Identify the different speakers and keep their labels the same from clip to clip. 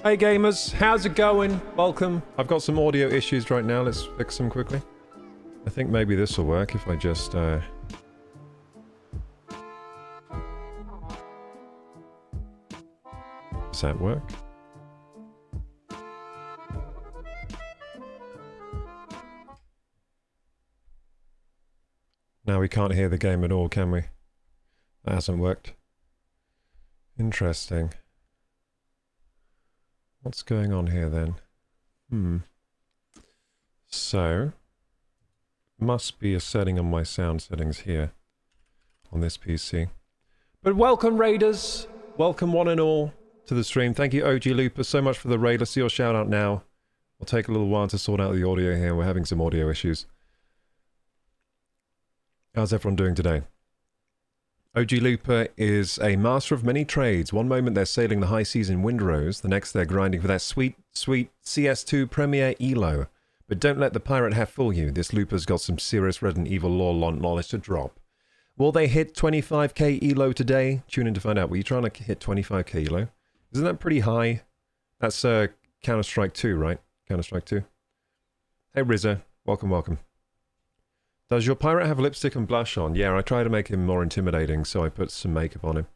Speaker 1: Hey gamers, how's it going? Welcome. I've got some audio issues right now, let's fix them quickly. I think maybe this will work if I just does that work? Now we can't hear the game at all, can we? That hasn't worked. Interesting. What's going on here then? So, must be a setting on my sound settings here on this PC. But welcome Raiders! Welcome one and all to the stream. Thank you OG Looper so much for the raid. Let's see your shout out now. It'll take a little while to sort out the audio here. We're having some audio issues. How's everyone doing today? OG Looper is a master of many trades. One moment they're sailing the high seas in Windrose, the next they're grinding for that sweet, sweet CS2 Premier ELO. But don't let the pirate hat fool you. This Looper's got some serious Resident Evil lore knowledge to drop. Will they hit 25k ELO today? Tune in to find out. Were you trying to hit 25k ELO? Isn't that pretty high? That's Counter-Strike 2, right? Counter-Strike 2. Hey Rizza, welcome, welcome. Does your pirate have lipstick and blush on? Yeah, I try to make him more intimidating, so I put some makeup on him.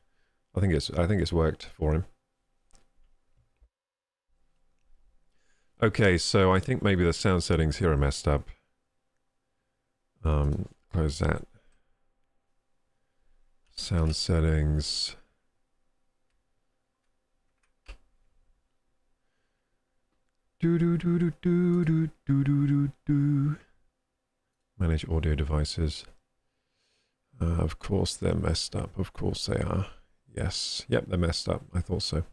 Speaker 1: I think it's worked for him. Okay, so I think maybe the sound settings here are messed up. Close that. Sound settings. Do do do do do do do do do do. Manage audio devices. Of course they're messed up. Of course they are. Yes. Yep, they're messed up. I thought so.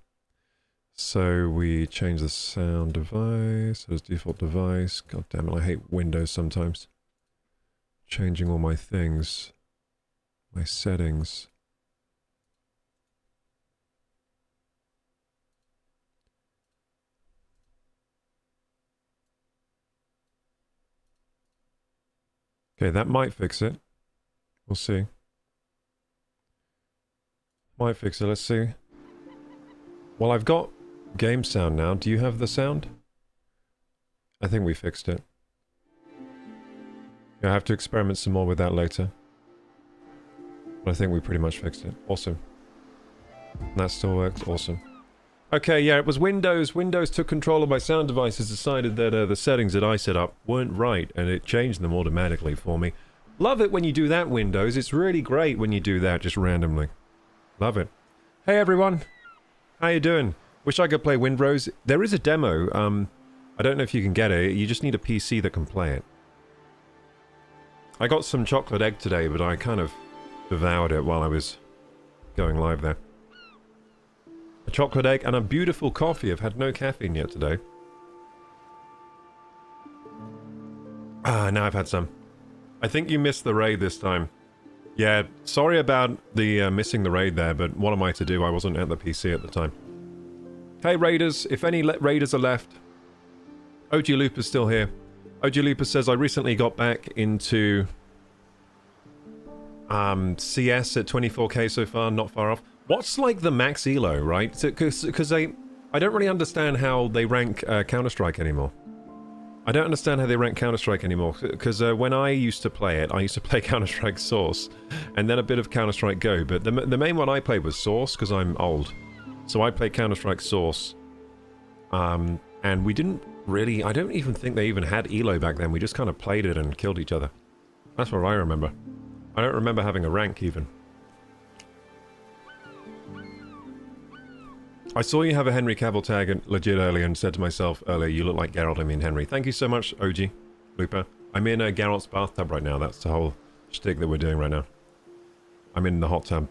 Speaker 1: So we change the sound device as default device. God damn it, I hate Windows sometimes. Changing all my things. My settings. Okay, that might fix it. We'll see. Might fix it, let's see. Well, I've got game sound now. Do you have the sound? I think we fixed it. Yeah, I have to experiment some more with that later. But I think we pretty much fixed it. Awesome. And that still works. Awesome. Okay, yeah, it was Windows. Windows took control of my sound devices, decided that the settings that I set up weren't right, and it changed them automatically for me. Love it when you do that, Windows. It's really great when you do that just randomly. Love it. Hey, everyone. How you doing? Wish I could play Windrose. There is a demo. I don't know if you can get it. You just need a PC that can play it. I got some chocolate egg today, but I kind of devoured it while I was going live there. A chocolate egg and a beautiful coffee. I've had no caffeine yet today. Ah, now I've had some. I think you missed the raid this time. Yeah, sorry about the missing the raid there, but what am I to do? I wasn't at the PC at the time. Hey Raiders, if any Raiders are left. OG Looper's still here. OG Looper says, I recently got back into CS at 24k so far, not far off. What's like the max elo, right? Because I don't really understand how they rank Counter-Strike anymore. I don't understand how they rank Counter-Strike anymore. Because when I used to play it, I used to play Counter-Strike Source. And then a bit of Counter-Strike Go. But the main one I played was Source, because I'm old. So I played Counter-Strike Source. And we didn't really... I don't even think they even had elo back then. We just kind of played it and killed each other. That's what I remember. I don't remember having a rank even. I saw you have a Henry Cavill tag legit earlier and said to myself earlier, you look like Geralt, I mean Henry. Thank you so much, OG Looper. I'm in Geralt's bathtub right now. That's the whole shtick that we're doing right now. I'm in the hot tub.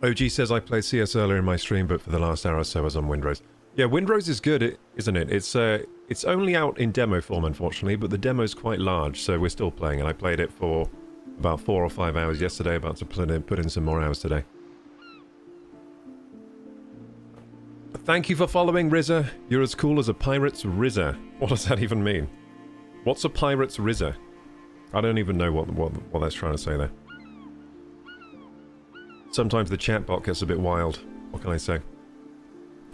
Speaker 1: OG says I played CS earlier in my stream, but for the last hour or so I was on Windrose. Yeah, Windrose is good, isn't it? It's only out in demo form, unfortunately, but the demo's quite large, so we're still playing, and I played it for about 4 or 5 hours yesterday, about to put in some more hours today. Thank you for following, Rizza. You're as cool as a pirate's Rizza. What does that even mean? What's a pirate's Rizza? I don't even know what that's trying to say there. Sometimes the chat bot gets a bit wild What can I say?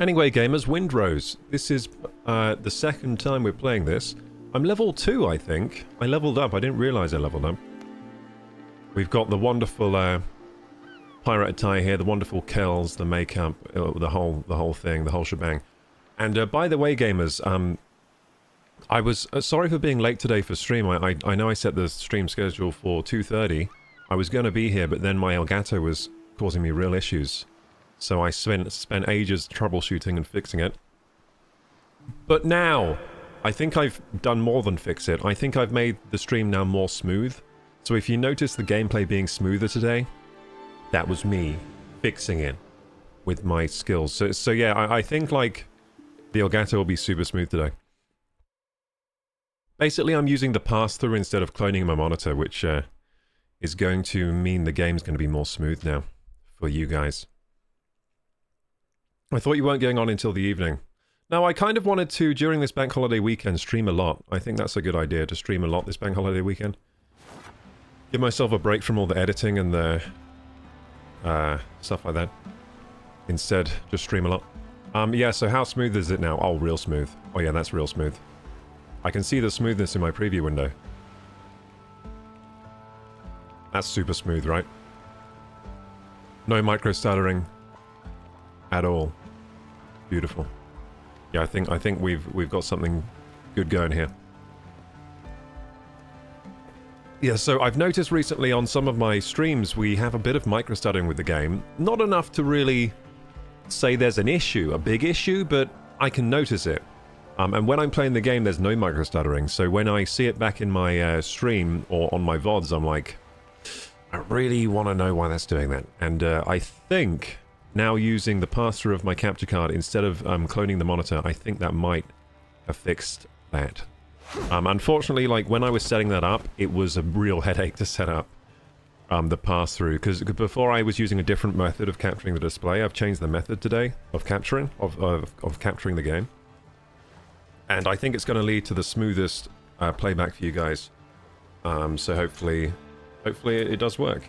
Speaker 1: Anyway, gamers, Windrose. This is the second time we're playing this. I'm level 2, I think. I leveled up. I didn't realize I leveled up. We've got the wonderful pirate attire here, the wonderful kills, the makeup, the whole thing, the whole shebang. And by the way, gamers, I was sorry for being late today for stream. I know I set the stream schedule for 2:30. I was going to be here, but then my Elgato was causing me real issues. So I spent ages troubleshooting and fixing it. But now, I think I've done more than fix it. I think I've made the stream now more smooth. So if you notice the gameplay being smoother today, that was me fixing it with my skills. So yeah, I think like the Elgato will be super smooth today. Basically, I'm using the pass-through instead of cloning my monitor, which is going to mean the game's going to be more smooth now for you guys. I thought you weren't going on until the evening. Now, I kind of wanted to, during this bank holiday weekend, stream a lot. I think that's a good idea, to stream a lot this bank holiday weekend. Give myself a break from all the editing and the stuff like that. Instead, just stream a lot. Yeah, so how smooth is it now? Oh, real smooth. Oh yeah, that's real smooth. I can see the smoothness in my preview window. That's super smooth, right? No micro stuttering at all. Beautiful. Yeah, I think we've got something good going here. Yeah, so I've noticed recently on some of my streams we have a bit of micro stuttering with the game. Not enough to really say there's an issue, a big issue, but I can notice it. And when I'm playing the game, there's no micro stuttering. So when I see it back in my stream or on my VODs, I'm like, I really want to know why that's doing that. And I think now using the pass-through of my capture card instead of cloning the monitor, I think that might have fixed that. Unfortunately, like when I was setting that up, it was a real headache to set up the pass-through, because before I was using a different method of capturing the display. I've changed the method today of capturing capturing the game, and I think it's going to lead to the smoothest playback for you guys. So hopefully it does work.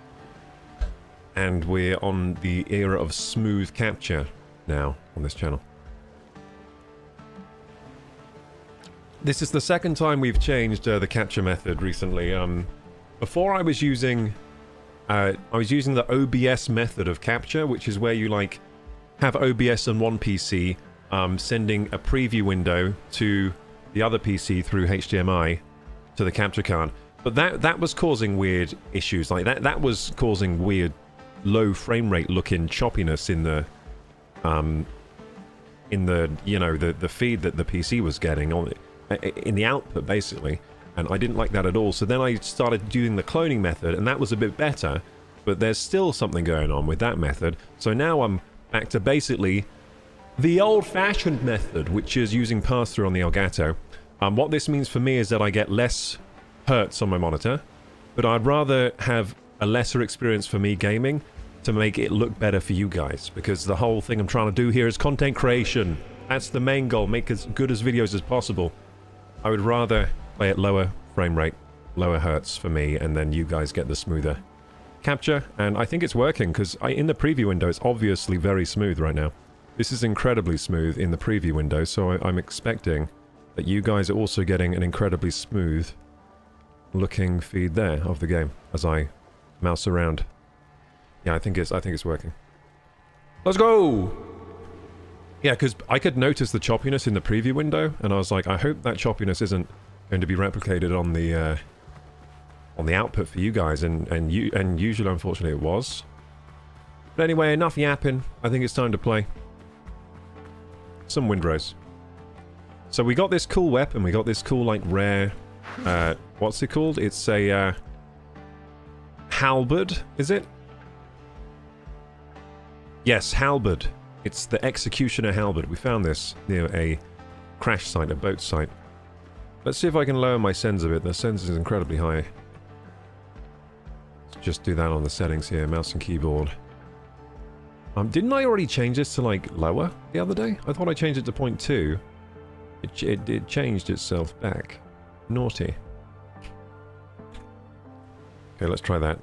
Speaker 1: And we're on the era of smooth capture now on this channel. This is the second time we've changed the capture method recently. Before I was using the OBS method of capture, which is where you like have OBS on one PC, sending a preview window to the other PC through HDMI to the capture card. But that was causing weird issues. Like that was causing weird low frame rate looking choppiness in the you know the feed that the PC was getting on in the output basically, and I didn't like that at all. So then I started doing the cloning method, and that was a bit better, but there's still something going on with that method. So now I'm back to basically the old-fashioned method, which is using pass-through on the Elgato. What this means for me is that I get less hertz on my monitor, but I'd rather have a lesser experience for me gaming to make it look better for you guys, because the whole thing I'm trying to do here is content creation. That's the main goal, make as good as videos as possible. I would rather play at lower frame rate, lower hertz for me, and then you guys get the smoother capture. And I think it's working, because in the preview window it's obviously very smooth right now. This is incredibly smooth in the preview window, so I'm expecting that you guys are also getting an incredibly smooth looking feed there of the game as I mouse around. Yeah, I think it's working. Let's go! Yeah, because I could notice the choppiness in the preview window, and I was like, I hope that choppiness isn't going to be replicated on the output for you guys, and usually, unfortunately, it was. But anyway, enough yapping. I think it's time to play some Windrose. So we got this cool weapon. We got this cool, like, rare... what's it called? It's a halberd, is it? Yes, halberd. It's the Executioner halberd. We found this near a crash site, a boat site. Let's see if I can lower my sens a bit. The sens is incredibly high. Let's just do that on the settings here, mouse and keyboard. Didn't I already change this to, like, lower the other day? I thought I changed it to 0.2. It changed itself back. Naughty. Okay, let's try that.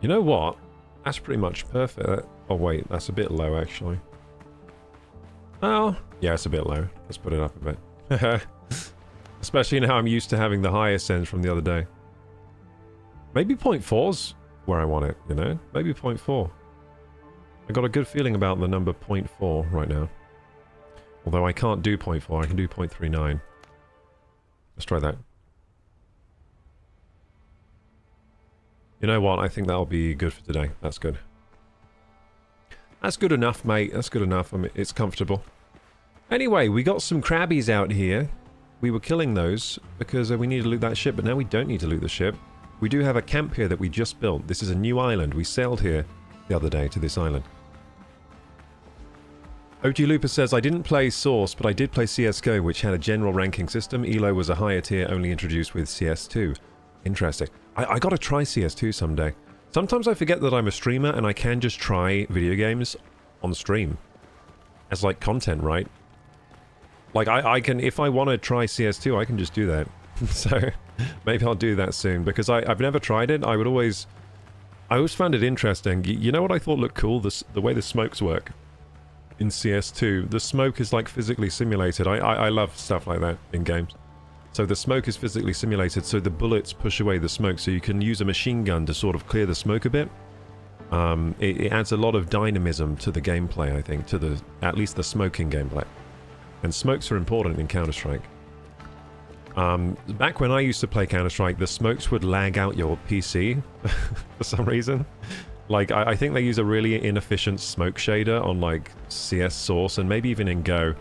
Speaker 1: You know what? That's pretty much perfect. Oh wait, that's a bit low actually. Oh, yeah, it's a bit low. Let's put it up a bit. Especially now I'm used to having the highest sends from the other day. Maybe 0.4's where I want it, you know? Maybe 0.4. I got a good feeling about the number 0.4 right now. Although I can't do 0.4, I can do 0.39. Let's try that. You know what? I think that'll be good for today. That's good. That's good enough, mate. That's good enough. I mean, it's comfortable. Anyway, we got some crabbies out here. We were killing those because we need to loot that ship, but now we don't need to loot the ship. We do have a camp here that we just built. This is a new island. We sailed here the other day to this island. OG Looper says, I didn't play Source, but I did play CSGO, which had a general ranking system. ELO was a higher tier, only introduced with CS2. Interesting. I gotta try CS2 someday. Sometimes I forget that I'm a streamer and I can just try video games on stream. As like content, right? Like I can, if I want to try CS2, I can just do that. So maybe I'll do that soon, because I've never tried it. I always found it interesting. You know what I thought looked cool? The way the smokes work in CS2. The smoke is like physically simulated. I love stuff like that in games. So the smoke is physically simulated, so the bullets push away the smoke, so you can use a machine gun to sort of clear the smoke a bit. It adds a lot of dynamism to the gameplay, I think, to at least the smoking gameplay. And smokes are important in Counter-Strike. Back when I used to play Counter-Strike, the smokes would lag out your PC for some reason. Like, I think they use a really inefficient smoke shader on, like, CS Source, and maybe even in Go.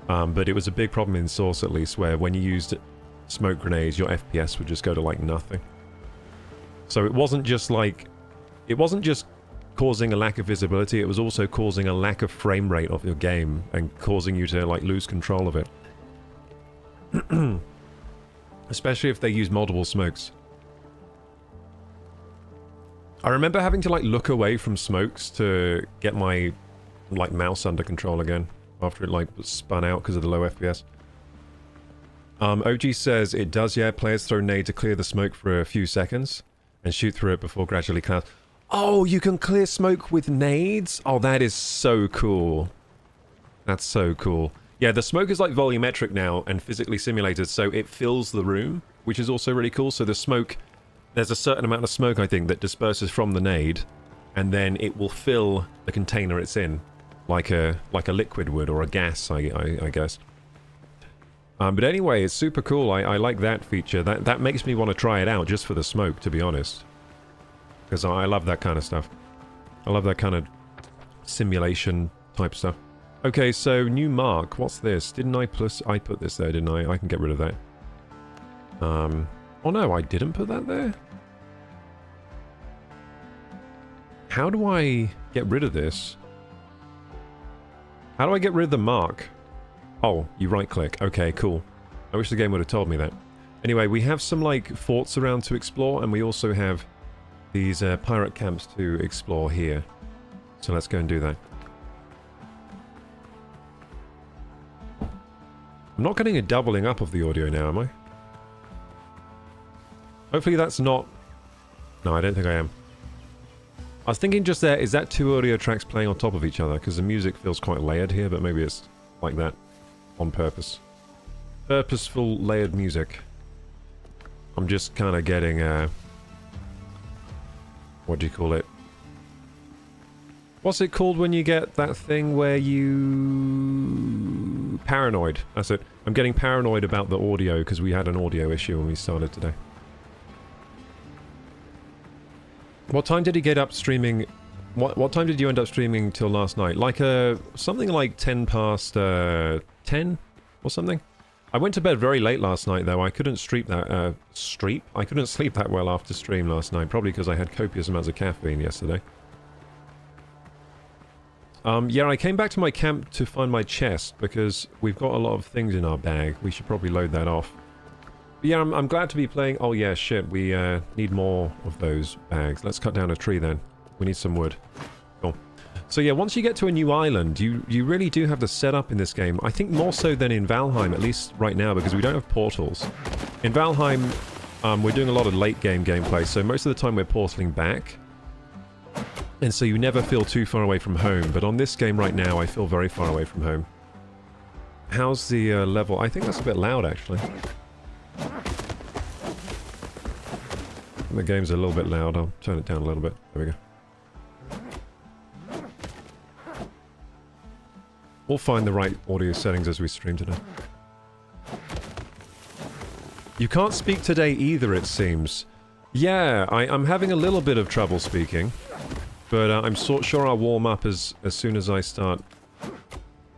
Speaker 1: But it was a big problem in Source, at least, where when you used smoke grenades, your FPS would just go to, like, nothing. So it wasn't just, like... It wasn't just causing a lack of visibility, it was also causing a lack of frame rate of your game, and causing you to, like, lose control of it. Especially if they use multiple smokes. I remember having to, like, look away from smokes to get my, like, mouse under control again. After it, like, spun out because of the low FPS. OG says it does, yeah. Players throw nade to clear the smoke for a few seconds and shoot through it before gradually clears. Oh, you can clear smoke with nades? Oh, that is so cool. That's so cool. Yeah, the smoke is, like, volumetric now and physically simulated, so it fills the room, which is also really cool. So the smoke... There's a certain amount of smoke, I think, that disperses from the nade, and then it will fill the container it's in. Like a liquid would, or a gas, I guess. But anyway, it's super cool. I like that feature. That makes me want to try it out just for the smoke, to be honest. Because I love that kind of stuff. I love that kind of simulation type stuff. Okay, so new mark. What's this? Didn't I put this there, didn't I? I can get rid of that. Oh no, I didn't put that there? How do I get rid of this? How do I get rid of the mark? Oh, you right-click. Okay, cool. I wish the game would have told me that. Anyway, we have some, like, forts around to explore, and we also have these pirate camps to explore here. So let's go and do that. I'm not getting a doubling up of the audio now, am I? Hopefully that's not... No, I don't think I am. I was thinking just there, is that two audio tracks playing on top of each other? Because the music feels quite layered here, but maybe it's like that on purpose. Purposeful layered music. I'm just kind of getting, what do you call it? What's it called when you get that thing where you... Paranoid. That's it. I'm getting paranoid about the audio because we had an audio issue when we started today. What time did he get up streaming? What time did you end up streaming till last night? Like something like 10 past 10 or something? I went to bed very late last night though. I couldn't sleep that I couldn't sleep that well after stream last night, probably because I had copious amounts of caffeine yesterday. Yeah, I came back to my camp to find my chest because we've got a lot of things in our bag. We should probably load that off. But yeah, I'm glad to be playing... Oh yeah, shit, we need more of those bags. Let's cut down a tree then. We need some wood. Cool. So yeah, once you get to a new island, you really do have to set up in this game. I think more so than in Valheim, at least right now, because we don't have portals. In Valheim, we're doing a lot of late game gameplay, so most of the time we're portaling back. And so you never feel too far away from home. But on this game right now, I feel very far away from home. How's the level? I think that's a bit loud, actually. The game's a little bit loud. I'll turn it down a little bit. There we go. We'll find the right audio settings as we stream today. You can't speak today either, it seems. Yeah, I'm having a little bit of trouble speaking. But I'm sure I'll warm up as soon as I start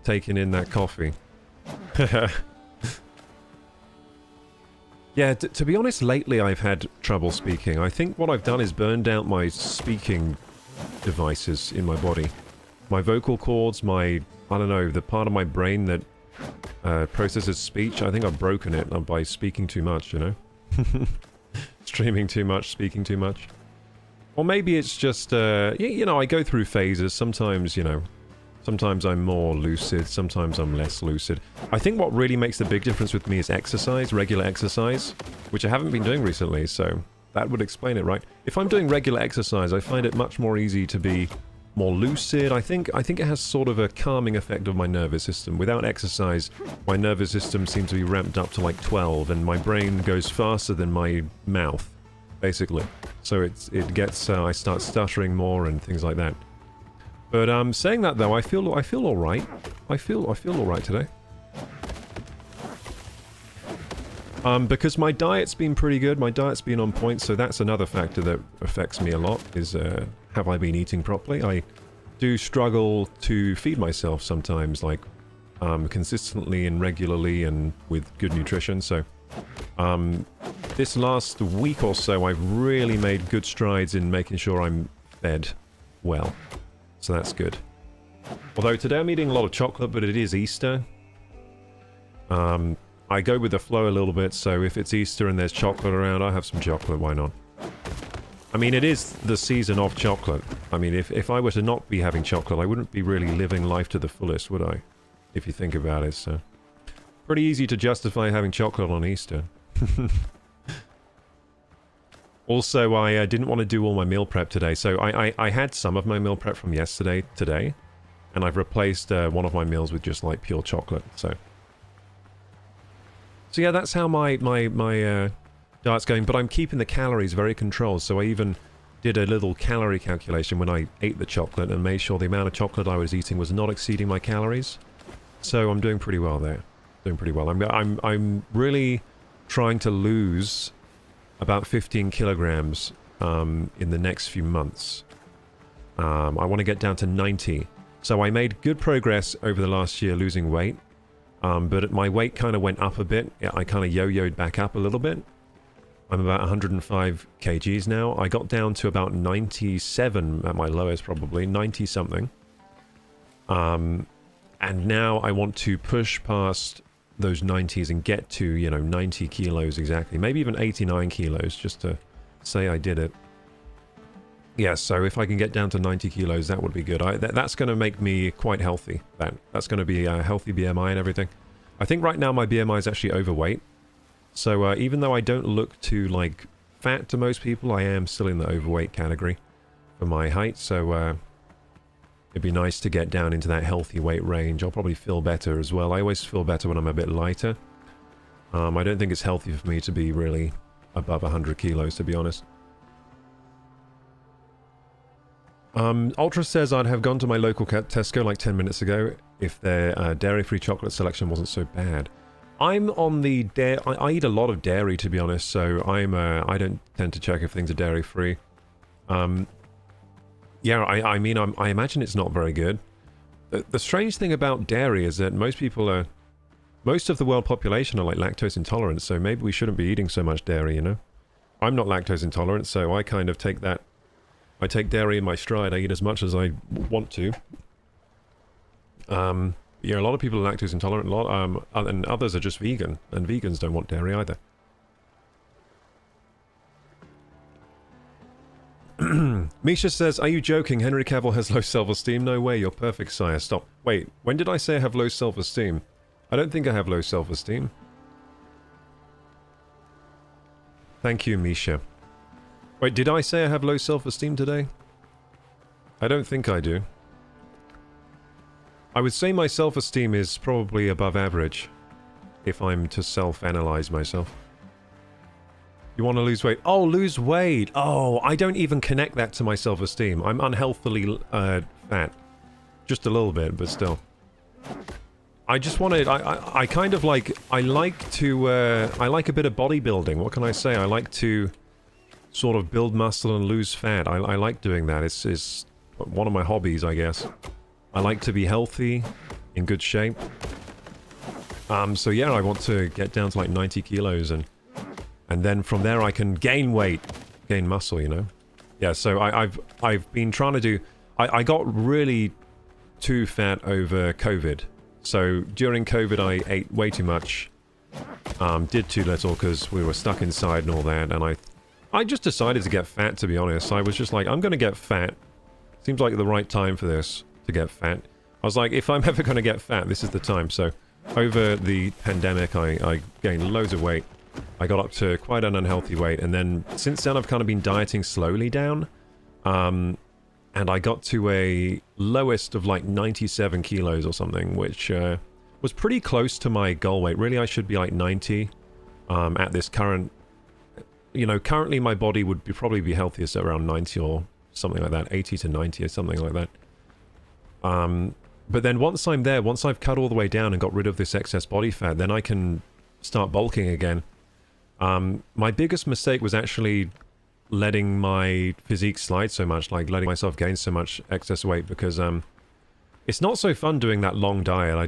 Speaker 1: taking in that coffee. Yeah, to be honest, lately I've had trouble speaking. I think what I've done is burned out my speaking devices in my body. My vocal cords, I don't know, the part of my brain that processes speech, I think I've broken it by speaking too much, you know? Streaming too much, speaking too much. Or maybe it's just, you know, I go through phases. Sometimes, you know, sometimes I'm more lucid, sometimes I'm less lucid. I think what really makes the big difference with me is exercise, regular exercise, which I haven't been doing recently, so that would explain it, right? If I'm doing regular exercise, I find it much more easy to be more lucid. I think it has sort of a calming effect of my nervous system. Without exercise, my nervous system seems to be ramped up to like 12, and my brain goes faster than my mouth, basically. So it gets, I start stuttering more and things like that. But saying that though, I feel all right. I feel all right today. Because my diet's been pretty good. My diet's been on point, so that's another factor that affects me a lot. Is have I been eating properly? I do struggle to feed myself sometimes, like consistently and regularly and with good nutrition. So this last week or so, I've really made good strides in making sure I'm fed well. So that's good. Although today I'm eating a lot of chocolate, but it is Easter. I go with the flow a little bit, so if it's Easter and there's chocolate around, I'll have some chocolate, why not? I mean, it is the season of chocolate. I mean, if I were to not be having chocolate, I wouldn't be really living life to the fullest, would I? If you think about it, so... Pretty easy to justify having chocolate on Easter. Also, I didn't want to do all my meal prep today, so I had some of my meal prep from yesterday today, and I've replaced one of my meals with just like pure chocolate, so yeah, that's how my diet's going, but I'm keeping the calories very controlled, so I even did a little calorie calculation when I ate the chocolate and made sure the amount of chocolate I was eating was not exceeding my calories, so I'm doing pretty well there. Doing pretty well. I'm really trying to lose about 15 kilograms in the next few months. I want to get down to 90. So I made good progress over the last year losing weight, but my weight kind of went up a bit. I kind of yo-yoed back up a little bit. I'm about 105 kgs now. I got down to about 97 at my lowest, probably 90 something. And now I want to push past those 90s and get to, you know, 90 kilos exactly. Maybe even 89 kilos, just to say I did it. Yeah, so if I can get down to 90 kilos, that would be good. That's going to make me quite healthy. That's going to be a healthy BMI and everything. I think right now my BMI is actually overweight. So even though I don't look too, like, fat to most people, I am still in the overweight category for my height. So it'd be nice to get down into that healthy weight range. I'll probably feel better as well. I always feel better when I'm a bit lighter. I don't think it's healthy for me to be really above 100 kilos, to be honest. Ultra says I'd have gone to my local Tesco like 10 minutes ago if their dairy-free chocolate selection wasn't so bad. I'm on the dairy... I eat a lot of dairy, to be honest, so I don't tend to check if things are dairy-free. Yeah, I mean, I imagine it's not very good. The strange thing about dairy is that most of the world population are like lactose intolerant, so maybe we shouldn't be eating so much dairy, you know? I'm not lactose intolerant, so I kind of take that... I take dairy in my stride. I eat as much as I want to. Yeah, a lot of people are lactose intolerant, and others are just vegan, and vegans don't want dairy either. Misha says, are you joking? Henry Cavill has low self-esteem? No way, you're perfect, sire. Stop. Wait, when did I say I have low self-esteem? I don't think I have low self-esteem. Thank you, Misha. Wait, did I say I have low self-esteem today? I don't think I do. I would say my self-esteem is probably above average, if I'm to self-analyze myself. You want to lose weight? Oh, lose weight! Oh, I don't even connect that to my self-esteem. I'm unhealthily fat. Just a little bit, but still. I just wanted... I kind of like... I like to... I like a bit of bodybuilding. What can I say? I like to sort of build muscle and lose fat. I like doing that. It's one of my hobbies, I guess. I like to be healthy, in good shape. So yeah, I want to get down to like 90 kilos and then from there I can gain weight, gain muscle, you know? Yeah, so I've been trying to do... I got really too fat over COVID. So during COVID I ate way too much, did too little because we were stuck inside and all that, and I just decided to get fat, to be honest. I was just like, I'm gonna get fat. Seems like the right time for this, to get fat. I was like, if I'm ever gonna get fat, this is the time. So over the pandemic I gained loads of weight. I got up to quite an unhealthy weight, and then since then I've kind of been dieting slowly down. And I got to a lowest of like 97 kilos or something, which was pretty close to my goal weight. Really, I should be like 90 at this current... You know, currently my body would probably be healthiest at around 90 or something like that. 80 to 90 or something like that. But then once I'm there, once I've cut all the way down and got rid of this excess body fat, then I can start bulking again. My biggest mistake was actually letting my physique slide so much, like letting myself gain so much excess weight, because it's not so fun doing that long diet. I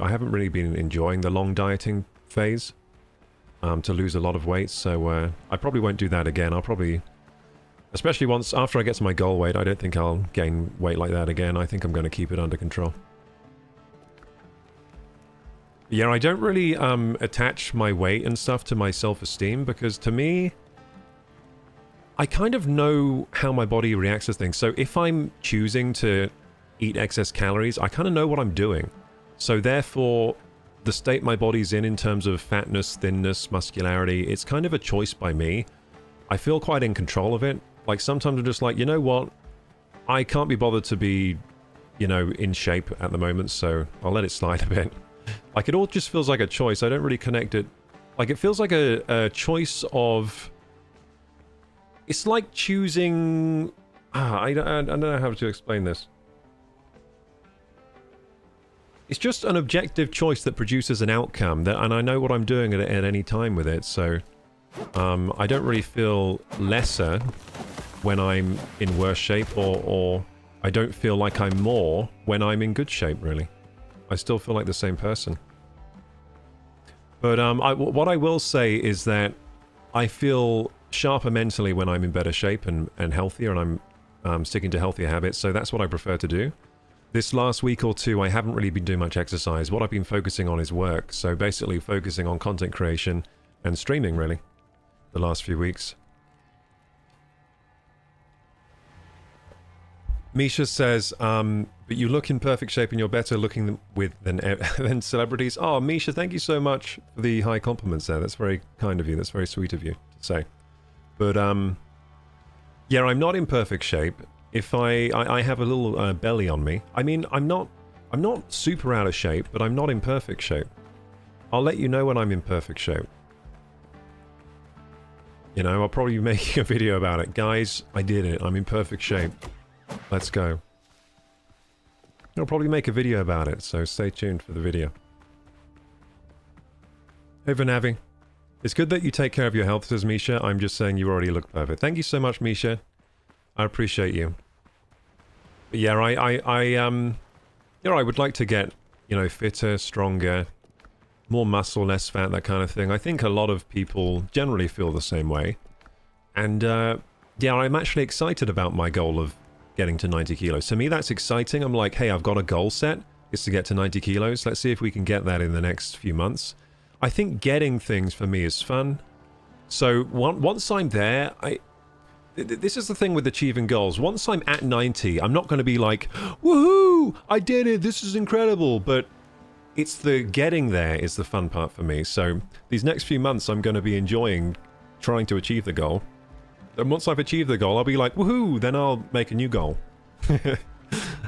Speaker 1: haven't really been enjoying the long dieting phase to lose a lot of weight, so I probably won't do that again. I'll probably, especially after I get to my goal weight, I don't think I'll gain weight like that again. I think I'm going to keep it under control. Yeah, I don't really attach my weight and stuff to my self-esteem, because to me, I kind of know how my body reacts to things. So if I'm choosing to eat excess calories, I kind of know what I'm doing. So therefore, the state my body's in terms of fatness, thinness, muscularity, it's kind of a choice by me. I feel quite in control of it. Like sometimes I'm just like, you know what? I can't be bothered to be, you know, in shape at the moment, so I'll let it slide a bit. Like it all just feels like a choice. I don't really connect it. Like it feels like a choice of... It's like choosing... I don't know how to explain this. It's just an objective choice that produces an outcome, and I know what I'm doing at any time with it, so... I don't really feel lesser when I'm in worse shape, or I don't feel like I'm more when I'm in good shape, really. I still feel like the same person. But what I will say is that I feel sharper mentally when I'm in better shape and healthier, and I'm sticking to healthier habits, so that's what I prefer to do. This last week or two, I haven't really been doing much exercise. What I've been focusing on is work, so basically focusing on content creation and streaming, really, the last few weeks. Misha says, but you look in perfect shape and you're better looking than celebrities. Oh, Misha, thank you so much for the high compliments there. That's very kind of you. That's very sweet of you to say. But, yeah, I'm not in perfect shape. If I have a little belly on me. I mean, I'm not super out of shape, but I'm not in perfect shape. I'll let you know when I'm in perfect shape. You know, I'll probably be making a video about it. Guys, I did it. I'm in perfect shape. Let's go. I'll probably make a video about it, so stay tuned for the video. Hey, Vanavi. It's good that you take care of your health, says Misha. I'm just saying you already look perfect. Thank you so much, Misha. I appreciate you. But yeah, you know, I would like to get, you know, fitter, stronger, more muscle, less fat, that kind of thing. I think a lot of people generally feel the same way. And, yeah, I'm actually excited about my goal of getting to 90 kilos. To me, that's exciting. I'm like, hey, I've got a goal set. It's to get to 90 kilos. Let's see if we can get that in the next few months. I think getting things for me is fun. So once I'm there, this is the thing with achieving goals. Once I'm at 90, I'm not going to be like, woohoo, I did it, this is incredible. But it's the getting there is the fun part for me. So these next few months, I'm going to be enjoying trying to achieve the goal. And once I've achieved the goal, I'll be like, woohoo, then I'll make a new goal.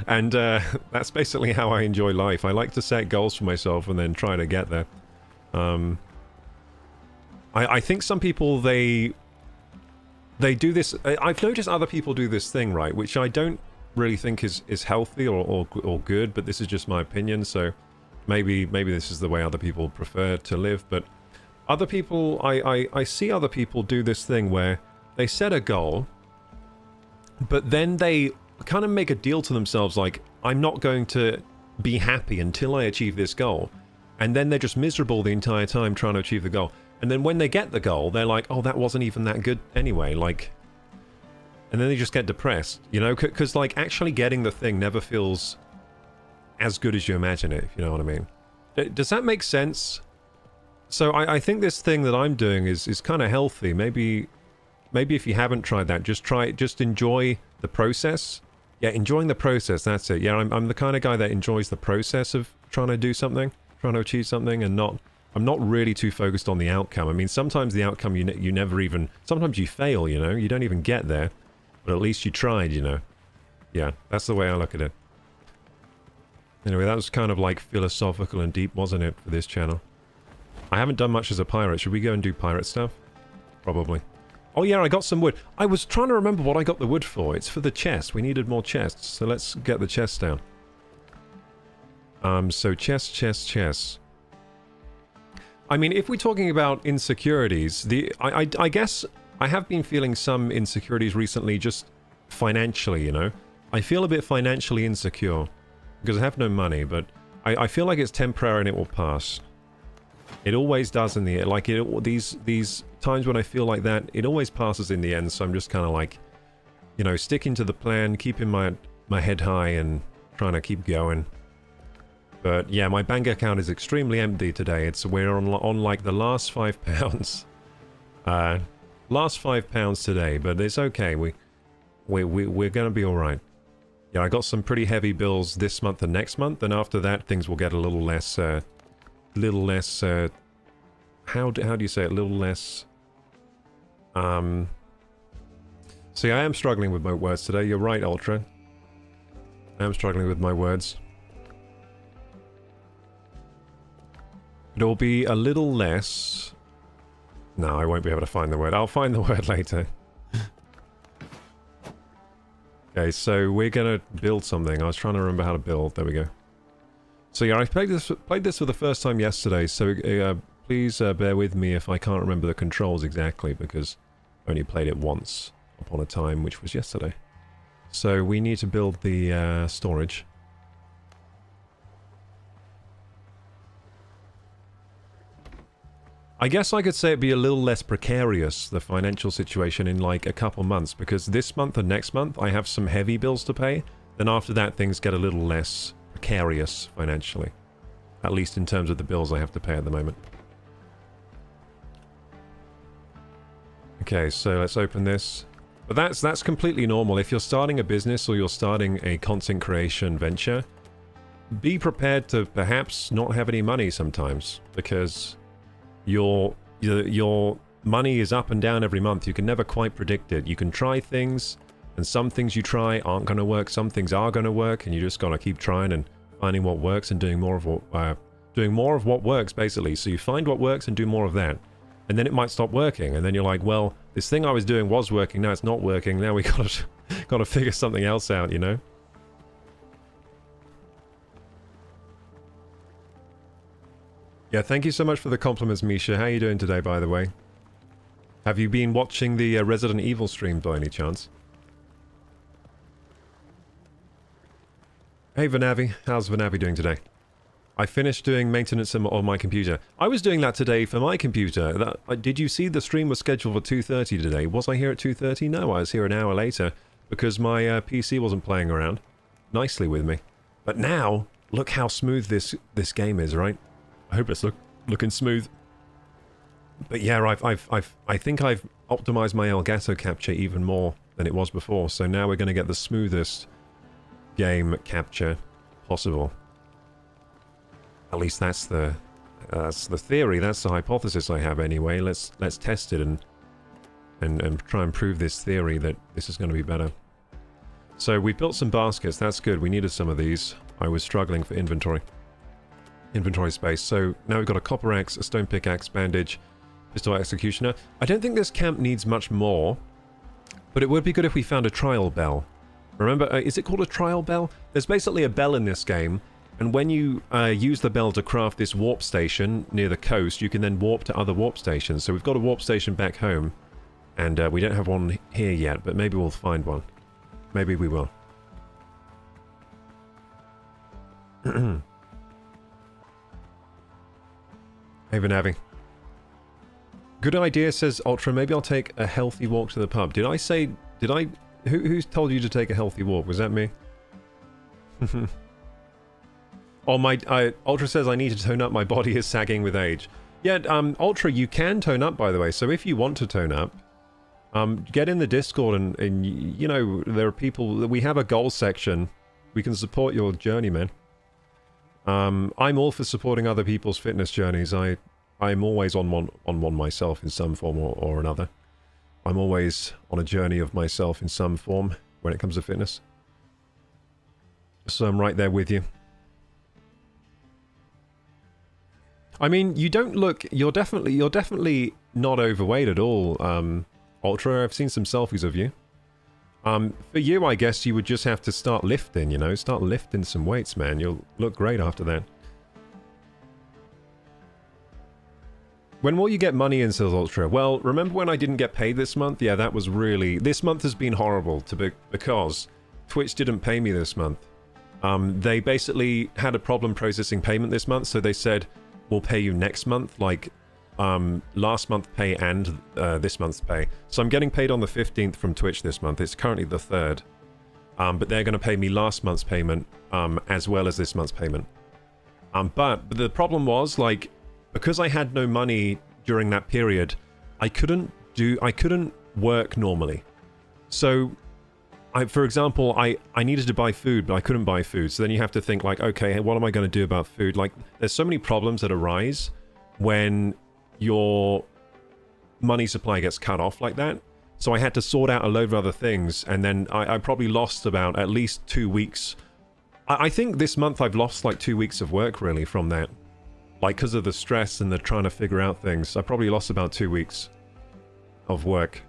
Speaker 1: And that's basically how I enjoy life. I like to set goals for myself and then try to get there. I think some people, they do this. I've noticed other people do this thing, right, which I don't really think is healthy or good, but this is just my opinion, so maybe this is the way other people prefer to live. But other people, I see other people do this thing where they set a goal, but then they kind of make a deal to themselves, like, I'm not going to be happy until I achieve this goal. And then they're just miserable the entire time trying to achieve the goal. And then when they get the goal, they're like, oh, that wasn't even that good anyway, like... And then they just get depressed, you know? Because, like, actually getting the thing never feels as good as you imagine it, if you know what I mean. Does that make sense? So I think this thing that I'm doing is kind of healthy. Maybe if you haven't tried that, just enjoy the process. Yeah, enjoying the process, that's it. Yeah, I'm the kind of guy that enjoys the process of trying to do something, trying to achieve something, and I'm not really too focused on the outcome. I mean, sometimes the outcome you never even... Sometimes you fail, you know? You don't even get there. But at least you tried, you know? Yeah, that's the way I look at it. Anyway, that was kind of like philosophical and deep, wasn't it, for this channel? I haven't done much as a pirate. Should we go and do pirate stuff? Probably. Oh yeah, I got some wood. I was trying to remember what I got the wood for. It's for the chest. We needed more chests, so let's get the chests down. So chests. I mean, if we're talking about insecurities, I guess I have been feeling some insecurities recently, just financially, you know? I feel a bit financially insecure, because I have no money, but I feel like it's temporary and it will pass. It always does in the end. Like, these times when I feel like that, it always passes in the end, so I'm just kind of like, you know, sticking to the plan, keeping my head high and trying to keep going. But yeah, my bank account is extremely empty today. We're on like the last £5. Last £5 today, but it's okay. We're gonna be all right. Yeah, I got some pretty heavy bills this month and next month, and after that things will get a little less. How do you say it? A little less. See, I am struggling with my words today. You're right, Ultra. I am struggling with my words. It'll be a little less... No, I won't be able to find the word. I'll find the word later. Okay, so we're gonna build something. I was trying to remember how to build. There we go. So yeah, I played this for the first time yesterday, so please bear with me if I can't remember the controls exactly, because I only played it once upon a time, which was yesterday. So we need to build the storage. I guess I could say it'd be a little less precarious, the financial situation, in like a couple months, because this month and next month I have some heavy bills to pay. Then after that things get a little less precarious financially. At least in terms of the bills I have to pay at the moment. Okay, so let's open this. But that's completely normal. If you're starting a business or you're starting a content creation venture, be prepared to perhaps not have any money sometimes, because your money is up and down every month. You can never quite predict it. You can try things, and some things you try aren't going to work. Some things are going to work, and you just got to keep trying and finding what works and doing more of what works, basically. So you find what works and do more of that, and then it might stop working, and then you're like, well, this thing I was doing was working. Now it's not working. Now we got to figure something else out, you know. Yeah, thank you so much for the compliments, Misha. How are you doing today, by the way? Have you been watching the Resident Evil stream by any chance? Hey, Vanavi. How's Vanavi doing today? I finished doing maintenance on my computer. I was doing that today for my computer. Did you see the stream was scheduled for 2:30 today? Was I here at 2:30? No, I was here an hour later because my PC wasn't playing around nicely with me. But now, look how smooth this game is, right? I hope it's looking smooth. But yeah, I think I've optimized my Elgato capture even more than it was before. So now we're going to get the smoothest game capture possible. At least that's the theory. That's the hypothesis I have anyway. Let's test it and try and prove this theory that this is going to be better. So we built some baskets. That's good. We needed some of these. I was struggling for inventory space. So now we've got a copper axe, a stone pickaxe, bandage, pistol executioner. I don't think this camp needs much more, but it would be good if we found a trial bell. Remember, is it called a trial bell? There's basically a bell in this game, and when you use the bell to craft this warp station near the coast, you can then warp to other warp stations. So we've got a warp station back home, and we don't have one here yet, but maybe we'll find one. Maybe we will. Haven Abbey. Good idea, says Ultra. Maybe I'll take a healthy walk to the pub. Did I say... Did I... Who's told you to take a healthy walk? Was that me? Oh, Ultra says I need to tone up. My body is sagging with age. Yeah, Ultra, you can tone up, by the way. So if you want to tone up, get in the Discord and you know, there are people... We have a goals section. We can support your journey, man. I'm all for supporting other people's fitness journeys. I'm always on one myself in some form or another. I'm always on a journey of myself in some form when it comes to fitness. So I'm right there with you. I mean, you don't look... You're definitely not overweight at all, Ultra. I've seen some selfies of you. For you, I guess you would just have to start lifting, you know? Start lifting some weights, man. You'll look great after that. When will you get money in, says Ultra? Well, remember when I didn't get paid this month? Yeah, that was really... This month has been horrible because Twitch didn't pay me this month. They basically had a problem processing payment this month, so they said, we'll pay you next month, like last month's pay and this month's pay. So I'm getting paid on the 15th from Twitch this month. It's currently the 3rd. But they're going to pay me last month's payment as well as this month's payment. But the problem was, like... Because I had no money during that period, I couldn't work normally. So, for example, I needed to buy food, but I couldn't buy food. So then you have to think like, okay, what am I going to do about food? Like, there's so many problems that arise when your money supply gets cut off like that. So I had to sort out a load of other things, and then I probably lost about at least 2 weeks. I think this month I've lost like 2 weeks of work really from that. Like, because of the stress and the trying to figure out things, I probably lost about 2 weeks of work.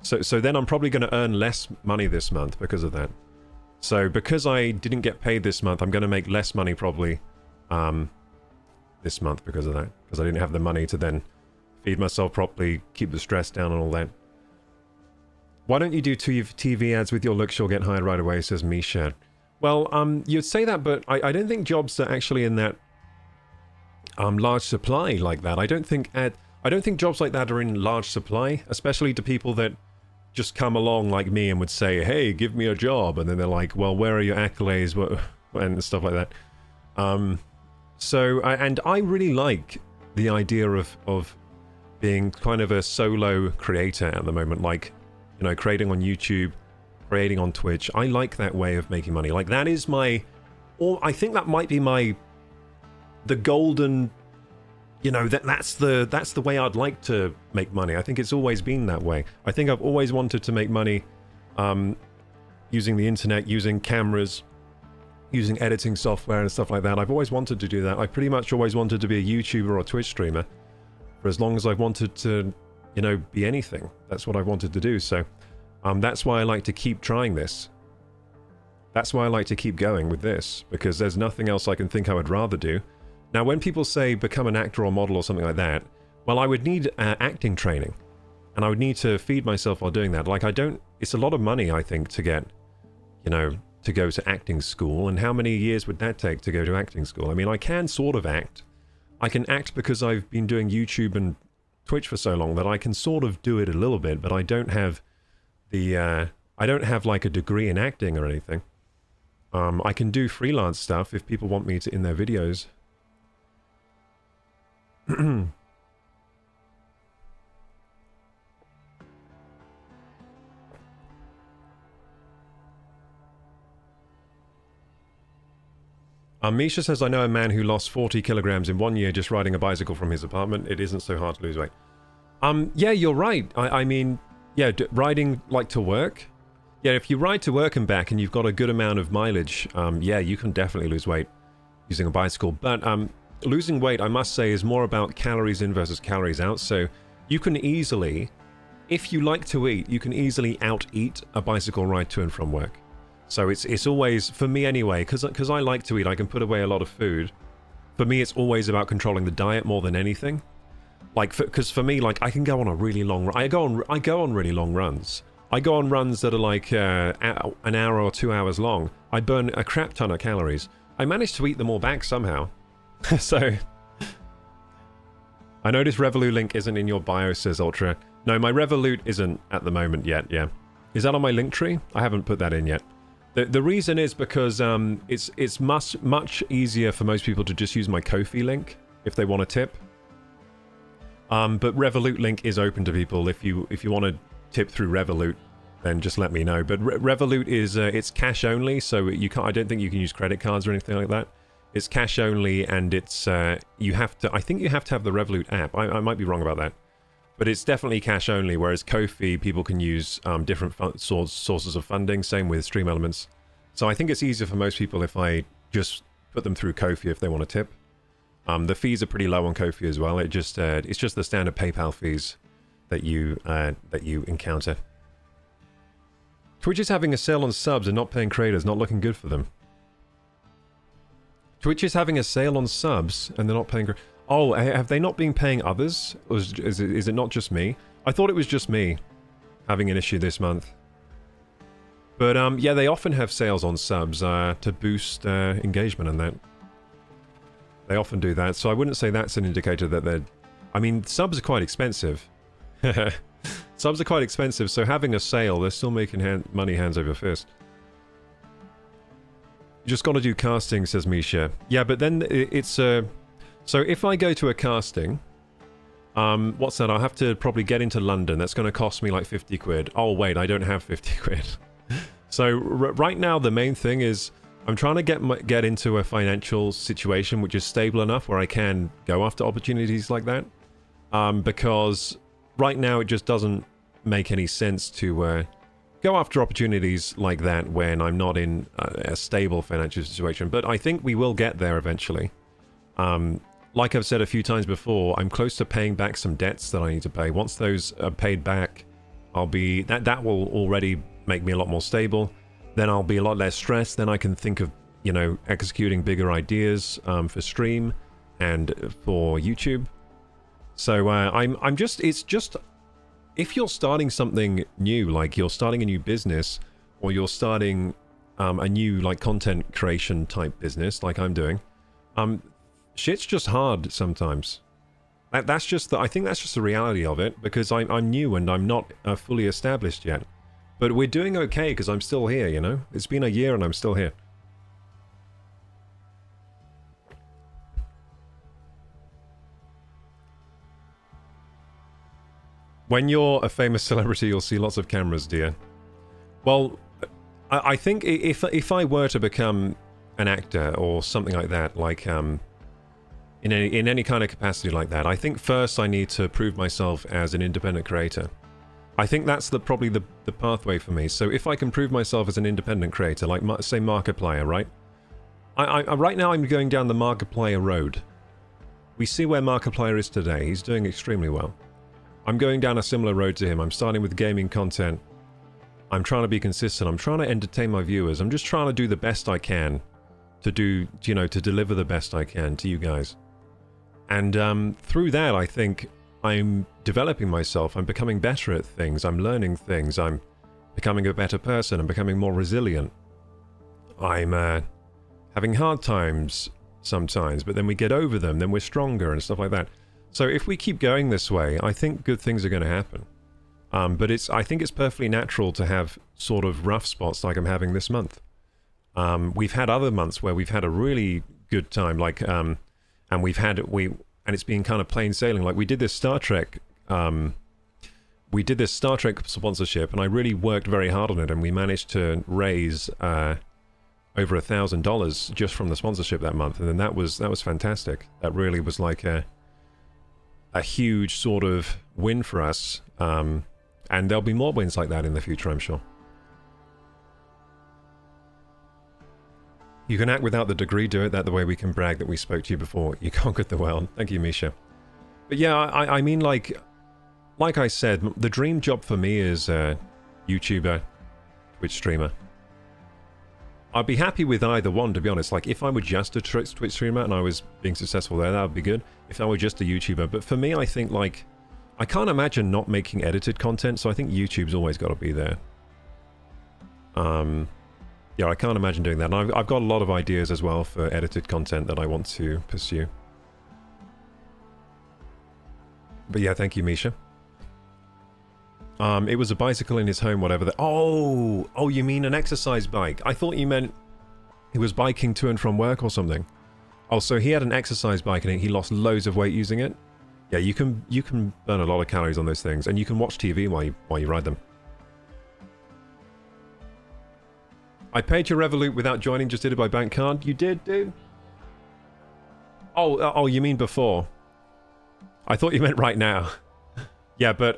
Speaker 1: So then I'm probably going to earn less money this month because of that. So because I didn't get paid this month, I'm going to make less money probably this month because of that. Because I didn't have the money to then feed myself properly, keep the stress down and all that. Why don't you do TV ads with your looks? You'll get hired right away, says Misha. Well, you'd say that, but I don't think jobs are actually in that large supply like that. I don't think jobs like that are in large supply, especially to people that just come along like me and would say, hey, give me a job, and then they're like, well, where are your accolades, and stuff like that. And I really like the idea of being kind of a solo creator at the moment, like, you know, creating on YouTube, creating on Twitch. I like that way of making money. Like, that is my, or I think that might be the golden, you know, that's the way I'd like to make money. I think it's always been that way. I think I've always wanted to make money using the internet, using cameras, using editing software and stuff like that. I've always wanted to do that. I pretty much always wanted to be a YouTuber or a Twitch streamer for as long as I've wanted to, you know, be anything. That's what I wanted to do. So that's why I like to keep trying this. That's why I like to keep going with this, because there's nothing else I can think I would rather do. Now, when people say become an actor or model or something like that, well, I would need acting training, and I would need to feed myself while doing that. Like, it's a lot of money, I think, to get, you know, to go to acting school, and how many years would that take to go to acting school? I mean, I can sort of act. I can act because I've been doing YouTube and Twitch for so long that I can sort of do it a little bit, but I don't have I don't have like a degree in acting or anything. I can do freelance stuff if people want me to in their videos. Misha says, I know a man who lost 40 kilograms in 1 year just riding a bicycle from his apartment. It isn't so hard to lose weight. Yeah, you're right. I mean, yeah, riding like to work. Yeah, if you ride to work and back and you've got a good amount of mileage, yeah, you can definitely lose weight using a bicycle. But losing weight, I must say, is more about calories in versus calories out. So you can easily, if you like to eat, you can easily out-eat a bicycle ride to and from work. So it's always, for me anyway, because I like to eat, I can put away a lot of food. For me, it's always about controlling the diet more than anything. Like, because for me, like, I can go on a really long, I go on really long runs. I go on runs that are like an hour or 2 hours long. I burn a crap ton of calories. I managed to eat them all back somehow. So, I noticed Revolut link isn't in your bio, says Ultra. No, my Revolut isn't at the moment yet, yeah. Is that on my link tree? I haven't put that in yet. The reason is because it's much easier for most people to just use my Ko-fi link if they want a tip. But Revolut link is open to people. If you want to tip through Revolut, then just let me know. But Revolut is it's cash only, so you can't. I don't think you can use credit cards or anything like that. It's cash only, and it's you have to. I think you have to have the Revolut app. I might be wrong about that, but it's definitely cash only. Whereas Ko-fi, people can use different sources of funding. Same with Stream Elements. So I think it's easier for most people if I just put them through Ko-fi if they want to tip. The fees are pretty low on Ko-fi as well. It's just the standard PayPal fees that you encounter. Twitch is having a sale on subs and not paying creators, not looking good for them. Twitch is having a sale on subs and they're not paying. Oh, have they not been paying others? Or is it not just me? I thought it was just me having an issue this month. But yeah, they often have sales on subs to boost engagement and that. They often do that, so I wouldn't say that's an indicator that they're... I mean, subs are quite expensive. Subs are quite expensive, so having a sale, they're still making money hands over fist. You just got to do casting, says Misha. Yeah, but then it's... So if I go to a casting... what's that? I'll have to probably get into London. That's going to cost me like 50 quid. Oh, wait, I don't have 50 quid. So right now, the main thing is... I'm trying to get into a financial situation which is stable enough where I can go after opportunities like that. Because right now it just doesn't make any sense to go after opportunities like that when I'm not in a stable financial situation. But I think we will get there eventually. Like I've said a few times before, I'm close to paying back some debts that I need to pay. Once those are paid back, I'll be... That will already make me a lot more stable. Then I'll be a lot less stressed. Then I can think of, you know, executing bigger ideas for stream and for YouTube. So I'm just, it's just, if you're starting something new, like you're starting a new business, or you're starting a new like content creation type business, like I'm doing, shit's just hard sometimes. That's just I think that's just the reality of it, because I'm new and I'm not fully established yet. But we're doing okay because I'm still here, you know? It's been a year and I'm still here. When you're a famous celebrity, you'll see lots of cameras, dear. Well, I think if I were to become an actor or something like that, like in any kind of capacity like that, I think first I need to prove myself as an independent creator. I think that's probably the pathway for me. So if I can prove myself as an independent creator, like say Markiplier, right? Right now I'm going down the Markiplier road. We see where Markiplier is today. He's doing extremely well. I'm going down a similar road to him. I'm starting with gaming content. I'm trying to be consistent. I'm trying to entertain my viewers. I'm just trying to do the best I can to do, you know, to deliver the best I can to you guys. And through that, I think I'm developing myself. I'm becoming better at things. I'm learning things. I'm becoming a better person. I'm becoming more resilient. I'm having hard times sometimes, but then we get over them. Then we're stronger and stuff like that. So if we keep going this way, I think good things are going to happen. But I think it's perfectly natural to have sort of rough spots like I'm having this month. We've had other months where we've had a really good time, like, and and it's been kind of plain sailing. Like we did this Star Trek sponsorship, and I really worked very hard on it, and we managed to raise over $1,000 just from the sponsorship that month, and then that was fantastic. That really was like a huge sort of win for us, and there'll be more wins like that in the future, I'm sure. You can act without the degree, do it that the way we can brag that we spoke to you before. You conquered the world. Thank you, Misha. But yeah, I mean, like I said, the dream job for me is YouTuber, Twitch streamer. I'd be happy with either one, to be honest. Like, if I were just a Twitch streamer and I was being successful there, that would be good. If I were just a YouTuber. But for me, I think, like, I can't imagine not making edited content, so I think YouTube's always got to be there. Yeah, I can't imagine doing that. And I've got a lot of ideas as well for edited content that I want to pursue. But yeah, thank you, Misha. It was a bicycle in his home, whatever. Oh, you mean an exercise bike? I thought you meant he was biking to and from work or something. Oh, so he had an exercise bike and he lost loads of weight using it. Yeah, you can burn a lot of calories on those things, and you can watch TV while you ride them. I paid your Revolut without joining, just did it by bank card. You did, dude? Oh, you mean before? I thought you meant right now. Yeah, but,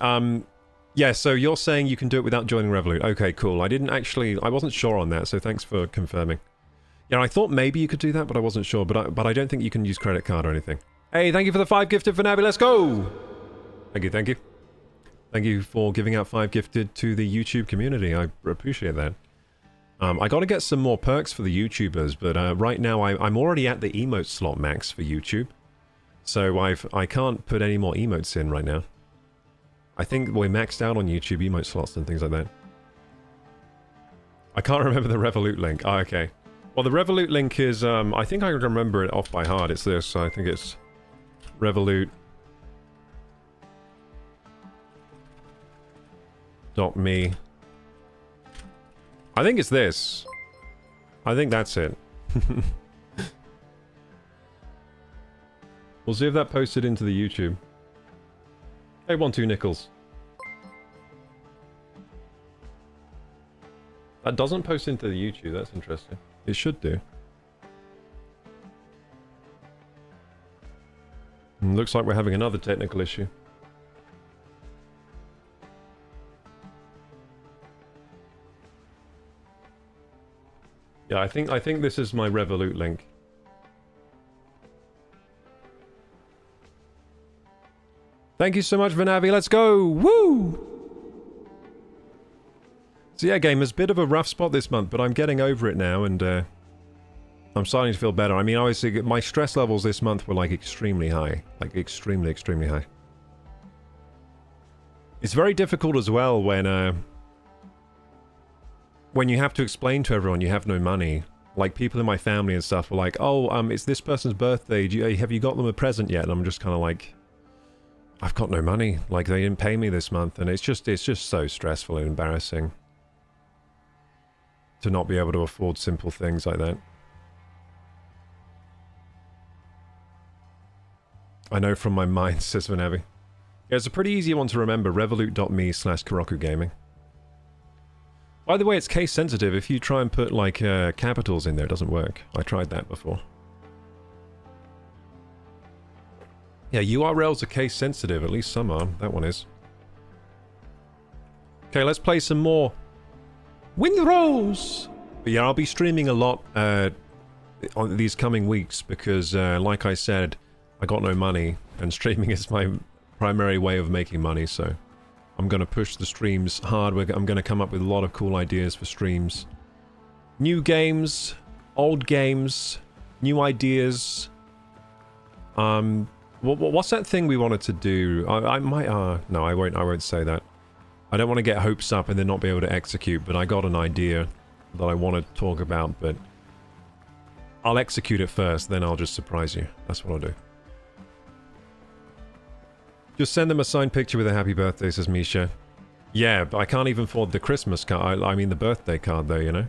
Speaker 1: yeah, so you're saying you can do it without joining Revolut. Okay, cool. I wasn't sure on that, so thanks for confirming. Yeah, I thought maybe you could do that, but I wasn't sure. But I don't think you can use credit card or anything. Hey, thank you for the 5 gifted for Navi. Let's go! Thank you, thank you. Thank you for giving out 5 gifted to the YouTube community. I appreciate that. I got to get some more perks for the YouTubers, but right now I'm already at the emote slot max for YouTube. So I can't put any more emotes in right now. I think we're maxed out on YouTube emote slots and things like that. I can't remember the Revolut link. Oh, okay. Well, the Revolut link is, I think I can remember it off by heart. It's this. I think it's Revolut.me. I think it's this. I think that's it. We'll see if that posted into the YouTube. Hey, 1-2 nickels. That doesn't post into the YouTube. That's interesting. It should do. Looks like we're having another technical issue. Yeah, I think this is my Revolut link. Thank you so much, Vanavi. Let's go! Woo! So yeah, gamers, bit of a rough spot this month, but I'm getting over it now, and I'm starting to feel better. I mean, obviously, my stress levels this month were, like, extremely high. Like, extremely, extremely high. It's very difficult as well when you have to explain to everyone you have no money. Like, people in my family and stuff were like, oh, it's this person's birthday. Have you got them a present yet? And I'm just kind of like, I've got no money. Like, they didn't pay me this month. And it's just so stressful and embarrassing to not be able to afford simple things like that. I know from my mind, says Vanavi. Yeah, it's a pretty easy one to remember. Revolut.me/KarokuGaming. By the way, it's case sensitive. If you try and put, like, capitals in there, it doesn't work. I tried that before. Yeah, URLs are case sensitive. At least some are. That one is. Okay, let's play some more Windrose! But yeah, I'll be streaming a lot on these coming weeks because, like I said, I got no money, and streaming is my primary way of making money, so I'm going to push the streams hard. I'm going to come up with a lot of cool ideas for streams. New games, old games, new ideas. What's that thing we wanted to do? I might, no, I won't say that. I don't want to get hopes up and then not be able to execute, but I got an idea that I want to talk about, but I'll execute it first, then I'll just surprise you. That's what I'll do. Just send them a signed picture with a happy birthday, says Misha. Yeah, but I can't even afford the Christmas card. I mean the birthday card, though, you know?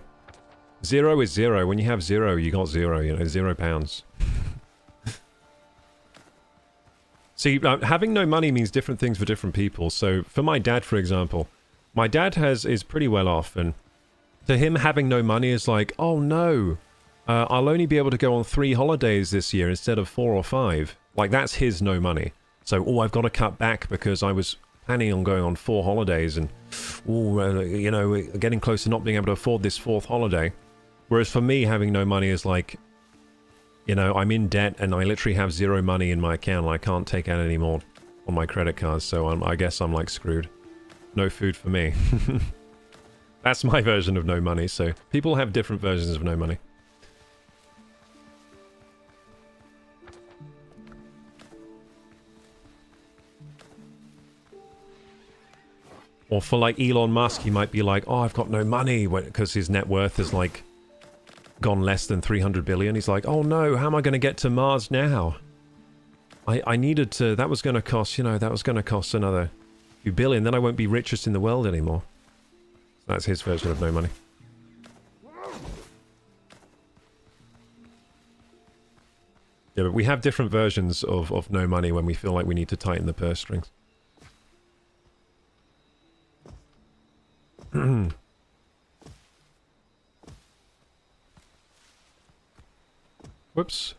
Speaker 1: 0 is 0. When you have 0, you got 0, you know? £0. See, having no money means different things for different people. So, for my dad, for example, my dad is pretty well off, and to him, having no money is like, oh no, I'll only be able to go on 3 holidays this year instead of 4 or 5. Like, that's his no money. So, oh, I've got to cut back because I was planning on going on 4 holidays, and, oh, you know, getting close to not being able to afford this 4th holiday. Whereas for me, having no money is like, you know, I'm in debt and I literally have zero money in my account. And I can't take out any more on my credit cards, so I guess I'm like screwed. No food for me. That's my version of no money, so people have different versions of no money. Or for like Elon Musk, he might be like, oh, I've got no money, because his net worth is like gone less than 300 billion. He's like, oh no, how am I going to get to Mars now? I needed to, that was going to cost, you know, that was going to cost another few billion, then I won't be richest in the world anymore. So that's his version of no money. Yeah, but we have different versions of no money when we feel like we need to tighten the purse strings. Whoops.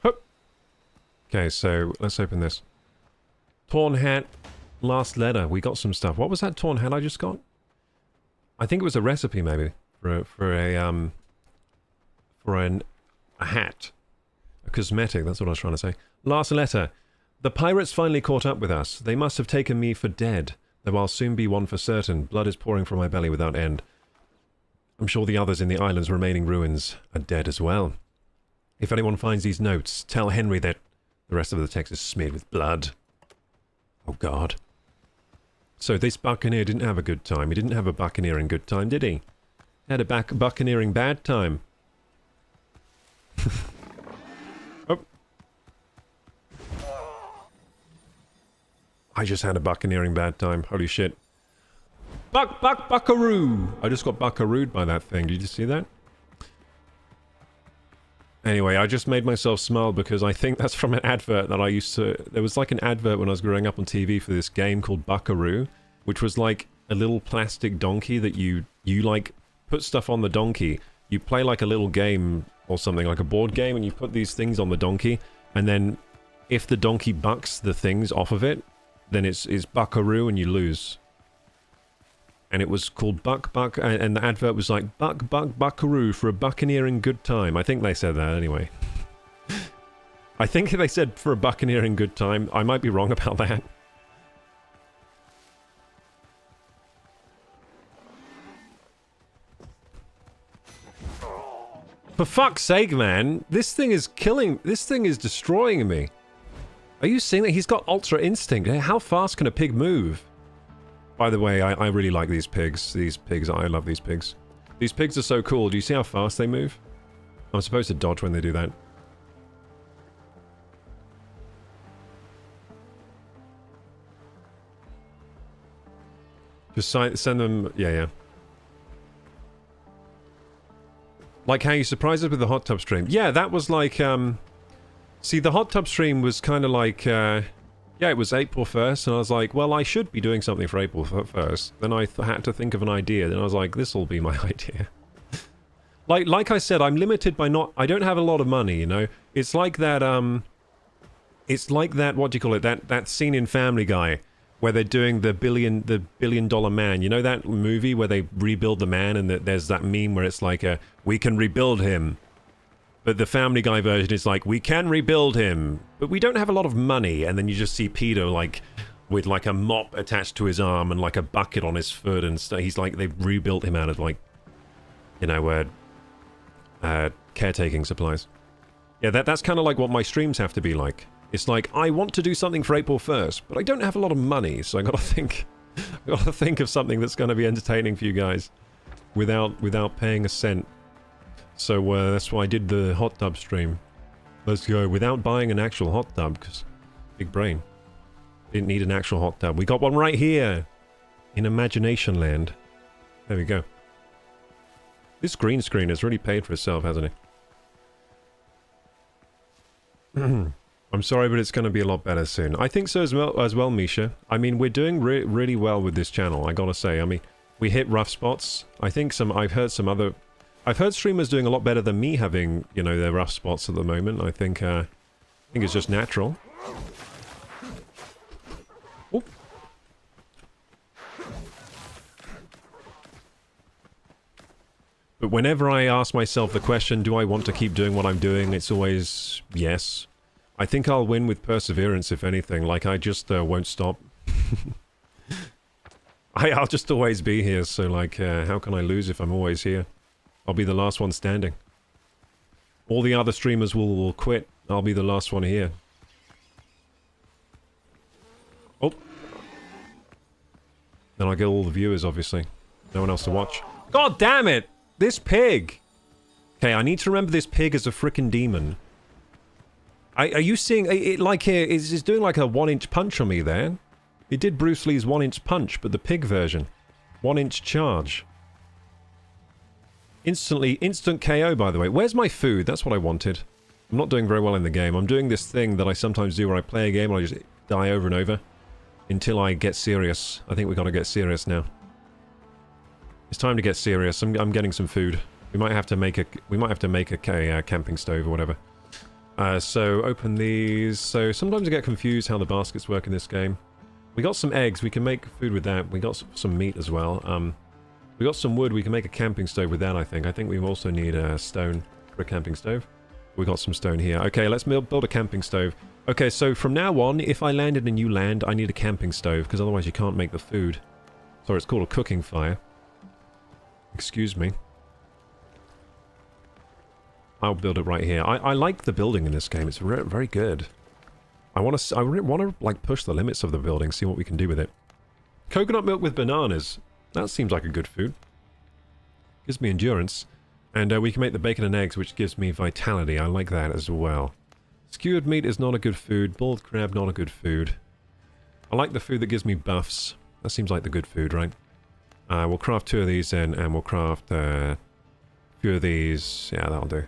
Speaker 1: Hup. Okay, so let's open this. Torn hat, last letter. We got some stuff. What was that torn hat I just got? I think it was a recipe, maybe, for a hat, a cosmetic. That's what I was trying to say. Last letter. The pirates finally caught up with us. They must have taken me for dead, though I'll soon be one for certain. Blood is pouring from my belly without end. I'm sure the others in the island's remaining ruins are dead as well. If anyone finds these notes, tell Henry that the rest of the text is smeared with blood. Oh God. So this buccaneer didn't have a good time. He didn't have a buccaneering good time, did he? He had a buccaneering bad time. Oh. I just had a buccaneering bad time. Holy shit. Buckaroo! I just got buckarooed by that thing. Did you see that? Anyway, I just made myself smile because I think that's from an advert that I used to... There was like an advert when I was growing up on TV for this game called Buckaroo, which was like a little plastic donkey that you like put stuff on the donkey. You play like a little game or something, like a board game, and you put these things on the donkey, and then if the donkey bucks the things off of it, then it's buckaroo and you lose. And it was called Buck, and the advert was like, Buckaroo for a buccaneering good time. I think they said that anyway. I think they said for a buccaneering good time. I might be wrong about that. For fuck's sake, man. This thing is destroying me. Are you seeing that? He's got Ultra Instinct. How fast can a pig move? By the way, I really like these pigs. These pigs, I love these pigs. These pigs are so cool. Do you see how fast they move? I'm supposed to dodge when they do that. Just send them... Yeah. Like how you surprised us with the hot tub stream. Yeah, that was like... See, the hot tub stream was kind of like... Yeah, it was April 1st, and I was like, well, I should be doing something for April 1st. Then I had to think of an idea, then I was like, this'll be my idea. like I said, I'm limited by I don't have a lot of money, you know? It's like that, what do you call it, that scene in Family Guy, where they're doing the billion dollar man. You know that movie where they rebuild the man, and there's that meme where it's like, we can rebuild him. But the Family Guy version is like, we can rebuild him, but we don't have a lot of money. And then you just see Peter, like, with, like, a mop attached to his arm and, like, a bucket on his foot and stuff. He's like, they've rebuilt him out of, like, you know, caretaking supplies. Yeah, that's kind of like what my streams have to be like. It's like, I want to do something for April 1st, but I don't have a lot of money, so I gotta think of something that's gonna be entertaining for you guys without paying a cent. So that's why I did the hot tub stream. Let's go without buying an actual hot tub, because big brain. Didn't need an actual hot tub. We got one right here in Imagination Land. There we go. This green screen has really paid for itself, hasn't it? I'm sorry, but it's going to be a lot better soon. I think so as well, Misha. I mean, we're doing really well with this channel, I gotta say. I mean, we hit rough spots. I've heard streamers doing a lot better than me having, you know, their rough spots at the moment. I think it's just natural. Oh. But whenever I ask myself the question, do I want to keep doing what I'm doing, it's always yes. I think I'll win with perseverance, if anything. Like, I just won't stop. I'll just always be here, so like, how can I lose if I'm always here? I'll be the last one standing. All the other streamers will quit. I'll be the last one here. Oh. Then I'll get all the viewers, obviously. No one else to watch. God damn it! This pig! Okay, I need to remember this pig as a frickin' demon. Are you seeing it like here? It's doing like a 1-inch punch on me there. It did Bruce Lee's 1-inch punch, but the pig version. 1-inch charge. Instant KO, by the way. Where's my food? That's what I wanted. I'm not doing very well in the game. I'm doing this thing that I sometimes do where I play a game and I just die over and over. Until I get serious. I think we gotta get serious now. It's time to get serious. I'm getting some food. We might have to make a camping stove or whatever. So open these. So sometimes I get confused how the baskets work in this game. We got some eggs. We can make food with that. We got some meat as well. We got some wood. We can make a camping stove with that, I think. I think we also need a stone for a camping stove. We got some stone here. Okay, let's build a camping stove. Okay, so from now on, if I land in a new land, I need a camping stove, because otherwise you can't make the food. Sorry, it's called a cooking fire. Excuse me. I'll build it right here. I like the building in this game. It's very good. I want to like push the limits of the building, see what we can do with it. Coconut milk with bananas. That seems like a good food. Gives me endurance. And we can make the bacon and eggs, which gives me vitality. I like that as well. Skewered meat is not a good food. Boiled crab, not a good food. I like the food that gives me buffs. That seems like the good food, right? We'll craft 2 of these then, and we'll craft a few of these. Yeah, that'll do.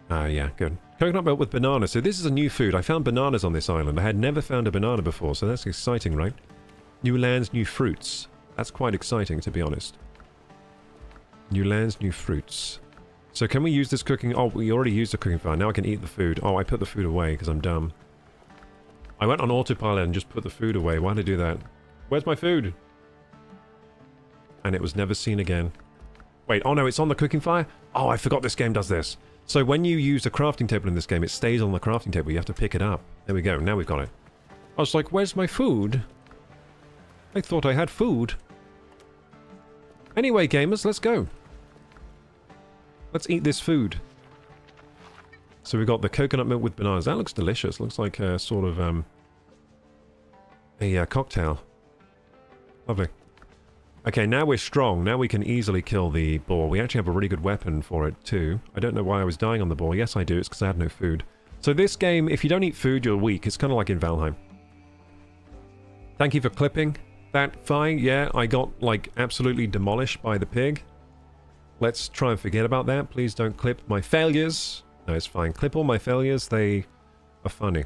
Speaker 1: Yeah, good. Coconut milk with banana. So this is a new food. I found bananas on this island. I had never found a banana before, so that's exciting, right? New lands, new fruits. That's quite exciting, to be honest. New lands, new fruits. So can we use this cooking... Oh, we already used the cooking fire. Now I can eat the food. Oh, I put the food away because I'm dumb. I went on autopilot and just put the food away. Why did I do that? Where's my food? And it was never seen again. Wait, oh no, it's on the cooking fire? Oh, I forgot this game does this. So when you use the crafting table in this game, it stays on the crafting table. You have to pick it up. There we go. Now we've got it. I was like, where's my food? I thought I had food. Anyway, gamers, let's go. Let's eat this food. So we've got the coconut milk with bananas. That looks delicious. Looks like a sort of a cocktail. Lovely. Okay, now we're strong. Now we can easily kill the boar. We actually have a really good weapon for it too. I don't know why I was dying on the boar. Yes, I do. It's because I had no food. So this game, if you don't eat food, you're weak. It's kind of like in Valheim. Thank you for clipping that fine. Yeah, I got like absolutely demolished by the pig. Let's try and forget about that. Please don't clip my failures. No, it's fine. Clip all my failures. They are funny.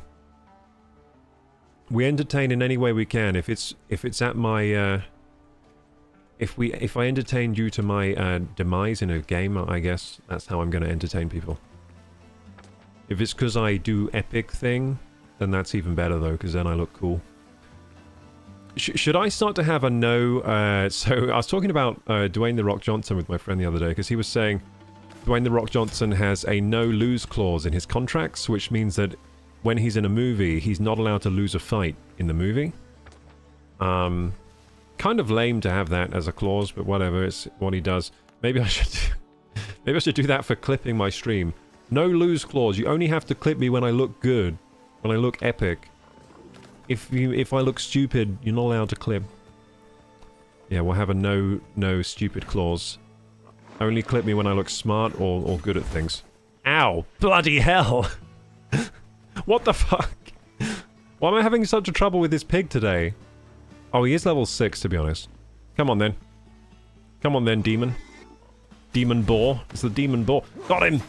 Speaker 1: We entertain in any way we can. If it's at my if I entertain due to my demise in a game, I guess that's how I'm going to entertain people. If it's because I do epic thing, then that's even better though, because then I look cool. Should I start to have a no... so I was talking about Dwayne The Rock Johnson with my friend the other day, because he was saying Dwayne The Rock Johnson has a no-lose clause in his contracts, which means that when he's in a movie, he's not allowed to lose a fight in the movie. Kind of lame to have that as a clause, but whatever, it's what he does. Maybe I should do that for clipping my stream. No lose clause. You only have to clip me when I look good, when I look epic. If I look stupid, you're not allowed to clip. Yeah, we'll have a no stupid clause. Only clip me when I look smart or good at things. Ow! Bloody hell! What the fuck? Why am I having such a trouble with this pig today? Oh, he is level 6, to be honest. Come on, then. Come on, then, demon. Demon boar. It's the demon boar. Got him!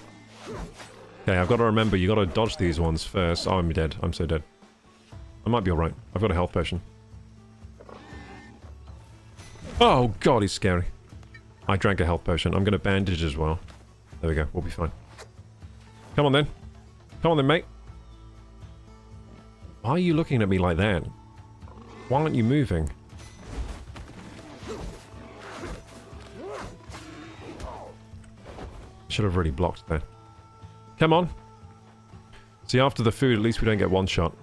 Speaker 1: Okay, I've got to remember, you got to dodge these ones first. Oh, I'm dead. I'm so dead. I might be alright. I've got a health potion. Oh, God, he's scary. I drank a health potion. I'm going to bandage as well. There we go. We'll be fine. Come on, then. Come on, then, mate. Why are you looking at me like that? Why aren't you moving? should have really blocked there. Come on. See, after the food, at least we don't get one shot.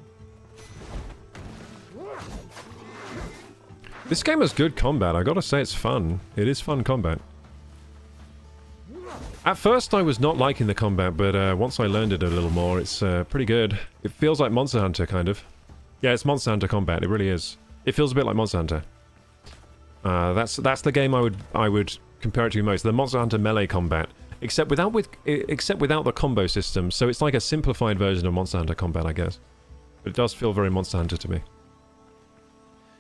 Speaker 1: This game has good combat. I gotta say it's fun. It is fun combat. At first I was not liking the combat, but once I learned it a little more, it's pretty good. It feels like Monster Hunter, kind of. Yeah, it's Monster Hunter combat. It really is. It feels a bit like Monster Hunter. That's the game I would compare it to most. The Monster Hunter melee combat, except without the combo system. So it's like a simplified version of Monster Hunter combat, I guess. But it does feel very Monster Hunter to me.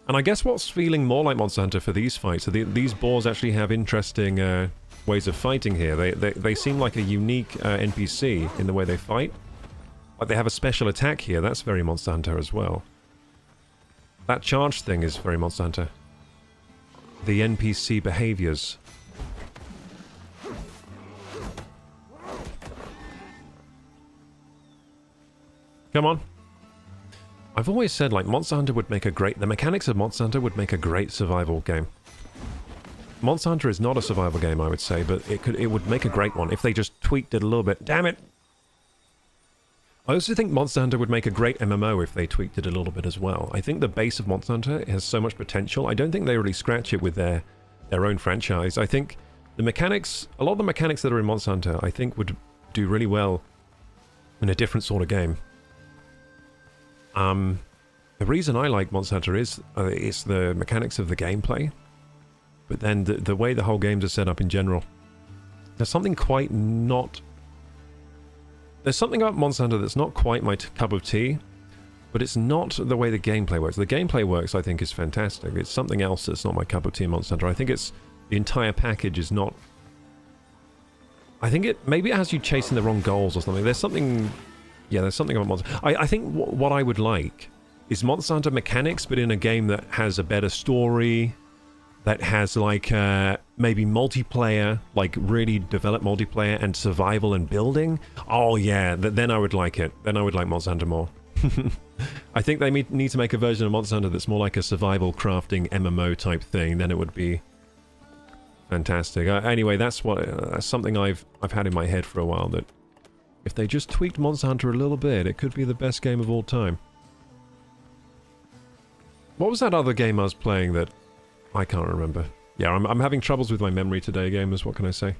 Speaker 1: And I guess what's feeling more like Monster Hunter for these fights are these boars actually have interesting ways of fighting here. They seem like a unique NPC in the way they fight. Like they have a special attack here. That's very Monster Hunter as well. That charge thing is very Monster Hunter. The NPC behaviors. Come on. I've always said, like, Monster Hunter would make a great... The mechanics of Monster Hunter would make a great survival game. Monster Hunter is not a survival game, I would say, but it would make a great one if they just tweaked it a little bit. Damn it! I also think Monster Hunter would make a great MMO if they tweaked it a little bit as well. I think the base of Monster Hunter has so much potential. I don't think they really scratch it with their own franchise. I think the mechanics... A lot of the mechanics that are in Monster Hunter, I think, would do really well in a different sort of game. The reason I like Monster Hunter is it's the mechanics of the gameplay, but then the way the whole games are set up in general. There's something quite not... There's something about Monster Hunter that's not quite my cup of tea, but it's not the way the gameplay works. The gameplay works, I think, is fantastic. It's something else that's not my cup of tea in Monster Hunter. I think it's... The entire package is not... I think it... Maybe it has you chasing the wrong goals or something. There's something... Yeah, there's something about Monster... I think what I would like is Monster Hunter mechanics, but in a game that has a better story, that has, like, maybe multiplayer, like, really developed multiplayer and survival and building. Oh, yeah, then I would like it. Then I would like Monster Hunter more. I think they need to make a version of Monster Hunter that's more like a survival crafting MMO type thing. Then it would be fantastic. Anyway, that's something I've had in my head for a while, that if they just tweaked Monster Hunter a little bit, it could be the best game of all time. What was that other game I was playing that I can't remember? Yeah, I'm having troubles with my memory today, gamers. What can I say?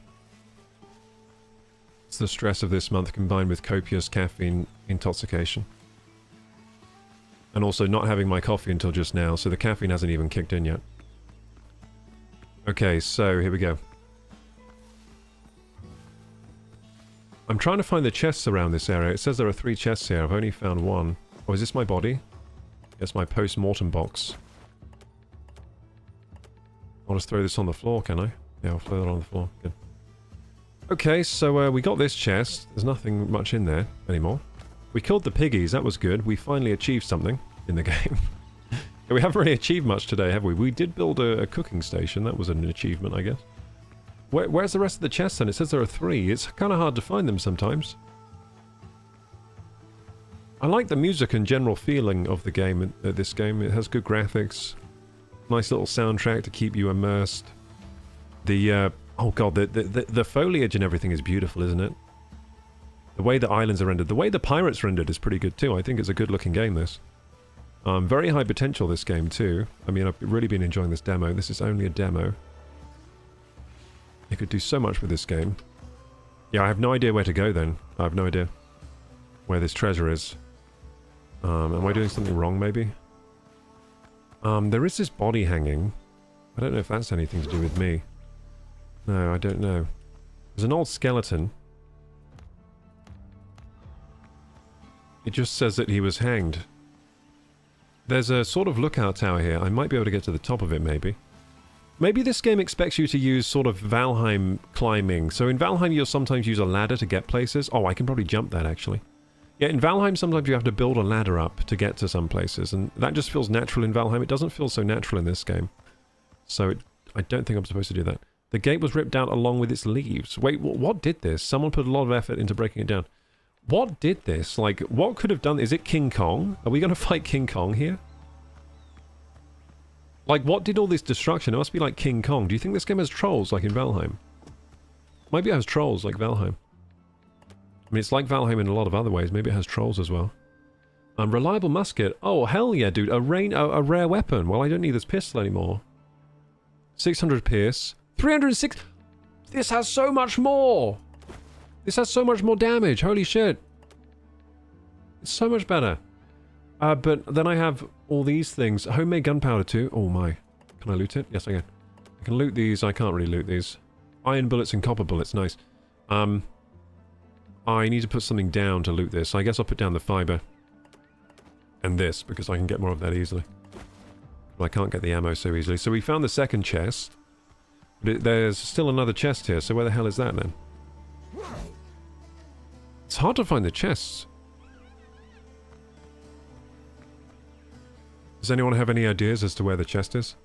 Speaker 1: It's the stress of this month combined with copious caffeine intoxication. And also not having my coffee until just now, so the caffeine hasn't even kicked in yet. Okay, so here we go. I'm trying to find the chests around this area. It says there are 3 chests here. I've only found 1. Oh, is this my body? It's my post-mortem box. I'll just throw this on the floor, can I? Yeah, I'll throw that on the floor. Good. Okay, so we got this chest. There's nothing much in there anymore. We killed the piggies. That was good. We finally achieved something in the game. We haven't really achieved much today, have we? We did build a cooking station. That was an achievement, I guess. Where's the rest of the chests then? It says there are 3. It's kind of hard to find them sometimes. I like the music and general feeling of the game, this game. It has good graphics. Nice little soundtrack to keep you immersed. The, oh god, the foliage and everything is beautiful, isn't it? The way the islands are rendered. The way the pirates rendered is pretty good too. I think it's a good looking game, this. Very high potential, this game too. I mean, I've really been enjoying this demo. This is only a demo. You could do so much with this game. Yeah, I have no idea where to go then. I have no idea where this treasure is. Am I doing something wrong, maybe? There is this body hanging. I don't know if that's anything to do with me. No, I don't know. There's an old skeleton. It just says that he was hanged. There's a sort of lookout tower here. I might be able to get to the top of it, maybe. Maybe this game expects you to use sort of Valheim climbing. So in Valheim, you'll sometimes use a ladder to get places. Oh, I can probably jump that, actually. Yeah, in Valheim, sometimes you have to build a ladder up to get to some places. And that just feels natural in Valheim. It doesn't feel so natural in this game. So I don't think I'm supposed to do that. The gate was ripped out along with its leaves. Wait, what did this? Someone put a lot of effort into breaking it down. What did this? Like, what could have done... Is it King Kong? Are we going to fight King Kong here? Like, what did all this destruction? It must be like King Kong. Do you think this game has trolls like in Valheim? Maybe it has trolls like Valheim. I mean, it's like Valheim in a lot of other ways. Maybe it has trolls as well. Reliable musket. Oh, hell yeah, dude. A rare weapon. Well, I don't need this pistol anymore. 600 pierce. 306... This has so much more! This has so much more damage. Holy shit. It's so much better. But then I have all these things. Homemade gunpowder too. Oh my. Can I loot it? Yes, I can. I can loot these. I can't really loot these. Iron bullets and copper bullets. Nice. I need to put something down to loot this. I guess I'll put down the fiber. And this, because I can get more of that easily. Well, I can't get the ammo so easily. So we found the second chest. But there's still another chest here, so where the hell is that then? It's hard to find the chests. Does anyone have any ideas as to where the chest is?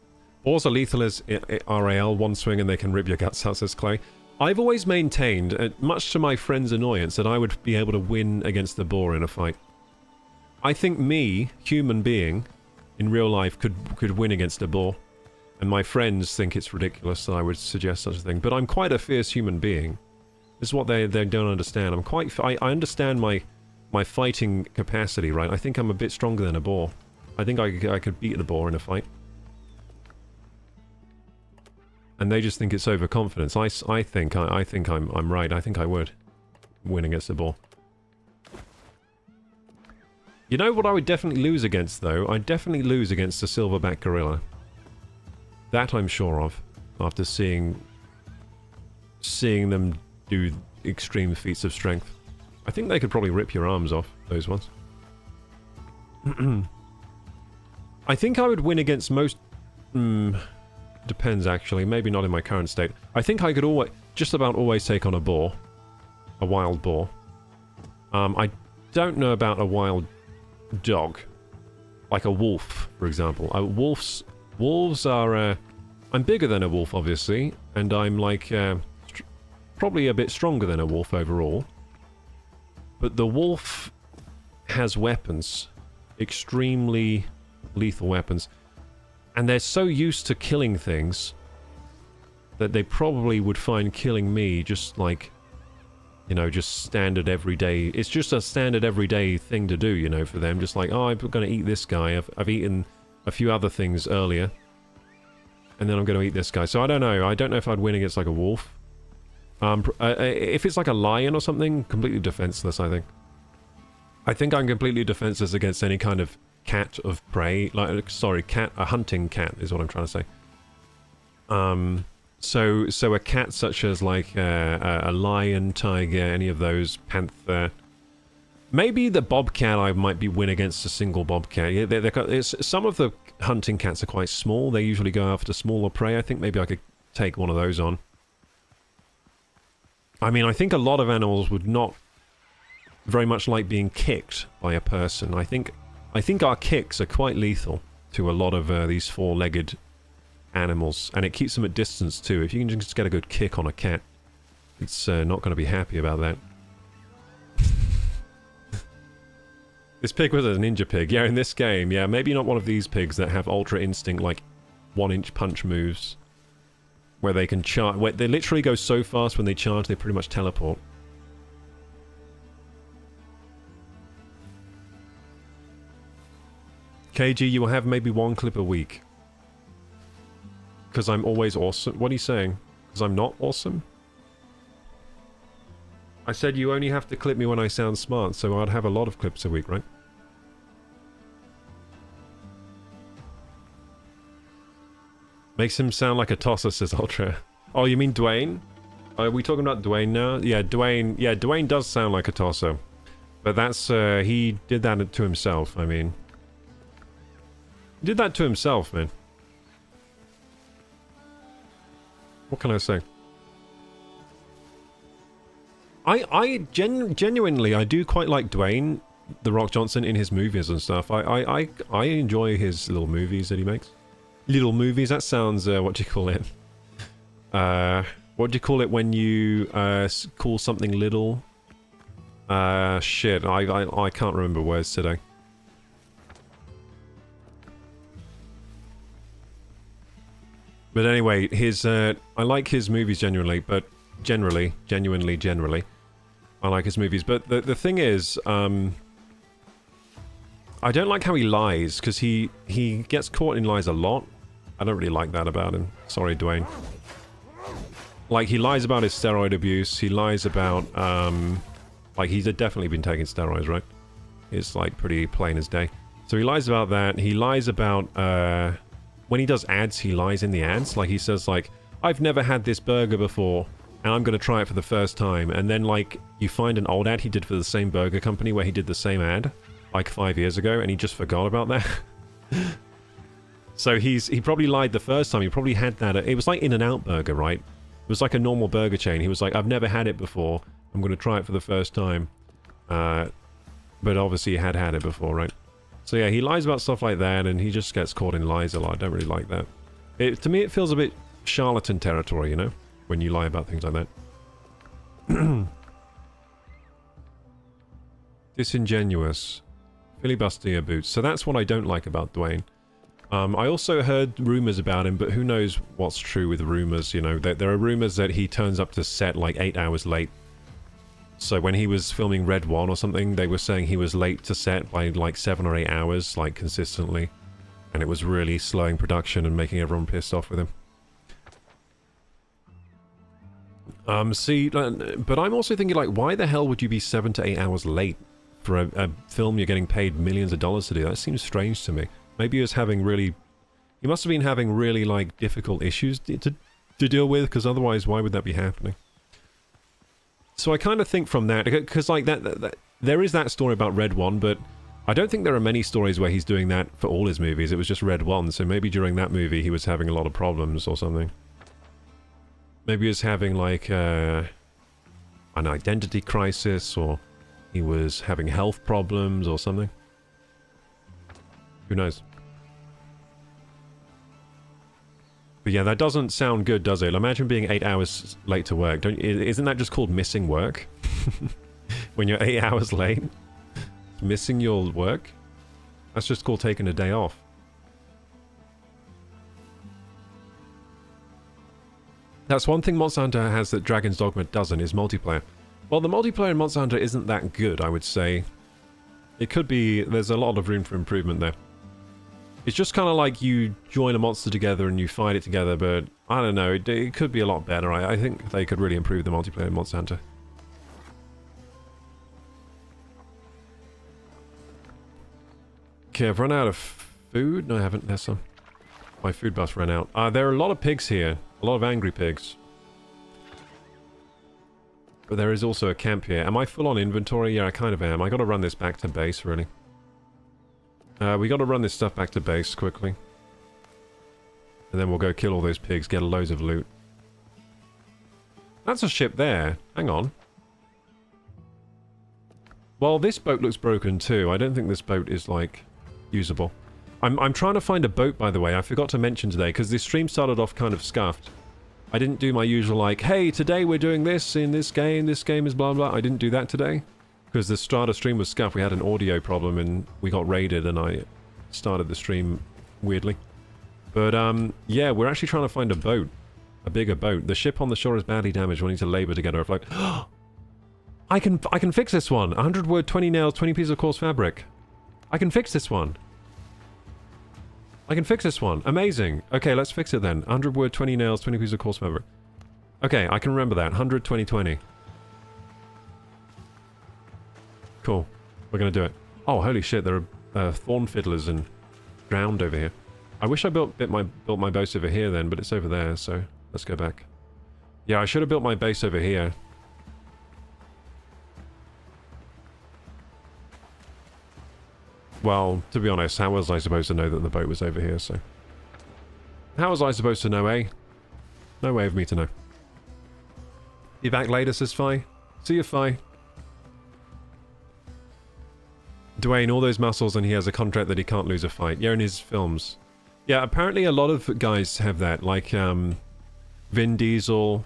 Speaker 1: Boars are lethal as RAL, one swing and they can rip your guts out, says Clay. I've always maintained, much to my friend's annoyance, that I would be able to win against the boar in a fight. I think me, human being, in real life could win against a boar. And my friends think it's ridiculous that I would suggest such a thing. But I'm quite a fierce human being. This is what they don't understand. I understand my fighting capacity, right? I think I'm a bit stronger than a boar. I think I could beat the boar in a fight. And they just think it's overconfidence. I think I'm right. I think I would win against the boar. You know what I would definitely lose against, though? I'd definitely lose against a silverback gorilla. That I'm sure of, after seeing them do extreme feats of strength. I think they could probably rip your arms off, those ones. I think I would win against most... depends, actually. Maybe not in my current state. I think I could just about always take on a boar. A wild boar. I don't know about a wild dog. Like a wolf, for example. Wolves are... I'm bigger than a wolf, obviously. And I'm like... probably a bit stronger than a wolf overall. But the wolf has weapons. Extremely lethal weapons. And they're so used to killing things that they probably would find killing me just like, you know, just standard everyday. It's just a standard everyday thing to do, you know, for them. Just like, oh, I'm going to eat this guy. I've eaten a few other things earlier. And then I'm going to eat this guy. So I don't know. I don't know if I'd win against like a wolf. If it's like a lion or something, completely defenseless, I think. I think I'm completely defenseless against any kind of cat of prey. Like, sorry, a hunting cat is what I'm trying to say. So a cat such as like a lion, tiger, any of those, panther. Maybe the bobcat I might be win against a single bobcat. Yeah, some of the hunting cats are quite small. They usually go after smaller prey. I think maybe I could take one of those on. I mean, I think a lot of animals would not very much like being kicked by a person. I think our kicks are quite lethal to a lot of these four-legged animals, and it keeps them at distance too. If you can just get a good kick on a cat, it's not going to be happy about that. This pig was a ninja pig. Yeah, in this game, yeah, maybe not one of these pigs that have ultra instinct, like 1-inch punch moves, where they can charge. Where they literally go so fast when they charge, they pretty much teleport. KG, you will have maybe one clip a week. Because I'm always awesome. What are you saying? Because I'm not awesome? I said you only have to clip me when I sound smart, so I'd have a lot of clips a week, right? Makes him sound like a tosser, says Ultra. Oh, you mean Dwayne? Are we talking about Dwayne now? Yeah, Dwayne does sound like a tosser. But that's, he did that to himself, I mean. He did that to himself, man. What can I say? Genuinely, I do quite like Dwayne The Rock Johnson in his movies and stuff. I enjoy his little movies that he makes. Little movies, that sounds, what do you call it? What do you call it when you call something little? Shit, I can't remember words today. But anyway, I like his movies genuinely, but genuinely, I like his movies. But the thing is, I don't like how he lies, because he gets caught in lies a lot. I don't really like that about him. Sorry, Dwayne. Like, he lies about his steroid abuse. He lies about, like, he's definitely been taking steroids, right? It's, like, pretty plain as day. So he lies about that. He lies about, when he does ads, he lies in the ads. Like, he says, like, I've never had this burger before, and I'm going to try it for the first time. And then, like, you find an old ad he did for the same burger company where he did the same ad, like 5 years ago, and he just forgot about that. So he probably lied the first time. He probably had that. It was like In-N-Out Burger, right? It was like a normal burger chain. He was like, I've never had it before. I'm going to try it for the first time. But obviously he had it before, right? So yeah, he lies about stuff like that, and he just gets caught in lies a lot. I don't really like that. To me, it feels a bit charlatan territory, you know? When you lie about things like that. Disingenuous. Filibuster your boots. So that's what I don't like about Dwayne. I also heard rumors about him, but who knows what's true with rumors, you know. There are rumors that he turns up to set like 8 hours late. So when he was filming Red 1 or something, they were saying he was late to set by like 7 or 8 hours, like consistently. And it was really slowing production and making everyone pissed off with him. But I'm also thinking, like, why the hell would you be 7 to 8 hours late for a film you're getting paid millions of dollars to do? That seems strange to me. Maybe he was having really... He must have been having really, like, difficult issues to deal with, because otherwise, why would that be happening? So I kind of think from that, because, like, there is that story about Red 1, but I don't think there are many stories where he's doing that for all his movies. It was just Red 1, so maybe during that movie he was having a lot of problems or something. Maybe he was having, like, an identity crisis, or he was having health problems or something. Who knows? But yeah, that doesn't sound good, does it? Imagine being 8 hours late to work. Isn't that just called missing work? When you're 8 hours late? Missing your work? That's just called taking a day off. That's one thing Monster Hunter has that Dragon's Dogma doesn't, is multiplayer. Well, the multiplayer in Monster Hunter isn't that good, I would say. It could be... There's a lot of room for improvement there. It's just kind of like you join a monster together and you fight it together, but I don't know, it could be a lot better. I think they could really improve the multiplayer in Monster Hunter. Okay, I've run out of food. No, I haven't. There's some. My food bus ran out. There are a lot of pigs here. A lot of angry pigs. But there is also a camp here. Am I full on inventory? Yeah, I kind of am. I gotta run this back to base, really. We gotta run this stuff back to base quickly. And then we'll go kill all those pigs, get loads of loot. That's a ship there. Hang on. Well, this boat looks broken too. I don't think this boat is, like, usable. I'm trying to find a boat, by the way. I forgot to mention today, because this stream started off kind of scuffed. I didn't do my usual, like, hey, today we're doing this in this game is blah blah. I didn't do that today. Because the start of stream was scuffed, we had an audio problem and we got raided and I started the stream weirdly. But yeah, we're actually trying to find a boat. A bigger boat. The ship on the shore is badly damaged, we need to labor to get her afloat. I can fix this one! 100 wood, 20 nails, 20 pieces of coarse fabric. I can fix this one! I can fix this one! Amazing! Okay, let's fix it then. 100 wood, 20 nails, 20 pieces of coarse fabric. Okay, I can remember that. 100, 20, 20. Cool. We're gonna do it. Oh, holy shit, there are thorn fiddlers and drowned over here. I wish I built my base over here then, but it's over there, so let's go back. Yeah, I should have built my base over here. Well, to be honest, how was I supposed to know that the boat was over here, so... How was I supposed to know, eh? No way of me to know. Be back later, says Fi. See you, Fi. Dwayne, all those muscles and he has a contract that he can't lose a fight. Yeah, in his films. Yeah, apparently a lot of guys have that, like Vin Diesel,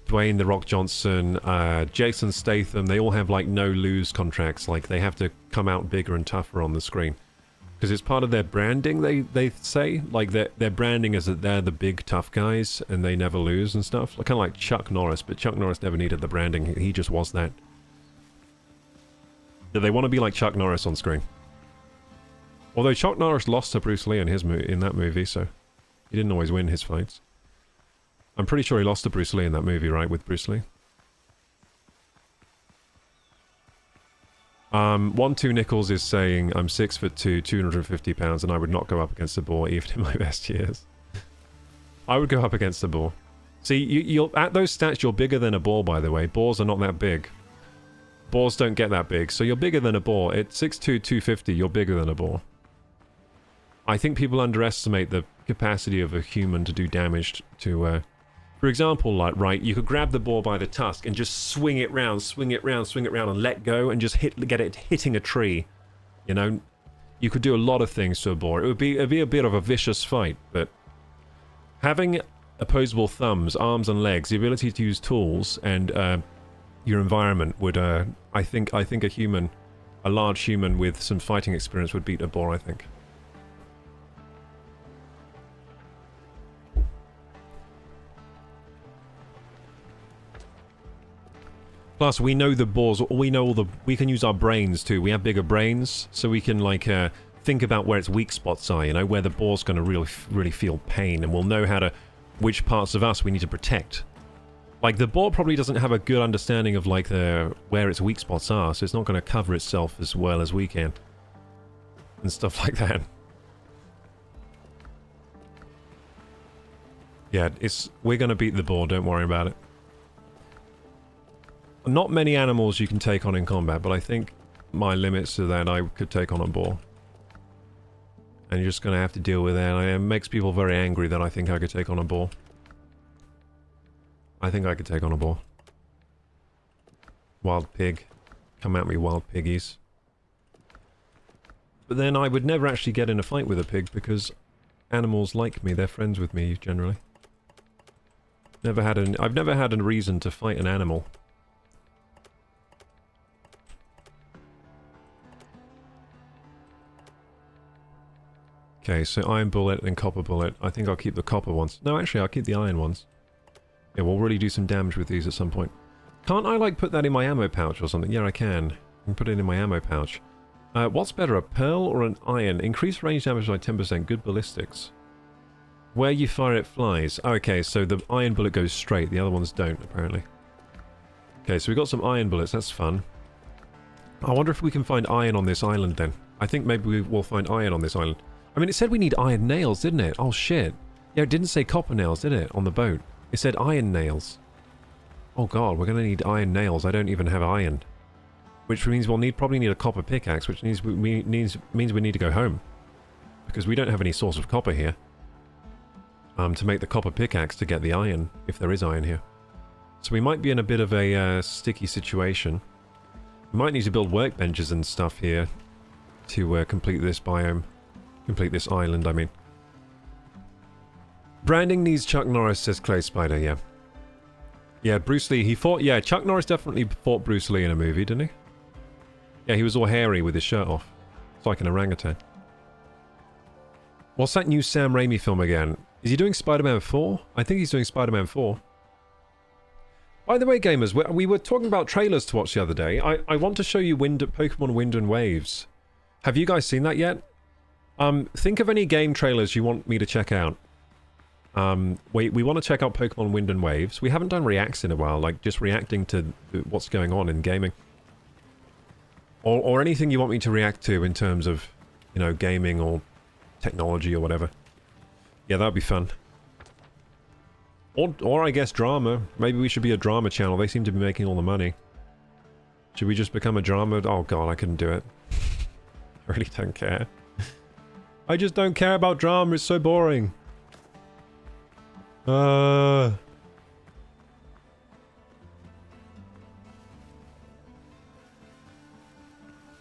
Speaker 1: Dwayne The Rock Johnson, Jason Statham, they all have like no-lose contracts, like they have to come out bigger and tougher on the screen. Because it's part of their branding, they say. Like, their branding is that they're the big tough guys and they never lose and stuff. Kind of like Chuck Norris, but Chuck Norris never needed the branding. He just was that. They want to be like Chuck Norris on screen. Although Chuck Norris lost to Bruce Lee in that movie, so he didn't always win his fights. I'm pretty sure he lost to Bruce Lee in that movie, right, with Bruce Lee? 12 Nichols is saying, I'm 6'2", 250 pounds, and I would not go up against a boar even in my best years. I would go up against a boar. See, you're at those stats, you're bigger than a boar, by the way. Boars are not that big. Boars don't get that big, so you're bigger than a boar. At 6'2", 250, you're bigger than a boar. I think people underestimate the capacity of a human to do damage to, for example, like, right, you could grab the boar by the tusk and just swing it round, swing it round, swing it round, and let go and just get it hitting a tree. You know, you could do a lot of things to a boar. It'd be a bit of a vicious fight, but having opposable thumbs, arms, and legs, the ability to use tools, and your environment would, I think a large human with some fighting experience would beat a boar, I think. Plus, we know the boars, we can use our brains too. We have bigger brains, so we can, like, think about where its weak spots are, you know, where the boar's going to really feel pain, and we'll know which parts of us we need to protect. Like, the boar probably doesn't have a good understanding of, like, where its weak spots are, so it's not going to cover itself as well as we can. And stuff like that. Yeah, we're going to beat the boar, don't worry about it. Not many animals you can take on in combat, but I think my limits are that I could take on a boar. And you're just going to have to deal with that. It makes people very angry that I think I could take on a boar. I think I could take on a boar. Wild pig. Come at me, wild piggies. But then I would never actually get in a fight with a pig because animals like me. They're friends with me, generally. I've never had a reason to fight an animal. Okay, so iron bullet and copper bullet. I think I'll keep the copper ones. No, actually, I'll keep the iron ones. Yeah, we'll really do some damage with these at some point. Can't I, like, put that in my ammo pouch or something? Yeah, I can. I can put it in my ammo pouch. What's better, a pearl or an iron? Increased range damage by 10%. Good ballistics. Where you fire it flies. Oh, okay, so the iron bullet goes straight. The other ones don't, apparently. Okay, so we've got some iron bullets. That's fun. I wonder if we can find iron on this island, then. I think maybe we will find iron on this island. I mean, it said we need iron nails, didn't it? Oh, shit. Yeah, it didn't say copper nails, did it? On the boat. It said iron nails. Oh, God, we're going to need iron nails. I don't even have iron. Which means we'll probably need a copper pickaxe, which means we need to go home. Because we don't have any source of copper here. To make the copper pickaxe to get the iron, if there is iron here. So we might be in a bit of a sticky situation. We might need to build workbenches and stuff here to complete this biome. Complete this island, I mean. Branding needs Chuck Norris, says Clay Spider, yeah. Yeah, Bruce Lee, he fought... Yeah, Chuck Norris definitely fought Bruce Lee in a movie, didn't he? Yeah, he was all hairy with his shirt off. It's like an orangutan. What's that new Sam Raimi film again? Is he doing Spider-Man 4? I think he's doing Spider-Man 4. By the way, gamers, we were talking about trailers to watch the other day. I want to show you Pokemon Wind and Waves. Have you guys seen that yet? Think of any game trailers you want me to check out. We want to check out Pokemon Wind and Waves. We haven't done reacts in a while, like just reacting to what's going on in gaming. Or anything you want me to react to in terms of, you know, gaming or technology or whatever. Yeah, that'd be fun. Or I guess drama. Maybe we should be a drama channel. They seem to be making all the money. Should we just become a drama? Oh god, I couldn't do it. I really don't care. I just don't care about drama, it's so boring.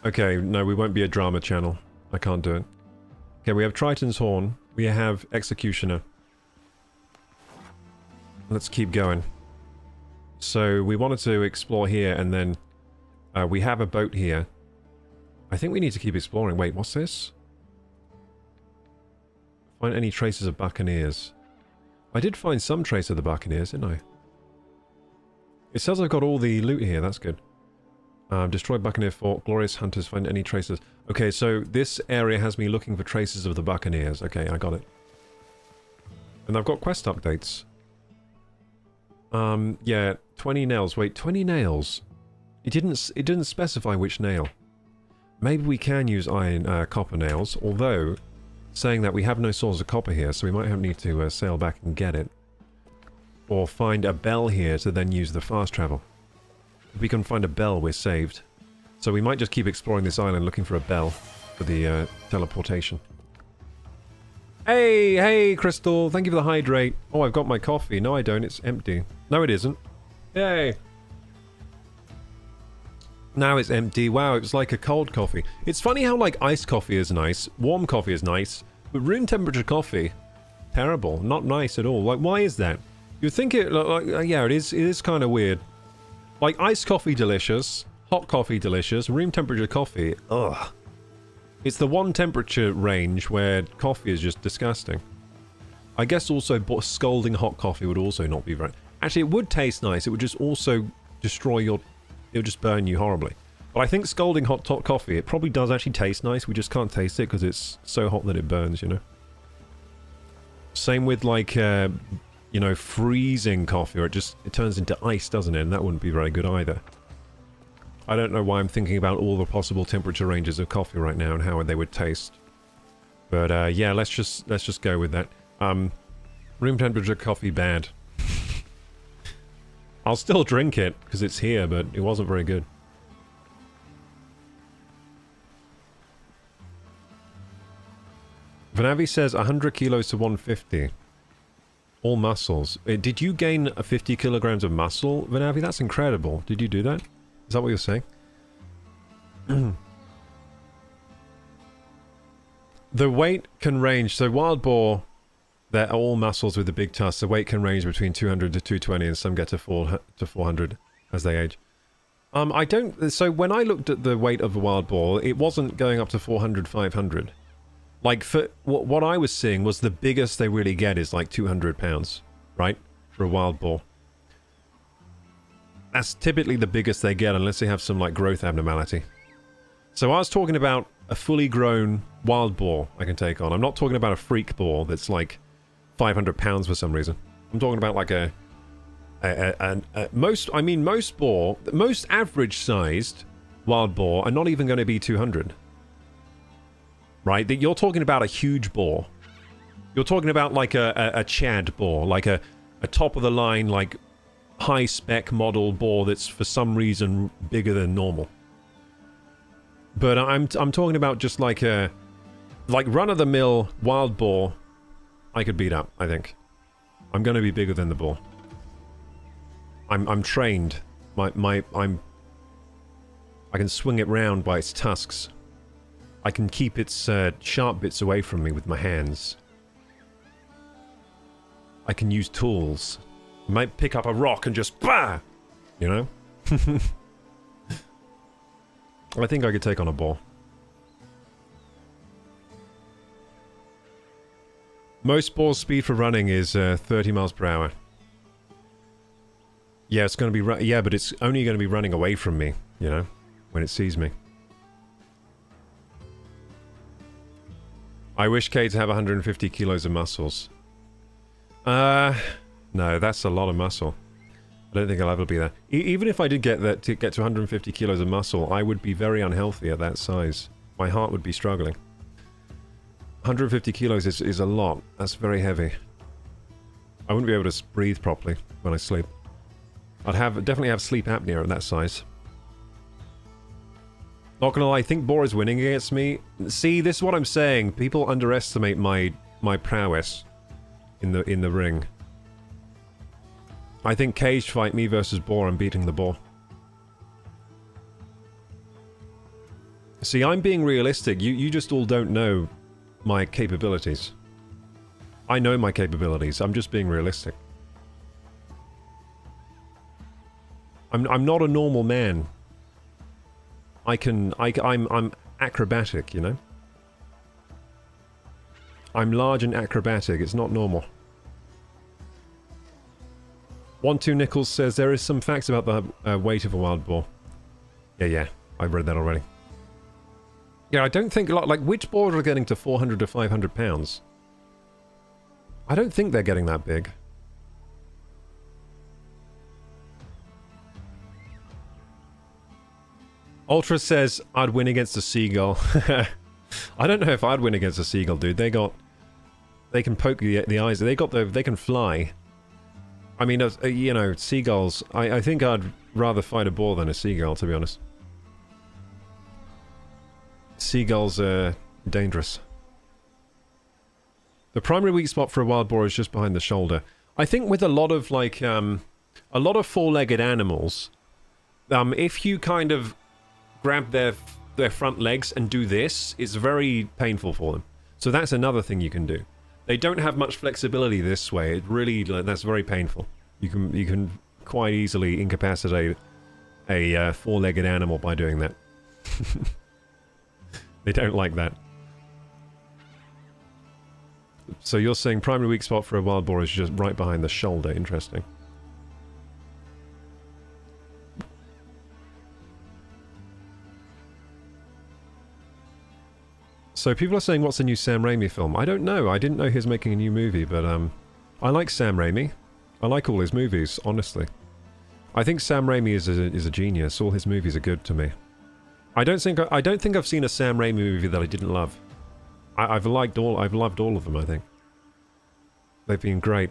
Speaker 1: Okay, no, we won't be a drama channel. I can't do it. Okay, we have Triton's Horn. We have Executioner. Let's keep going. So, we wanted to explore here, and then we have a boat here. I think we need to keep exploring. Wait, what's this? Find any traces of buccaneers. I did find some trace of the buccaneers, didn't I? It says I've got all the loot here, that's good. Destroy Buccaneer Fort. Glorious Hunters, find any traces. Okay, so this area has me looking for traces of the buccaneers. Okay, I got it. And I've got quest updates. Yeah, 20 nails. Wait, 20 nails? It didn't specify which nail. Maybe we can use copper nails, although, saying that we have no source of copper here, so we might need to sail back and get it. Or find a bell here to then use the fast travel. If we can find a bell, we're saved. So we might just keep exploring this island looking for a bell for the teleportation. Hey, hey, Crystal, thank you for the hydrate. Oh, I've got my coffee. No, I don't. It's empty. No, it isn't. Yay. Now it's empty. Wow, it was like a cold coffee. It's funny how, like, iced coffee is nice, warm coffee is nice, but room temperature coffee, terrible. Not nice at all. Like, why is that? You'd think it, like, yeah, it is kind of weird. Like, iced coffee, delicious. Hot coffee, delicious. Room temperature coffee, ugh. It's the one temperature range where coffee is just disgusting. I guess also scalding hot coffee would also not be very... Actually, it would taste nice. It would just also destroy your... It would just burn you horribly. But I think scalding hot coffee, it probably does actually taste nice. We just can't taste it because it's so hot that it burns, you know? Same with, like, you know, freezing coffee, or it turns into ice, doesn't it? And that wouldn't be very good either. I don't know why I'm thinking about all the possible temperature ranges of coffee right now and how they would taste. But yeah, let's just go with that. Room temperature coffee, bad. I'll still drink it because it's here, but it wasn't very good. Vanavi says 100 kilos to 150. All muscles. Did you gain 50 kilograms of muscle, Vanavi? That's incredible. Did you do that? Is that what you're saying? The weight can range... So wild boar, they're all muscles with the big tusks. The weight can range between 200 to 220, and some get to 400 as they age. I don't... So when I looked at the weight of a wild boar, it wasn't going up to 400, 500. Like, for what I was seeing was the biggest they really get is like 200 pounds, right? For a wild boar. That's typically the biggest they get unless they have some, like, growth abnormality. So I was talking about a fully grown wild boar I can take on. I'm not talking about a freak boar that's like 500 pounds for some reason. I'm talking about like most average sized wild boar are not even going to be 200. Right? You're talking about a huge boar. You're talking about like a Chad boar, like a top of the line, like high spec model boar that's for some reason bigger than normal. But I'm talking about just like a run-of-the-mill wild boar. I could beat up, I think. I'm going to be bigger than the boar. I'm trained. I can swing it round by its tusks. I can keep its sharp bits away from me with my hands. I can use tools. I might pick up a rock and just bah! You know? I think I could take on a boar. Most boar's speed for running is 30 miles per hour. Yeah, it's going to be... Yeah, but it's only going to be running away from me, you know? When it sees me. I wish Kate to have 150 kilos of muscles. No, that's a lot of muscle. I don't think I'll ever be there. Even if I did get to 150 kilos of muscle, I would be very unhealthy at that size. My heart would be struggling. 150 kilos is a lot. That's very heavy. I wouldn't be able to breathe properly when I sleep. I'd definitely have sleep apnea at that size. Not gonna lie, I think boar is winning against me. See, this is what I'm saying. People underestimate my prowess in the ring. I think cage fight, me versus boar, I'm beating the boar. See, I'm being realistic. You just all don't know my capabilities. I know my capabilities. I'm just being realistic. I'm not a normal man. I'm acrobatic, you know? I'm large and acrobatic. It's not normal. 12 Nichols says there is some facts about the weight of a wild boar. Yeah. I've read that already. Yeah, I don't think... Like, which boars are getting to 400 to 500 pounds? I don't think they're getting that big. Ultra says, I'd win against a seagull. I don't know if I'd win against a seagull, dude. They can poke the eyes. They can fly. I mean, you know, seagulls... I think I'd rather fight a boar than a seagull, to be honest. Seagulls are dangerous. The primary weak spot for a wild boar is just behind the shoulder. I think with a lot of, like, a lot of four-legged animals, if you kind of grab their front legs and do this, it's very painful for them. So that's another thing you can do. They don't have much flexibility this way. It really, that's very painful. You can quite easily incapacitate a four-legged animal by doing that. They don't like that. So you're saying primary weak spot for a wild boar is just right behind the shoulder. Interesting. So people are saying, what's the new Sam Raimi film? I don't know. I didn't know he was making a new movie, but I like Sam Raimi. I like all his movies, honestly. I think Sam Raimi is a genius. All his movies are good to me. I don't think I've seen a Sam Raimi movie that I didn't love. I've loved all of them, I think. They've been great.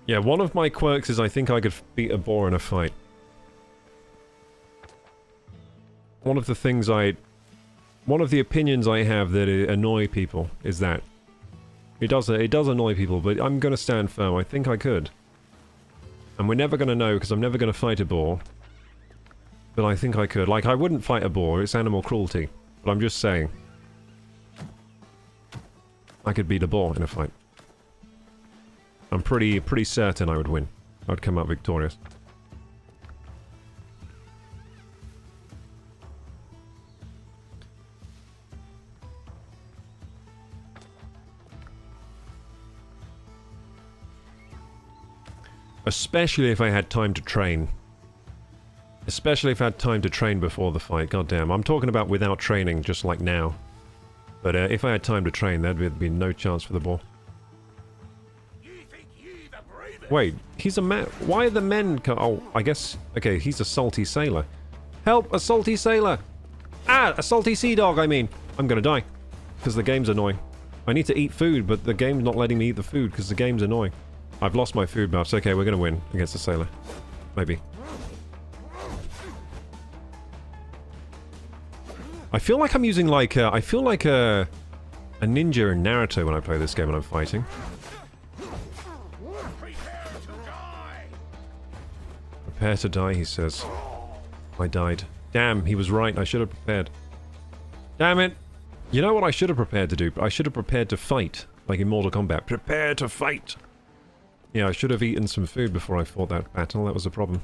Speaker 1: Yeah, one of my quirks is I think I could beat a boar in a fight. One of the opinions I have that annoy people is that. It does annoy people, but I'm gonna stand firm. I think I could. And we're never gonna know, because I'm never gonna fight a boar. But I think I could. Like, I wouldn't fight a boar, it's animal cruelty. But I'm just saying. I could beat a boar in a fight. I'm pretty certain I would win. I'd come out victorious. Especially if I had time to train. Especially if I had time to train before the fight. God damn, I'm talking about without training, just like now. But if I had time to train, there'd be no chance for the boar. Wait, he's a man. Why are the men... Oh, I guess... Okay, he's a salty sailor. Help! A salty sailor! Ah! A salty sea dog, I mean! I'm gonna die. Because the game's annoying. I need to eat food, but the game's not letting me eat the food because the game's annoying. I've lost my food buffs. Okay, we're gonna win against the sailor. Maybe. I feel like I'm using like... I feel like a ninja in Naruto when I play this game and I'm fighting. Prepare to die, he says. I died. Damn, he was right. I should have prepared. Damn it! You know what I should have prepared to do? I should have prepared to fight. Like in Mortal Kombat. Prepare to fight! Yeah, I should have eaten some food before I fought that battle. That was a problem.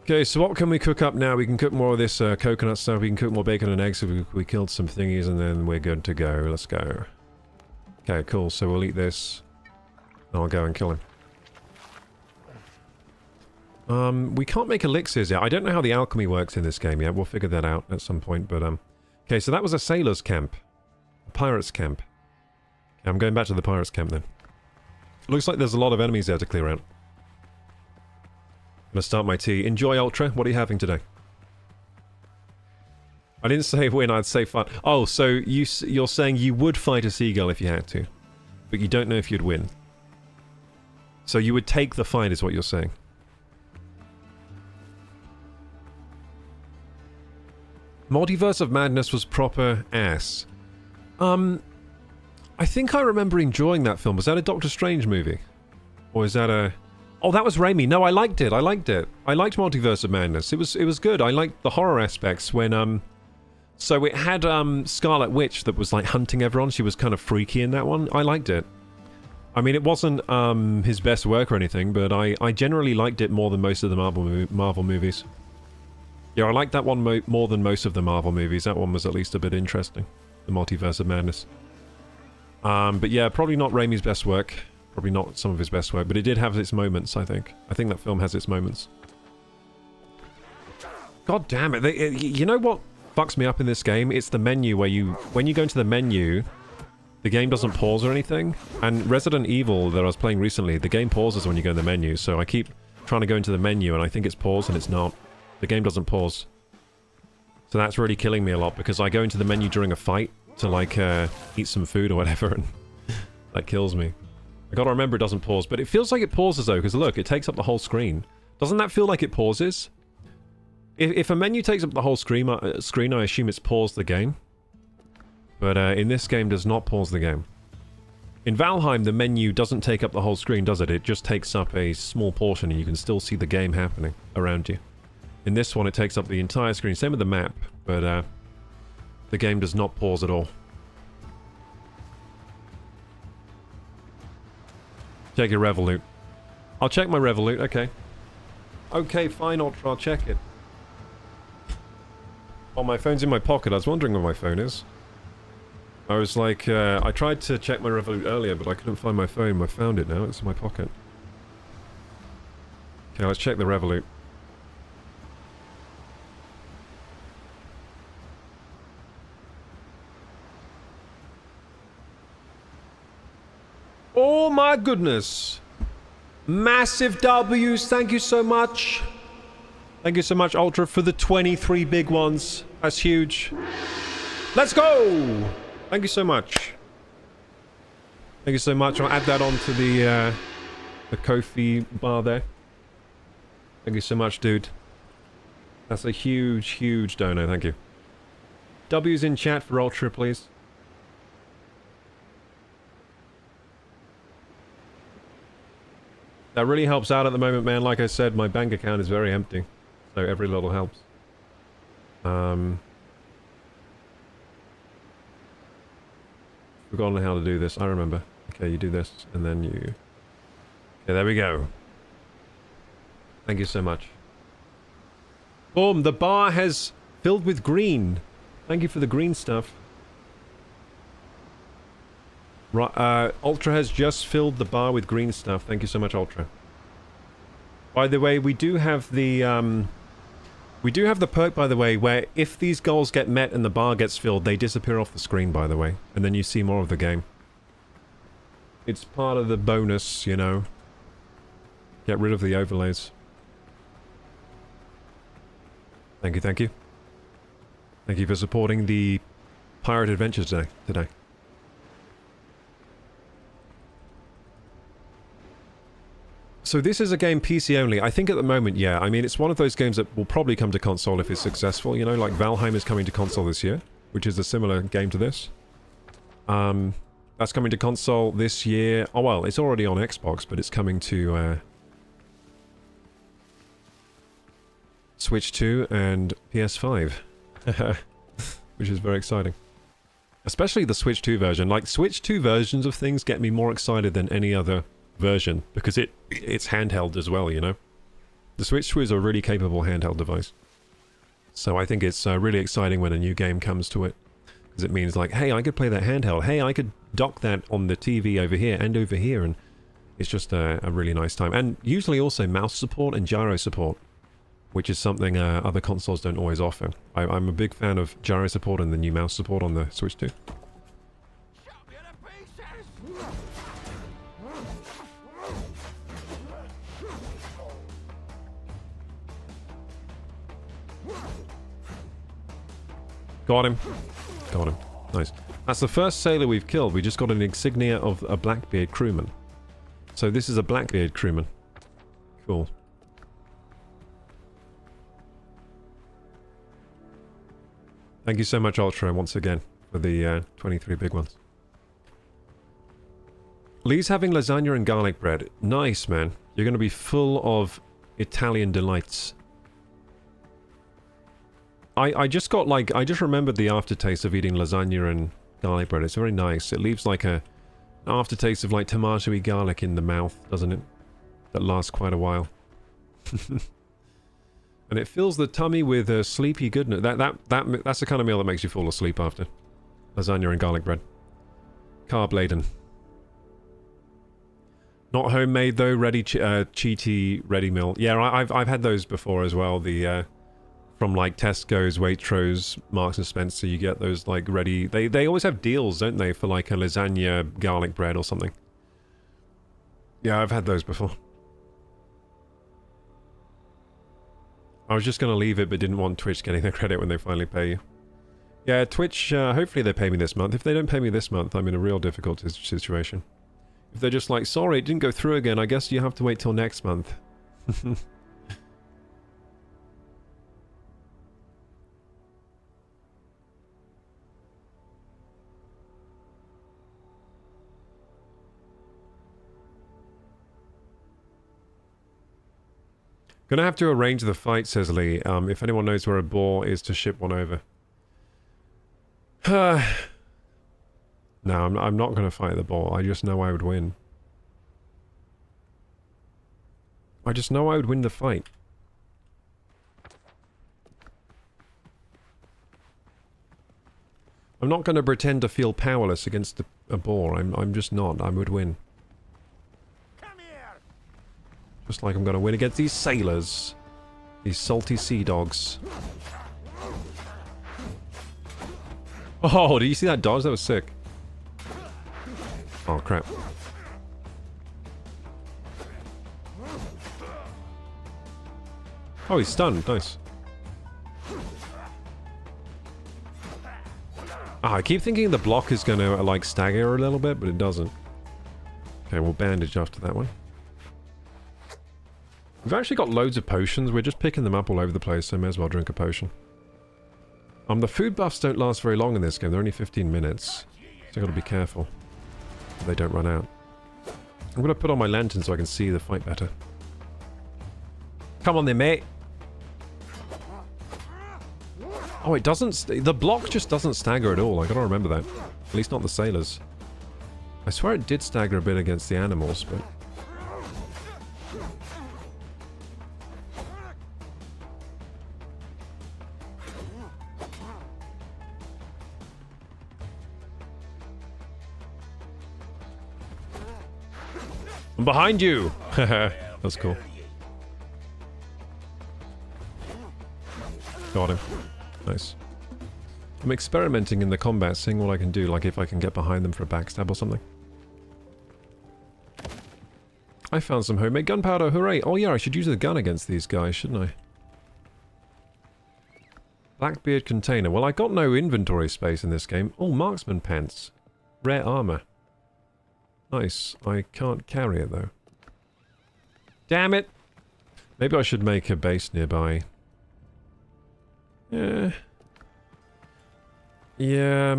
Speaker 1: Okay, so what can we cook up now? We can cook more of this coconut stuff. We can cook more bacon and eggs. So we killed some thingies and then we're good to go. Let's go. Okay, cool. So we'll eat this. I'll go and kill him. We can't make elixirs yet. I don't know how the alchemy works in this game yet. We'll figure that out at some point, but okay, so that was a sailor's camp. A pirate's camp. Okay, I'm going back to the pirate's camp then. Looks like there's a lot of enemies there to clear out. Gonna start my tea. Enjoy, Ultra. What are you having today? I didn't say win, I'd say fight. Oh, so you're saying you would fight a seagull if you had to, but you don't know if you'd win. So you would take the fight is what you're saying. Multiverse of Madness was proper ass. I think I remember enjoying that film. Was that a Doctor Strange movie? Or is that a... Oh, that was Raimi. No, I liked it. I liked it. I liked Multiverse of Madness. It was good. I liked the horror aspects when, So it had, Scarlet Witch that was, like, hunting everyone. She was kind of freaky in that one. I liked it. I mean, it wasn't, his best work or anything, but I generally liked it more than most of the Marvel movies. Yeah, I liked that one more than most of the Marvel movies. That one was at least a bit interesting. The Multiverse of Madness. But yeah, probably not Raimi's best work. Probably not some of his best work, but it did have its moments, I think. I think that film has its moments. God damn it. You know what fucks me up in this game? It's the menu where when you go into the menu, the game doesn't pause or anything. And Resident Evil that I was playing recently, the game pauses when you go in the menu, so I keep trying to go into the menu and I think it's paused and it's not. The game doesn't pause. So that's really killing me a lot because I go into the menu during a fight to, like, eat some food or whatever, and that kills me. I gotta remember it doesn't pause, but it feels like it pauses though, because look, it takes up the whole screen. Doesn't that feel like it pauses? If a menu takes up the whole screen, I assume it's paused the game. But in this game, does not pause the game. In Valheim, the menu doesn't take up the whole screen, does it? It just takes up a small portion, and you can still see the game happening around you. In this one, it takes up the entire screen. Same with the map, but the game does not pause at all. Check your Revolut. I'll check my Revolut, okay. Okay, fine, Ultra, I'll check it. Oh, my phone's in my pocket. I was wondering where my phone is. I was like, I tried to check my Revolut earlier, but I couldn't find my phone. I found it now, it's in my pocket. Okay, let's check the Revolut. Oh my goodness. Massive W's. Thank you so much. Thank you so much, Ultra, for the 23 big ones. That's huge. Let's go. Thank you so much. Thank you so much. I'll add that onto the Ko-fi bar there. Thank you so much, dude. That's a huge, huge dono. Thank you. W's in chat for Ultra, please. That really helps out at the moment, man. Like I said, my bank account is very empty. So every little helps. Forgotten how to do this. I remember. Okay, you do this, and then you... Okay, there we go. Thank you so much. Boom, the bar has filled with green. Thank you for the green stuff. Right, Ultra has just filled the bar with green stuff. Thank you so much, Ultra. By the way, we do have the perk, by the way, where if these goals get met and the bar gets filled, they disappear off the screen, by the way. And then you see more of the game. It's part of the bonus, you know. Get rid of the overlays. Thank you, thank you. Thank you for supporting the Pirate Adventures today. So this is a game PC only. I think at the moment, yeah. I mean, it's one of those games that will probably come to console if it's successful. You know, like Valheim is coming to console this year, which is a similar game to this. That's coming to console this year. Oh, well, it's already on Xbox, but it's coming to Switch 2 and PS5. Which is very exciting. Especially the Switch 2 version. Like, Switch 2 versions of things get me more excited than any other version, because it's handheld as well, you know. The Switch 2 is a really capable handheld device. So I think it's really exciting when a new game comes to it. Because it means like, hey, I could play that handheld. Hey, I could dock that on the TV over here and over here. And it's just a really nice time. And usually also mouse support and gyro support, which is something other consoles don't always offer. I'm a big fan of gyro support and the new mouse support on the Switch 2. Got him. Got him. Nice. That's the first sailor we've killed. We just got an insignia of a Blackbeard crewman. So this is a Blackbeard crewman. Cool. Thank you so much, Ultra, once again, for the 23 big ones. Lee's having lasagna and garlic bread. Nice, man. You're going to be full of Italian delights. I just got like... I just remembered the aftertaste of eating lasagna and garlic bread. It's very nice. It leaves like an aftertaste of like tomatoey garlic in the mouth, doesn't it? That lasts quite a while. And it fills the tummy with sleepy goodness. That's the kind of meal that makes you fall asleep after. Lasagna and garlic bread. Carb laden. Not homemade though. Cheaty ready meal. Yeah, I've had those before as well. The from like Tesco's, Waitrose, Marks and Spencer. You get those like ready. They always have deals, don't they, for like a lasagna garlic bread or something. Yeah, I've had those before. I was just going to leave it, but didn't want Twitch getting the credit when they finally pay you. Yeah, Twitch, hopefully they pay me this month. If they don't pay me this month, I'm in a real difficult situation. If they're just like, sorry, it didn't go through again, I guess you have to wait till next month. Gonna have to arrange the fight, says Lee. If anyone knows where a boar is to ship one over. No, I'm not gonna fight the boar. I just know I would win. I just know I would win the fight. I'm not gonna pretend to feel powerless against a boar. I'm just not. I would win. Just like I'm gonna win against these sailors. These salty sea dogs. Oh, did you see that dodge? That was sick. Oh, crap. Oh, he's stunned. Nice. I keep thinking the block is gonna, like, stagger a little bit, but it doesn't. Okay, we'll bandage after that one. We've actually got loads of potions. We're just picking them up all over the place, so I may as well drink a potion. The food buffs don't last very long in this game. They're only 15 minutes. So I've got to be careful that they don't run out. I'm going to put on my lantern so I can see the fight better. Come on then, mate. Oh, it doesn't... The block just doesn't stagger at all. I got to remember that. At least not the sailors. I swear it did stagger a bit against the animals, but... I'm behind you! That's cool. Got him. Nice. I'm experimenting in the combat, seeing what I can do, like if I can get behind them for a backstab or something. I found some homemade gunpowder, hooray! Oh yeah, I should use the gun against these guys, shouldn't I? Blackbeard container. Well, I got no inventory space in this game. Oh, marksman pants. Rare armor. Nice. I can't carry it, though. Damn it! Maybe I should make a base nearby. Yeah. Yeah,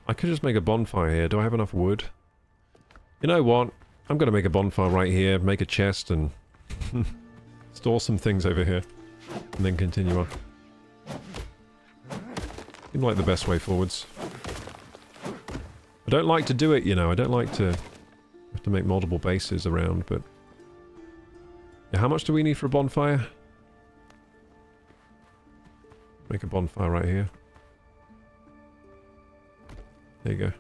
Speaker 1: I could just make a bonfire here. Do I have enough wood? You know what? I'm gonna make a bonfire right here, make a chest, and store some things over here. And then continue on. Seems like the best way forwards. I don't like to do it, you know. I don't like to have to make multiple bases around, but... Yeah, how much do we need for a bonfire? Make a bonfire right here. There you go. And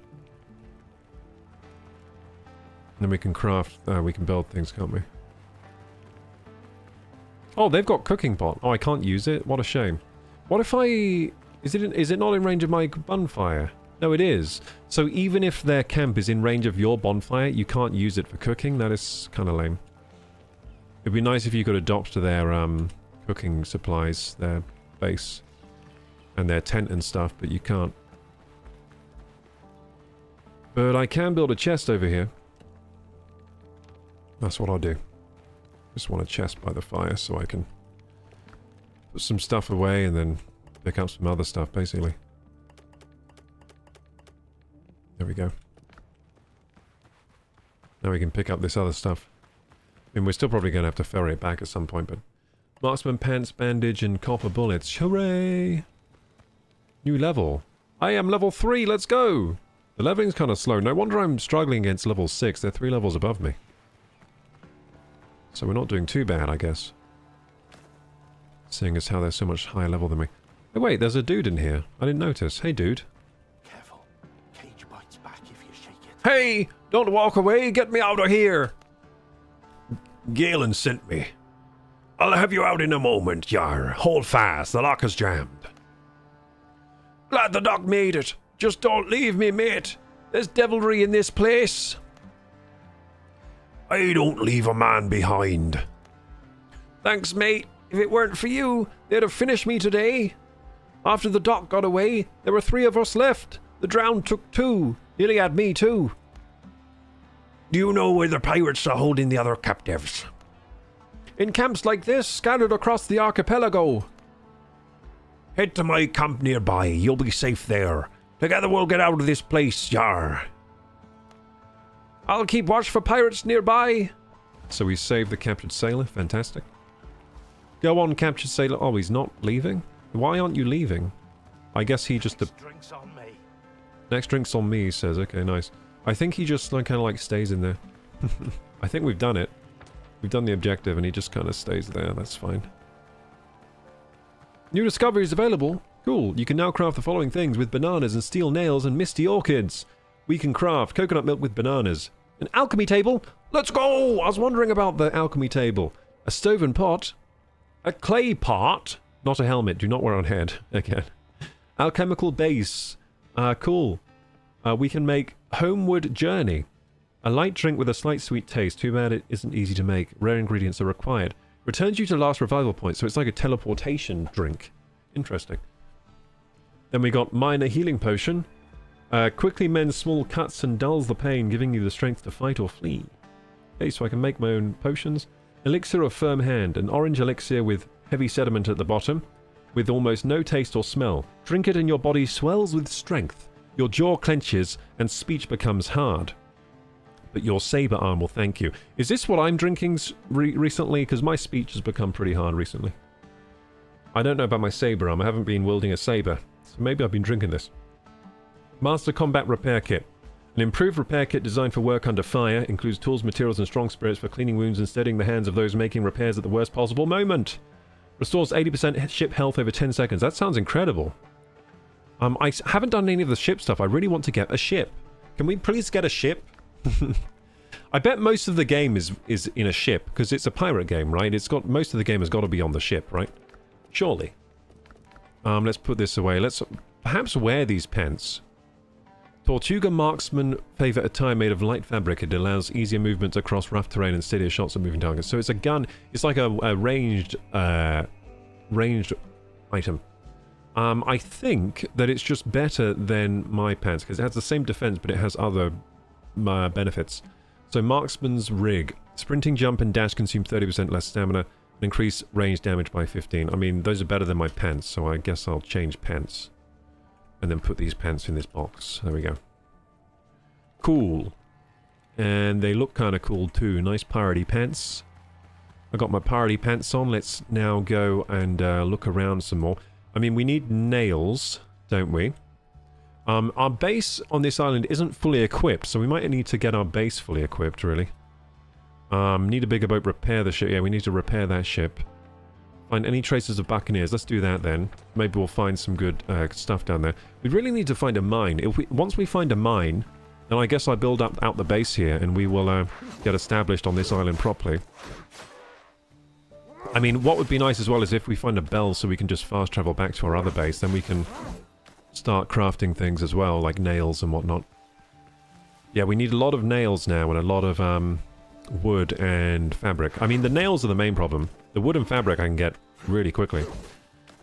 Speaker 1: then we can craft... we can build things, can't we? Oh, they've got cooking pot. Oh, I can't use it? What a shame. What if I... Is it not in range of my bonfire? No, it is. So even if their camp is in range of your bonfire, you can't use it for cooking? That is kind of lame. It'd be nice if you could adopt their cooking supplies, their base, and their tent and stuff, but you can't. But I can build a chest over here. That's what I'll do. Just want a chest by the fire so I can put some stuff away and then pick up some other stuff, basically. There we go. Now we can pick up this other stuff. I mean, we're still probably going to have to ferry it back at some point, but... Marksman pants, bandage, and copper bullets. Hooray! New level. I am level 3, let's go! The leveling's kind of slow. No wonder I'm struggling against level 6. They're 3 levels above me. So we're not doing too bad, I guess. Seeing as how they're so much higher level than me. Oh wait, there's a dude in here. I didn't notice. Hey, dude.
Speaker 2: Careful. Cage bites back if you shake it.
Speaker 1: Hey! Don't walk away! Get me out of here! Galen sent me. I'll have you out in a moment, Yar. Hold fast, the lock is jammed. Glad the doc made it. Just don't leave me, mate. There's devilry in this place. I don't leave a man behind. Thanks, mate. If it weren't for you, they'd have finished me today. After the doc got away, there were 3 of us left. The drowned took 2. Nearly had me too. Do you know where the pirates are holding the other captives? In camps like this, scattered across the archipelago. Head to my camp nearby. You'll be safe there. Together we'll get out of this place, Yar. I'll keep watch for pirates nearby. So we saved the captured sailor. Fantastic. Go on, captured sailor. Oh, he's not leaving? Why aren't you leaving? I guess he just...
Speaker 2: Next drink's on me.
Speaker 1: Next drink's on me, he says. Okay, nice. I think he just kind of like stays in there. I think we've done it. We've done the objective and he just kind of stays there. That's fine. New discoveries available. Cool. You can now craft the following things with bananas and steel nails and misty orchids. We can craft coconut milk with bananas. An alchemy table. Let's go! I was wondering about the alchemy table. A stove and pot. A clay pot. Not a helmet. Do not wear on head. Again. Alchemical base. Cool. We can make homeward journey. A light drink with a slight sweet taste. Too bad it isn't easy to make. Rare ingredients are required. Returns you to last revival point, so it's like a teleportation drink. Interesting. Then we got minor healing potion. Quickly mends small cuts and dulls the pain, giving you the strength to fight or flee. Okay, so I can make my own potions. Elixir of firm hand. An orange elixir with heavy sediment at the bottom, with almost no taste or smell. Drink it and your body swells with strength. Your jaw clenches and speech becomes hard. But your saber arm will thank you. Is this what I'm drinking recently? Because my speech has become pretty hard recently. I don't know about my saber arm. I haven't been wielding a saber. So maybe I've been drinking this. Master Combat Repair Kit. An improved repair kit designed for work under fire. Includes tools, materials, and strong spirits for cleaning wounds and steadying the hands of those making repairs at the worst possible moment. Restores 80% ship health over 10 seconds. That sounds incredible. I haven't done any of the ship stuff. I really want to get a ship. Can we please get a ship? I bet most of the game is in a ship, because it's a pirate game, right? Most of the game has got to be on the ship, right? Surely. Let's put this away. Let's perhaps wear these pants. Tortuga marksman favor attire made of light fabric. It allows easier movement across rough terrain and steadier shots at moving targets. So it's a gun. It's like a ranged item. I think that it's just better than my pants, because it has the same defense, but it has other benefits. So marksman's rig. Sprinting, jump, and dash consume 30% less stamina, and increase range damage by 15. I mean, those are better than my pants, so I guess I'll change pants. And then put these pants in this box. There we go. Cool. And they look kind of cool too. Nice piratey pants. I got my piratey pants on. Let's now go and look around some more. I mean, we need nails, don't we? Our base on this island isn't fully equipped, so we might need to get our base fully equipped, really. Need a bigger boat, repair the ship. Yeah, we need to repair that ship. Find any traces of buccaneers. Let's do that then. Maybe we'll find some good stuff down there. We really need to find a mine. Once we find a mine, then I guess I build out the base here, and we will get established on this island properly. I mean, what would be nice as well is if we find a bell so we can just fast travel back to our other base, then we can start crafting things as well, like nails and whatnot. Yeah, we need a lot of nails now and a lot of wood and fabric. I mean, the nails are the main problem. The wood and fabric I can get really quickly,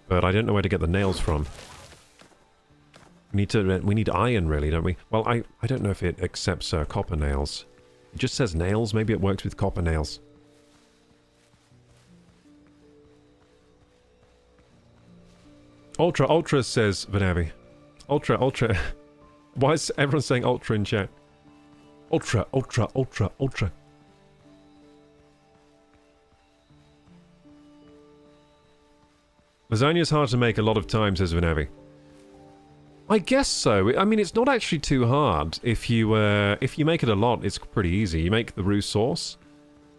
Speaker 1: but I don't know where to get the nails from. We need iron, really, don't we? Well, I don't know if it accepts copper nails. It just says nails. Maybe it works with copper nails. Ultra says Vanavi. Ultra. Why is everyone saying ultra in chat? Ultra, ultra, ultra, ultra. Lasagna's hard to make a lot of time, says Vinavi. I guess so. I mean, it's not actually too hard. If you make it a lot, it's pretty easy. You make the roux sauce.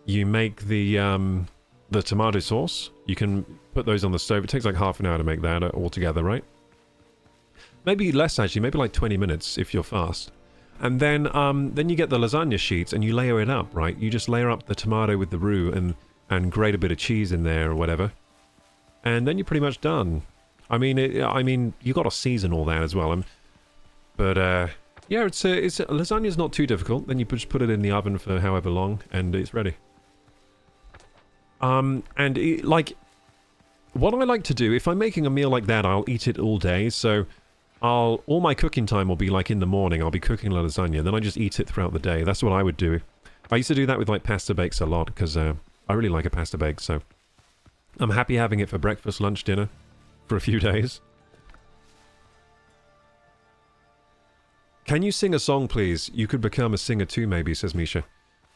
Speaker 1: You make the tomato sauce. You can put those on the stove. It takes like half an hour to make that all together, right? Maybe less, actually. Maybe like 20 minutes if you're fast. And then you get the lasagna sheets and you layer it up, right? You just layer up the tomato with the roux and grate a bit of cheese in there or whatever. And then you're pretty much done. I mean, you got to season all that as well. Yeah, lasagna's not too difficult. Then you just put it in the oven for however long, and it's ready. Like, what I like to do, if I'm making a meal like that, I'll eat it all day. So, all my cooking time will be like in the morning. I'll be cooking lasagna, then I just eat it throughout the day. That's what I would do. I used to do that with like pasta bakes a lot because I really like a pasta bake. So, I'm happy having it for breakfast, lunch, dinner. For a few days. Can you sing a song, please? You could become a singer too, maybe, says Misha.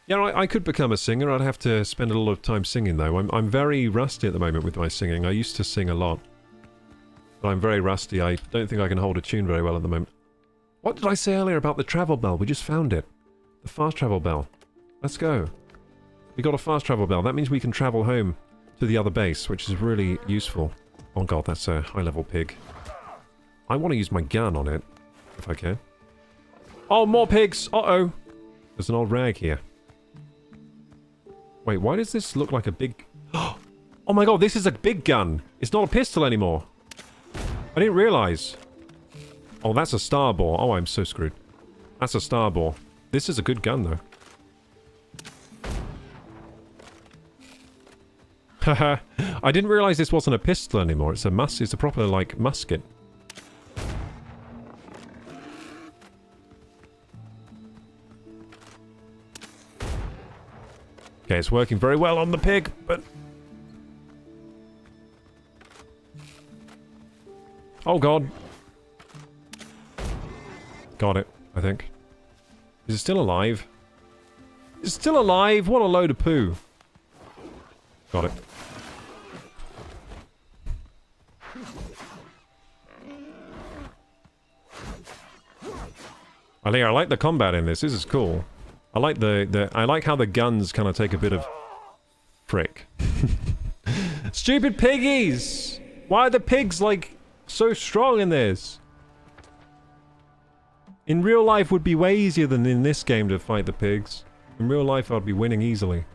Speaker 1: Yeah, I could become a singer. I'd have to spend a lot of time singing, though. I'm very rusty at the moment with my singing. I used to sing a lot. But I'm very rusty. I don't think I can hold a tune very well at the moment. What did I say earlier about the travel bell? We just found it. The fast travel bell. Let's go. We got a fast travel bell. That means we can travel home to the other base, which is really useful. Oh god, that's a high-level pig. I want to use my gun on it, if I can. Oh, more pigs! Uh-oh! There's an old rag here. Wait, why does this look like a big... Oh my god, this is a big gun! It's not a pistol anymore! I didn't realise. Oh, that's a star bore. Oh, I'm so screwed. That's a star bore. This is a good gun, though. Haha. I didn't realise this wasn't a pistol anymore. It's a proper, like, musket. Okay, it's working very well on the pig, but... Oh, God. Got it, I think. Is it still alive? It's still alive? What a load of poo. Got it. I like the combat in this. This is cool. I like I like how the guns kind of take a bit of frick. Stupid piggies! Why are the pigs like so strong in this? In real life would be way easier than in this game to fight the pigs. In real life I'd be winning easily.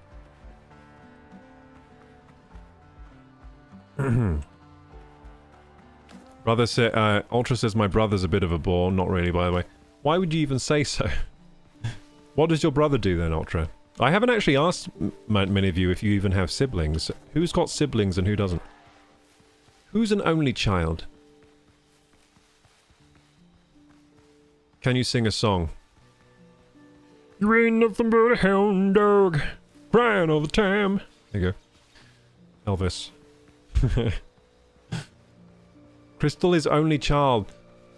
Speaker 1: Brother said, Ultra says my brother's a bit of a bore. Not really, by the way. Why would you even say so? What does your brother do then, Ultra? I haven't actually asked many of you if you even have siblings. Who's got siblings and who doesn't? Who's an only child? Can you sing a song? You ain't nothing but a hound dog, crying all the time. There you go. Elvis. Crystal is only child.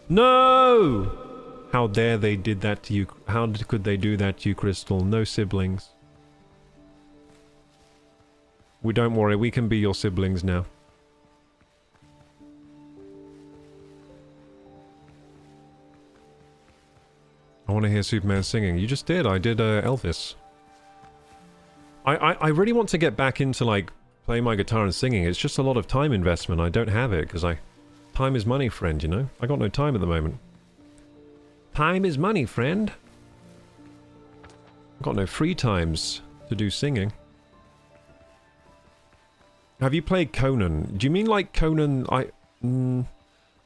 Speaker 1: No! How dare they did that to you? How could they do that to you, Crystal? No siblings. Don't worry, we can be your siblings now. I want to hear Superman singing. You just did. I did Elvis. I really want to get back into like playing my guitar and singing. It's just a lot of time investment. I don't have it because time is money, friend, you know? I got no time at the moment. Time is money, friend. I've got no free times to do singing. Have you played Conan? Do you mean like Conan...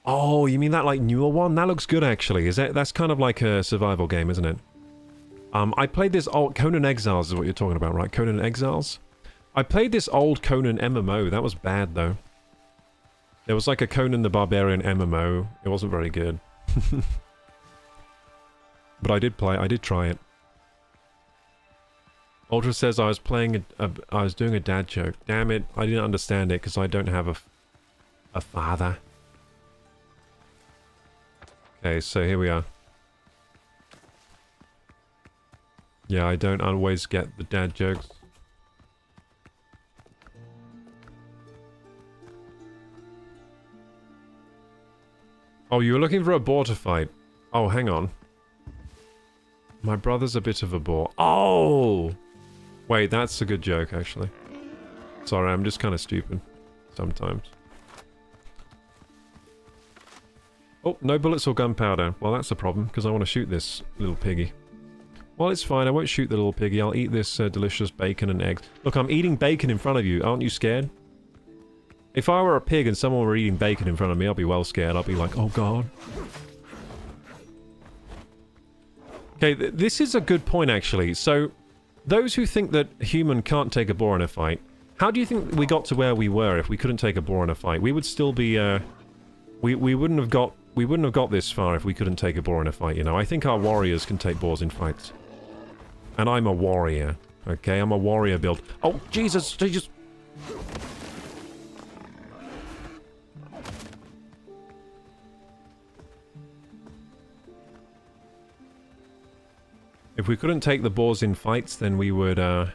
Speaker 1: Oh, you mean that like newer one? That looks good actually. That's kind of like a survival game, isn't it? I played this old... Conan Exiles is what you're talking about, right? Conan Exiles? I played this old Conan MMO. That was bad, though. There was like a Conan the Barbarian MMO. It wasn't very good. But I did try it. Ultra says I was playing I was doing a dad joke. Damn it, I didn't understand it because I don't have a father. Okay, so here we are. Yeah, I don't always get the dad jokes. Oh, you were looking for a boar to fight. Oh, hang on. My brother's a bit of a bore. Oh! Wait, that's a good joke, actually. Sorry, I'm just kind of stupid. Sometimes. Oh, no bullets or gunpowder. Well, that's a problem, because I want to shoot this little piggy. Well, it's fine. I won't shoot the little piggy. I'll eat this delicious bacon and eggs. Look, I'm eating bacon in front of you. Aren't you scared? If I were a pig and someone were eating bacon in front of me, I'll be well scared. I'll be like, oh god. Okay, this is a good point, actually. So, those who think that a human can't take a boar in a fight, how do you think we got to where we were if we couldn't take a boar in a fight? We would still be, we wouldn't have got this far if we couldn't take a boar in a fight, you know? I think our warriors can take boars in fights. And I'm a warrior, okay? I'm a warrior build. Oh, Jesus! Jesus! If we couldn't take the boars in fights, then we would have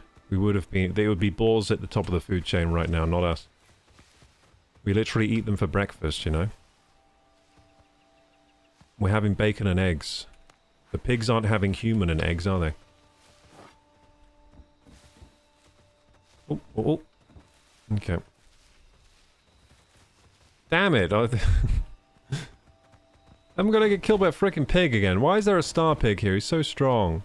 Speaker 1: been... They would be boars at the top of the food chain right now, not us. We literally eat them for breakfast, you know? We're having bacon and eggs. The pigs aren't having human and eggs, are they? Oh, oh, oh. Okay. Damn it! I'm gonna get killed by a freaking pig again. Why is there a star pig here? He's so strong.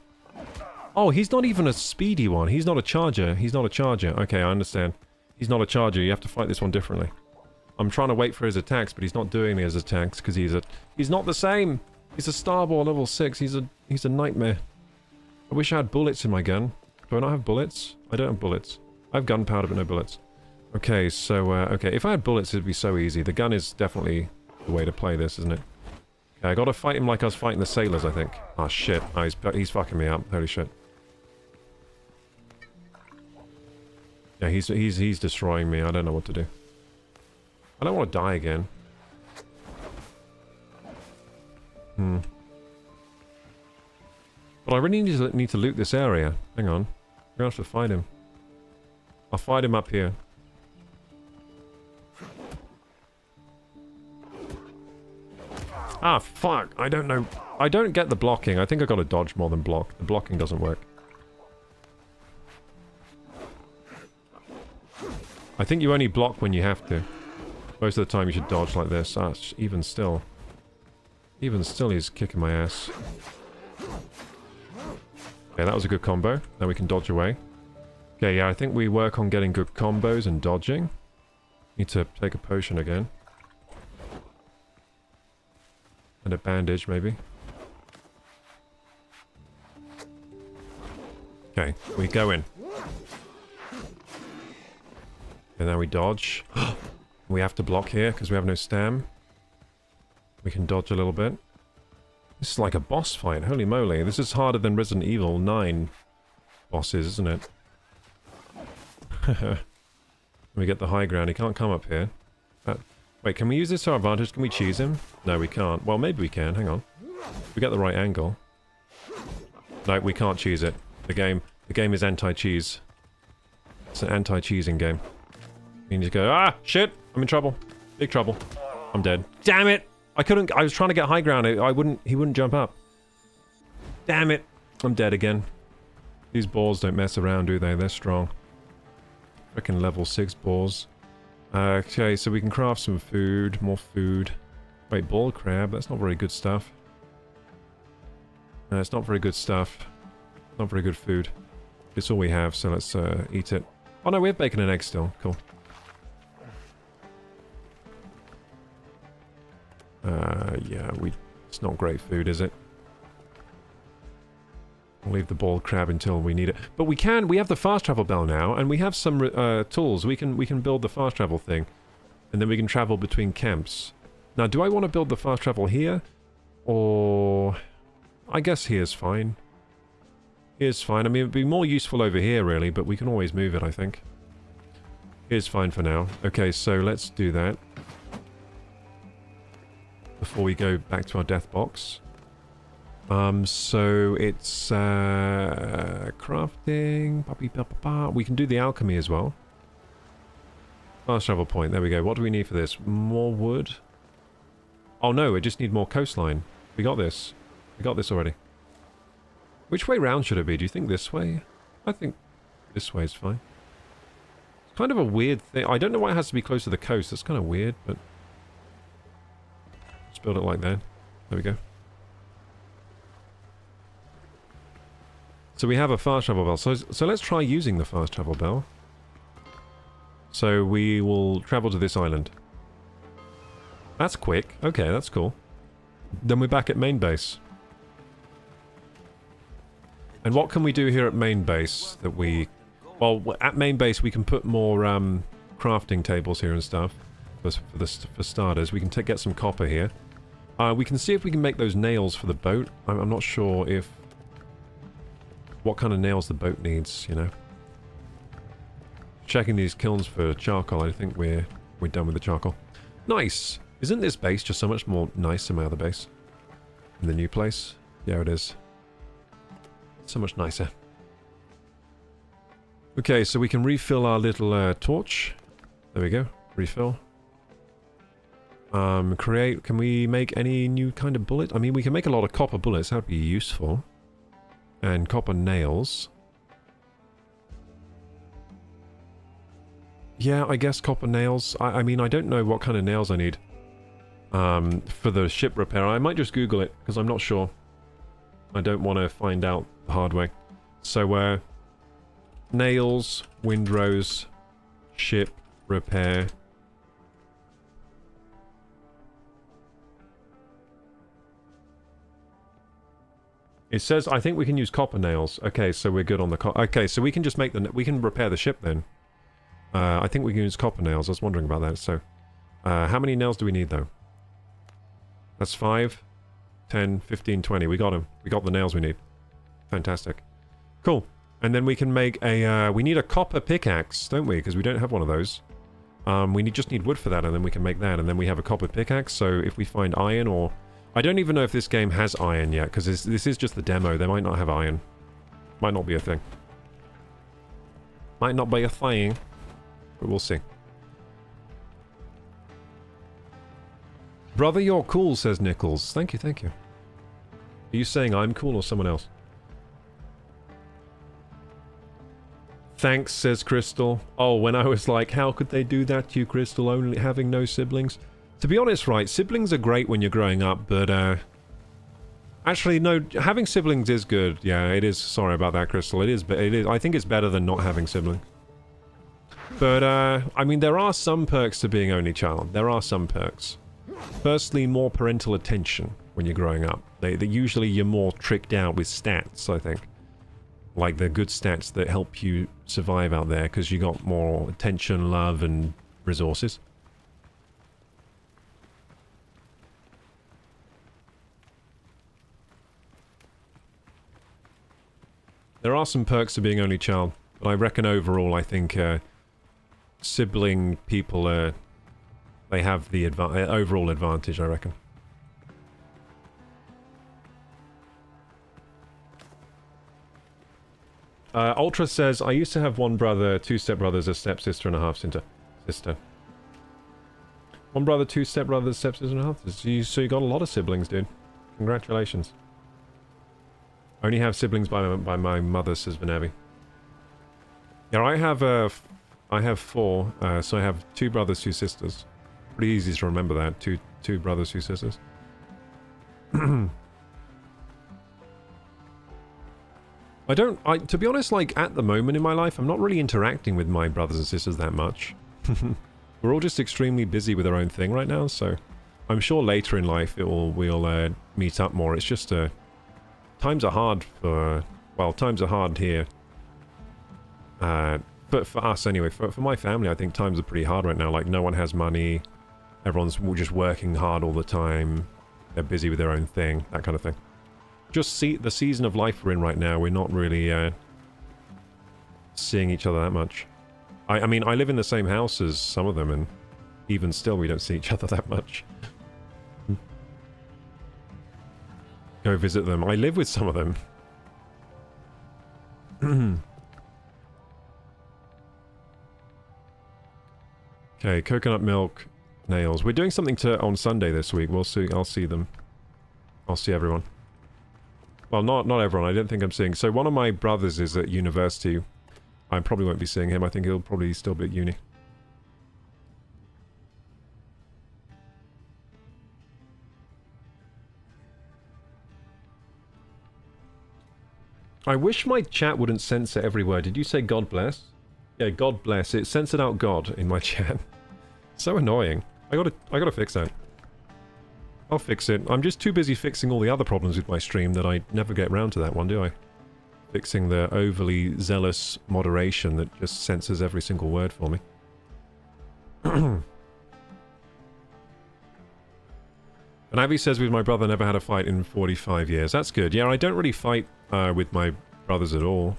Speaker 1: Oh, he's not even a speedy one. He's not a charger. He's not a charger. Okay, I understand. He's not a charger. You have to fight this one differently. I'm trying to wait for his attacks, but he's not doing his attacks because he's not the same. He's a Starball level 6. He's a nightmare. I wish I had bullets in my gun. Do I not have bullets? I don't have bullets. I have gunpowder, but no bullets. Okay, so, okay. If I had bullets, it'd be so easy. The gun is definitely the way to play this, isn't it? Okay, I gotta fight him like I was fighting the sailors, I think. Oh, shit. Oh, he's fucking me up. Holy shit. Yeah, he's destroying me. I don't know what to do. I don't want to die again. But I really need to loot this area. Hang on. I'm gonna have to fight him. I'll fight him up here. Ah, fuck. I don't know. I don't get the blocking. I think I gotta dodge more than block. The blocking doesn't work. I think you only block when you have to. Most of the time you should dodge like this. Ah, even still. Even still he's kicking my ass. Okay, that was a good combo. Now we can dodge away. Okay, yeah, I think we work on getting good combos and dodging. Need to take a potion again. And a bandage, maybe. Okay, we go in. And then we dodge. We have to block here because we have no stam. We can dodge a little bit. This is like a boss fight, holy moly. This is harder than Resident Evil 9 bosses, isn't it? We get the high ground. He can't come up here. Wait, can we use this to our advantage? Can we cheese him? No, we can't. Well, maybe we can. Hang on. We get the right angle. No, we can't cheese it. The game is anti-cheese. It's an anti-cheesing game. You need to go, ah, shit, I'm in trouble. Big trouble. I'm dead. Damn it! I was trying to get high ground. He wouldn't jump up. Damn it! I'm dead again. These balls don't mess around, do they? They're strong. Freaking level 6 balls. Okay, so we can craft some food. More food. Wait, ball crab? That's not very good stuff. No, it's not very good stuff. Not very good food. It's all we have, so let's eat it. Oh no, we have bacon and eggs still. Cool. Yeah, it's not great food, is it? We'll leave the ball crab until we need it. But we have the fast travel bell now, and we have some tools. We can build the fast travel thing. And then we can travel between camps. Now, do I want to build the fast travel here? Or... I guess here's fine. Here's fine. I mean, it'd be more useful over here, really, but we can always move it, I think. Here's fine for now. Okay, so let's do that. Before we go back to our death box. So it's crafting. We can do the alchemy as well. Fast travel point. There we go. What do we need for this? More wood? Oh no, we just need more coastline. We got this. We got this already. Which way round should it be? Do you think this way? I think this way is fine. It's kind of a weird thing. I don't know why it has to be close to the coast. That's kind of weird, but... let's build it like that. There we go. So we have a fast travel bell. So let's try using the fast travel bell. So we will travel to this island. That's quick. Okay, that's cool. Then we're back at main base. And what can we do here at main base that we... well, at main base we can put more crafting tables here and stuff. For starters. We can get some copper here. We can see if we can make those nails for the boat. I'm not sure if... what kind of nails the boat needs, you know. Checking these kilns for charcoal. I think we're done with the charcoal. Nice! Isn't this base just so much more nice than my other base? In the new place? Yeah, it is. So much nicer. Okay, so we can refill our little torch. There we go. Refill. Create... can we make any new kind of bullet? I mean, we can make a lot of copper bullets. That would be useful. And copper nails. Yeah, I guess copper nails. I mean, I don't know what kind of nails I need. For the ship repair. I might just Google it, because I'm not sure. I don't want to find out the hard way. So, nails, Windrose, ship repair. It says, I think we can use copper nails. Okay, so we're good on the copper. Okay, so we can just make the... we can repair the ship then. I think we can use copper nails. I was wondering about that. So, how many nails do we need though? That's 5, 10, 15, 20. We got them. We got the nails we need. Fantastic. Cool. And then we can make a... we need a copper pickaxe, don't we? Because we don't have one of those. We just need wood for that, and then we can make that. And then we have a copper pickaxe, so if we find iron or... I don't even know if this game has iron yet, because this is just the demo. They might not have iron. Might not be a thing. Might not be a thing. But we'll see. Brother, you're cool, says Nichols. Thank you, thank you. Are you saying I'm cool or someone else? Thanks, says Crystal. Oh, when I was like, how could they do that to you, Crystal, only having no siblings? To be honest, right, siblings are great when you're growing up, but, actually, no, having siblings is good. Yeah, it is. Sorry about that, Crystal. It is. I think it's better than not having siblings. But, I mean, there are some perks to being only child. There are some perks. Firstly, more parental attention when you're growing up. Usually you're more tricked out with stats, I think. Like the good stats that help you survive out there, because you got more attention, love, and resources. There are some perks to being only child, but I reckon overall, I think, sibling people, they have the overall advantage, I reckon. Ultra says, I used to have one brother, 2 stepbrothers, a stepsister, and a half-sister. One brother, 2 stepbrothers, stepsister, and a half-sister. So you got a lot of siblings, dude. Congratulations. I only have siblings by my mother, says Venavi. Yeah, I have 4, so I have 2 brothers, 2 sisters. Pretty easy to remember that. Two brothers, 2 sisters. To be honest, like, at the moment in my life, I'm not really interacting with my brothers and sisters that much. We're all just extremely busy with our own thing right now, so I'm sure later in life we'll meet up more. It's just, times are hard for... well, times are hard here. But for us anyway, for my family, I think times are pretty hard right now. Like, no one has money. Everyone's just working hard all the time. They're busy with their own thing, that kind of thing. Just see the season of life we're in right now, we're not really seeing each other that much. I mean, I live in the same house as some of them, and even still we don't see each other that much. go visit them. I live with some of them. Okay, coconut milk, nails. We're doing something on Sunday this week. We'll see. I'll see them. I'll see everyone. Well, not everyone. I don't think I'm seeing. So one of my brothers is at university. I probably won't be seeing him. I think he'll probably still be at uni. I wish my chat wouldn't censor every word. Did you say God bless? Yeah, God bless. It censored out God in my chat. So annoying. I gotta fix that. I'll fix it. I'm just too busy fixing all the other problems with my stream that I never get round to that one, do I? Fixing the overly zealous moderation that just censors every single word for me. And Abby says, with my brother, never had a fight in 45 years. That's good. Yeah, I don't really fight with my brothers at all.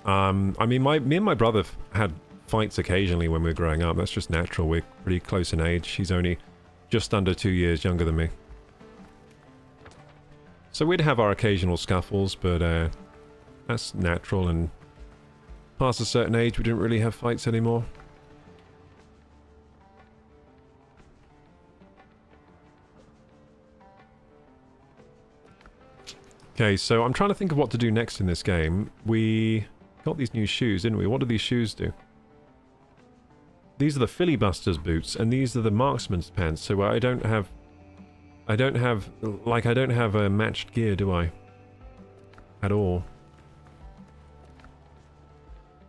Speaker 1: I mean, me and my brother had fights occasionally when we were growing up. That's just natural. We're pretty close in age. He's only just under 2 years younger than me. So we'd have our occasional scuffles, but that's natural, and past a certain age we didn't really have fights anymore. Okay, so I'm trying to think of what to do next in this game. We got these new shoes, didn't we? What do these shoes do? These are the filibuster's boots, and these are the marksman's pants, so I don't have matched gear, do I? At all.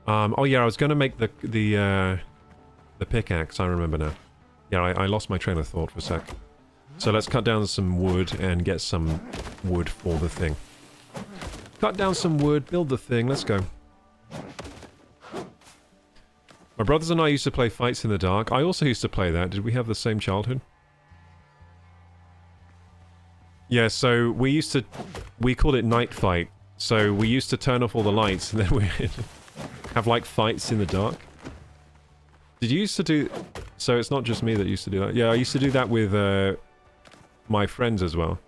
Speaker 1: Oh yeah, I was gonna make the pickaxe, I remember now. Yeah, I lost my train of thought for a sec. So let's cut down some wood and get some wood for the thing. Cut down some wood, build the thing, let's go. My brothers and I used to play Fights in the Dark. I also used to play that. Did we have the same childhood? Yeah, so we called it Night Fight. So we used to turn off all the lights and then we'd have like fights in the dark. Did you used to do... So it's not just me that used to do that. Yeah, I used to do that with my friends as well.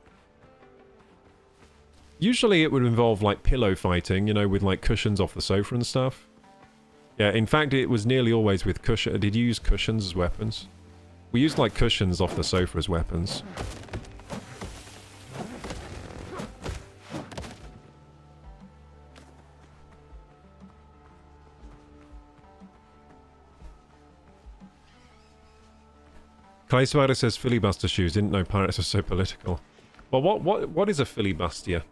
Speaker 1: Usually it would involve like pillow fighting, you know, with like cushions off the sofa and stuff. Yeah, in fact it was nearly always with cushion. Did you use cushions as weapons? We used like cushions off the sofa as weapons. Clayswagger says filibuster shoes. Didn't know pirates were so political. Well, what is a filibuster?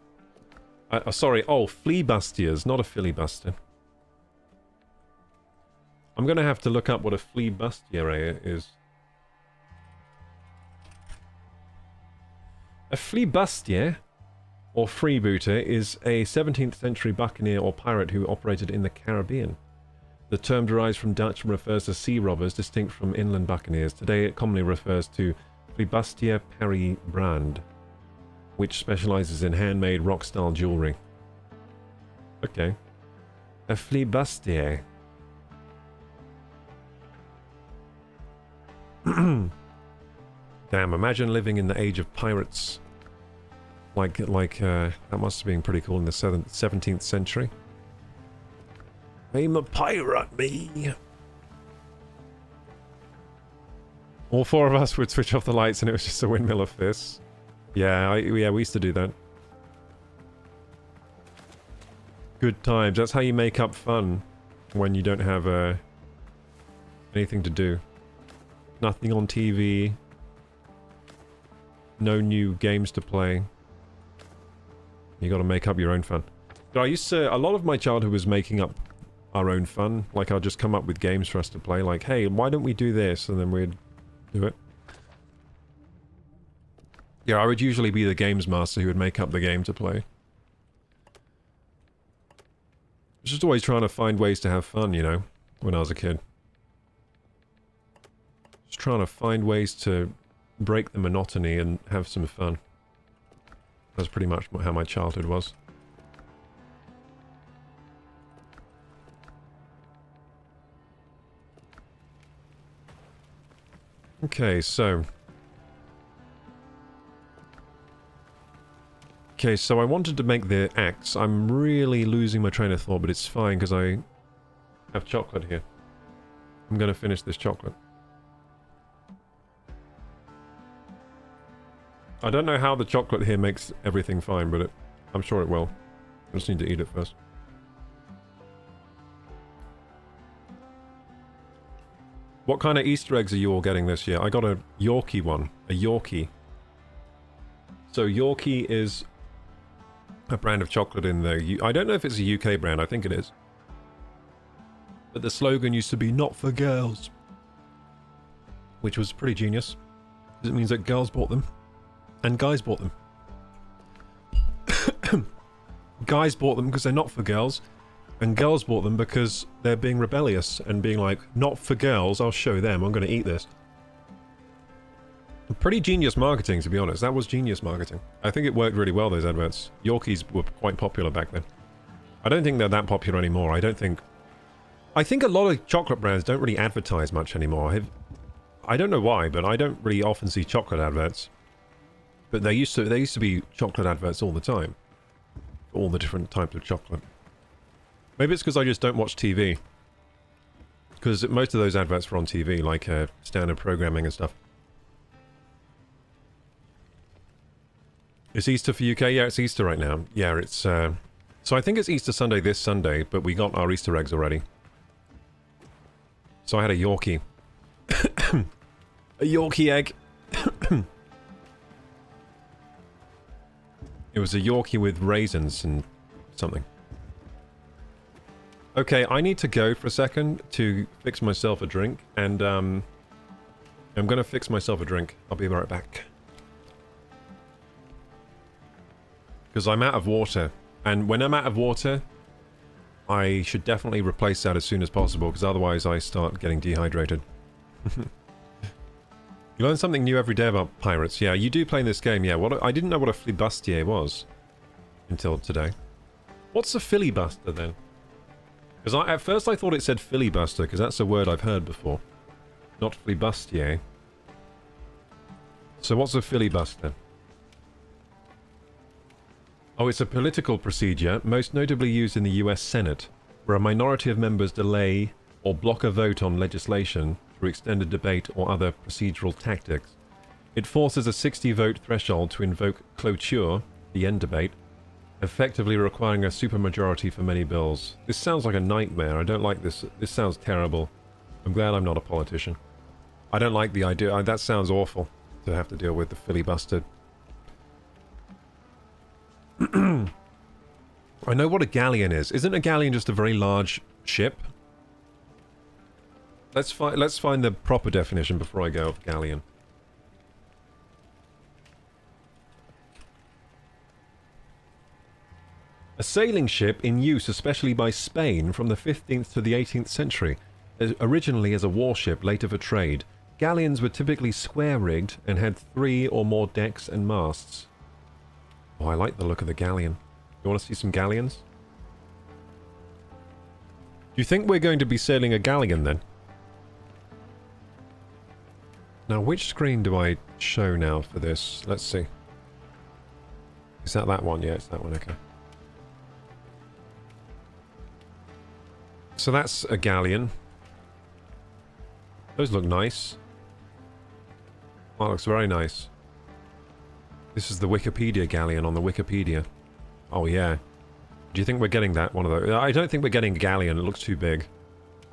Speaker 1: Sorry, oh, fleabustiers, not a filibuster. I'm gonna have to look up what a fleabustier is. A fleabustier, or freebooter, is a 17th century buccaneer or pirate who operated in the Caribbean. The term derives from Dutch and refers to sea robbers distinct from inland buccaneers. Today it commonly refers to fleabustier Paris brand, which specializes in handmade rock-style jewelry. Okay. A fleabustier. Damn, imagine living in the age of pirates. That must have been pretty cool in the 17th century. I'm a pirate, me! All four of us would switch off the lights and it was just a windmill of fists. Yeah, we used to do that. Good times. That's how you make up fun when you don't have anything to do. Nothing on TV. No new games to play. You gotta make up your own fun. But I used to... A lot of my childhood was making up our own fun. Like, I'll just come up with games for us to play. Like, hey, why don't we do this? And then we'd do it. Yeah, I would usually be the games master who would make up the game to play. I was just always trying to find ways to have fun, you know, when I was a kid. Just trying to find ways to break the monotony and have some fun. That's pretty much how my childhood was. Okay, so... Okay, so I wanted to make the axe. I'm really losing my train of thought, but it's fine because I have chocolate here. I'm going to finish this chocolate. I don't know how the chocolate here makes everything fine, but I'm sure it will. I just need to eat it first. What kind of Easter eggs are you all getting this year? I got a Yorkie one. A Yorkie. So Yorkie is a brand of chocolate in the... I don't know if it's a UK brand. I think it is. But the slogan used to be, not for girls. Which was pretty genius. Because it means that girls bought them. And guys bought them. Guys bought them because they're not for girls. And girls bought them because they're being rebellious and being like, not for girls, I'll show them, I'm going to eat this. Pretty genius marketing, to be honest. That was genius marketing. I think it worked really well, those adverts. Yorkies were quite popular back then. I don't think they're that popular anymore. I think a lot of chocolate brands don't really advertise much anymore. I don't know why, but I don't really often see chocolate adverts. But there used to be chocolate adverts all the time. All the different types of chocolate. Maybe it's because I just don't watch TV. Because most of those adverts were on TV, like standard programming and stuff. It's Easter for UK? Yeah, it's Easter right now. Yeah, it's... So I think it's Easter Sunday this Sunday, but we got our Easter eggs already. So I had a Yorkie. A Yorkie egg. It was a Yorkie with raisins and something. Okay, I need to go for a second to fix myself a drink, and I'm gonna fix myself a drink. I'll be right back. Because I'm out of water, and when I'm out of water, I should definitely replace that as soon as possible, because otherwise I start getting dehydrated. You learn something new every day about pirates. Yeah, you do play in this game, yeah. I didn't know what a filibustier was until today. What's a filibuster, then? Because at first I thought it said filibuster, because that's a word I've heard before. Not filibustier. So what's a filibuster? Oh, it's a political procedure, most notably used in the US Senate, where a minority of members delay or block a vote on legislation through extended debate or other procedural tactics. It forces a 60-vote threshold to invoke cloture, the end debate, effectively requiring a supermajority for many bills. This sounds like a nightmare. I don't like this. This sounds terrible. I'm glad I'm not a politician. I don't like the idea. That sounds awful, to have to deal with the filibuster. I know what a galleon is. Isn't a galleon just a very large ship? Let's find the proper definition before I go of galleon. A sailing ship in use especially by Spain from the 15th to the 18th century. Originally as a warship, later for trade, galleons were typically square-rigged and had 3 or more decks and masts. Oh, I like the look of the galleon. You want to see some galleons? Do you think we're going to be sailing a galleon then? Now, which screen do I show now for this? Let's see. Is that one? Yeah, it's that one, okay. So that's a galleon. Those look nice. Oh, that looks very nice. This is the Wikipedia galleon on the Wikipedia. Oh, yeah. Do you think we're getting that one of those? I don't think we're getting a galleon. It looks too big.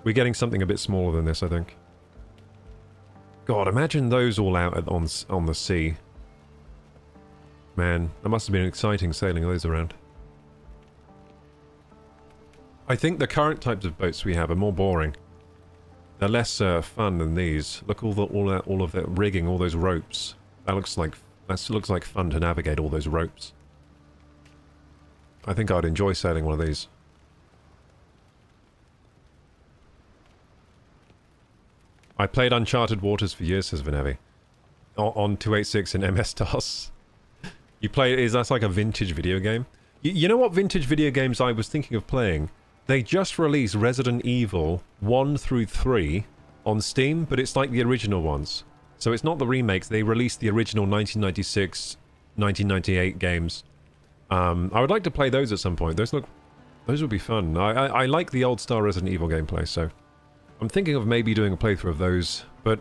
Speaker 1: We're getting something a bit smaller than this, I think. God, imagine those all out on the sea. Man, that must have been exciting sailing those around. I think the current types of boats we have are more boring. They're less fun than these. Look, all of that rigging, all those ropes. That looks like fun to navigate all those ropes. I think I'd enjoy sailing one of these. I played Uncharted Waters for years, says Venevi. On 286 in MS-DOS. You play... That's like a vintage video game? You know what vintage video games I was thinking of playing? They just released Resident Evil 1 through 3 on Steam, but it's like the original ones. So it's not the remakes, they released the original 1996, 1998 games. I would like to play those at some point. Those would be fun. I like the old style Resident Evil gameplay, so I'm thinking of maybe doing a playthrough of those, but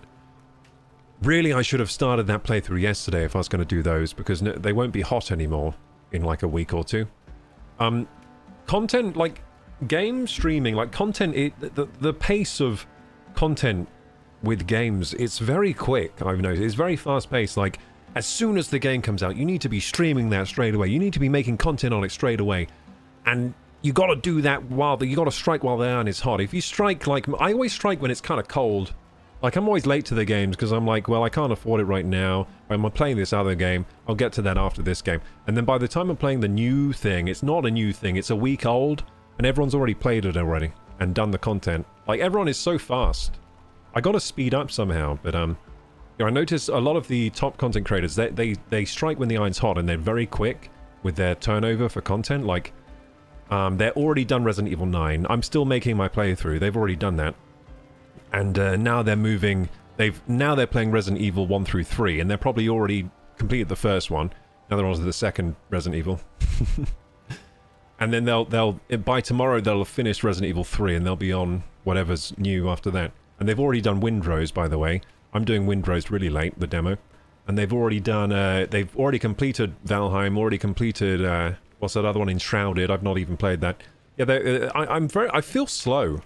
Speaker 1: really I should have started that playthrough yesterday if I was going to do those, because they won't be hot anymore in like a week or two. Content, like game streaming, like content, the pace of content with games, it's very quick, I've noticed. It's very fast paced. Like, as soon as the game comes out, you need to be streaming that straight away. You need to be making content on it straight away. And you got to do that you got to strike while the iron is hot. If you strike, like, I always strike when it's kind of cold. Like, I'm always late to the games because I'm like, well, I can't afford it right now. I'm playing this other game. I'll get to that after this game. And then by the time I'm playing the new thing, it's not a new thing. It's a week old. And everyone's already played it already and done the content. Like, everyone is so fast. I got to speed up somehow, but you know, I noticed a lot of the top content creators, they strike when the iron's hot, and they're very quick with their turnover for content. Like, they're already done Resident Evil 9. I'm still making my playthrough. They've already done that, and now they're moving. Now they're playing Resident Evil 1 through 3, and they're probably already completed the first one. Now they're on to the second Resident Evil. And then they'll by tomorrow they'll have finished Resident Evil 3, and they'll be on whatever's new after that. And they've already done Windrose, by the way. I'm doing Windrose really late, the demo. And they've already done, they've already completed Valheim, already completed, what's that other one, Enshrouded. I've not even played that. Yeah, I feel slow.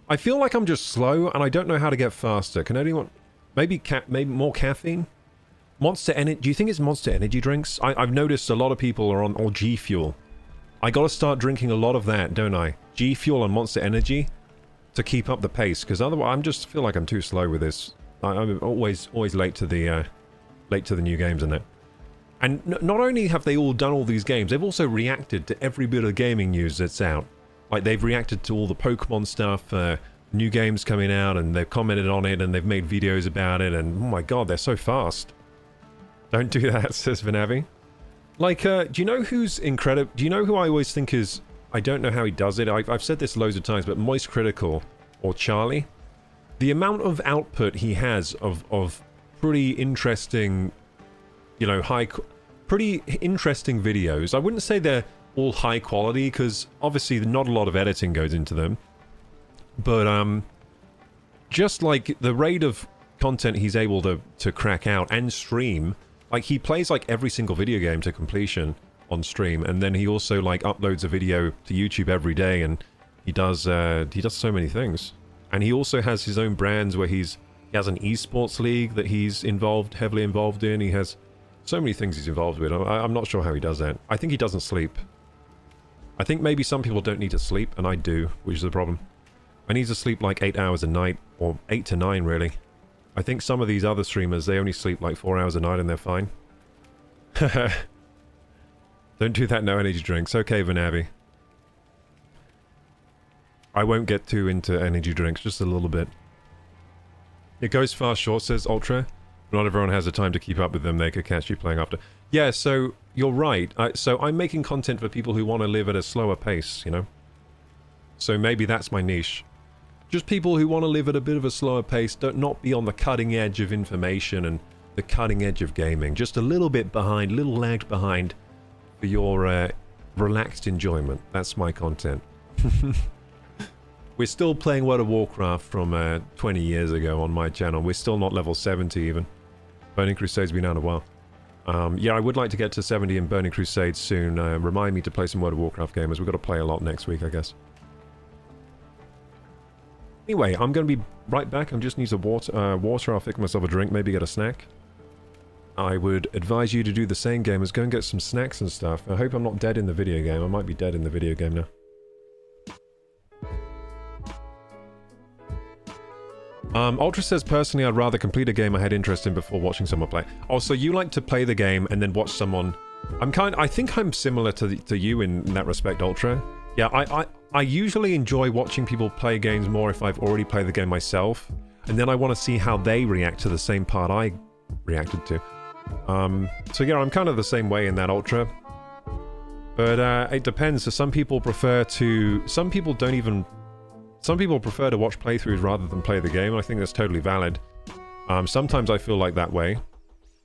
Speaker 1: I feel like I'm just slow, and I don't know how to get faster. Can anyone, maybe more caffeine? Monster Energy, do you think it's Monster Energy drinks? I've noticed a lot of people are on, or G Fuel. I gotta start drinking a lot of that, don't I? G Fuel and Monster Energy to keep up the pace, because otherwise I just feel like I'm too slow with this. I'm always late to the new games and that. And not only have they all done all these games, they've also reacted to every bit of gaming news that's out. Like, they've reacted to all the Pokemon stuff, new games coming out, and they've commented on it, and they've made videos about it, and oh my god, they're so fast. Don't do that, says Vanavi. Like, do you know who's incredible? Do you know who I always think is... I don't know how he does it. I've said this loads of times, but Moist Critical, or Charlie, the amount of output he has of pretty interesting, you know, pretty interesting videos. I wouldn't say they're all high quality, because obviously not a lot of editing goes into them. But, just like the rate of content he's able to crack out and stream, like, he plays like every single video game to completion on stream, and then he also like uploads a video to YouTube every day, and he does so many things. And he also has his own brands where he has an esports league that he's heavily involved in. He has so many things he's involved with. I'm not sure how he does that. I think he doesn't sleep. I think maybe some people don't need to sleep, and I do, which is the problem. I need to sleep like 8 hours a night, or 8 to 9 really. I think some of these other streamers, they only sleep like 4 hours a night and they're fine. Don't do that, no energy drinks. Okay, Vanavi. I won't get too into energy drinks, just a little bit. It goes fast short, says Ultra. Not everyone has the time to keep up with them. They could catch you playing after. Yeah, so you're right. So I'm making content for people who want to live at a slower pace, you know? So maybe that's my niche. Just people who want to live at a bit of a slower pace, not be on the cutting edge of information and the cutting edge of gaming. Just a little bit behind, a little lagged behind for your relaxed enjoyment. That's my content. We're still playing World of Warcraft from 20 years ago on my channel. We're still not level 70 even. Burning Crusade's been out a while. Yeah, I would like to get to 70 in Burning Crusade soon. Remind me to play some World of Warcraft gamers. We've got to play a lot next week, I guess. Anyway, I'm going to be right back. I just need some water. I'll fix myself a drink, maybe get a snack. I would advise you to do the same, gamers. Go and get some snacks and stuff. I hope I'm not dead in the video game. I might be dead in the video game now. Ultra says, personally, I'd rather complete a game I had interest in before watching someone play. Oh, so you like to play the game and then watch someone... I think I'm similar to you in that respect, Ultra. Yeah, I usually enjoy watching people play games more if I've already played the game myself, and then I want to see how they react to the same part I reacted to. So yeah, I'm kind of the same way in that, Ultra. But it depends. So some people prefer to... Some people prefer to watch playthroughs rather than play the game. I think that's totally valid. Sometimes I feel like that way.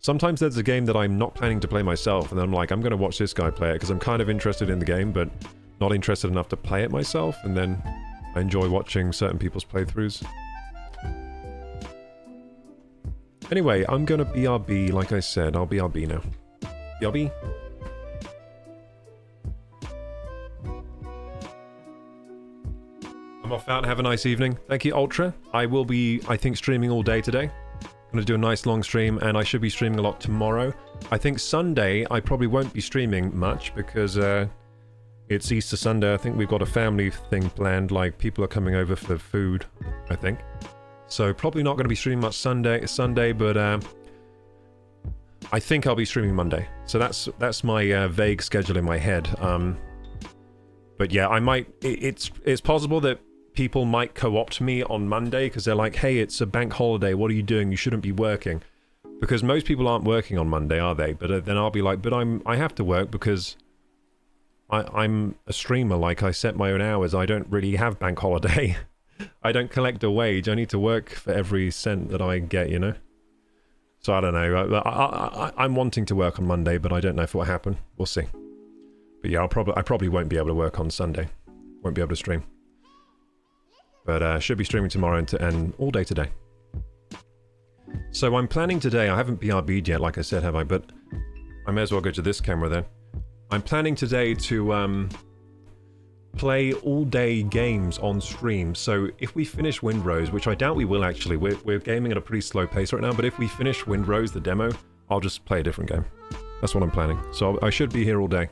Speaker 1: Sometimes there's a game that I'm not planning to play myself, and then I'm like, I'm going to watch this guy play it, because I'm kind of interested in the game, but not interested enough to play it myself, and then I enjoy watching certain people's playthroughs. Anyway, I'm going to BRB, like I said. I'll BRB now. BRB? I'm off out. Have a nice evening. Thank you, Ultra. I will be, I think, streaming all day today. I'm going to do a nice long stream, and I should be streaming a lot tomorrow. I think Sunday I probably won't be streaming much because it's Easter Sunday. I think we've got a family thing planned, like people are coming over for food, I think. So probably not going to be streaming much Sunday, but I think I'll be streaming Monday. So that's my vague schedule in my head. But yeah, I might. It's possible that people might co-opt me on Monday because they're like, hey, it's a bank holiday, what are you doing? You shouldn't be working. Because most people aren't working on Monday, are they? But then I'll be like, but I have to work because I'm a streamer, like I set my own hours. I don't really have bank holiday. I don't collect a wage. I need to work for every cent that I get, you know? So I don't know. I'm wanting to work on Monday, but I don't know if it will happen. We'll see. But yeah, I probably won't be able to work on Sunday. Won't be able to stream. But should be streaming tomorrow and all day today. So I'm planning today, I haven't BRB'd yet, like I said, have I? But I may as well go to this camera then. I'm planning today to play all-day games on stream. So if we finish Windrose, which I doubt we will actually, we're gaming at a pretty slow pace right now, but if we finish Windrose, the demo, I'll just play a different game. That's what I'm planning. So I should be here all day.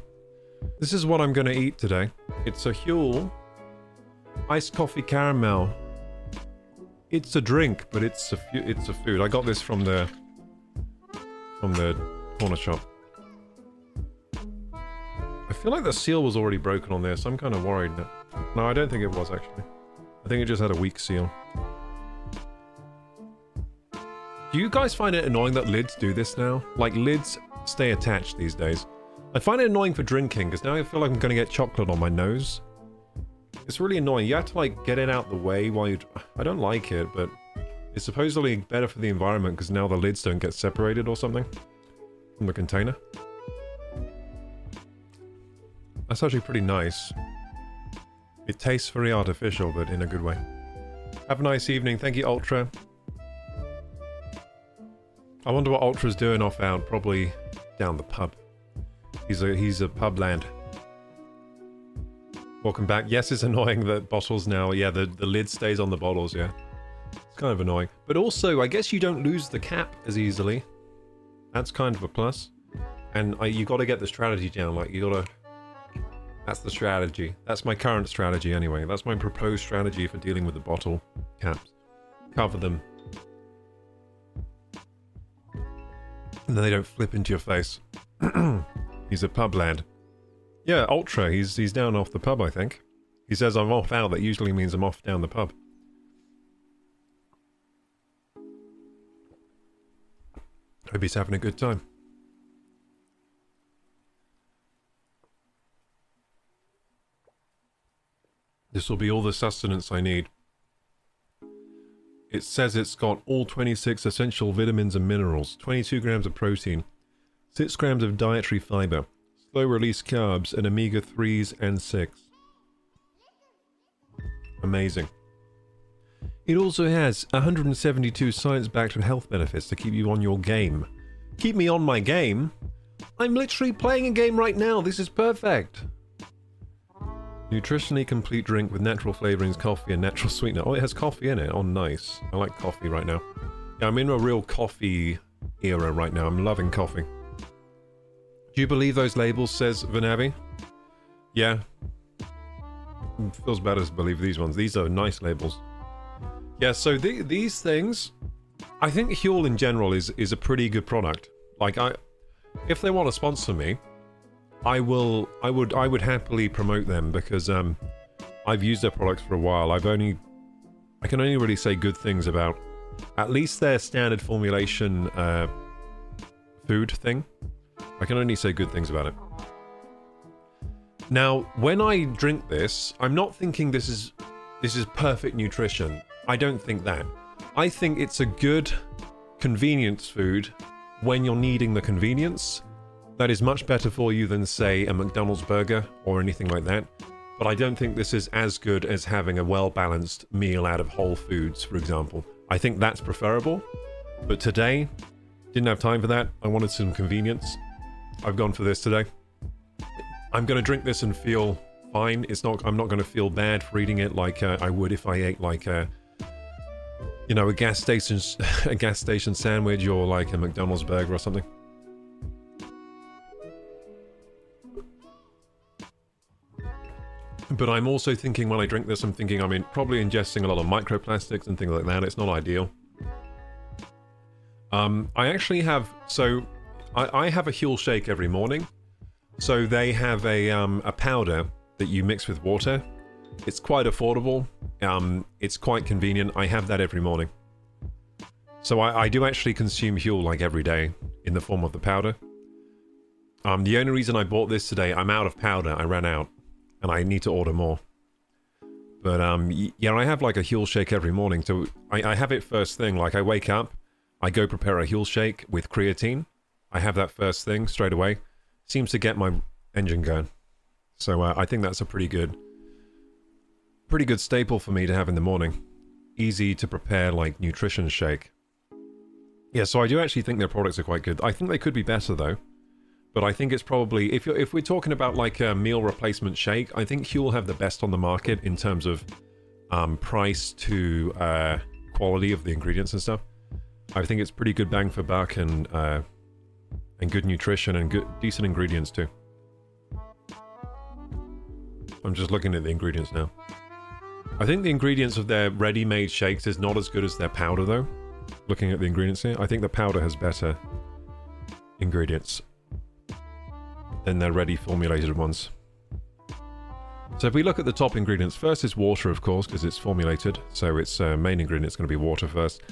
Speaker 1: This is what I'm going to eat today. It's a Hytale iced coffee caramel. It's a drink, but it's a food. I got this from the corner shop. I feel like the seal was already broken on this. I'm kind of worried. No, I don't think it was actually. I think it just had a weak seal. Do you guys find it annoying that lids do this now? Like, lids stay attached these days. I find it annoying for drinking, because now I feel like I'm going to get chocolate on my nose. It's really annoying. You have to, like, get it out the way while you... I don't like it, but it's supposedly better for the environment, because now the lids don't get separated or something from the container. That's actually pretty nice. It tastes very artificial, but in a good way. Have a nice evening. Thank you, Ultra. I wonder what Ultra's doing off out. Probably down the pub. He's a pub lad. Welcome back. Yes, it's annoying that bottles now... Yeah, the lid stays on the bottles, yeah. It's kind of annoying. But also, I guess you don't lose the cap as easily. That's kind of a plus. And you got to get the strategy down. Like, you got to... That's the strategy. That's my current strategy anyway. That's my proposed strategy for dealing with the bottle caps. Cover them. And then they don't flip into your face. He's a pub lad. Yeah, Ultra. He's down off the pub, I think. He says I'm off out. That usually means I'm off down the pub. Hope he's having a good time. This will be all the sustenance I need. It says it's got all 26 essential vitamins and minerals, 22 grams of protein, 6 grams of dietary fiber, slow-release carbs, and omega-3s and 6. Amazing. It also has 172 science-backed health benefits to keep you on your game. Keep me on my game? I'm literally playing a game right now. This is perfect. Nutritionally complete drink with natural flavorings, coffee, and natural sweetener. Oh, it has coffee in it. Oh, nice. I like coffee right now. Yeah, I'm in a real coffee era right now. I'm loving coffee. Do you believe those labels, says Vanavi? Yeah. It feels better to believe these ones. These are nice labels. Yeah, so these things... I think Hytale in general is a pretty good product. Like, if they want to sponsor me... I would happily promote them because I've used their products for a while. I can only really say good things about at least their standard formulation food thing. I can only say good things about it. Now, when I drink this, I'm not thinking this is perfect nutrition. I don't think that. I think it's a good convenience food when you're needing the convenience, that is much better for you than, say, a McDonald's burger or anything like that. But I don't think this is as good as having a well-balanced meal out of Whole Foods, for example. I think that's preferable. But today, didn't have time for that. I wanted some convenience. I've gone for this today. I'm going to drink this and feel fine. I'm not going to feel bad for eating it like I would if I ate like a gas station sandwich or like a McDonald's burger or something. But I'm also thinking when I drink this, I'm thinking I'm probably ingesting a lot of microplastics and things like that. It's not ideal. I actually have, I have a Huel shake every morning. So they have a powder that you mix with water. It's quite affordable. It's quite convenient. I have that every morning. So I do actually consume Huel like every day in the form of the powder. The only reason I bought this today, I'm out of powder. I ran out. And I need to order more. But yeah, I have like a Huel shake every morning. So I have it first thing. Like I wake up, I go prepare a Huel shake with creatine. I have that first thing straight away. Seems to get my engine going. So I think that's a pretty good staple for me to have in the morning. Easy to prepare, like nutrition shake. Yeah, so I do actually think their products are quite good. I think they could be better though. But I think it's probably, if we're talking about like a meal replacement shake, I think Huel have the best on the market in terms of price to quality of the ingredients and stuff. I think it's pretty good bang for buck and good nutrition and decent ingredients too. I'm just looking at the ingredients now. I think the ingredients of their ready-made shakes is not as good as their powder though. Looking at the ingredients here, I think the powder has better ingredients than their ready formulated ones. So if we look at the top ingredients, first is water, of course, because it's formulated. So its main ingredient is going to be water first.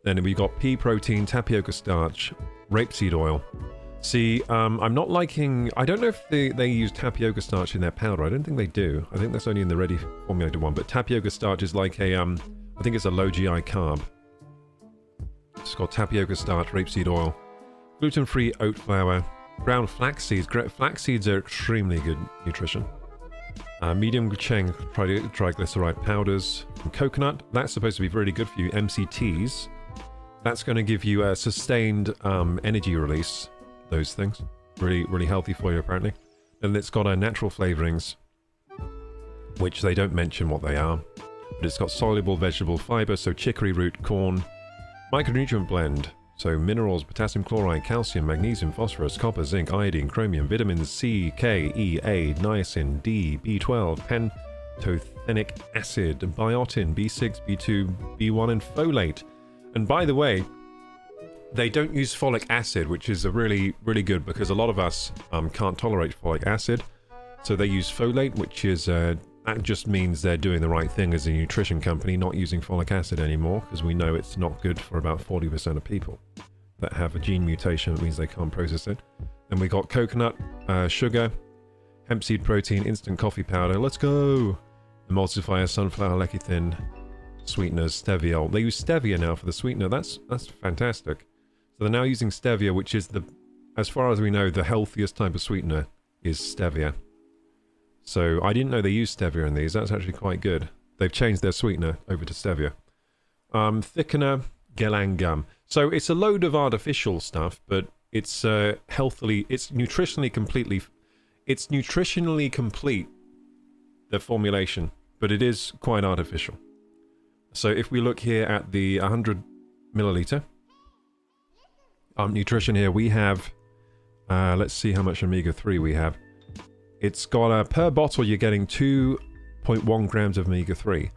Speaker 1: Then we got pea protein, tapioca starch, rapeseed oil. See, I'm not liking... I don't know if they use tapioca starch in their powder. I don't think they do. I think that's only in the ready formulated one. But tapioca starch is like a... I think it's a low GI carb. It's got tapioca starch, rapeseed oil, gluten-free oat flour, ground flax seeds. Flax seeds are extremely good nutrition. Medium chain triglyceride powders from coconut. That's supposed to be really good for you. MCTs. That's going to give you a sustained energy release. Those things. Really, really healthy for you, apparently. And it's got natural flavorings, which they don't mention what they are. But it's got soluble vegetable fiber, so chicory root, corn, micronutrient blend. So minerals, potassium chloride, calcium, magnesium, phosphorus, copper, zinc, iodine, chromium, vitamins C, K, E, A, niacin, D, B12, pantothenic acid, biotin, B6, B2, B1, and folate. And by the way, they don't use folic acid, which is a really, really good because a lot of us can't tolerate folic acid. So they use folate, which is, that just means they're doing the right thing as a nutrition company, not using folic acid anymore, because we know it's not good for about 40% of people that have a gene mutation. It means they can't process it. Then we got coconut, sugar, hemp seed protein, instant coffee powder. Let's go! Emulsifier, sunflower lecithin, sweeteners, stevia. They use stevia now for the sweetener. That's fantastic. So they're now using stevia, which is as far as we know, the healthiest type of sweetener is stevia. So I didn't know they used stevia in these. That's actually quite good. They've changed their sweetener over to stevia. Thickener, Gelang gum. So it's a load of artificial stuff, but it's nutritionally complete, the formulation, but it is quite artificial. So if we look here at the 100 milliliter nutrition here, we have, let's see how much omega-3 we have. It's got per bottle you're getting 2.1 grams of omega-3.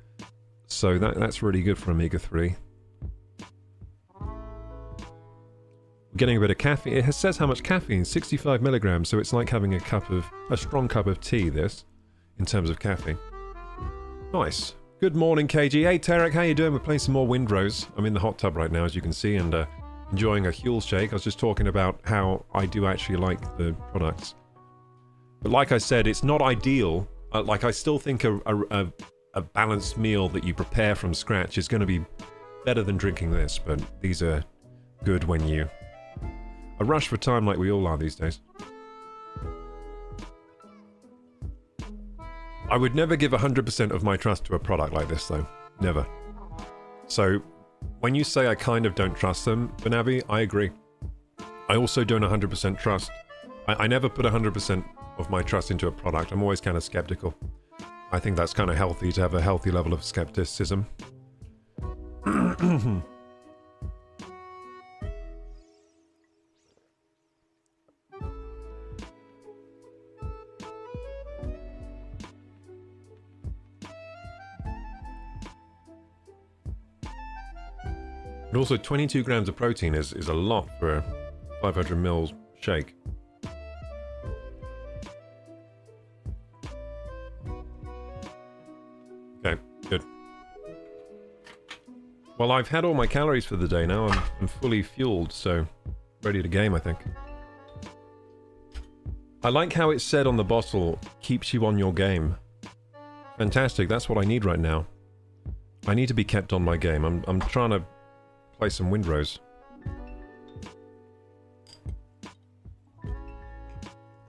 Speaker 1: So that's really good for omega-3. We're getting a bit of caffeine. It says how much caffeine, 65 milligrams. So it's like having a strong cup of tea, this, in terms of caffeine. Nice. Good morning, KG. Hey, Tarek, how you doing? We're playing some more Windrose. I'm in the hot tub right now, as you can see, and enjoying a Huel shake. I was just talking about how I do actually like the products. But like I said, it's not ideal. Like, I still think a balanced meal that you prepare from scratch is going to be better than drinking this, but these are good when you a rush for time like we all are these days. I would never give 100% of my trust to a product like this, though. Never. So, when you say I kind of don't trust them, Banavi, I agree. I also don't 100% trust. I never put 100% of my trust into a product. I'm always kind of skeptical. I think that's kind of healthy to have a healthy level of skepticism. And also 22 grams of protein is a lot for a 500 ml shake. Okay, good. Well, I've had all my calories for the day now. I'm fully fueled, so ready to game, I think. I like how it said on the bottle, keeps you on your game. Fantastic, that's what I need right now. I need to be kept on my game. I'm trying to play some Windrose.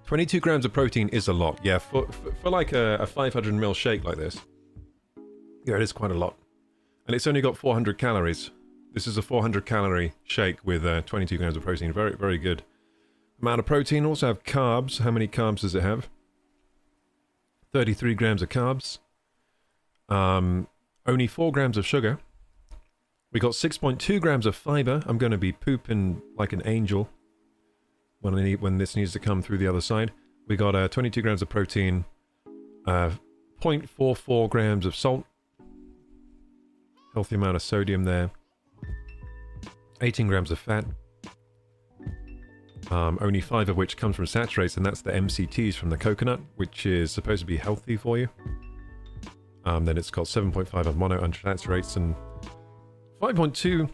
Speaker 1: 22 grams of protein is a lot. Yeah, for like a 500 ml shake like this. Yeah, it is quite a lot. And it's only got 400 calories. This is a 400 calorie shake with 22 grams of protein. Very, very good. Amount of protein. Also have carbs. How many carbs does it have? 33 grams of carbs. Only 4 grams of sugar. We got 6.2 grams of fiber. I'm going to be pooping like an angel when this needs to come through the other side. We got 22 grams of protein, 0.44 grams of salt. Healthy amount of sodium there. 18 grams of fat. Only 5 of which comes from saturates, and that's the MCTs from the coconut, which is supposed to be healthy for you. Then it's got 7.5 of monounsaturates and 5.2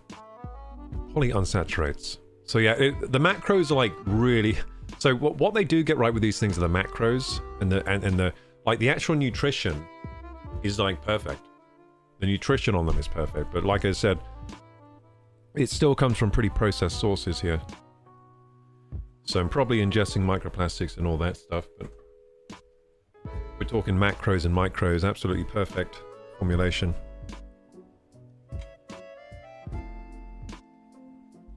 Speaker 1: polyunsaturates. So yeah, the macros are like really... So what they do get right with these things are the macros and the like the actual nutrition is like perfect. The nutrition on them is perfect, but like I said, it still comes from pretty processed sources here. So I'm probably ingesting microplastics and all that stuff, but we're talking macros and micros, absolutely perfect formulation.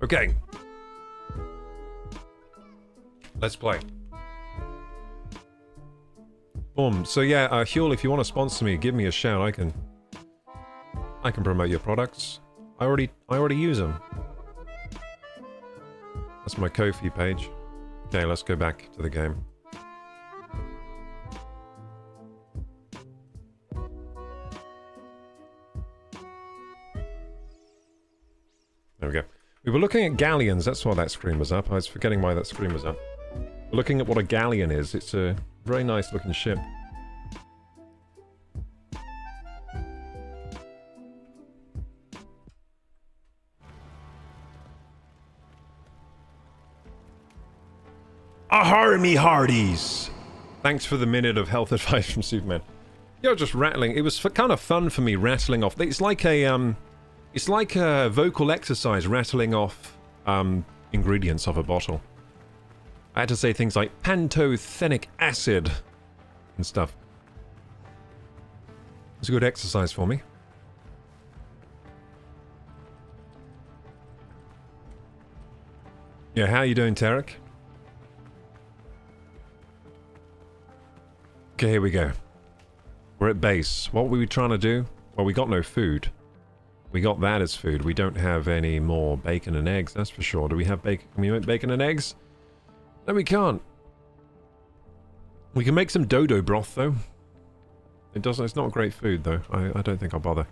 Speaker 1: Okay. Let's play. Boom. So yeah, Huel, if you want to sponsor me, give me a shout. I can promote your products. I already use them. That's my Ko-fi page. Okay, let's go back to the game. There we go. We were looking at galleons. That's why that screen was up. I was forgetting why that screen was up. We're looking at what a galleon is. It's a very nice looking ship. Ahar me hearties! Thanks for the minute of health advice from Superman. You're just rattling. It was kind of fun for me rattling off. It's like a vocal exercise rattling off ingredients of a bottle. I had to say things like pantothenic acid and stuff. It's a good exercise for me. Yeah, how you doing, Tarek? Okay, here we go. We're at base. What were we trying to do? Well, we got no food. We got that as food. We don't have any more bacon and eggs, that's for sure. Do we have bacon? Can we make bacon and eggs? No, we can't. We can make some dodo broth, though. It's not great food, though. I don't think I'll bother.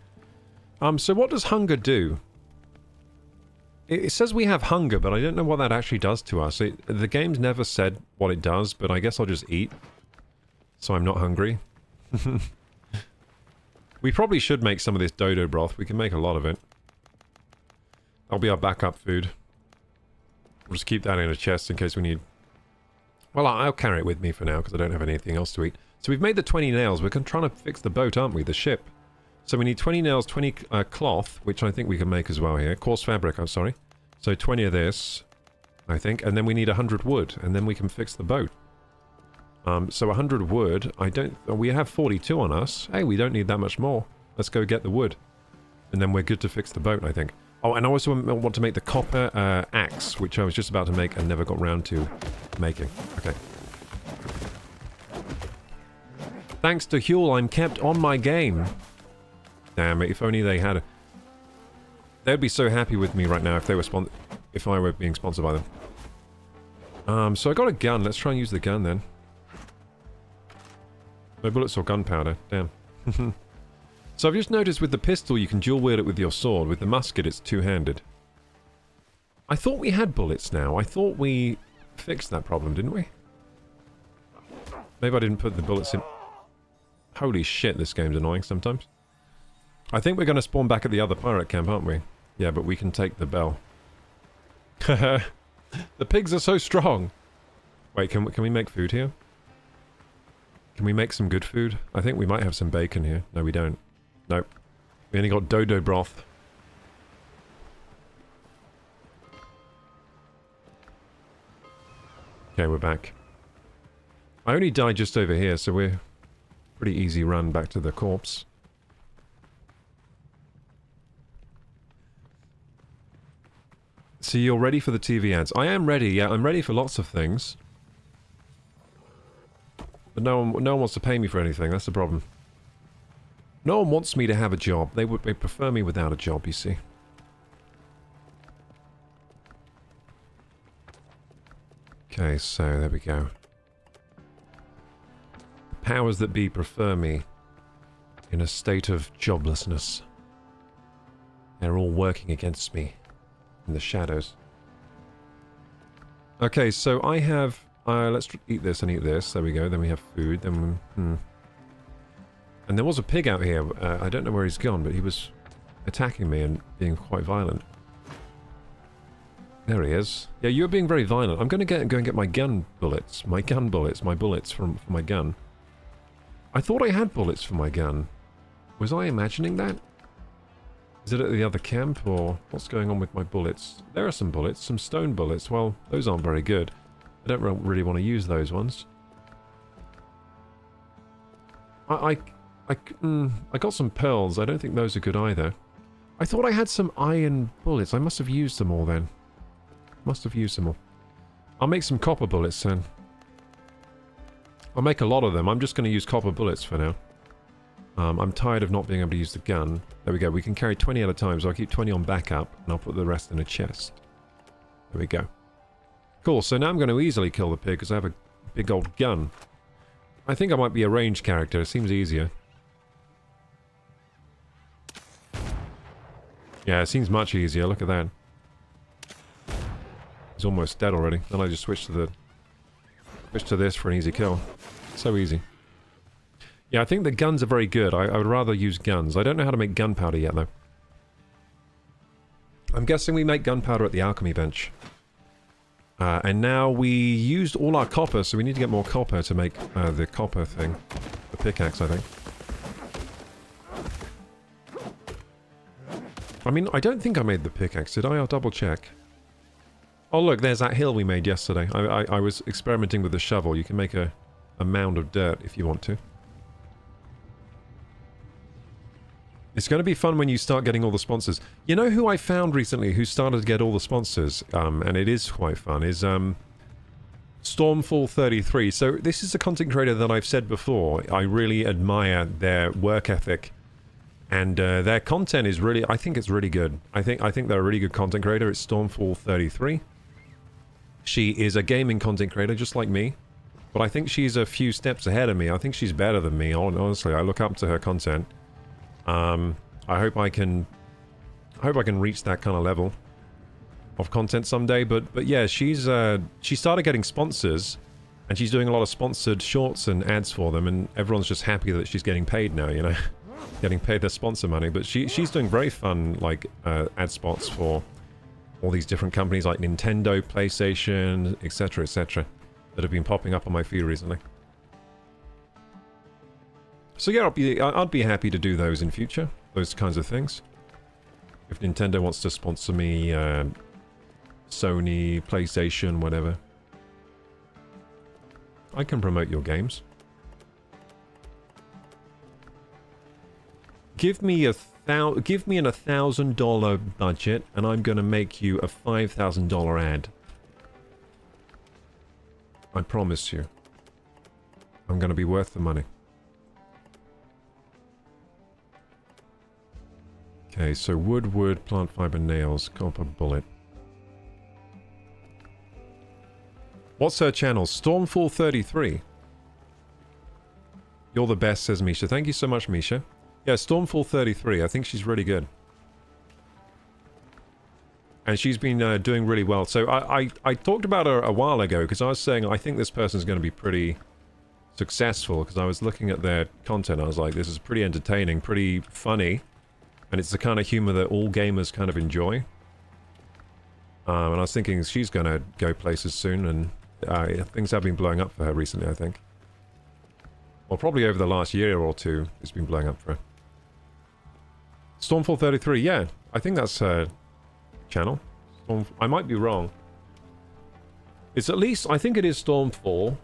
Speaker 1: So what does hunger do? It says we have hunger, but I don't know what that actually does to us. The game's never said what it does, but I guess I'll just eat. So I'm not hungry. We probably should make some of this dodo broth. We can make a lot of it. That'll be our backup food. We'll just keep that in a chest in case we need... Well, I'll carry it with me for now because I don't have anything else to eat. So we've made the 20 nails. We're trying to fix the boat, aren't we? The ship. So we need 20 nails, 20 cloth, which I think we can make as well here. Coarse fabric, I'm sorry. So 20 of this. I think, and then we need 100 wood, and then we can fix the boat. So 100 wood, we have 42 on us. Hey, we don't need that much more. Let's go get the wood. And then we're good to fix the boat, I think. Oh, and I also want to make the copper axe, which I was just about to make and never got round to making. Okay. Thanks to Huel, I'm kept on my game. Damn it, if only they had... They'd be so happy with me right now if they were if I were being sponsored by them. So I got a gun. Let's try and use the gun then. No bullets or gunpowder. Damn. So I've just noticed with the pistol you can dual wield it with your sword. With the musket it's two-handed. I thought we had bullets now. I thought we fixed that problem, didn't we? Maybe I didn't put the bullets in. Holy shit, this game's annoying sometimes. I think we're going to spawn back at the other pirate camp, aren't we? Yeah, but we can take the bell. The pigs are so strong! Wait, can we make food here? Can we make some good food? I think we might have some bacon here. No, we don't. Nope. We only got dodo broth. Okay, we're back. I only died just over here, so we're pretty easy run back to the corpse. So you're ready for the TV ads? I am ready, yeah, I'm ready for lots of things. But no one wants to pay me for anything, that's the problem. No one wants me to have a job. They prefer me without a job, you see. Okay, so there we go. The powers that be prefer me in a state of joblessness. They're all working against me in the shadows. Okay, so I have... let's eat this and eat this. There we go. Then we have food. Then And there was a pig out here. I don't know where he's gone, but he was attacking me and being quite violent. There he is. Yeah, you're being very violent. I'm going to go and get my gun bullets. My bullets for my gun. I thought I had bullets for my gun. Was I imagining that? Is it at the other camp, or what's going on with my bullets? There are some bullets, some stone bullets. Well, those aren't very good. I don't really want to use those ones. I got some pearls. I don't think those are good either. I thought I had some iron bullets. I must have used them all then. Must have used them all. I'll make some copper bullets then. I'll make a lot of them. I'm just going to use copper bullets for now. I'm tired of not being able to use the gun. There we go. We can carry 20 at a time, so I'll keep 20 on backup, and I'll put the rest in a chest. There we go. Cool, so now I'm going to easily kill the pig, because I have a big old gun. I think I might be a ranged character. It seems easier. Yeah, it seems much easier. Look at that. He's almost dead already. Then I just switch to this for an easy kill. So easy. Yeah, I think the guns are very good. I would rather use guns. I don't know how to make gunpowder yet, though. I'm guessing we make gunpowder at the alchemy bench. And now we used all our copper, so we need to get more copper to make the copper thing. The pickaxe, I think. I mean, I don't think I made the pickaxe, did I? I'll double check. Oh look, there's that hill we made yesterday. I was experimenting with the shovel. You can make a mound of dirt if you want to. It's going to be fun when you start getting all the sponsors. You know who I found recently who started to get all the sponsors, and it is quite fun, is Stormfall33. So this is a content creator that I've said before. I really admire their work ethic, and their content is really, I think it's really good. I think they're a really good content creator. It's Stormfall33. She is a gaming content creator just like me, but I think she's a few steps ahead of me. I think she's better than me, honestly. I look up to her content. I hope I can reach that kind of level of content someday, but yeah, she started getting sponsors, and she's doing a lot of sponsored shorts and ads for them, and everyone's just happy that she's getting paid now, you know, getting paid their sponsor money. But she's doing very fun, like, ad spots for all these different companies like Nintendo, PlayStation, etc., etc., that have been popping up on my feed recently. So yeah, I'd be happy to do those in future, those kinds of things. If Nintendo wants to sponsor me Sony, PlayStation, whatever. I can promote your games. Give me an $1,000 budget, and I'm gonna make you a $5,000 ad. I promise you. I'm gonna be worth the money. Okay, so wood, plant fiber, nails, copper, bullet. What's her channel? Stormfall33. You're the best, says Misha. Thank you so much, Misha. Yeah, Stormfall33. I think she's really good. And she's been doing really well. So I talked about her a while ago because I was saying I think this person's going to be pretty successful because I was looking at their content. I was like, this is pretty entertaining, pretty funny. And it's the kind of humor that all gamers kind of enjoy. And I was thinking she's going to go places soon. And things have been blowing up for her recently, I think. Well, probably over the last year or two, it's been blowing up for her. Stormfall33, yeah. I think that's her channel. I might be wrong. It's at least, I think it is Stormfall.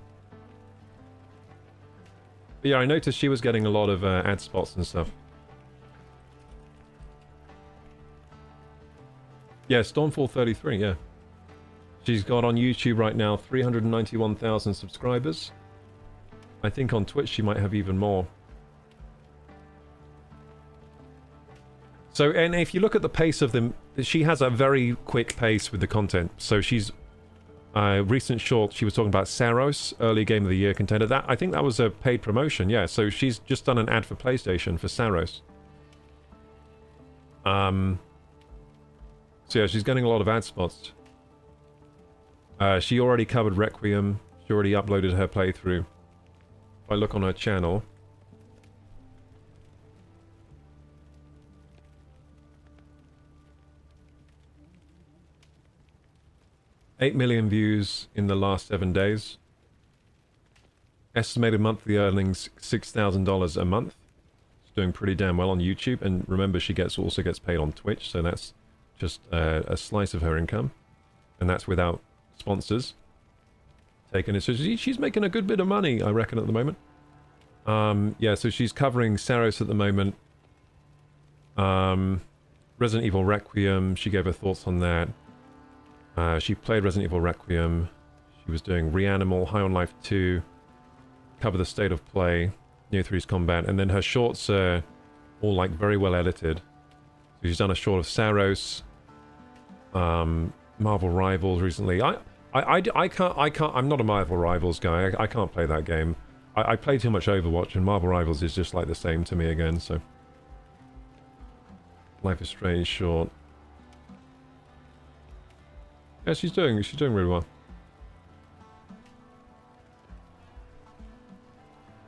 Speaker 1: But yeah, I noticed she was getting a lot of ad spots and stuff. Yeah, Stormfall33, yeah. She's got on YouTube right now 391,000 subscribers. I think on Twitch she might have even more. So, and if you look at the pace of them, she has a very quick pace with the content. So she's... recent short, she was talking about Saros, early Game of the Year contender. That, I think that was a paid promotion, yeah. So she's just done an ad for PlayStation for Saros. So yeah, she's getting a lot of ad spots. She already covered Requiem. She already uploaded her playthrough. If I look on her channel... 8 million views in the last 7 days. Estimated monthly earnings $6,000 a month. She's doing pretty damn well on YouTube. And remember, she also gets paid on Twitch, so that's just a slice of her income. And that's without sponsors taking it. So she's making a good bit of money, I reckon, at the moment. Yeah, so she's covering Saros at the moment. Resident Evil Requiem, she gave her thoughts on that. She played Resident Evil Requiem. She was doing Reanimal, High on Life 2, Cover the State of Play, Near Three's Combat, and then her shorts are all like very well edited. So she's done a short of Saros, Marvel Rivals recently. I can't. I'm not a Marvel Rivals guy. I can't play that game. I play too much Overwatch, and Marvel Rivals is just like the same to me again. So Life is Strange short. Yeah, she's doing really well.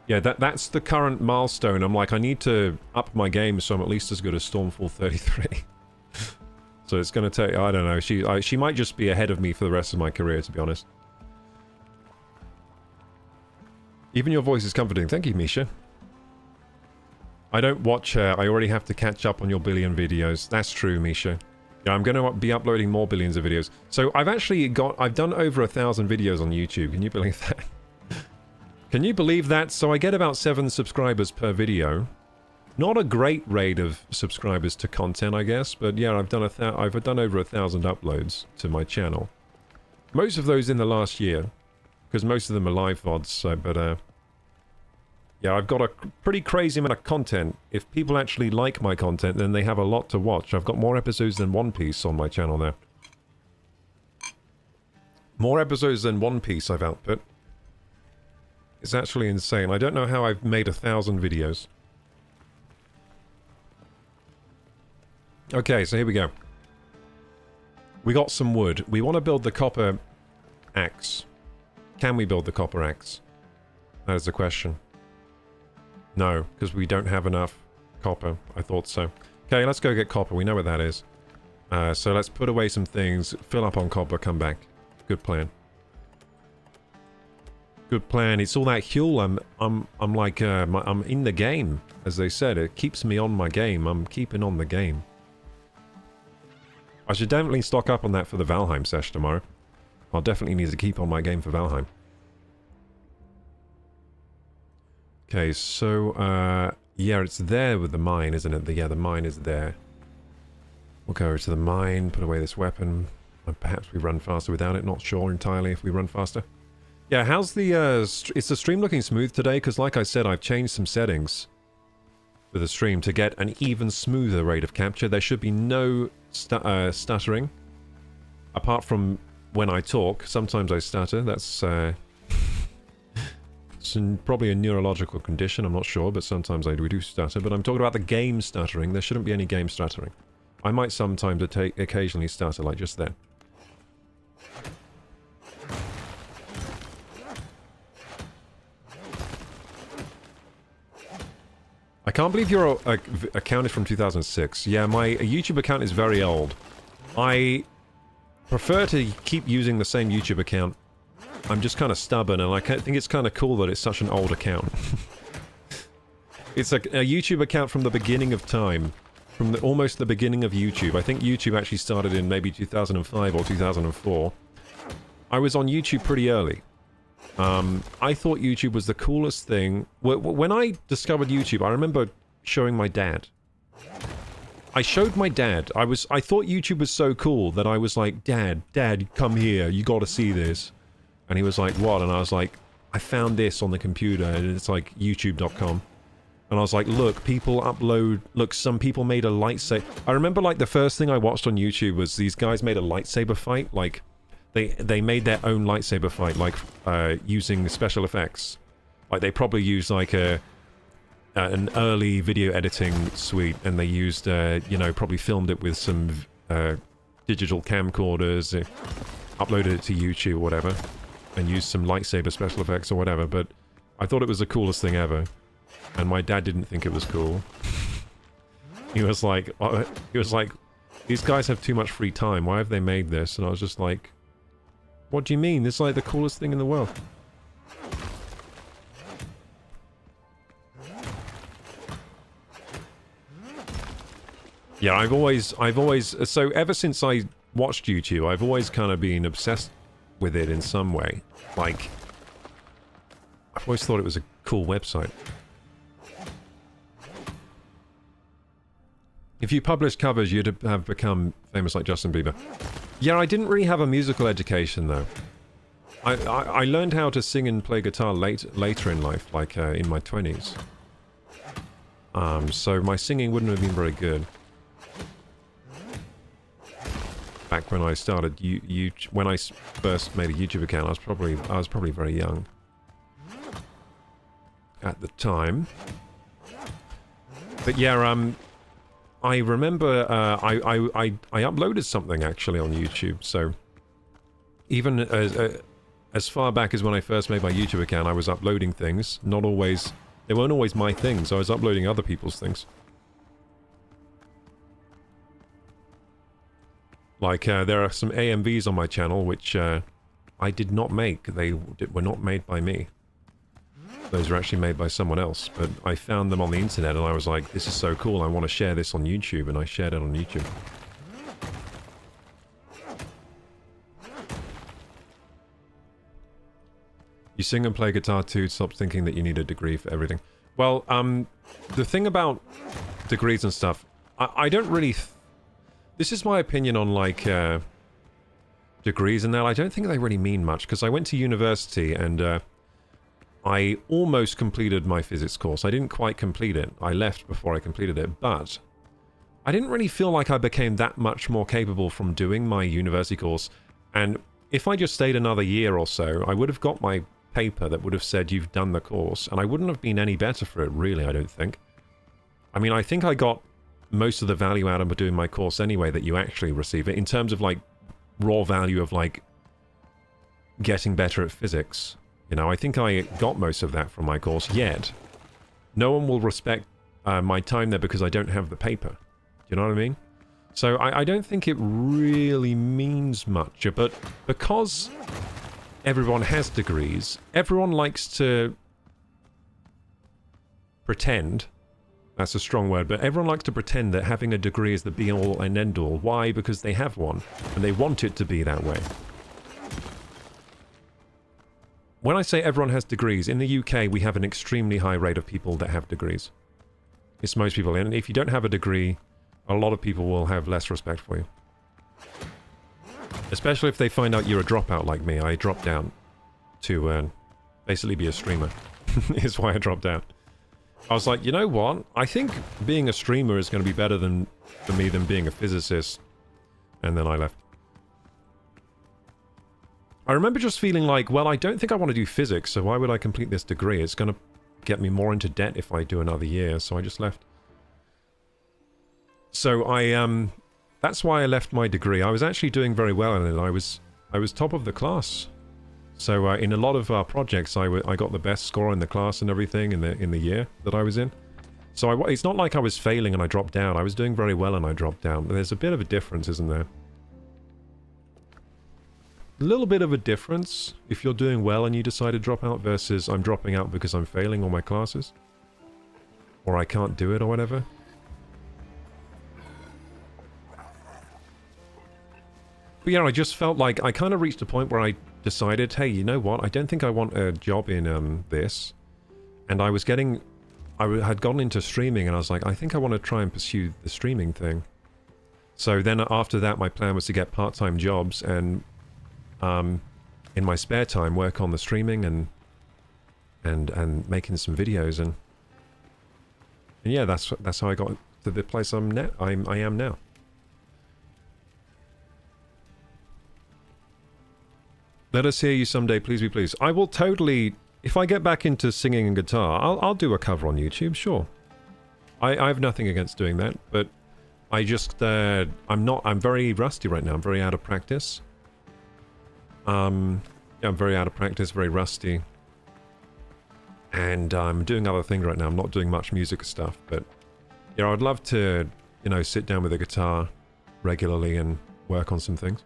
Speaker 1: Yeah, that's the current milestone. I'm like, I need to up my game so I'm at least as good as Stormfall33. So it's gonna take, I don't know, she might just be ahead of me for the rest of my career, to be honest. Even your voice is comforting. Thank you, Misha. I don't watch her. I already have to catch up on your billion videos. That's true, Misha. Yeah, I'm going to be uploading more billions of videos. So I've done over 1,000 videos on YouTube. Can you believe that? Can you believe that? So I get about 7 subscribers per video. Not a great rate of subscribers to content, I guess. But yeah, I've done over 1,000 uploads to my channel. Most of those in the last year. Because most of them are live VODs. So, but yeah, I've got a pretty crazy amount of content. If people actually like my content, then they have a lot to watch. I've got more episodes than One Piece on my channel now. More episodes than One Piece I've output. It's actually insane. I don't know how I've made 1,000 videos. Okay, so here we go. We got some wood. We want to build the copper axe. Can we build the copper axe? That is the question. No, because we don't have enough copper. I thought so. Okay, let's go get copper. We know what that is. So let's put away some things, fill up on copper, come back. Good plan. Good plan. It's all that fuel. I'm like I'm in the game, as they said. It keeps me on my game. I'm keeping on the game. I should definitely stock up on that for the Valheim sesh tomorrow. I'll definitely need to keep on my game for Valheim. Okay, so, yeah, it's there with the mine, isn't it? Yeah, the mine is there. We'll go to the mine, put away this weapon, and perhaps we run faster without it. Not sure entirely if we run faster. Yeah, how's the, is the stream looking smooth today? Because like I said, I've changed some settings with the stream to get an even smoother rate of capture. There should be no stuttering. Apart from when I talk. Sometimes I stutter. That's, it's probably a neurological condition, I'm not sure, but sometimes I do stutter. But I'm talking about the game stuttering. There shouldn't be any game stuttering. I might sometimes occasionally stutter, like just then. I can't believe your account is from 2006. Yeah, my YouTube account is very old. I prefer to keep using the same YouTube account. I'm just kind of stubborn, and I think it's kind of cool that it's such an old account. It's a YouTube account from the beginning of time. From almost the beginning of YouTube. I think YouTube actually started in maybe 2005 or 2004. I was on YouTube pretty early. I thought YouTube was the coolest thing. When I discovered YouTube, I remember showing my dad. I showed my dad. I thought YouTube was so cool that I was like, Dad, come here. You gotta see this. And he was like, what? And I was like, I found this on the computer, and it's like youtube.com. And I was like, look, people upload... Look, some people made a lightsaber... I remember, like, the first thing I watched on YouTube was these guys made a lightsaber fight. Like, they made their own lightsaber fight, like, using special effects. Like, they probably used, like, an early video editing suite, and they used, you know, probably filmed it with some digital camcorders, uploaded it to YouTube or whatever, and used some lightsaber special effects or whatever, but I thought it was the coolest thing ever. And my dad didn't think it was cool. He was like, these guys have too much free time. Why have they made this? And I was just like, what do you mean? This is like the coolest thing in the world. Yeah, I've always, so ever since I watched YouTube, I've always kind of been obsessed with it in some way. Like, I've always thought it was a cool website. If you published covers, you'd have become famous like Justin Bieber. Yeah, I didn't really have a musical education, though. I learned how to sing and play guitar later in life, like in my 20s. So my singing wouldn't have been very good. Back when I started, when I first made a YouTube account, I was probably very young at the time. But yeah, I remember I uploaded something actually on YouTube, so even as far back as when I first made my YouTube account, I was uploading things. Not always, they weren't always my things, I was uploading other people's things. Like, there are some AMVs on my channel which I did not make. They were not made by me. Those were actually made by someone else, but I found them on the internet and I was like, this is so cool, I want to share this on YouTube, and I shared it on YouTube. You sing and play guitar too, stop thinking that you need a degree for everything. Well, the thing about degrees and stuff, I don't really... This is my opinion on, like, degrees and that. I don't think they really mean much, because I went to university and... I almost completed my physics course. I didn't quite complete it. I left before I completed it, but I didn't really feel like I became that much more capable from doing my university course. And if I just stayed another year or so, I would have got my paper that would have said you've done the course, and I wouldn't have been any better for it, really, I don't think. I mean, I think I got most of the value out of doing my course anyway that you actually receive it, in terms of, like, raw value of, like, getting better at physics. You know, I think I got most of that from my course, yet no one will respect my time there because I don't have the paper. Do you know what I mean? So I don't think it really means much, but because everyone has degrees, everyone likes to pretend That's a strong word, but everyone likes to pretend that having a degree is the be-all and end-all. Why? Because they have one, and they want it to be that way. When I say everyone has degrees, in the UK we have an extremely high rate of people that have degrees. It's most people, and if you don't have a degree, a lot of people will have less respect for you. Especially if they find out you're a dropout like me. I dropped out to basically be a streamer. Is why I dropped out. I was like, you know what? I think being a streamer is going to be better for me than being a physicist. And then I left. I remember just feeling like, well, I don't think I want to do physics, so why would I complete this degree? It's going to get me more into debt if I do another year, so I just left. So that's why I left my degree. I was actually doing very well in it. I was top of the class. So in a lot of our projects, I got the best score in the class and everything in the year that I was in. So it's not like I was failing and I dropped down. I was doing very well and I dropped down. But there's a bit of a difference, isn't there? A little bit of a difference if you're doing well and you decide to drop out versus I'm dropping out because I'm failing all my classes. Or I can't do it or whatever. But yeah, I just felt like I kind of reached a point where I decided, hey, you know what? I don't think I want a job in this. And I had gone into streaming and I was like, I think I want to try and pursue the streaming thing. So then after that, my plan was to get part-time jobs and in my spare time work on the streaming and making some videos and yeah, that's how I got to the place I am now. Let us hear you someday, please be please. I will totally, if I get back into singing and guitar, I'll do a cover on YouTube, sure. I have nothing against doing that, but I just I'm very rusty right now. I'm very out of practice. Yeah, I'm very out of practice, very rusty. And I'm doing other things right now. I'm not doing much music stuff, but yeah, I'd love to, you know, sit down with a guitar regularly and work on some things.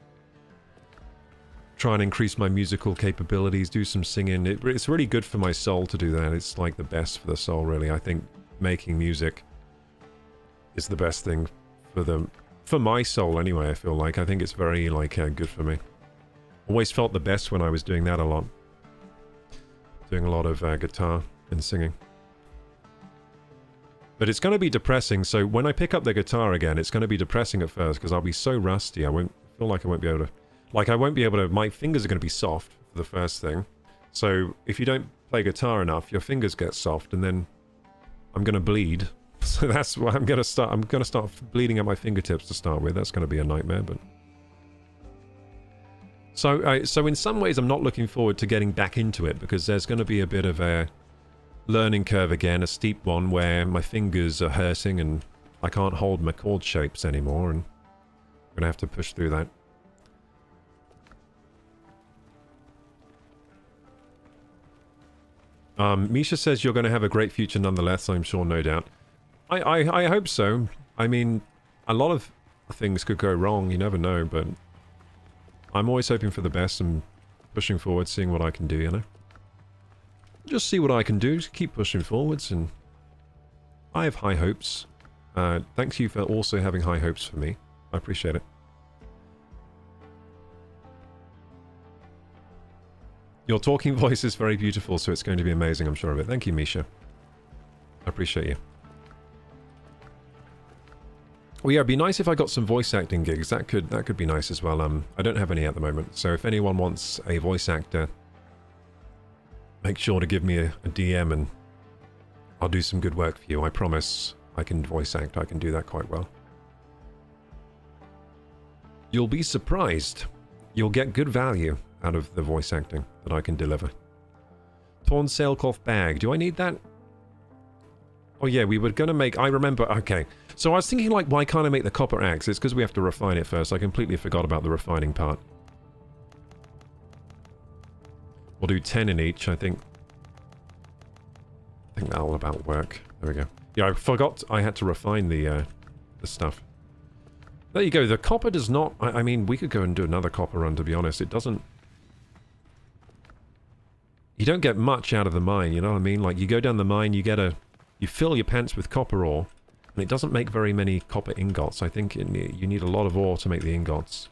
Speaker 1: Try and increase my musical capabilities, do some singing. It's really good for my soul to do that. It's like the best for the soul, really. I think making music is the best thing for my soul anyway, I feel like. I think it's very, like, good for me. Always felt the best when I was doing that a lot. Doing a lot of guitar and singing. But it's going to be depressing, so when I pick up the guitar again, it's going to be depressing at first, because I'll be so rusty, I won't feel like I won't be able to... Like, I won't be able to... My fingers are going to be soft, for the first thing. So, if you don't play guitar enough, your fingers get soft, and then I'm going to bleed. So that's why I'm going to start... I'm going to start bleeding at my fingertips to start with. That's going to be a nightmare, but... So in some ways, I'm not looking forward to getting back into it, because there's going to be a bit of a learning curve again, a steep one, where my fingers are hurting, and I can't hold my chord shapes anymore, and I'm going to have to push through that. Misha says you're going to have a great future nonetheless, I'm sure, no doubt. I hope so. I mean, a lot of things could go wrong, you never know, but I'm always hoping for the best and pushing forward, seeing what I can do, you know? Just see what I can do, just keep pushing forwards, and I have high hopes. Thank you for also having high hopes for me. I appreciate it. Your talking voice is very beautiful, so it's going to be amazing, I'm sure of it. Thank you, Misha. I appreciate you. Well, yeah, it'd be nice if I got some voice acting gigs. That could be nice as well. I don't have any at the moment, so if anyone wants a voice actor, make sure to give me a DM and I'll do some good work for you. I promise I can voice act. I can do that quite well. You'll be surprised. You'll get good value out of the voice acting that I can deliver. Torn sailcloth bag. Do I need that? Oh yeah, we were going to make... I remember... Okay. So I was thinking, like, why can't I make the copper axe? It's because we have to refine it first. I completely forgot about the refining part. We'll do 10 in each, I think. I think that'll about work. There we go. Yeah, I forgot I had to refine the stuff. There you go. The copper does not... I mean, we could go and do another copper run, to be honest. It doesn't... You don't get much out of the mine, you know what I mean? Like, you go down the mine, you get you fill your pants with copper ore, and it doesn't make very many copper ingots. I think you need a lot of ore to make the ingots.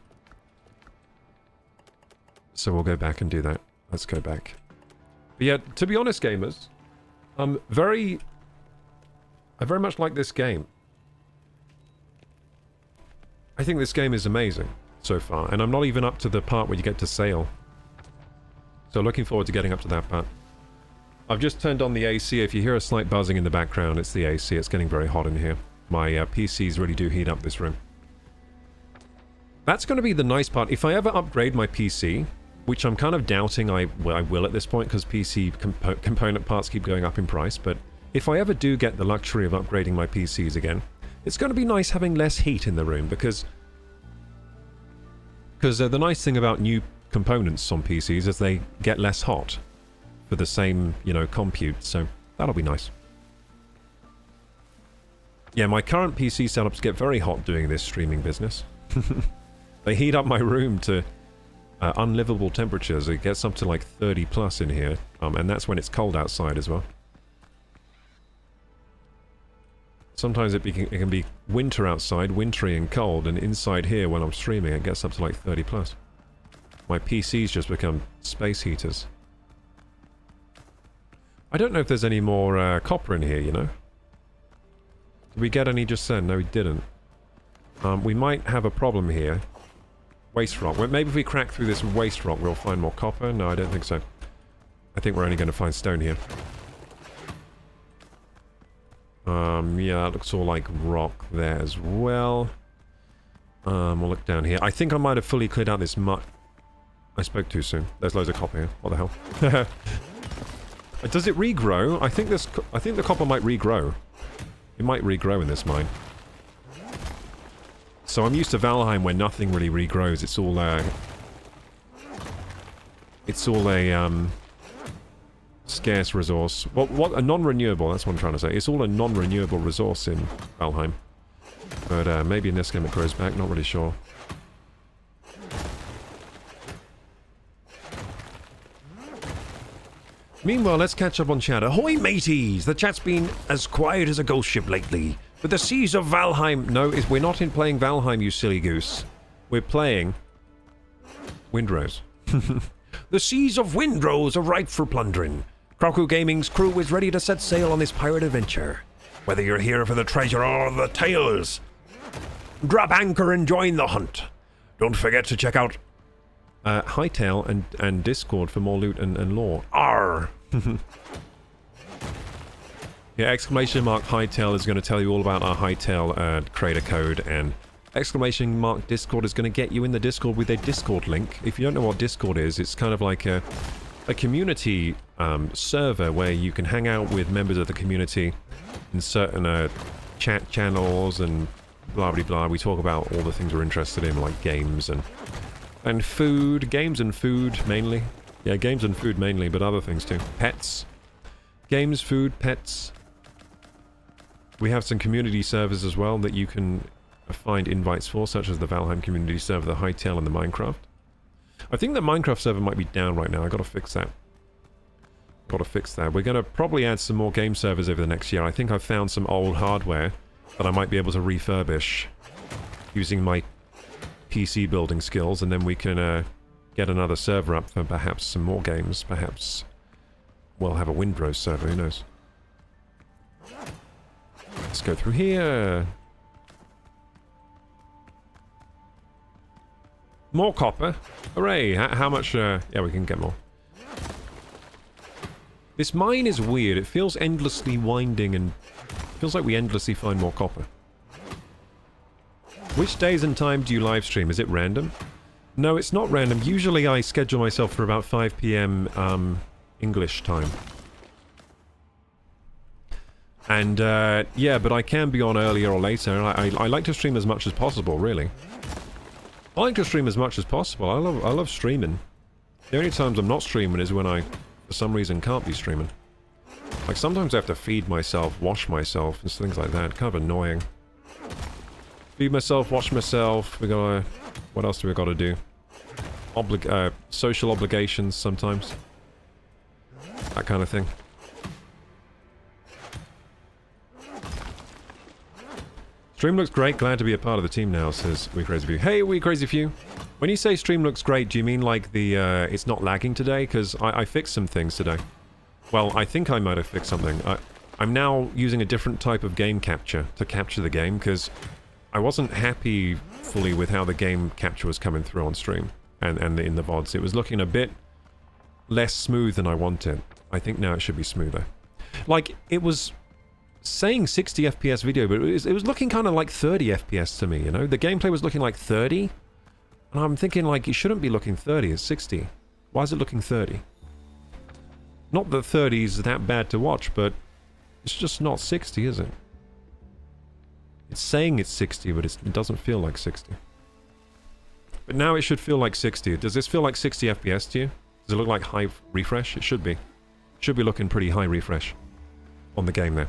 Speaker 1: So we'll go back and do that. Let's go back. But yeah, to be honest, gamers, I very much like this game. I think this game is amazing so far, and I'm not even up to the part where you get to sail. So looking forward to getting up to that part. I've just turned on the AC. If you hear a slight buzzing in the background, it's the AC. It's getting very hot in here. My PCs really do heat up this room. That's going to be the nice part. If I ever upgrade my PC, which I'm kind of doubting I will at this point because PC component parts keep going up in price, but if I ever do get the luxury of upgrading my PCs again, it's going to be nice having less heat in the room because the nice thing about new components on PCs is they get less hot for the same, you know, compute, so that'll be nice. Yeah, my current PC setups get very hot doing this streaming business. They heat up my room to unlivable temperatures. It gets up to like 30 plus in here, and that's when it's cold outside as well. Sometimes it can be winter outside, wintry and cold, and inside here when I'm streaming it gets up to like 30 plus. My PCs just become space heaters. I don't know if there's any more copper in here, you know? Did we get any just then? No, we didn't. We might have a problem here. Waste rock. Well, maybe if we crack through this waste rock we'll find more copper? No, I don't think so. I think we're only going to find stone here. Yeah, that looks all like rock there as well. We'll look down here. I think I might have fully cleared out this mud. I spoke too soon. There's loads of copper here. What the hell? Does it regrow? I think the copper might regrow. It might regrow in this mine. So I'm used to Valheim where nothing really regrows. It's all a scarce resource. What a non-renewable, that's what I'm trying to say. It's all a non-renewable resource in Valheim. But maybe in this game it grows back, not really sure. Meanwhile, let's catch up on chat. Ahoy, mateys! The chat's been as quiet as a ghost ship lately. But the seas of Valheim... No, we're not playing Valheim, you silly goose. We're playing... Windrose. The seas of Windrose are ripe for plundering. Kraku Gaming's crew is ready to set sail on this pirate adventure. Whether you're here for the treasure or the tales, drop anchor and join the hunt. Don't forget to check out Hytale and Discord for more loot and lore. Arr! Yeah, exclamation mark Hytale is going to tell you all about our Hytale Creator code, and exclamation mark Discord is going to get you in the Discord with a Discord link. If you don't know what Discord is, it's kind of like a community server where you can hang out with members of the community in certain chat channels and blah blah blah. We talk about all the things we're interested in, like games and food. Games and food mainly. Yeah, games and food mainly, but other things too. Pets. Games, food, pets. We have some community servers as well that you can find invites for, such as the Valheim community server, the Hytale, and the Minecraft. I think the Minecraft server might be down right now. I gotta fix that. Gotta fix that. We're gonna probably add some more game servers over the next year. I think I've found some old hardware that I might be able to refurbish using my PC building skills, and then we can get another server up for perhaps some more games. Perhaps we'll have a Windrose server, who knows. Let's go through here. More copper. Hooray! How much? Yeah, we can get more. This mine is weird. It feels endlessly winding and feels like we endlessly find more copper. Which days and time do you live stream? Is it random? No, it's not random. Usually I schedule myself for about 5 PM English time. And yeah, but I can be on earlier or later. I like to stream as much as possible, really. I like to stream as much as possible. I love streaming. The only times I'm not streaming is when I, for some reason, can't be streaming. Like, sometimes I have to feed myself, wash myself, and things like that. Kind of annoying. Feed myself, wash myself. We gotta... What else do we gotta do? Social obligations, sometimes. That kind of thing. Stream looks great. Glad to be a part of the team now, says We Crazy Few. Hey, We Crazy Few. When you say stream looks great, do you mean like the, it's not lagging today? Because I fixed some things today. Well, I think I might have fixed something. I'm now using a different type of game capture to capture the game, because I wasn't happy fully with how the game capture was coming through on stream and in the VODs. It was looking a bit less smooth than I wanted. I think now it should be smoother. Like, it was saying 60 FPS video, but it was looking kind of like 30 FPS to me, you know? The gameplay was looking like 30, and I'm thinking, like, it shouldn't be looking 30, it's 60. Why is it looking 30? Not that 30 is that bad to watch, but it's just not 60, is it? It's saying it's 60, but it doesn't feel like 60. But now it should feel like 60. Does this feel like 60 FPS to you? Does it look like high refresh? It should be. It should be looking pretty high refresh on the game there.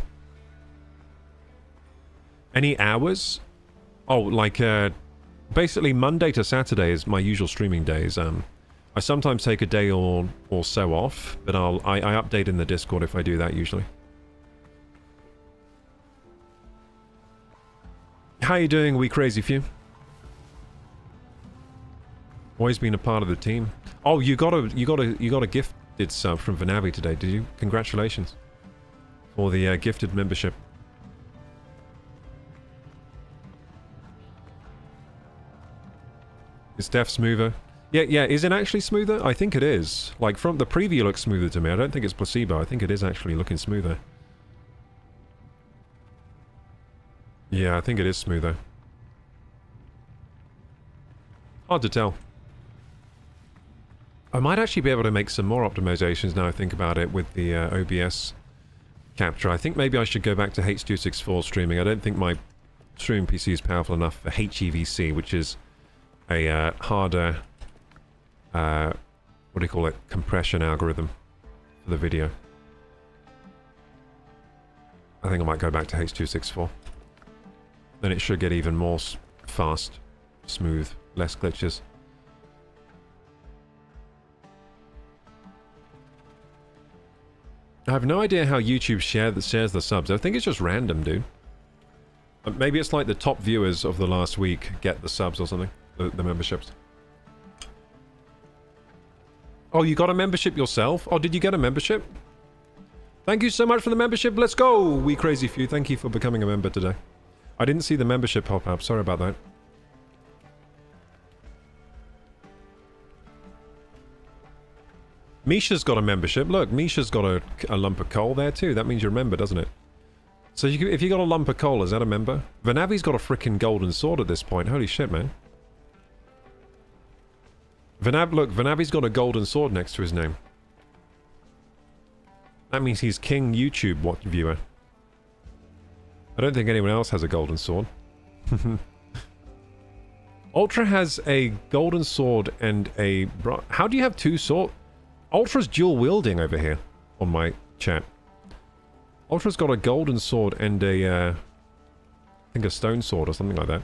Speaker 1: Any hours? Oh, like, basically Monday to Saturday is my usual streaming days. I sometimes take a day or so off, but I update in the Discord if I do that usually. How you doing, We Crazy Few? Always been a part of the team. Oh, you got a gifted sub from Vanavi today, did you? Congratulations for the gifted membership. Is Def smoother? Yeah, is it actually smoother? I think it is. Like, from the preview looks smoother to me. I don't think it's placebo. I think it is actually looking smoother. Yeah, I think it is smoother. Hard to tell. I might actually be able to make some more optimizations now I think about it with the OBS capture. I think maybe I should go back to H.264 streaming. I don't think my streaming PC is powerful enough for HEVC, which is a harder, what do you call it, compression algorithm for the video. I think I might go back to H.264. Then it should get even more fast, smooth, less glitches. I have no idea how YouTube shares the subs. I think it's just random, dude. Maybe it's like the top viewers of the last week get the subs or something. The memberships. Oh, you got a membership yourself? Oh, did you get a membership? Thank you so much for the membership. Let's go, We Crazy Few. Thank you for becoming a member today. I didn't see the membership pop up. Sorry about that. Misha's got a membership. Look, Misha's got a lump of coal there too. That means you're a member, doesn't it? So if you got a lump of coal, is that a member? Vanavi's got a freaking golden sword at this point. Holy shit, man. Look, Vanavi's got a golden sword next to his name. That means he's King YouTube viewer. I don't think anyone else has a golden sword. Ultra has a golden sword and a... How do you have two swords? Ultra's dual wielding over here on my chat. Ultra's got a golden sword and a... I think a stone sword or something like that.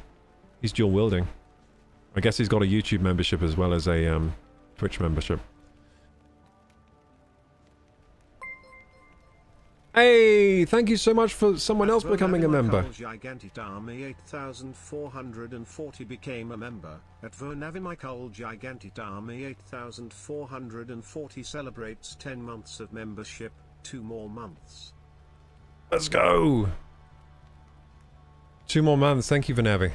Speaker 1: He's dual wielding. I guess he's got a YouTube membership as well as a Twitch membership. Hey, thank you so much for someone else becoming a member.
Speaker 3: Gigantic Army 8440 became a member. At Vernavimical Gigantic Army 8440 celebrates 10 months of membership, 2 more months.
Speaker 1: Let's go! 2 more months, thank you Vernavi.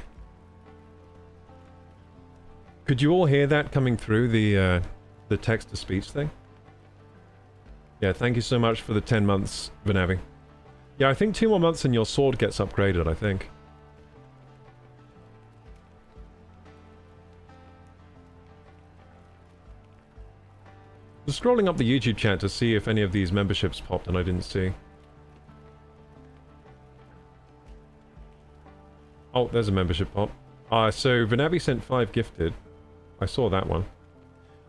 Speaker 1: Could you all hear that coming through the text-to-speech thing? Yeah, thank you so much for the 10 months, Vanavi. Yeah, I think 2 more months and your sword gets upgraded, I think. Just scrolling up the YouTube chat to see if any of these memberships popped and I didn't see. Oh, there's a membership pop. So Vanavi sent 5 gifted. I saw that one.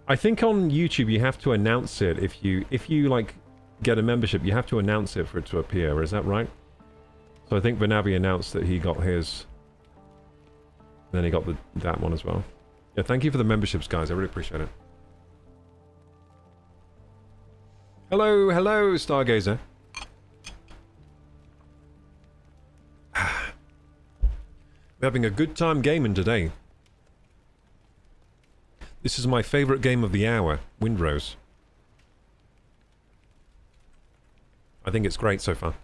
Speaker 1: I think on YouTube you have to announce it if you like get a membership, you have to announce it for it to appear, is that right? So I think Vanavi announced that he got his. Then he got that one as well. Yeah, thank you for the memberships, guys. I really appreciate it. Hello, hello, Stargazer. We're having a good time gaming today. This is my favourite game of the hour, Windrose. I think it's great so far.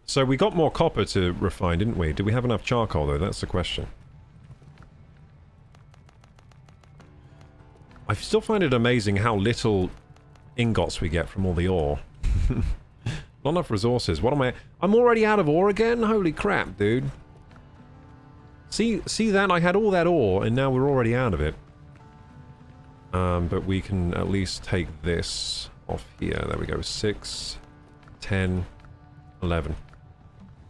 Speaker 1: So we got more copper to refine, didn't we? Did we have enough charcoal, though? That's the question. I still find it amazing how little ingots we get from all the ore. Not enough resources. What am I... I'm already out of ore again? Holy crap, dude. See that? I had all that ore, and now we're already out of it. But we can at least take this off here. There we go. 6, 10, 11.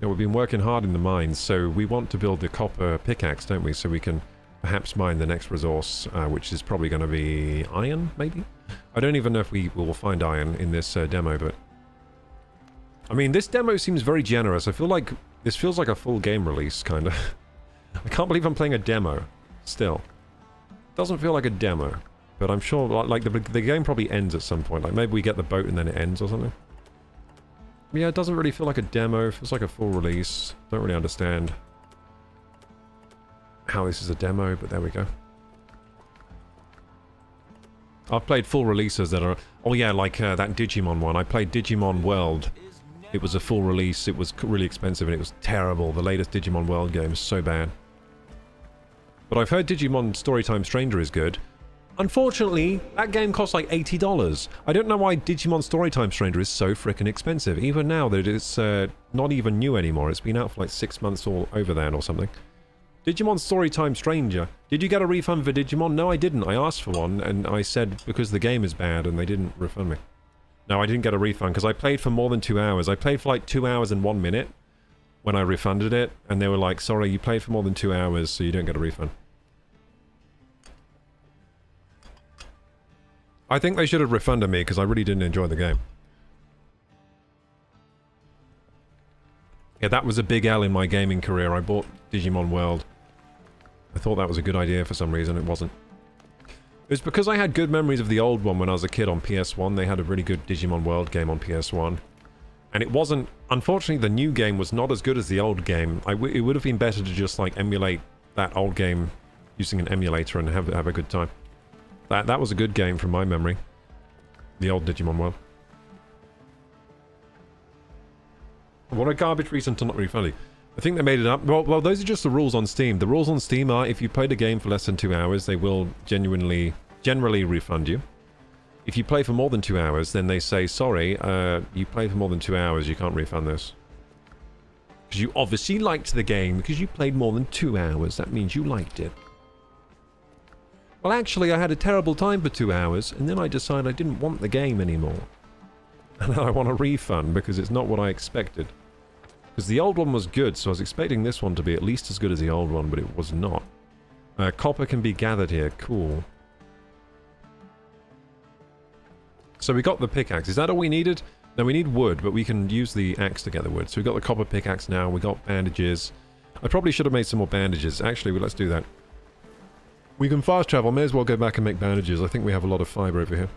Speaker 1: Now, we've been working hard in the mines, so we want to build the copper pickaxe, don't we? So we can perhaps mine the next resource, which is probably going to be iron, maybe? I don't even know if we will find iron in this demo, but... I mean, this demo seems very generous. I feel like this feels like a full game release, kind of. I can't believe I'm playing a demo, still. It doesn't feel like a demo, but I'm sure, like the game probably ends at some point. Like, maybe we get the boat and then it ends or something. Yeah, it doesn't really feel like a demo. It feels like a full release. Don't really understand how this is a demo, but there we go. I've played full releases that are... Oh yeah, like that Digimon one. I played Digimon World. It was a full release. It was really expensive and it was terrible. The latest Digimon World game is so bad. But I've heard Digimon Storytime Stranger is good. Unfortunately, that game costs like $80. I don't know why Digimon Storytime Stranger is so frickin' expensive. Even now that it's not even new anymore. It's been out for like 6 months all over then or something. Digimon Storytime Stranger. Did you get a refund for Digimon? No, I didn't. I asked for one and I said because the game is bad and they didn't refund me. No, I didn't get a refund because I played for more than 2 hours. I played for like 2 hours and 1 minute when I refunded it and they were like, sorry, you played for more than 2 hours so you don't get a refund. I think they should have refunded me because I really didn't enjoy the game. Yeah, that was a big L in my gaming career. I bought Digimon World. I thought that was a good idea for some reason. It wasn't. It was because I had good memories of the old one when I was a kid on PS1. They had a really good Digimon World game on PS1. And it wasn't... Unfortunately, the new game was not as good as the old game. It would have been better to just, like, emulate that old game using an emulator and have a good time. That was a good game from my memory. The old Digimon World. What a garbage reason to not refund it. I think they made it up. Well, those are just the rules on Steam. The rules on Steam are if you played a game for less than 2 hours, they will generally refund you. If you play for more than 2 hours, then they say, sorry, you played for more than 2 hours, you can't refund this. Because you obviously liked the game, because you played more than 2 hours. That means you liked it. Well, actually, I had a terrible time for 2 hours, and then I decided I didn't want the game anymore. And I want a refund, because it's not what I expected. Because the old one was good, so I was expecting this one to be at least as good as the old one, but it was not. Copper can be gathered here. Cool. So we got the pickaxe. Is that all we needed? No, we need wood, but we can use the axe to get the wood. So we got the copper pickaxe now. We got bandages. I probably should have made some more bandages. Actually, let's do that. We can fast travel. May as well go back and make bandages. I think we have a lot of fiber over here.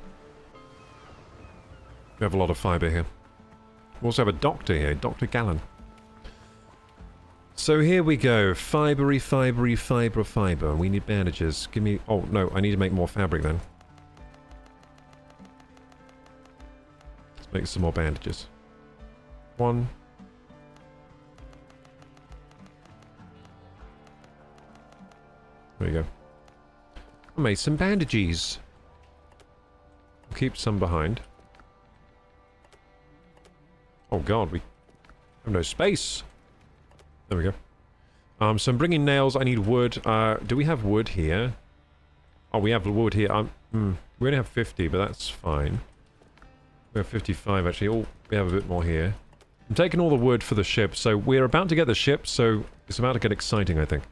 Speaker 1: We have a lot of fiber here. We also have a doctor here. Dr. Gallen. So here we go. Fibery, fiber. We need bandages. Give me... Oh, no. I need to make more fabric then. Let's make some more bandages. 1. There we go. I made some bandages. We'll keep some behind. Oh god, we have no space. There we go. So I'm bringing nails. I need wood. Do we have wood here? Oh, we have wood here. We only have 50, but that's fine. We have 55, actually. Oh, we have a bit more here. I'm taking all the wood for the ship. So we're about to get the ship, so it's about to get exciting, I think.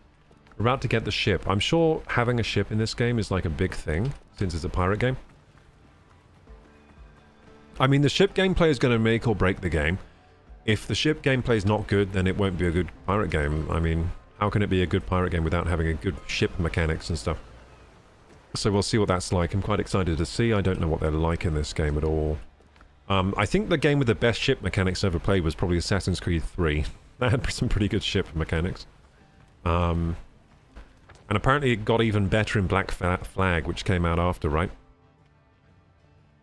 Speaker 1: We're about to get the ship. I'm sure having a ship in this game is like a big thing, since it's a pirate game. I mean, the ship gameplay is going to make or break the game. If the ship gameplay is not good, then it won't be a good pirate game. I mean, how can it be a good pirate game without having a good ship mechanics and stuff? So we'll see what that's like. I'm quite excited to see. I don't know what they're like in this game at all. I think the game with the best ship mechanics I ever played was probably Assassin's Creed 3. That had some pretty good ship mechanics. And apparently it got even better in Black Flag, which came out after, right?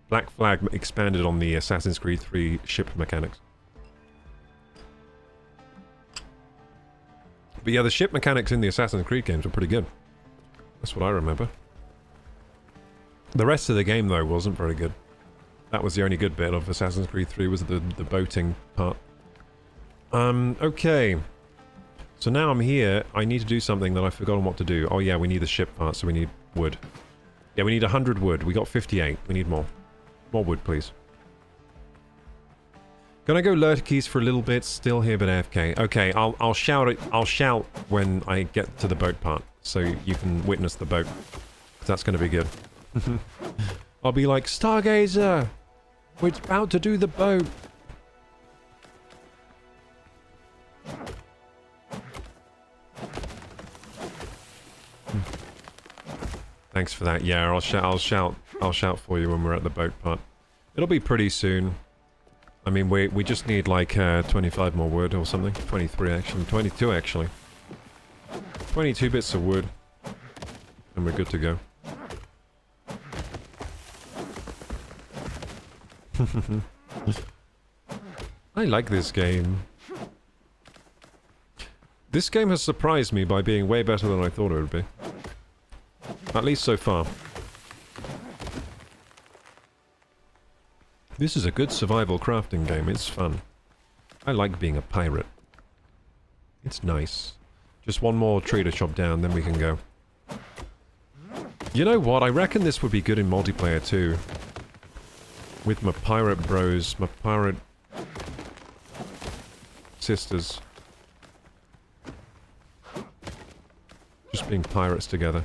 Speaker 1: Black Flag expanded on the Assassin's Creed 3 ship mechanics. But yeah, the ship mechanics in the Assassin's Creed games were pretty good. That's what I remember. The rest of the game, though, wasn't very good. That was the only good bit of Assassin's Creed 3, was the boating part. Okay. So now I'm here, I need to do something that I've forgotten what to do. Oh yeah, we need the ship part, so we need wood. Yeah, we need 100 wood. We got 58. We need more. More wood, please. Gonna go lurkies for a little bit, still here but AFK. Okay, I'll shout when I get to the boat part, so you can witness the boat. That's gonna be good. I'll be like, Stargazer! We're about to do the boat! Thanks for that. Yeah, I'll shout for you when we're at the boat part. It'll be pretty soon. I mean, we just need like 25 more wood or something. 23 actually. 22 actually. 22 bits of wood. And we're good to go. I like this game. This game has surprised me by being way better than I thought it would be. At least so far. This is a good survival crafting game. It's fun. I like being a pirate. It's nice. Just one more tree to chop down, then we can go. You know what? I reckon this would be good in multiplayer too. With my pirate bros, my pirate sisters. Just being pirates together.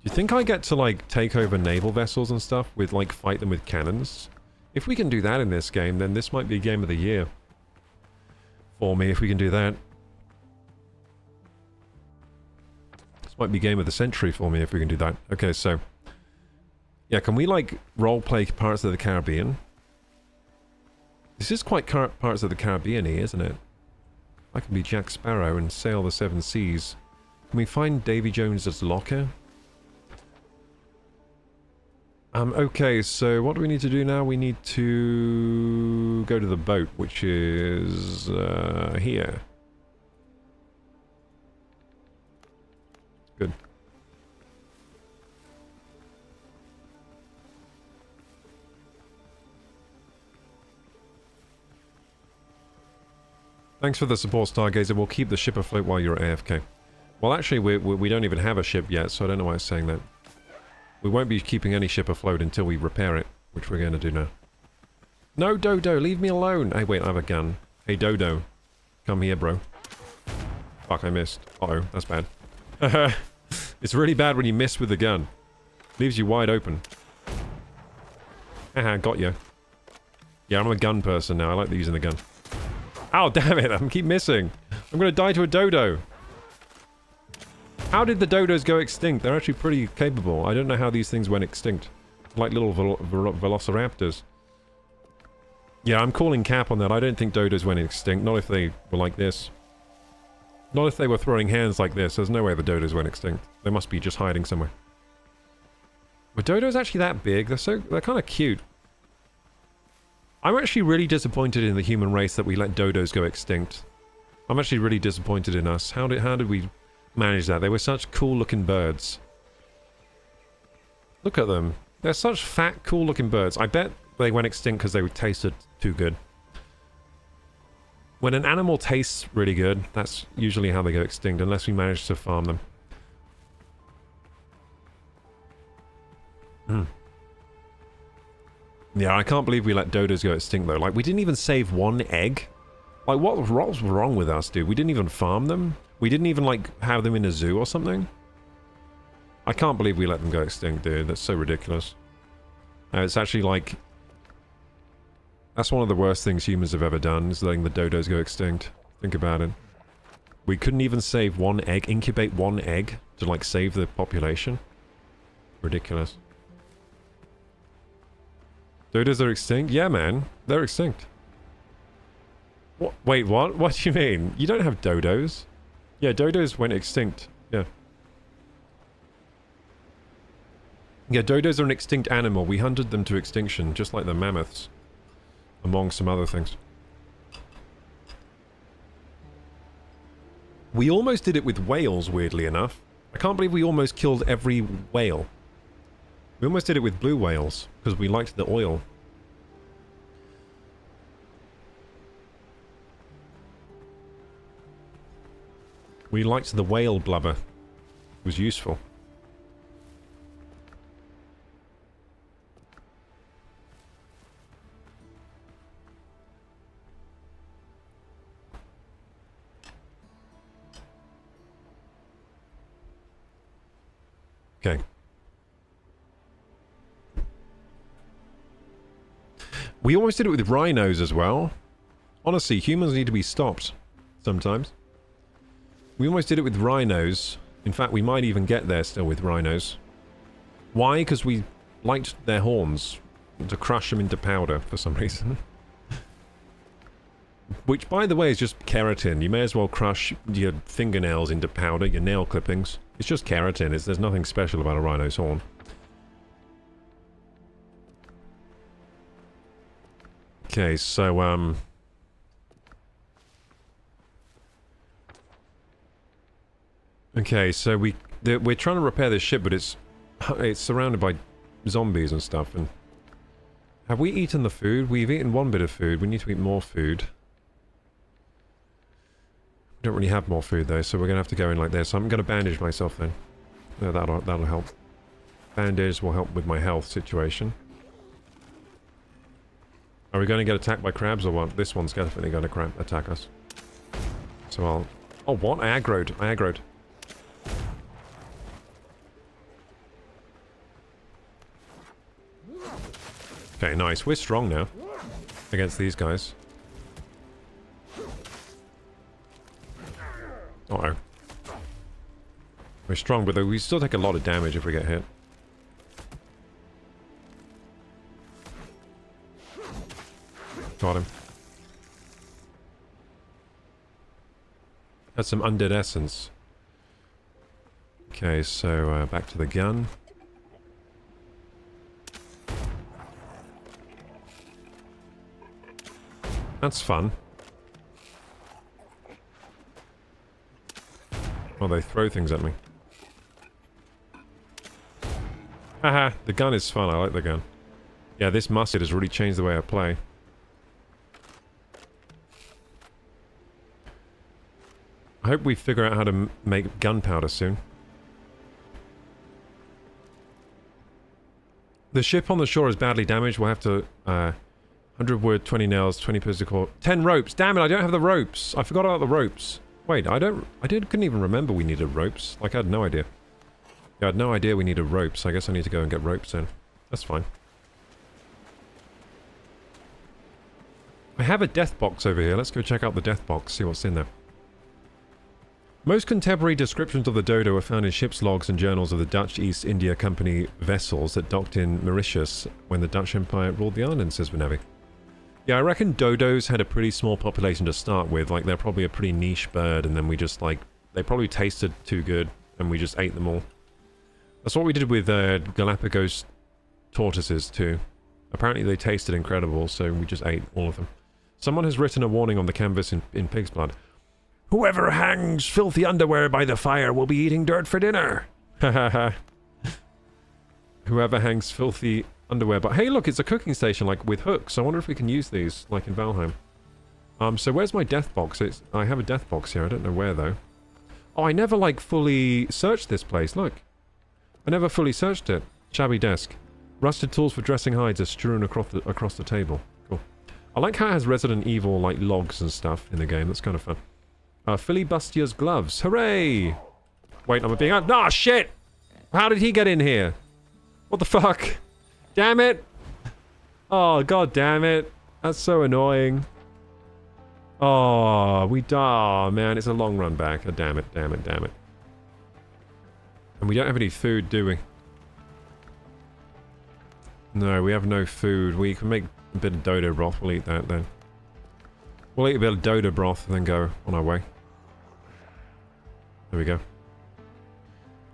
Speaker 1: Do you think I get to, like, take over naval vessels and stuff with, like, fight them with cannons? If we can do that in this game, then this might be Game of the Year. For me, if we can do that. This might be Game of the Century for me if we can do that. Okay, so... yeah, can we, like, roleplay Pirates of the Caribbean? This is quite Pirates of the Caribbean-y, isn't it? I can be Jack Sparrow and sail the seven seas. Can we find Davy Jones's locker? Okay, so what do we need to do now? We need to go to the boat, which is here. Good. Thanks for the support, Stargazer. We'll keep the ship afloat while you're at AFK. Well, actually, we don't even have a ship yet, so I don't know why I'm saying that. We won't be keeping any ship afloat until we repair it, which we're going to do now. No, Dodo, leave me alone! Hey, wait, I have a gun. Hey, Dodo. Come here, bro. Fuck, I missed. Uh-oh, that's bad. It's really bad when you miss with the gun. Leaves you wide open. Haha, got you. Yeah, I'm a gun person now. I like using the gun. Ow, damn it! I keep missing. I'm gonna die to a dodo. How did the dodos go extinct? They're actually pretty capable. I don't know how these things went extinct. Like little velociraptors. Yeah, I'm calling cap on that. I don't think dodos went extinct. Not if they were like this. Not if they were throwing hands like this. There's no way the dodos went extinct. They must be just hiding somewhere. Were dodos actually that big? They're kind of cute. I'm actually really disappointed in the human race that we let dodos go extinct. I'm actually really disappointed in us. How did we manage that? They were such cool-looking birds. Look at them. They're such fat, cool-looking birds. I bet they went extinct because they tasted too good. When an animal tastes really good, that's usually how they go extinct, unless we manage to farm them. Yeah, I can't believe we let dodos go extinct, though. Like, we didn't even save one egg. Like, what was wrong with us, dude? We didn't even farm them? We didn't even, like, have them in a zoo or something? I can't believe we let them go extinct, dude. That's so ridiculous. It's actually, like... that's one of the worst things humans have ever done, is letting the dodos go extinct. Think about it. We couldn't even save one egg, incubate one egg to, like, save the population. Ridiculous. Dodos are extinct? Yeah, man. They're extinct. What? Wait, what? What do you mean? You don't have dodos. Yeah, dodos went extinct. Yeah. Yeah, dodos are an extinct animal. We hunted them to extinction, just like the mammoths. Among some other things. We almost did it with whales, weirdly enough. I can't believe we almost killed every whale. We almost did it with blue whales, because we liked the oil. We liked the whale blubber. It was useful. Okay. We almost did it with rhinos as well. Honestly, humans need to be stopped sometimes. We almost did it with rhinos. In fact, we might even get there still with rhinos. Why? Because we liked their horns. To crush them into powder for some reason. Which, by the way, is just keratin. You may as well crush your fingernails into powder, your nail clippings. It's just keratin. There's nothing special about a rhino's horn. Okay, so, okay, so we're trying to repair this ship, but it's surrounded by zombies and stuff, and... Have we eaten the food? We've eaten one bit of food. We need to eat more food. We don't really have more food, though, so we're going to have to go in like this. I'm going to bandage myself, then. Yeah, that'll help. Bandage will help with my health situation. Are we going to get attacked by crabs or what? This one's definitely going to attack us. So I'll... Oh, what? I aggroed. I aggroed. Okay, nice. We're strong now. Against these guys. Uh-oh. We're strong, but we still take a lot of damage if we get hit. Got him. That's some undead essence. Okay, so back to the gun. That's fun. Oh, they throw things at me. Haha, the gun is fun. I like the gun. Yeah, this musket has really changed the way I play. I hope we figure out how to make gunpowder soon. The ship on the shore is badly damaged. We'll have to... 100 wood, 20 nails, 20 physical... 10 ropes! Damn it, I don't have the ropes! I forgot about the ropes. Wait, couldn't even remember we needed ropes. Like, I had no idea. Yeah, I had no idea we needed ropes. I guess I need to go and get ropes then. That's fine. I have a death box over here. Let's go check out the death box, see what's in there. Most contemporary descriptions of the dodo are found in ship's logs and journals of the Dutch East India Company vessels that docked in Mauritius when the Dutch Empire ruled the island, says Vanavi. Yeah, I reckon dodos had a pretty small population to start with. Like, they're probably a pretty niche bird, and then we just, like... They probably tasted too good, and we just ate them all. That's what we did with Galapagos tortoises, too. Apparently they tasted incredible, so we just ate all of them. Someone has written a warning on the canvas in pig's blood. Whoever hangs filthy underwear by the fire will be eating dirt for dinner. Hahaha. Whoever hangs filthy underwear. But hey, look, it's a cooking station, like, with hooks. I wonder if we can use these, like in Valheim. So where's my death box? I have a death box here. I don't know where, though. Oh, I never, like, fully searched this place. Look. I never fully searched it. Shabby desk. Rusted tools for dressing hides are strewn across the table. Cool. I like how it has Resident Evil, like, logs and stuff in the game. That's kind of fun. Filibustier's gloves. Hooray! Wait, I'm being... Ah, shit! How did he get in here? What the fuck? Damn it! Oh, god damn it. That's so annoying. Oh, oh, man, it's a long run back. Oh, damn it, damn it, damn it. And we don't have any food, do we? No, we have no food. We can make a bit of dodo broth. We'll eat that then. We'll eat a bit of Dodo broth and then go on our way. There we go.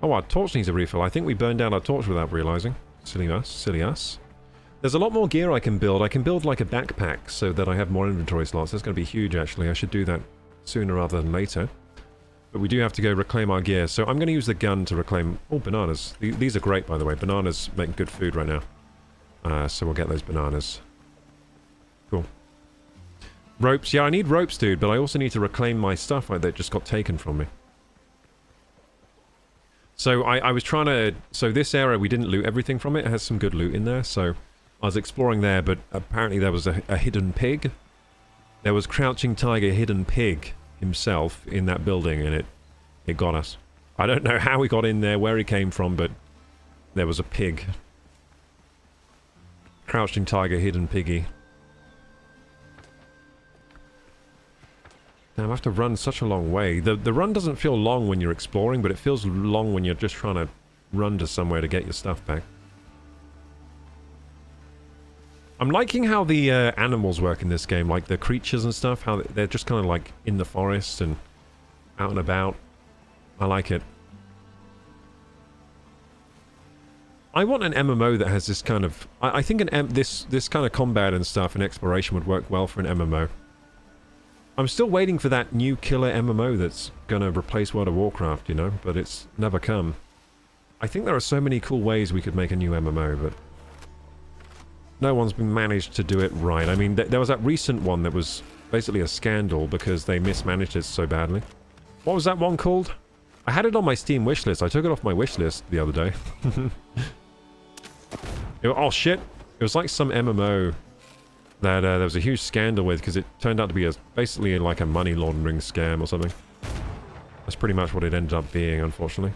Speaker 1: Oh, our torch needs a refill. I think we burned down our torch without realizing. Silly us, silly us. There's a lot more gear I can build. I can build like a backpack so that I have more inventory slots. That's going to be huge, actually. I should do that sooner rather than later. But we do have to go reclaim our gear. So I'm going to use the gun to reclaim... Oh, bananas. These are great, by the way. Bananas make good food right now. So we'll get those bananas. Cool. Ropes. Yeah, I need ropes, dude. But I also need to reclaim my stuff that just got taken from me. So I was trying to... So this area, we didn't loot everything from it. It has some good loot in there, so... I was exploring there, but apparently there was a hidden pig. There was Crouching Tiger Hidden Pig himself in that building, and it got us. I don't know how he got in there, where he came from, but there was a pig. Crouching Tiger Hidden Piggy. Damn, I have to run such a long way. The run doesn't feel long when you're exploring, but it feels long when you're just trying to run to somewhere to get your stuff back. I'm liking how the animals work in this game, like the creatures and stuff, how they're just kind of like in the forest and out and about. I like it. I want an MMO that has this kind of... I think this kind of combat and stuff and exploration would work well for an MMO. I'm still waiting for that new killer MMO that's going to replace World of Warcraft, you know, but it's never come. I think there are so many cool ways we could make a new MMO, but... no one's been managed to do it right. I mean, there was that recent one that was basically a scandal because they mismanaged it so badly. What was that one called? I had it on my Steam wishlist. I took it off my wishlist the other day. Oh shit! It was like some MMO that there was a huge scandal with because it turned out to be basically like a money laundering scam or something. That's pretty much what it ended up being, unfortunately.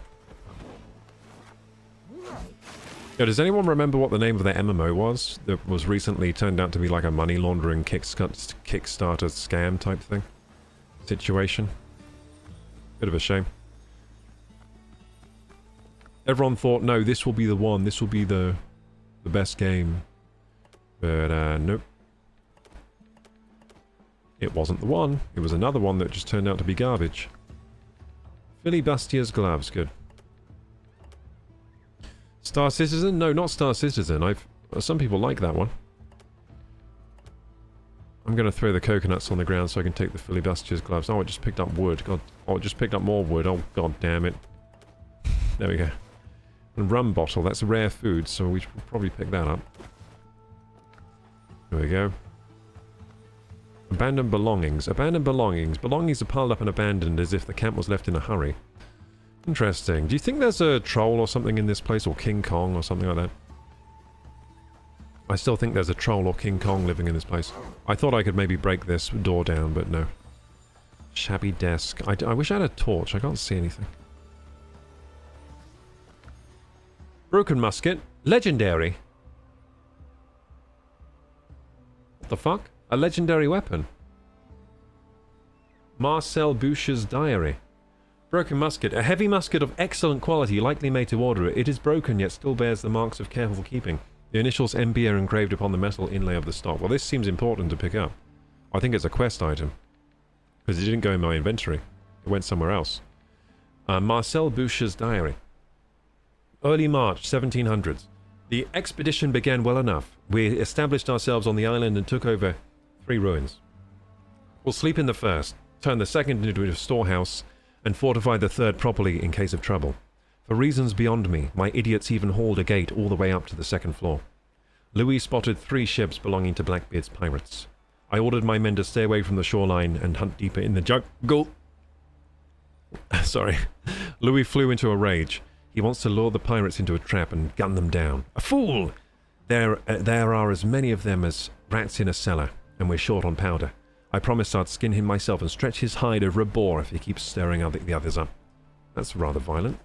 Speaker 1: Yo, does anyone remember what the name of the MMO was that was recently turned out to be like a money laundering Kickstarter scam type thing? Situation? Bit of a shame. Everyone thought, no, this will be the one, this will be the best game. But, nope. It wasn't the one. It was another one that just turned out to be garbage. Filibustier's gloves, good. Star Citizen? No, not Star Citizen. Some people like that one. I'm going to throw the coconuts on the ground so I can take the Filibustier's gloves. Oh, I just picked up wood. God. Oh, I just picked up more wood. Oh, god damn it. There we go. And rum bottle. That's a rare food, so we should probably pick that up. There we go. Abandoned belongings. Abandoned belongings. Belongings are piled up and abandoned as if the camp was left in a hurry. Interesting. Do you think there's a troll or something in this place, or King Kong or something like that? I still think there's a troll or King Kong living in this place. I thought I could maybe break this door down, but no. Shabby desk. I wish I had a torch. I can't see anything. Broken musket. Legendary. What the fuck? A legendary weapon. Marcel Boucher's diary. Broken musket. A heavy musket of excellent quality, likely made to order. It is broken, yet still bears the marks of careful keeping. The initials MB are engraved upon the metal inlay of the stock. Well, this seems important to pick up. I think it's a quest item. Because it didn't go in my inventory. It went somewhere else. Marcel Boucher's diary. Early March, 1700s. The expedition began well enough. We established ourselves on the island and took over 3 ruins. We'll sleep in the first, turn the second into a storehouse, and fortify the third properly in case of trouble. For reasons beyond me, my idiots even hauled a gate all the way up to the 2nd floor. Louis spotted 3 ships belonging to Blackbeard's pirates. I ordered my men to stay away from the shoreline and hunt deeper in the jungle. Sorry. Louis flew into a rage. He wants to lure the pirates into a trap and gun them down. A fool! There are as many of them as rats in a cellar, and we're short on powder. I promised I'd skin him myself and stretch his hide over a boar if he keeps stirring the others up. That's rather violent.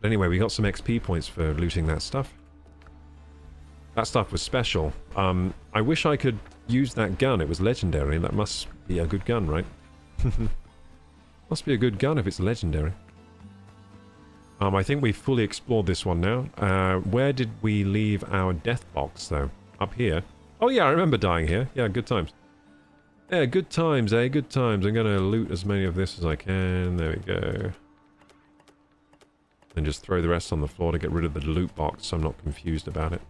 Speaker 1: But anyway, we got some XP points for looting that stuff. That stuff was special. I wish I could use that gun. It was legendary. That must be a good gun, right? Must be a good gun if it's legendary. I think we've fully explored this one now. Where did we leave our death box, though? Up here. Oh yeah, I remember dying here. Yeah, good times. Yeah, good times, eh? Good times. I'm gonna loot as many of this as I can. There we go. And just throw the rest on the floor to get rid of the loot box so I'm not confused about it.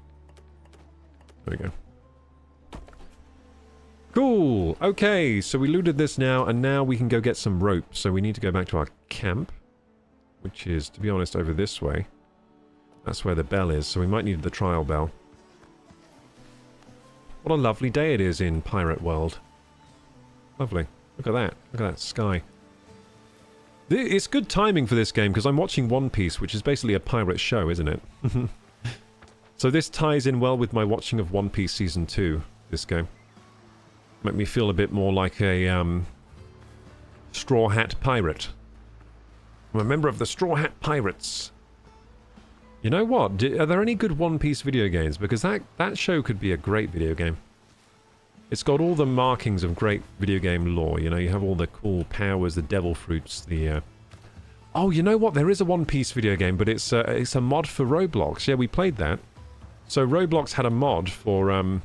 Speaker 1: There we go. Cool! Okay, so we looted this now, and now we can go get some rope. So we need to go back to our camp, which is, to be honest, over this way. That's where the bell is, so we might need the trial bell. What a lovely day it is in Pirate World. Lovely. Look at that. Look at that sky. It's good timing for this game, because I'm watching One Piece, which is basically a pirate show, isn't it? So this ties in well with my watching of One Piece Season 2, this game. Make me feel a bit more like a, Straw Hat Pirate. I'm a member of the Straw Hat Pirates. You know what? Are there any good One Piece video games? Because that show could be a great video game. It's got all the markings of great video game lore. You know, you have all the cool powers, the devil fruits, the... Oh, you know what? There is a One Piece video game, but it's a mod for Roblox. Yeah, we played that. So Roblox had a mod for...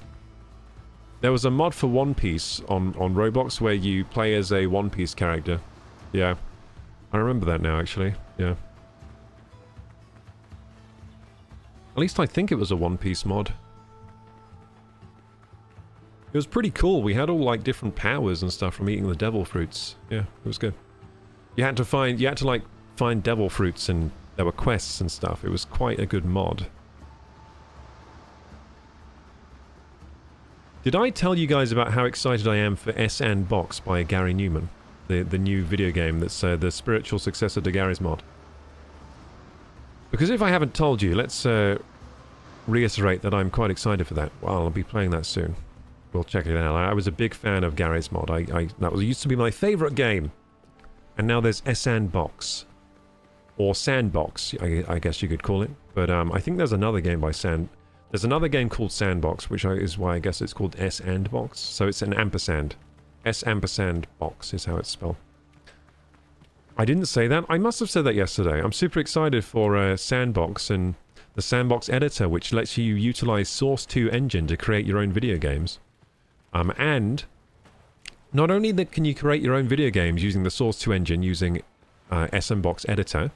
Speaker 1: There was a mod for One Piece on Roblox where you play as a One Piece character. Yeah. I remember that now, actually. Yeah. At least I think it was a One Piece mod. It was pretty cool. We had all like different powers and stuff from eating the devil fruits. Yeah, it was good. You had to find devil fruits, and there were quests and stuff. It was quite a good mod. Did I tell you guys about how excited I am for Sandbox by Gary Newman? The new video game that's the spiritual successor to Gary's mod. Because if I haven't told you, let's reiterate that I'm quite excited for that. Well, I'll be playing that soon. We'll check it out. I was a big fan of Gary's mod. That used to be my favourite game. And now there's Sandbox. Or Sandbox, I guess you could call it. But I think there's another game by There's another game called Sandbox, which is why I guess it's called S&Box. So it's an ampersand. S box is how it's spelled. I didn't say that. I must have said that yesterday. I'm super excited for Sandbox and the Sandbox editor, which lets you utilize Source 2 engine to create your own video games. And not only can you create your own video games using the Source 2 engine using Sandbox editor,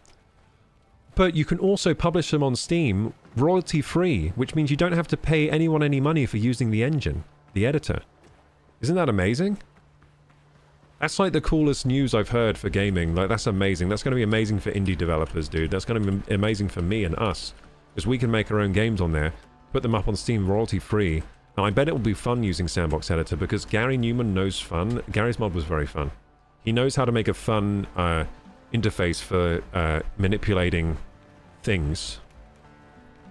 Speaker 1: but you can also publish them on Steam royalty-free, which means you don't have to pay anyone any money for using the engine, the editor. Isn't that amazing? That's like the coolest news I've heard for gaming. Like, that's amazing. That's going to be amazing for indie developers, dude. That's going to be amazing for me and us, because we can make our own games on there, put them up on Steam royalty-free. And I bet it will be fun using Sandbox Editor, because Gary Newman knows fun. Gary's mod was very fun. He knows how to make a fun interface for manipulating things,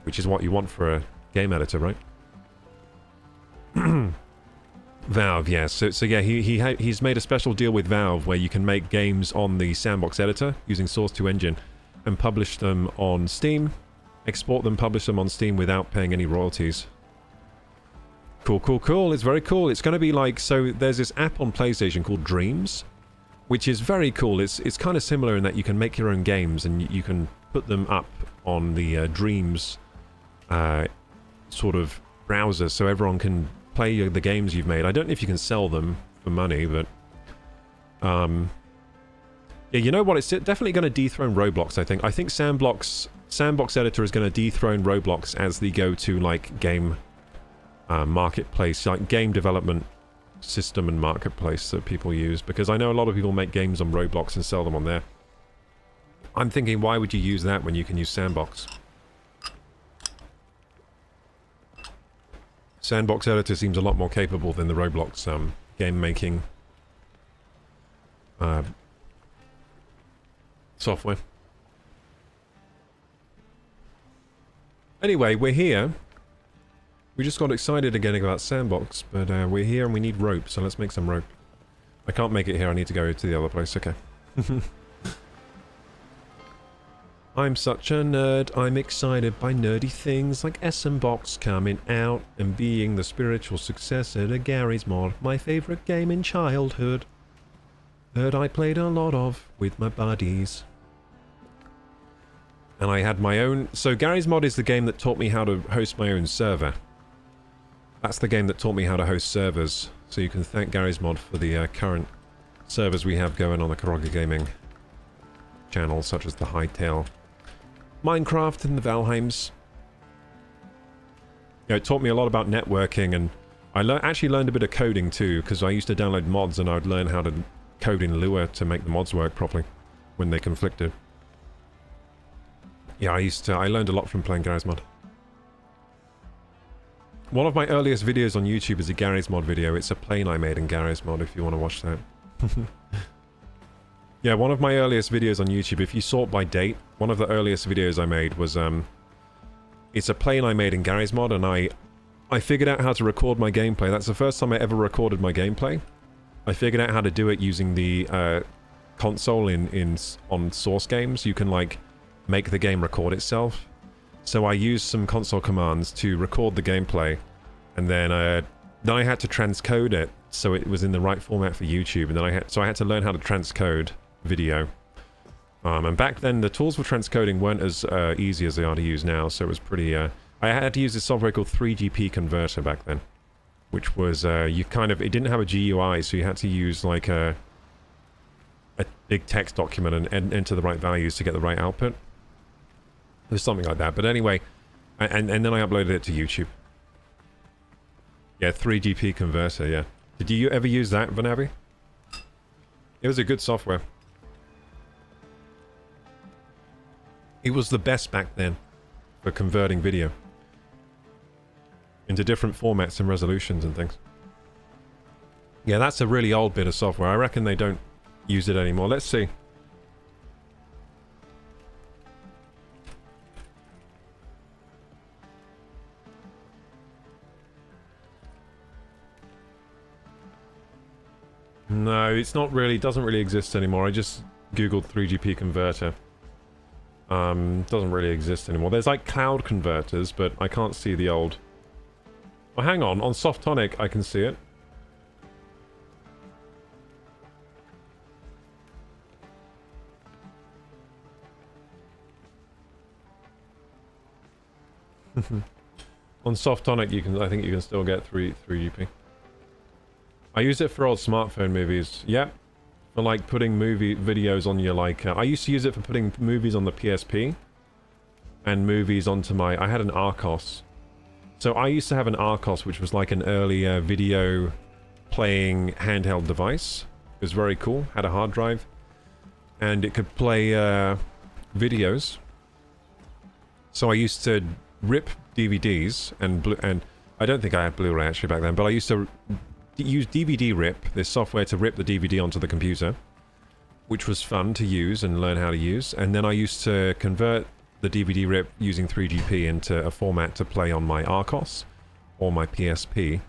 Speaker 1: which is what you want for a game editor, right? Valve, yes. So yeah, he's made a special deal with Valve where you can make games on the Sandbox editor using Source 2 engine and publish them on Steam, export them, publish them on Steam without paying any royalties. Cool, cool, cool. It's very cool. It's going to be like, so there's this app on PlayStation called Dreams, which is very cool. It's kind of similar in that you can make your own games and you can put them up on the Dreams sort of browser so everyone can play the games you've made. I don't know if you can sell them for money, but yeah, you know what? It's definitely going to dethrone Roblox, I think. I think Sandbox Editor is going to dethrone Roblox as the go-to like game marketplace, like game development system and marketplace that people use, because I know a lot of people make games on Roblox and sell them on there. I'm thinking, why would you use that when you can use Sandbox? Sandbox Editor seems a lot more capable than the Roblox game making software. Anyway, we're here. We just got excited again about Sandbox, but we're here and we need rope, so let's make some rope. I can't make it here, I need to go to the other place, okay. I'm such a nerd, I'm excited by nerdy things like Sandbox coming out and being the spiritual successor to Gary's mod, my favourite game in childhood. That I played a lot of with my buddies. And I had my own... So Gary's mod is the game that taught me how to host my own server. That's the game that taught me how to host servers So you can thank Gary's Mod for the current servers we have going on the Karoga Gaming channel, such as the Hytale Minecraft and the Valheims. Yeah, it taught me a lot about networking, and I actually learned a bit of coding too, because I used to download mods and I would learn how to code in Lua to make the mods work properly when they conflicted. Yeah, I learned a lot from playing Gary's Mod. One of my earliest videos on YouTube is a Gary's Mod video. It's a plane I made in Gary's Mod, if you want to watch that. Yeah, one of my earliest videos on YouTube, if you sort by date, one of the earliest videos I made was, it's a plane I made in Gary's Mod, and I figured out how to record my gameplay. That's the first time I ever recorded my gameplay. I figured out how to do it using the console on Source games. You can, like, make the game record itself. So I used some console commands to record the gameplay, and then I had to transcode it so it was in the right format for YouTube, and then I had to learn how to transcode video. And back then the tools for transcoding weren't as easy as they are to use now, so it was pretty. I had to use this software called 3GP Converter back then, which was it didn't have a GUI, so you had to use like a big text document and enter the right values to get the right output. There's something like that, but anyway, and then I uploaded it to YouTube. Yeah, 3GP Converter, yeah. Did you ever use that, Vanavi? It was a good software. It was the best back then for converting video into different formats and resolutions and things. Yeah, that's a really old bit of software. I reckon they don't use it anymore. Let's see. No, it's not really, doesn't really exist anymore. I just googled 3GP Converter. Doesn't really exist anymore. There's like cloud converters, but I can't see the old. Well, hang on Softonic I can see it. On Softonic I think you can still get 3GP. I use it for old smartphone movies. Yep. For like putting movie videos on your like... I used to use it for putting movies on the PSP. And movies onto my... I had an Arcos. So I used to have an Arcos, which was like an early video playing handheld device. It was very cool. Had a hard drive. And it could play videos. So I used to rip DVDs and I don't think I had Blu-ray actually back then, but I used to use DVD rip, this software to rip the DVD onto the computer, which was fun to use and learn how to use. And then I used to convert the DVD rip using 3GP into a format to play on my Arcos or my PSP. And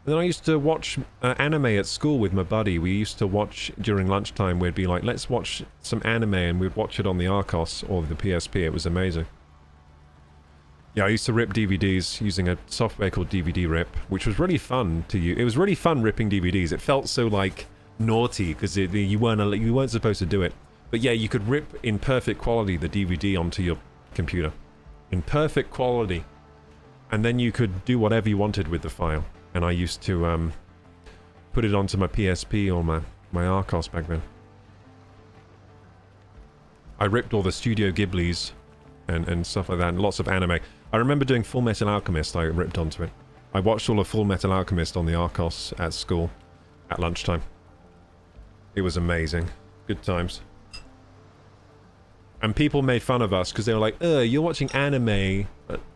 Speaker 1: then I used to watch anime at school with my buddy. We used to watch during lunchtime. We'd be like, let's watch some anime, and we'd watch it on the Arcos or the PSP. It was amazing. Yeah, I used to rip DVDs using a software called DVD Rip, which was really fun to use. It was really fun ripping DVDs. It felt so like naughty because you weren't supposed to do it. But yeah, you could rip in perfect quality the DVD onto your computer, in perfect quality, and then you could do whatever you wanted with the file. And I used to put it onto my PSP or my Arcos back then. I ripped all the Studio Ghiblis and stuff like that, and lots of anime. I remember doing Full Metal Alchemist. I ripped onto it. I watched all of Full Metal Alchemist on the Arcos at school at lunchtime. It was amazing. Good times. And people made fun of us because they were like, "Ugh, you're watching anime.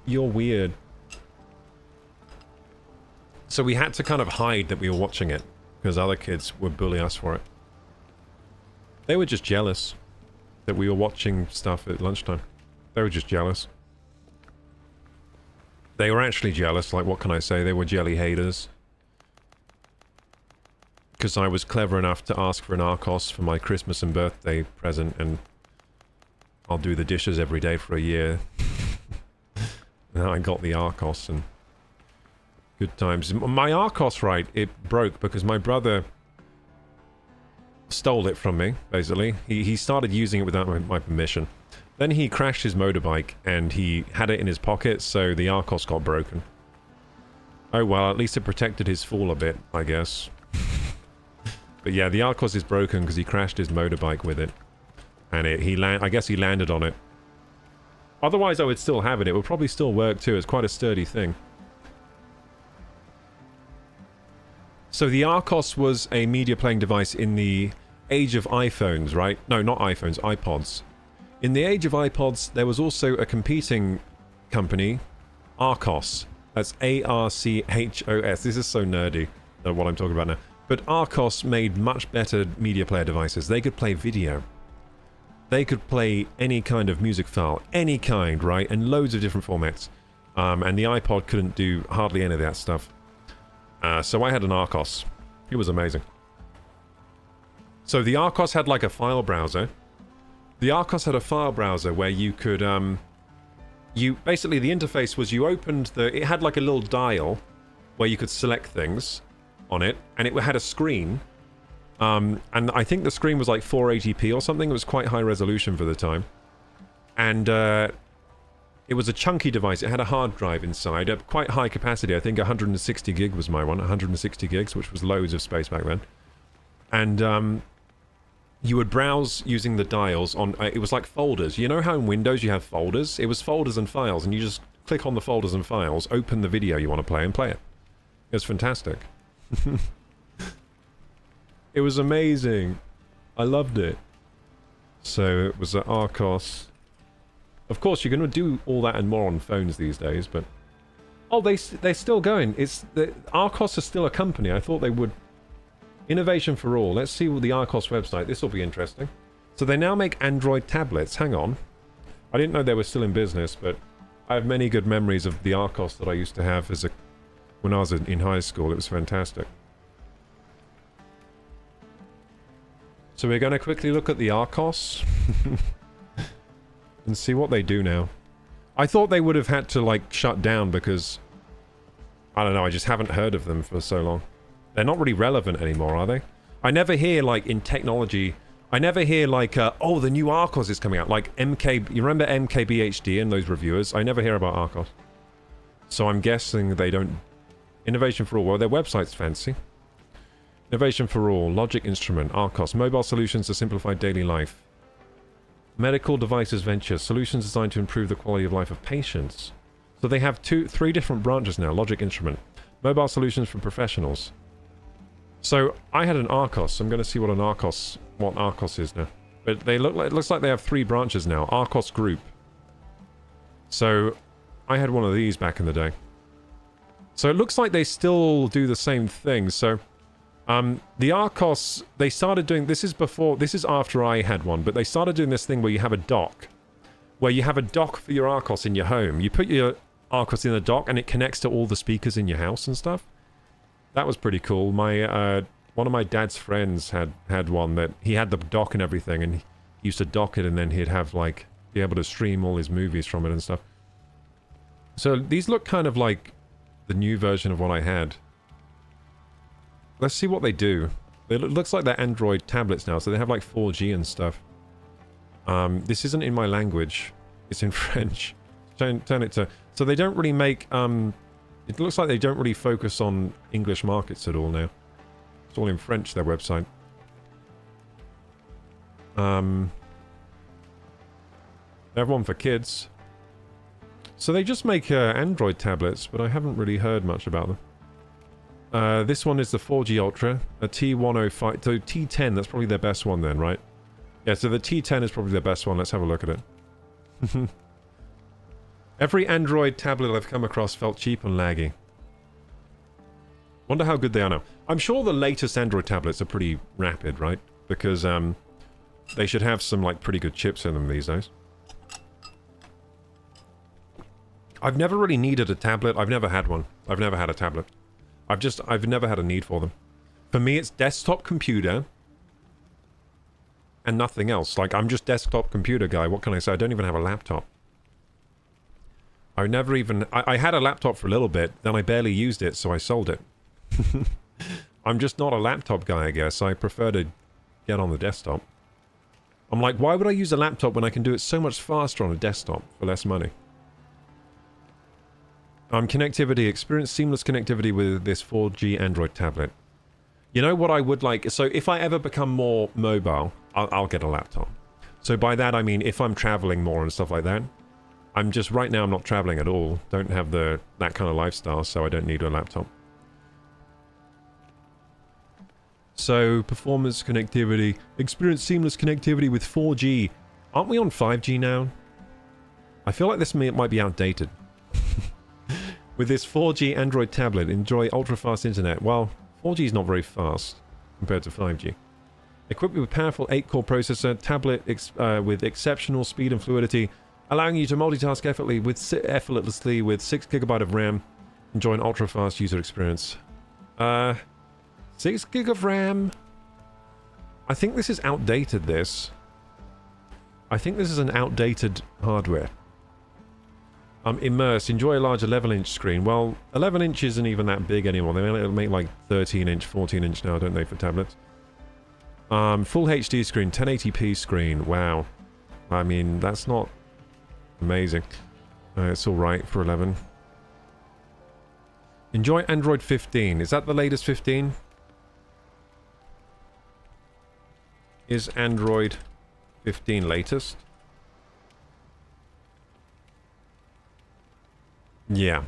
Speaker 1: You're weird." So we had to kind of hide that we were watching it because other kids would bully us for it. They were just jealous that we were watching stuff at lunchtime. They were just jealous. They were actually jealous, like, what can I say? They were jelly haters. Because I was clever enough to ask for an Arcos for my Christmas and birthday present, and I'll do the dishes every day for a year. Now I got the Arcos, and good times. My Arcos, right, it broke because my brother stole it from me, basically. He started using it without my permission. Then he crashed his motorbike and he had it in his pocket, so the Arcos got broken. Oh well, at least it protected his fall a bit, I guess. But yeah, the Arcos is broken because he crashed his motorbike with it. And I guess he landed on it. Otherwise I would still have it. It would probably still work too. It's quite a sturdy thing. So the Arcos was a media playing device in the age of iPhones, right? No, not iPhones, iPods. In the age of iPods, there was also a competing company, Arcos. That's A-R-C-H-O-S. This is so nerdy, what I'm talking about now. But Arcos made much better media player devices. They could play video. They could play any kind of music file, any kind, right? And loads of different formats. And the iPod couldn't do hardly any of that stuff. So I had an Arcos. It was amazing. So the Arcos had like a file browser. The Arcos had a file browser where you could, basically the interface was you opened it had like a little dial where you could select things on it, and it had a screen. And I think the screen was like 480p or something. It was quite high resolution for the time. And it was a chunky device. It had a hard drive inside, a quite high capacity. I think 160 gig was my one, 160 gigs, which was loads of space back then. And you would browse using the dials on, it was like folders. You know how in Windows you have folders? It was folders and files, and you just click on the folders and files, open the video you want to play, and play it. It was fantastic. It was amazing. I loved it. So it was an Arcos. Of course, you're going to do all that and more on phones these days, but... Oh, they're still going. Arcos is still a company. I thought they would... Innovation for all. Let's see what the Arcos website. This will be interesting. So they now make Android tablets. Hang on. I didn't know they were still in business, but I have many good memories of the Arcos that I used to have when I was in high school. It was fantastic. So we're going to quickly look at the Arcos and see what they do now. I thought they would have had to like shut down because, I don't know, I just haven't heard of them for so long. They're not really relevant anymore, are they? I never hear like in technology, I never hear like, oh, the new Arcos is coming out. Like you remember MKBHD and those reviewers? I never hear about Arcos. So I'm guessing they don't... Innovation for all. Well, their website's fancy. Innovation for all. Logic Instrument. Arcos. Mobile solutions to simplify daily life. Medical devices venture. Solutions designed to improve the quality of life of patients. So they have three different branches now. Logic Instrument. Mobile solutions for professionals. So I had an Arcos. I'm going to see what Arcos is now. But it looks like they have three branches now. Arcos Group. So I had one of these back in the day. So it looks like they still do the same thing. So the Arcos, they started doing, this is after I had one, but they started doing this thing where you have a dock. Where you have a dock for your Arcos in your home. You put your Arcos in the dock and it connects to all the speakers in your house and stuff. That was pretty cool. One of my dad's friends had one that he had the dock and everything, and he used to dock it, and then he'd have like be able to stream all his movies from it and stuff. So these look kind of like the new version of what I had. Let's see what they do. It looks like they're Android tablets now, so they have like 4G and stuff. This isn't in my language. It's in French. Turn it to... So they don't really make... It looks like they don't really focus on English markets at all now. It's all in French, their website. They have one for kids. So they just make Android tablets, but I haven't really heard much about them. This one is the 4G Ultra, a T105, so T10, that's probably their best one then, right? Yeah, so the T10 is probably their best one. Let's have a look at it. Every Android tablet I've come across felt cheap and laggy. Wonder how good they are now. I'm sure the latest Android tablets are pretty rapid, right? Because they should have some like pretty good chips in them these days. I've never really needed a tablet. I've never had one. I've never had a tablet. I've never had a need for them. For me, it's desktop computer and nothing else. Like, I'm just desktop computer guy. What can I say? I don't even have a laptop. I never even... I had a laptop for a little bit, then I barely used it, so I sold it. I'm just not a laptop guy, I guess. I prefer to get on the desktop. I'm like, why would I use a laptop when I can do it so much faster on a desktop for less money? Connectivity. Experience seamless connectivity with this 4G Android tablet. You know what I would like? So if I ever become more mobile, I'll get a laptop. So by that I mean if I'm traveling more and stuff like that. Right now I'm not traveling at all. Don't have that kind of lifestyle, so I don't need a laptop. So, performance connectivity. Experience seamless connectivity with 4G. Aren't we on 5G now? I feel like this might be outdated. With this 4G Android tablet, enjoy ultra-fast internet. Well, 4G is not very fast compared to 5G. Equipped with powerful 8-core processor, tablet with exceptional speed and fluidity, allowing you to multitask effortlessly with 6 GB of RAM. Enjoy an ultra-fast user experience. 6 gig of RAM. I think this is outdated, this. I think this is an outdated hardware. Immerse. Enjoy a large 11-inch screen. Well, 11 inch isn't even that big anymore. They make like 13-inch, 14-inch now, don't they, for tablets? Full HD screen, 1080p screen. Wow. I mean, that's not amazing. It's alright for 11. Enjoy Android 15. Is that the latest 15? Is Android 15 latest? Yeah.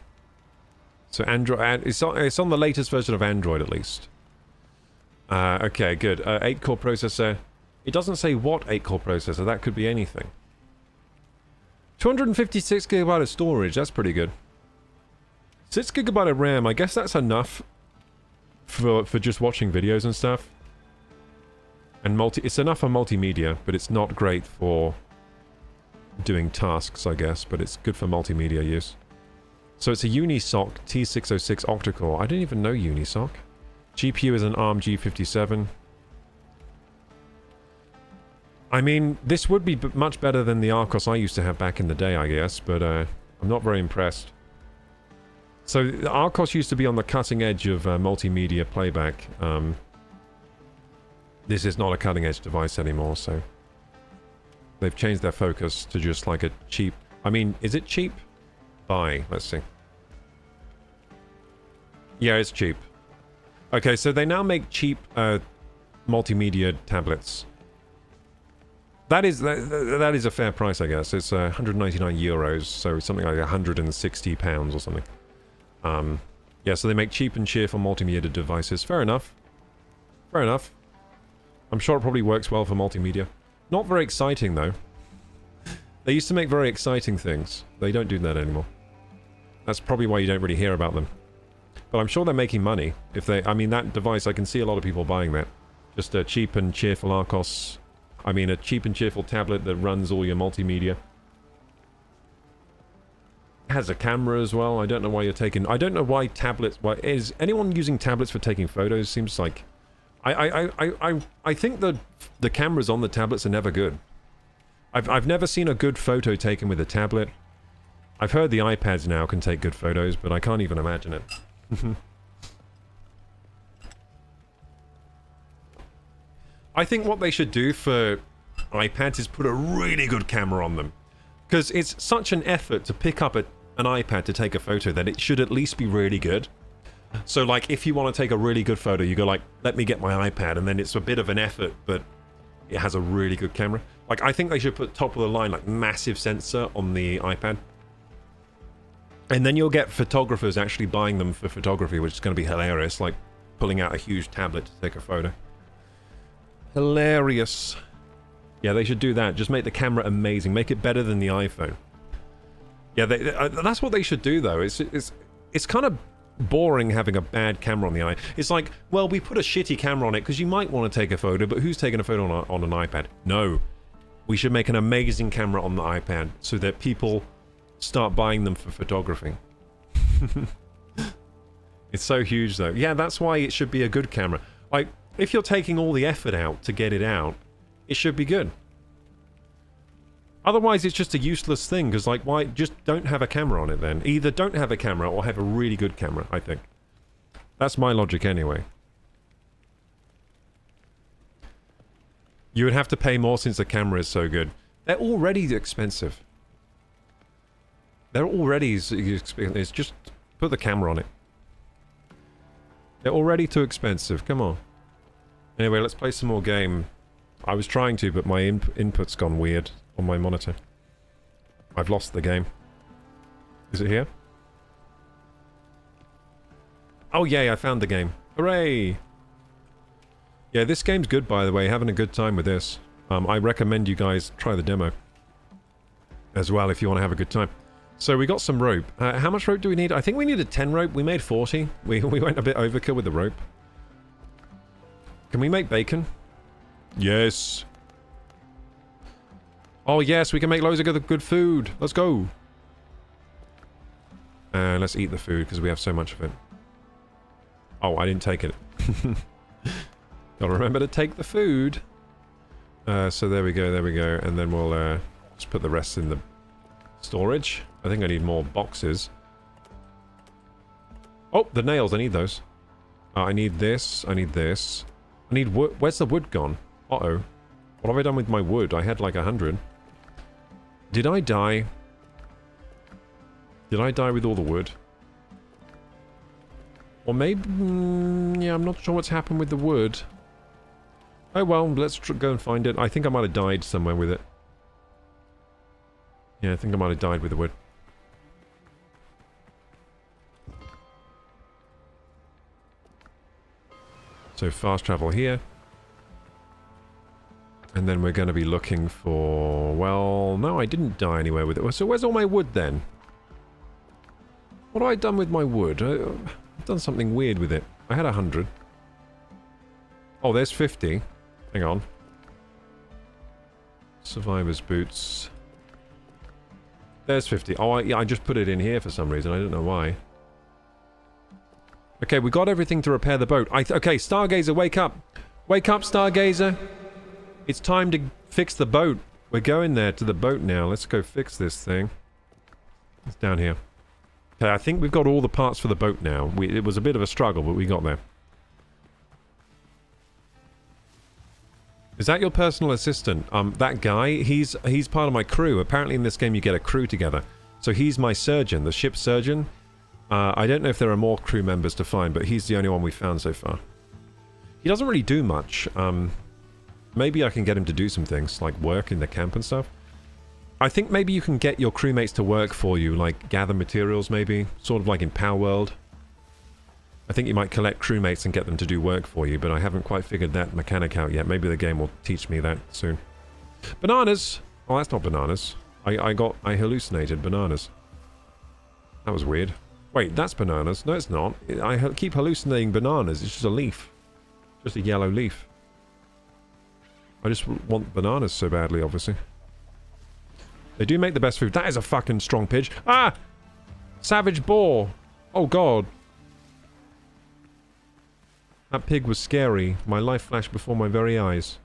Speaker 1: So Android, it's on the latest version of Android at least. Okay, good. 8-core processor. It doesn't say what 8-core processor. That could be anything. 256 GB of storage. That's pretty good. 6 GB of RAM. I guess that's enough for just watching videos and stuff. And it's enough for multimedia, but it's not great for doing tasks, I guess. But it's good for multimedia use. So it's a Unisoc T606 octa-core. I didn't even know Unisoc. GPU is an ARM G57. I mean, this would be much better than the Arcos I used to have back in the day, I guess, but I'm not very impressed. So the Arcos used to be on the cutting edge of multimedia playback. This is not a cutting edge device anymore, so they've changed their focus to just like a cheap... I mean, is it cheap? Buy. Let's see. Yeah, it's cheap. Okay, so they now make cheap multimedia tablets. That is a fair price, I guess. It's 199 euros, so something like 160 pounds or something. Yeah, so they make cheap and cheerful multimedia devices. Fair enough. Fair enough. I'm sure it probably works well for multimedia. Not very exciting, though. They used to make very exciting things. They don't do that anymore. That's probably why you don't really hear about them. But I'm sure they're making money. I mean, that device, I can see a lot of people buying that. Just a cheap and cheerful Arcos. I mean, a cheap and cheerful tablet that runs all your multimedia. It has a camera as well. I don't know why you're taking... I don't know why tablets... Why is anyone using tablets for taking photos? Seems like... I think the cameras on the tablets are never good. I've never seen a good photo taken with a tablet. I've heard the iPads now can take good photos, but I can't even imagine it. I think what they should do for iPads is put a really good camera on them. Because it's such an effort to pick up an iPad to take a photo that it should at least be really good. So, like, if you want to take a really good photo, you go like, let me get my iPad, and then it's a bit of an effort, but it has a really good camera. Like, I think they should put top of the line, like, massive sensor on the iPad. And then you'll get photographers actually buying them for photography, which is going to be hilarious, like pulling out a huge tablet to take a photo. Hilarious. Yeah, they should do that. Just make the camera amazing. Make it better than the iPhone. Yeah, that's what they should do, though. It's kind of boring having a bad camera on the iPad. It's like, well, we put a shitty camera on it because you might want to take a photo, but who's taking a photo on an iPad? No. We should make an amazing camera on the iPad so that people start buying them for photography. It's so huge, though. Yeah, that's why it should be a good camera. Like, if you're taking all the effort out to get it out, it should be good. Otherwise, it's just a useless thing, because, like, why just don't have a camera on it then? Either don't have a camera or have a really good camera, I think. That's my logic anyway. You would have to pay more since the camera is so good. They're already expensive. They're already expensive. It's just Put the camera on it. They're already too expensive. Come on. Anyway, let's play some more game. I was trying to, but my input's gone weird on my monitor. I've lost the game. Is it here? Oh, yay, I found the game. Hooray! Yeah, this game's good, by the way. Having a good time with this. I recommend you guys try the demo. As well, if you want to have a good time. So, we got some rope. How much rope do we need? I think we needed 10 rope. We made 40. We went a bit overkill with the rope. Can we make bacon? Yes. Oh, yes, we can make loads of good food. Let's go. Let's eat the food, because we have so much of it. Oh, I didn't take it. Gotta remember to take the food. So there we go, and then we'll just put the rest in the storage. I think I need more boxes. Oh, the nails, I need those. I need this, I need this. I need wood. Where's the wood gone? Uh-oh. What have I done with my wood? I had like 100. Did I die? Did I die with all the wood? Or maybe... yeah, I'm not sure what's happened with the wood. Oh well, let's go and find it. I think I might have died somewhere with it. Yeah, I think I might have died with the wood. So fast travel here. And then we're going to be looking for... well, no, I didn't die anywhere with it. So where's all my wood then? What have I done with my wood? I've done something weird with it. I had 100. Oh, there's 50. Hang on. Survivor's boots. There's 50. Oh, yeah, I just put it in here for some reason. I don't know why. Okay, we got everything to repair the boat. Okay, Stargazer, wake up. Wake up, Stargazer. It's time to fix the boat. We're going there to the boat now. Let's go fix this thing. It's down here. Okay, I think we've got all the parts for the boat now. It was a bit of a struggle, but we got there. Is that your personal assistant? That guy, he's part of my crew. Apparently in this game you get a crew together. So he's my surgeon, the ship surgeon. I don't know if there are more crew members to find, but he's the only one we've found so far. He doesn't really do much. Maybe I can get him to do some things, like work in the camp and stuff. I think maybe you can get your crewmates to work for you, like gather materials maybe, sort of like in Power World. I think you might collect crewmates and get them to do work for you, but I haven't quite figured that mechanic out yet. Maybe the game will teach me that soon. Bananas! Oh, that's not bananas. I hallucinated bananas. That was weird. Wait, that's bananas. No, it's not. I keep hallucinating bananas. It's just a leaf. Just a yellow leaf. I just want bananas so badly, obviously. They do make the best food. That is a fucking strong pidge. Ah! Savage boar. Oh, God. That pig was scary. My life flashed before my very eyes.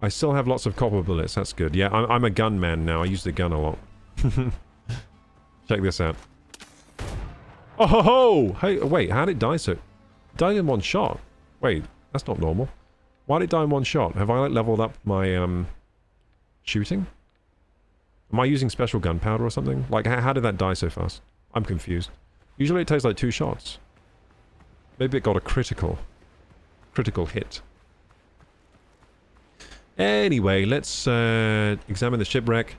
Speaker 1: I still have lots of copper bullets. That's good. Yeah, I'm a gunman now. I use the gun a lot. Check this out. Oh ho ho! Hey, wait, how did it die so? It died in one shot. Wait, that's not normal. Why did it die in one shot? Have I like leveled up my shooting? Am I using special gunpowder or something? Like, how did that die so fast? I'm confused. Usually it takes like 2 shots. Maybe it got a critical hit. Anyway, let's examine the shipwreck.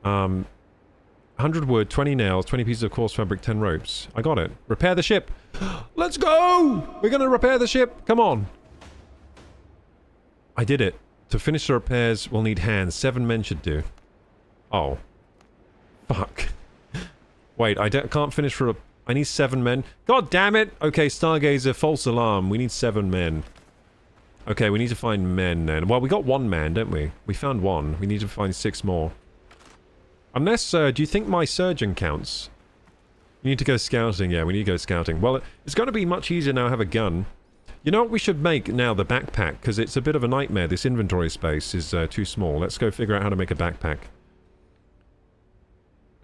Speaker 1: 100 wood, 20 nails, 20 pieces of coarse fabric, 10 ropes. I got it. Repair the ship. Let's go! We're gonna repair the ship. Come on. I did it. To finish the repairs, we'll need hands. 7 men should do. Oh. Fuck. Wait, can't finish for a... I need 7 men. God damn it! Okay, Stargazer, false alarm. We need 7 men. Okay, we need to find men then. Well, we got 1 man, don't we? We found 1. We need to find 6 more. Unless, do you think my surgeon counts? You need to go scouting. Yeah, we need to go scouting. Well, it's going to be much easier now to have a gun. You know what we should make now? The backpack, because it's a bit of a nightmare. This inventory space is too small. Let's go figure out how to make a backpack.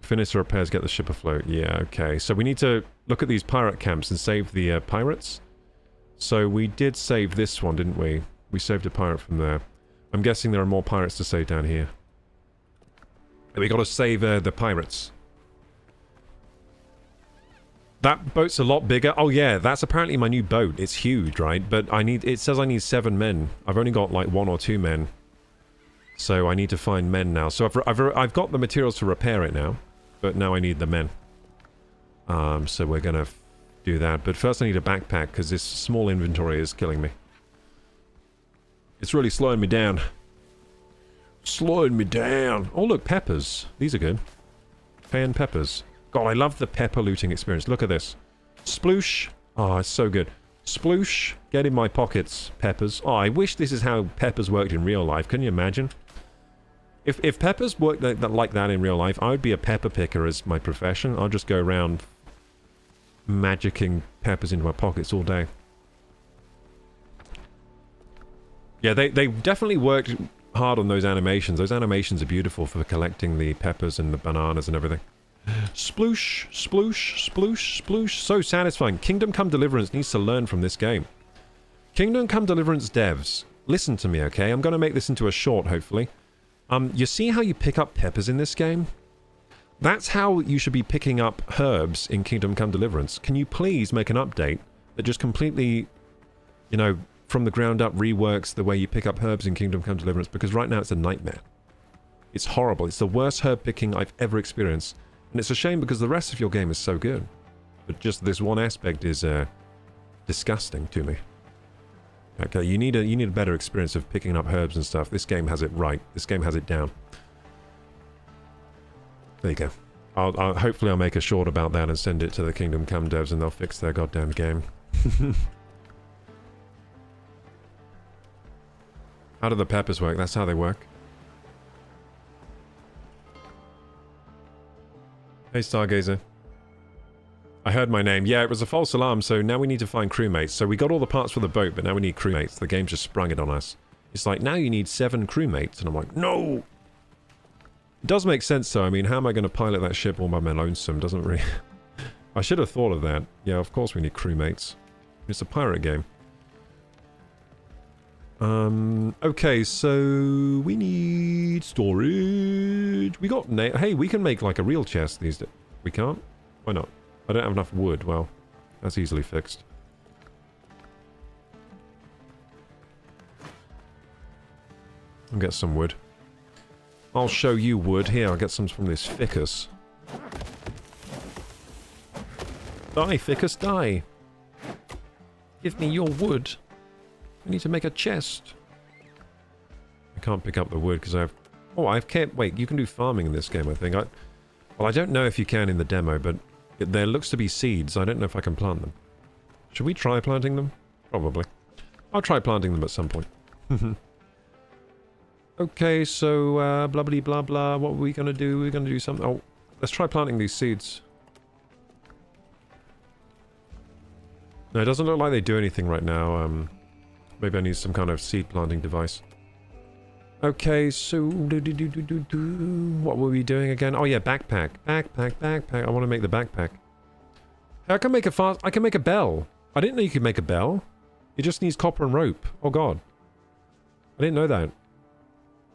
Speaker 1: Finish the repairs, get the ship afloat. Yeah, okay. So we need to look at these pirate camps and save the pirates. So we did save this one, didn't we? We saved a pirate from there. I'm guessing there are more pirates to save down here. We got to save the pirates. That boat's a lot bigger. Oh yeah, that's apparently my new boat. It's huge, right? But it says I need 7 men. I've only got like 1 or 2 men. So I need to find men now. So I've got the materials to repair it now. But now I need the men. So we're gonna do that. But first I need a backpack, because this small inventory is killing me. It's really slowing me down. Slowing me down. Oh look, peppers. These are good. Cayenne peppers. God, I love the pepper looting experience. Look at this. Sploosh. Oh, it's so good. Sploosh. Get in my pockets, peppers. Oh, I wish this is how peppers worked in real life. Can you imagine? If peppers worked like that in real life, I would be a pepper picker as my profession. I'll just go around magicking peppers into my pockets all day. Yeah, they definitely worked hard on those animations. Those animations are beautiful for collecting the peppers and the bananas and everything. Sploosh, sploosh, sploosh, sploosh. So satisfying. Kingdom Come Deliverance needs to learn from this game. Kingdom Come Deliverance devs, listen to me, okay? I'm going to make this into a short, hopefully. You see how you pick up peppers in this game? That's how you should be picking up herbs in Kingdom Come Deliverance. Can you please make an update that just completely, you know, from the ground up reworks the way you pick up herbs in Kingdom Come Deliverance? Because right now it's a nightmare. It's horrible. It's the worst herb picking I've ever experienced. And it's a shame because the rest of your game is so good. But just this one aspect is disgusting to me. Okay, you need a better experience of picking up herbs and stuff. This game has it right. This game has it down. There you go. Hopefully I'll make a short about that and send it to the Kingdom Come devs and they'll fix their goddamn game. How do the peppers work? That's how they work. Hey, Stargazer. I heard my name. Yeah, it was a false alarm, so now we need to find crewmates. So we got all the parts for the boat, but now we need crewmates. The game just sprung it on us. It's like, now you need 7 crewmates. And I'm like, no! It does make sense, though. I mean, how am I going to pilot that ship all by my lonesome? Doesn't really... I should have thought of that. Yeah, of course we need crewmates. It's a pirate game. Okay, so we need storage. We got hey, we can make like a real chest these days. We can't? Why not? I don't have enough wood. Well, that's easily fixed. I'll get some wood. I'll show you wood. Here, I'll get some from this ficus. Die, ficus, die. Give me your wood. I need to make a chest. I can't pick up the wood because I've... Oh, I've kept... Wait, you can do farming in this game, I think. Well, I don't know if you can in the demo, but there looks to be seeds. I don't know if I can plant them. Should we try planting them? Probably. I'll try planting them at some point. Okay, so, blah, blah, blah, blah. What are we going to do? We're going to do something... Oh, let's try planting these seeds. No, it doesn't look like they do anything right now. Maybe I need some kind of seed planting device. Okay, so... What were we doing again? Oh yeah, backpack. Backpack. I want to make the backpack. I can make a bell. I didn't know you could make a bell. It just needs copper and rope. Oh god. I didn't know that.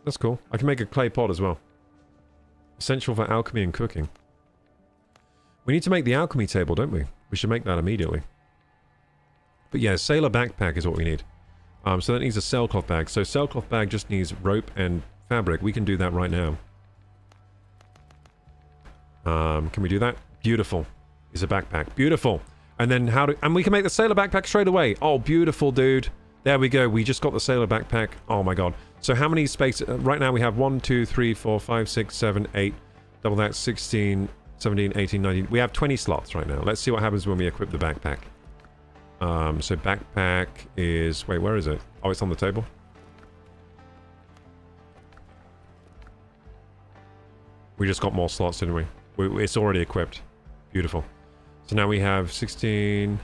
Speaker 1: That's cool. I can make a clay pot as well. Essential for alchemy and cooking. We need to make the alchemy table, don't we? We should make that immediately. But yeah, sailor backpack is what we need. So that needs a sailcloth bag. So sailcloth bag just needs rope and fabric. We can do that right now. Can we do that? Beautiful. Is a backpack. Beautiful. And then and we can make the sailor backpack straight away. Oh, beautiful, dude. There we go. We just got the sailor backpack. Oh my god. So how many space... right now we have 1, 2, 3, 4, 5, 6, 7, 8. Double that, 16, 17, 18, 19. We have 20 slots right now. Let's see what happens when we equip the backpack. So backpack is... Wait, where is it? Oh, it's on the table. We just got more slots, didn't we? It's already equipped. Beautiful. So now we have 16...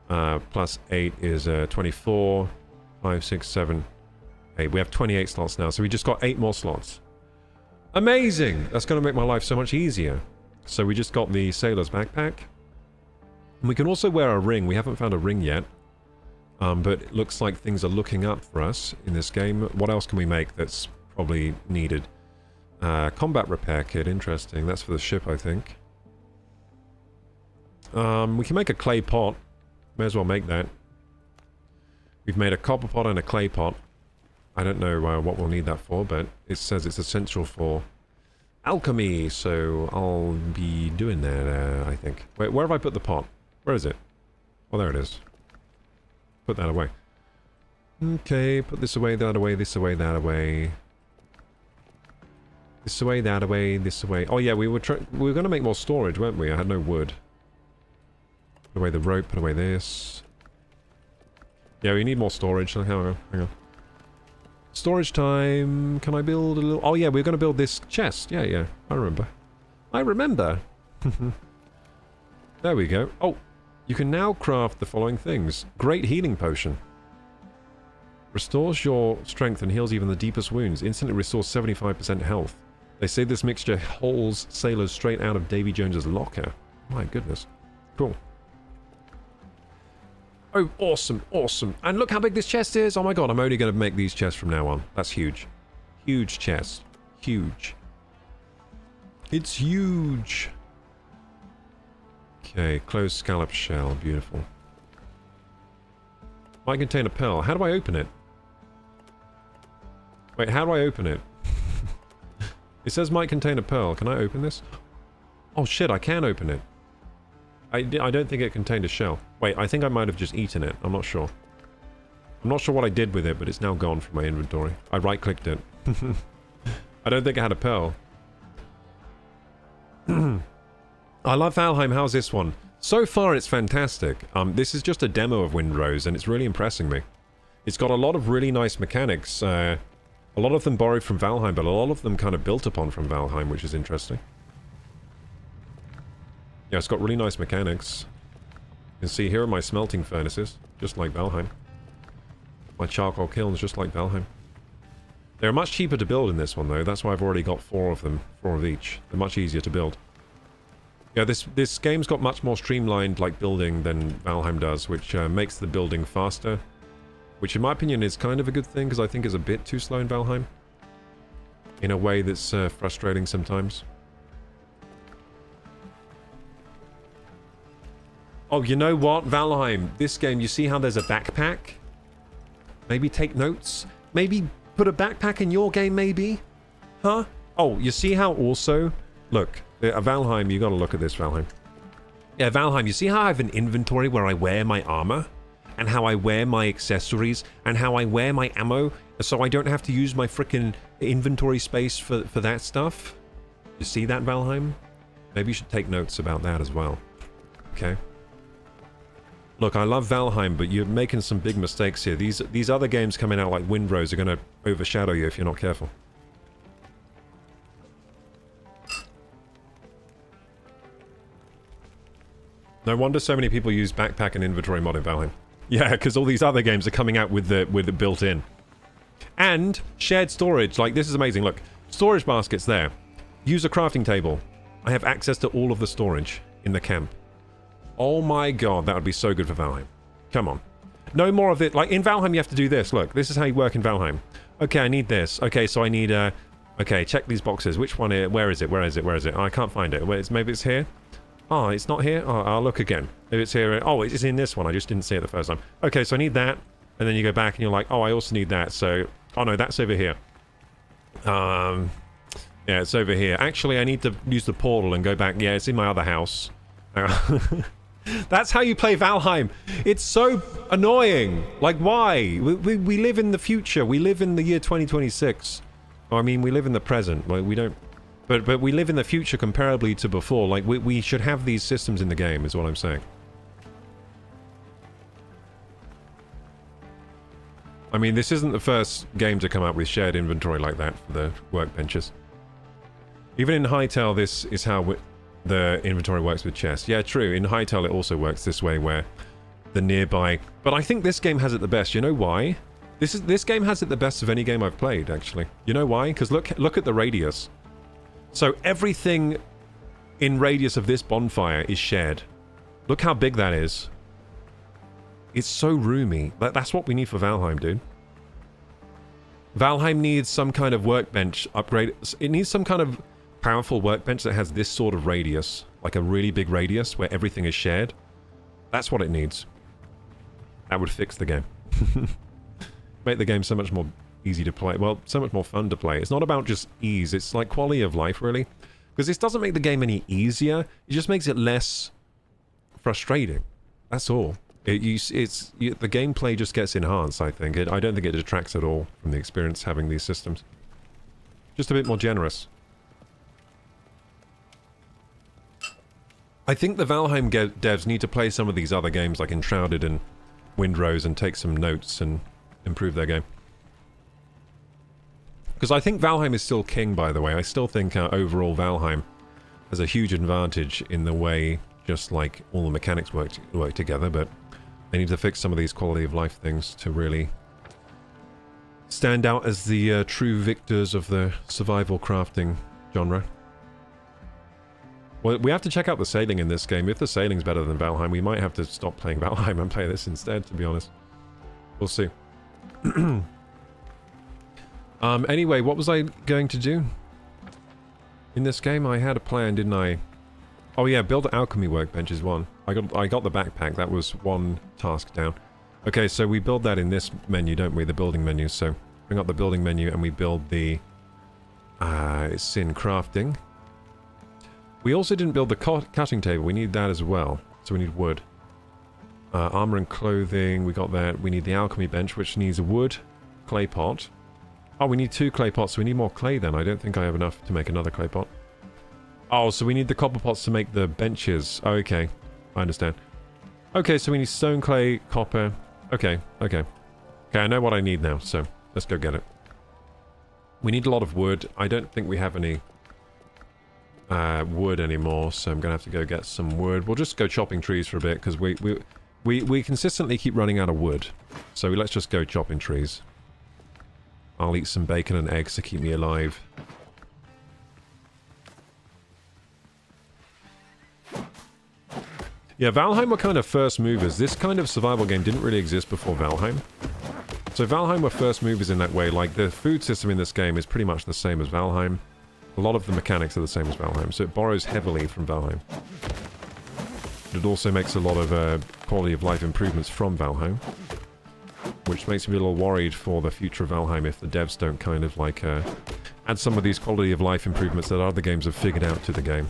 Speaker 1: plus 8 is 24. 5, 6, 7, 8. We have 28 slots now. So we just got 8 more slots. Amazing! That's going to make my life so much easier. So we just got the sailor's backpack. And we can also wear a ring. We haven't found a ring yet. But it looks like things are looking up for us in this game. What else can we make that's probably needed? Combat repair kit. Interesting. That's for the ship, I think. We can make a clay pot. May as well make that. We've made a copper pot and a clay pot. I don't know what we'll need that for, but it says it's essential for alchemy, so I'll be doing that, I think. Wait, where have I put the pot? Where is it? Oh, there it is. Put that away. Okay, put this away, that away, this away, that away. This away, that away, this away. Oh yeah, we were going to make more storage, weren't we? I had no wood. Put away the rope, put away this. Yeah, we need more storage. Hang on. Storage time. Can I build a little... Oh yeah, we're going to build this chest. Yeah. I remember. There we go. Oh, you can now craft the following things. Great healing potion. Restores your strength and heals even the deepest wounds. Instantly restores 75% health. They say this mixture hauls sailors straight out of Davy Jones's locker. My goodness. Cool. Oh, awesome. And look how big this chest is. Oh my god, I'm only going to make these chests from now on. That's huge. Huge chest. Huge. It's huge. Okay, closed scallop shell. Beautiful. Might contain a pearl. How do I open it? Wait, how do I open it? It says might contain a pearl. Can I open this? Oh shit, I can open it. I don't think it contained a shell. Wait, I think I might have just eaten it. I'm not sure. I'm not sure what I did with it, but it's now gone from my inventory. I right-clicked it. I don't think I had a pearl. I love Valheim. How's this one? So far, it's fantastic. This is just a demo of Windrose, and it's really impressing me. It's got a lot of really nice mechanics. A lot of them borrowed from Valheim, but a lot of them kind of built upon from Valheim, which is interesting. Yeah, it's got really nice mechanics. You can see here are my smelting furnaces, just like Valheim. My charcoal kilns, just like Valheim. They're much cheaper to build in this one, though. That's why I've already got 4 of them. 4 of each. They're much easier to build. Yeah, this game's got much more streamlined, like, building than Valheim does, which makes the building faster. Which, in my opinion, is kind of a good thing, because I think it's a bit too slow in Valheim. In a way that's frustrating sometimes. Oh, you know what? Valheim. This game, you see how there's a backpack? Maybe take notes? Maybe put a backpack in your game, maybe? Huh? Oh, you see how also... Look, Valheim, you gotta look at this, Valheim. Yeah, Valheim, you see how I have an inventory where I wear my armor? And how I wear my accessories? And how I wear my ammo? So I don't have to use my frickin' inventory space for that stuff? You see that, Valheim? Maybe you should take notes about that as well. Okay? Look, I love Valheim, but you're making some big mistakes here. These other games coming out like Windrose are going to overshadow you if you're not careful. No wonder so many people use backpack and inventory mod in Valheim. Yeah, because all these other games are coming out with the built-in. And shared storage. Like, this is amazing. Look, storage baskets there. Use a crafting table. I have access to all of the storage in the camp. Oh my god, that would be so good for Valheim. Come on. No more of it. Like, in Valheim, you have to do this. Look, this is how you work in Valheim. Okay, I need this. Okay, so I need, okay, check these boxes. Which one? Where is it? Where is it? Where is it? Oh, I can't find it. Maybe it's here? Oh, it's not here? Oh, I'll look again. Maybe it's here. Oh, it's in this one. I just didn't see it the first time. Okay, so I need that. And then you go back and you're like, oh, I also need that. So, oh no, that's over here. Yeah, it's over here. Actually, I need to use the portal and go back. Yeah, it's in my other house. That's how you play Valheim. It's so annoying. Like, why? We live in the future. We live in the year 2026. I mean, we live in the present. Like, we don't... But we live in the future comparably to before. Like, we should have these systems in the game, is what I'm saying. I mean, this isn't the first game to come out with shared inventory like that for the workbenches. Even in Hytale, this is how the inventory works with chests. Yeah, true. In Hytale, it also works this way, where the nearby... But I think this game has it the best. You know why? This game has it the best of any game I've played, actually. You know why? Because look at the radius. So everything in radius of this bonfire is shared. Look how big that is. It's so roomy. That's what we need for Valheim, dude. Valheim needs some kind of workbench upgrade. It needs some kind of powerful workbench that has this sort of radius. like a really big radius where everything is shared. That's what it needs. That would fix the game. Make the game so much more easy to play. Well, so much more fun to play. It's not about just ease. It's like quality of life, really. Because this doesn't make the game any easier. It just makes it less frustrating. That's all. The gameplay just gets enhanced, I think. I don't think it detracts at all from the experience having these systems. Just a bit more generous. I think the Valheim devs need to play some of these other games like Enshrouded and Windrose and take some notes and improve their game. Because I think Valheim is still king, by the way. I still think overall Valheim has a huge advantage in the way just like all the mechanics work together, but they need to fix some of these quality of life things to really stand out as the true victors of the survival crafting genre. Well, we have to check out the sailing in this game. If the sailing's better than Valheim, we might have to stop playing Valheim and play this instead, to be honest. We'll see. Anyway, what was I going to do? In this game, I had a plan, didn't I? Oh yeah, build an alchemy workbench is one. I got the backpack. That was one task down. Okay, so we build that in this menu, don't we? The building menu. So bring up the building menu and we build the... it's in crafting. We also didn't build the cutting table. We need that as well. So we need wood. Armor and clothing, we got that. We need the alchemy bench, which needs a wood, clay pot. Oh, we need 2 clay pots, so we need more clay then. I don't think I have enough to make another clay pot. Oh, so we need the copper pots to make the benches. Oh, okay. I understand. Okay, so we need stone, clay, copper. Okay, okay. Okay, I know what I need now, so let's go get it. We need a lot of wood. I don't think we have any wood anymore, so I'm going to have to go get some wood. We'll just go chopping trees for a bit, because we consistently keep running out of wood. So let's just go chopping trees. I'll eat some bacon and eggs to keep me alive. Yeah, Valheim were kind of first movers. This kind of survival game didn't really exist before Valheim. So Valheim were first movers in that way. Like, the food system in this game is pretty much the same as Valheim. A lot of the mechanics are the same as Valheim, so it borrows heavily from Valheim. But it also makes a lot of quality of life improvements from Valheim. Which makes me a little worried for the future of Valheim if the devs don't kind of like add some of these quality of life improvements that other games have figured out to the game.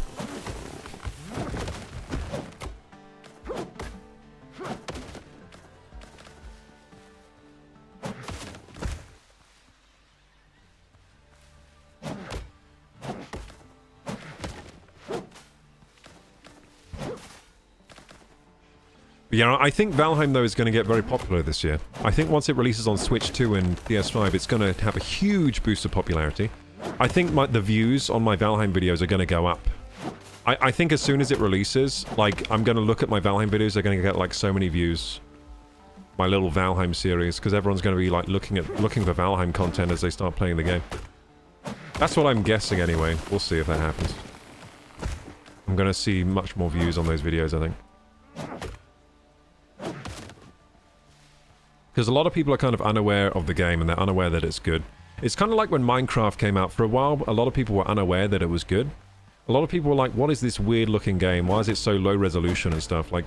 Speaker 1: Yeah, I think Valheim, though, is going to get very popular this year. I think once it releases on Switch 2 and PS5, it's going to have a huge boost of popularity. I think the views on my Valheim videos are going to go up. I think as soon as it releases, like, I'm going to look at my Valheim videos, they're going to get, like, so many views. My little Valheim series, because everyone's going to be, like, looking for Valheim content as they start playing the game. That's what I'm guessing, anyway. We'll see if that happens. I'm going to see much more views on those videos, I think. Because a lot of people are kind of unaware of the game and they're unaware that it's good. It's kind of like when Minecraft came out. For a while, a lot of people were unaware that it was good. A lot of people were like, what is this weird looking game? Why is it so low resolution and stuff? Like,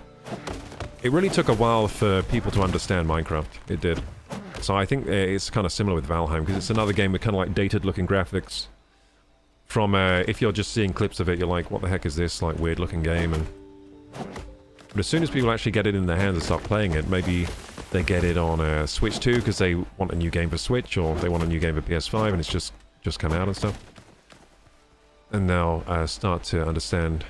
Speaker 1: it really took a while for people to understand Minecraft. It did. So I think it's kind of similar with Valheim, because it's another game with kind of like dated looking graphics. From, if you're just seeing clips of it, you're like, what the heck is this, like, weird looking game? But as soon as people actually get it in their hands and start playing it, maybe they get it on Switch 2 because they want a new game for Switch, or they want a new game for PS5 and it's just come out and stuff. And they'll start to understand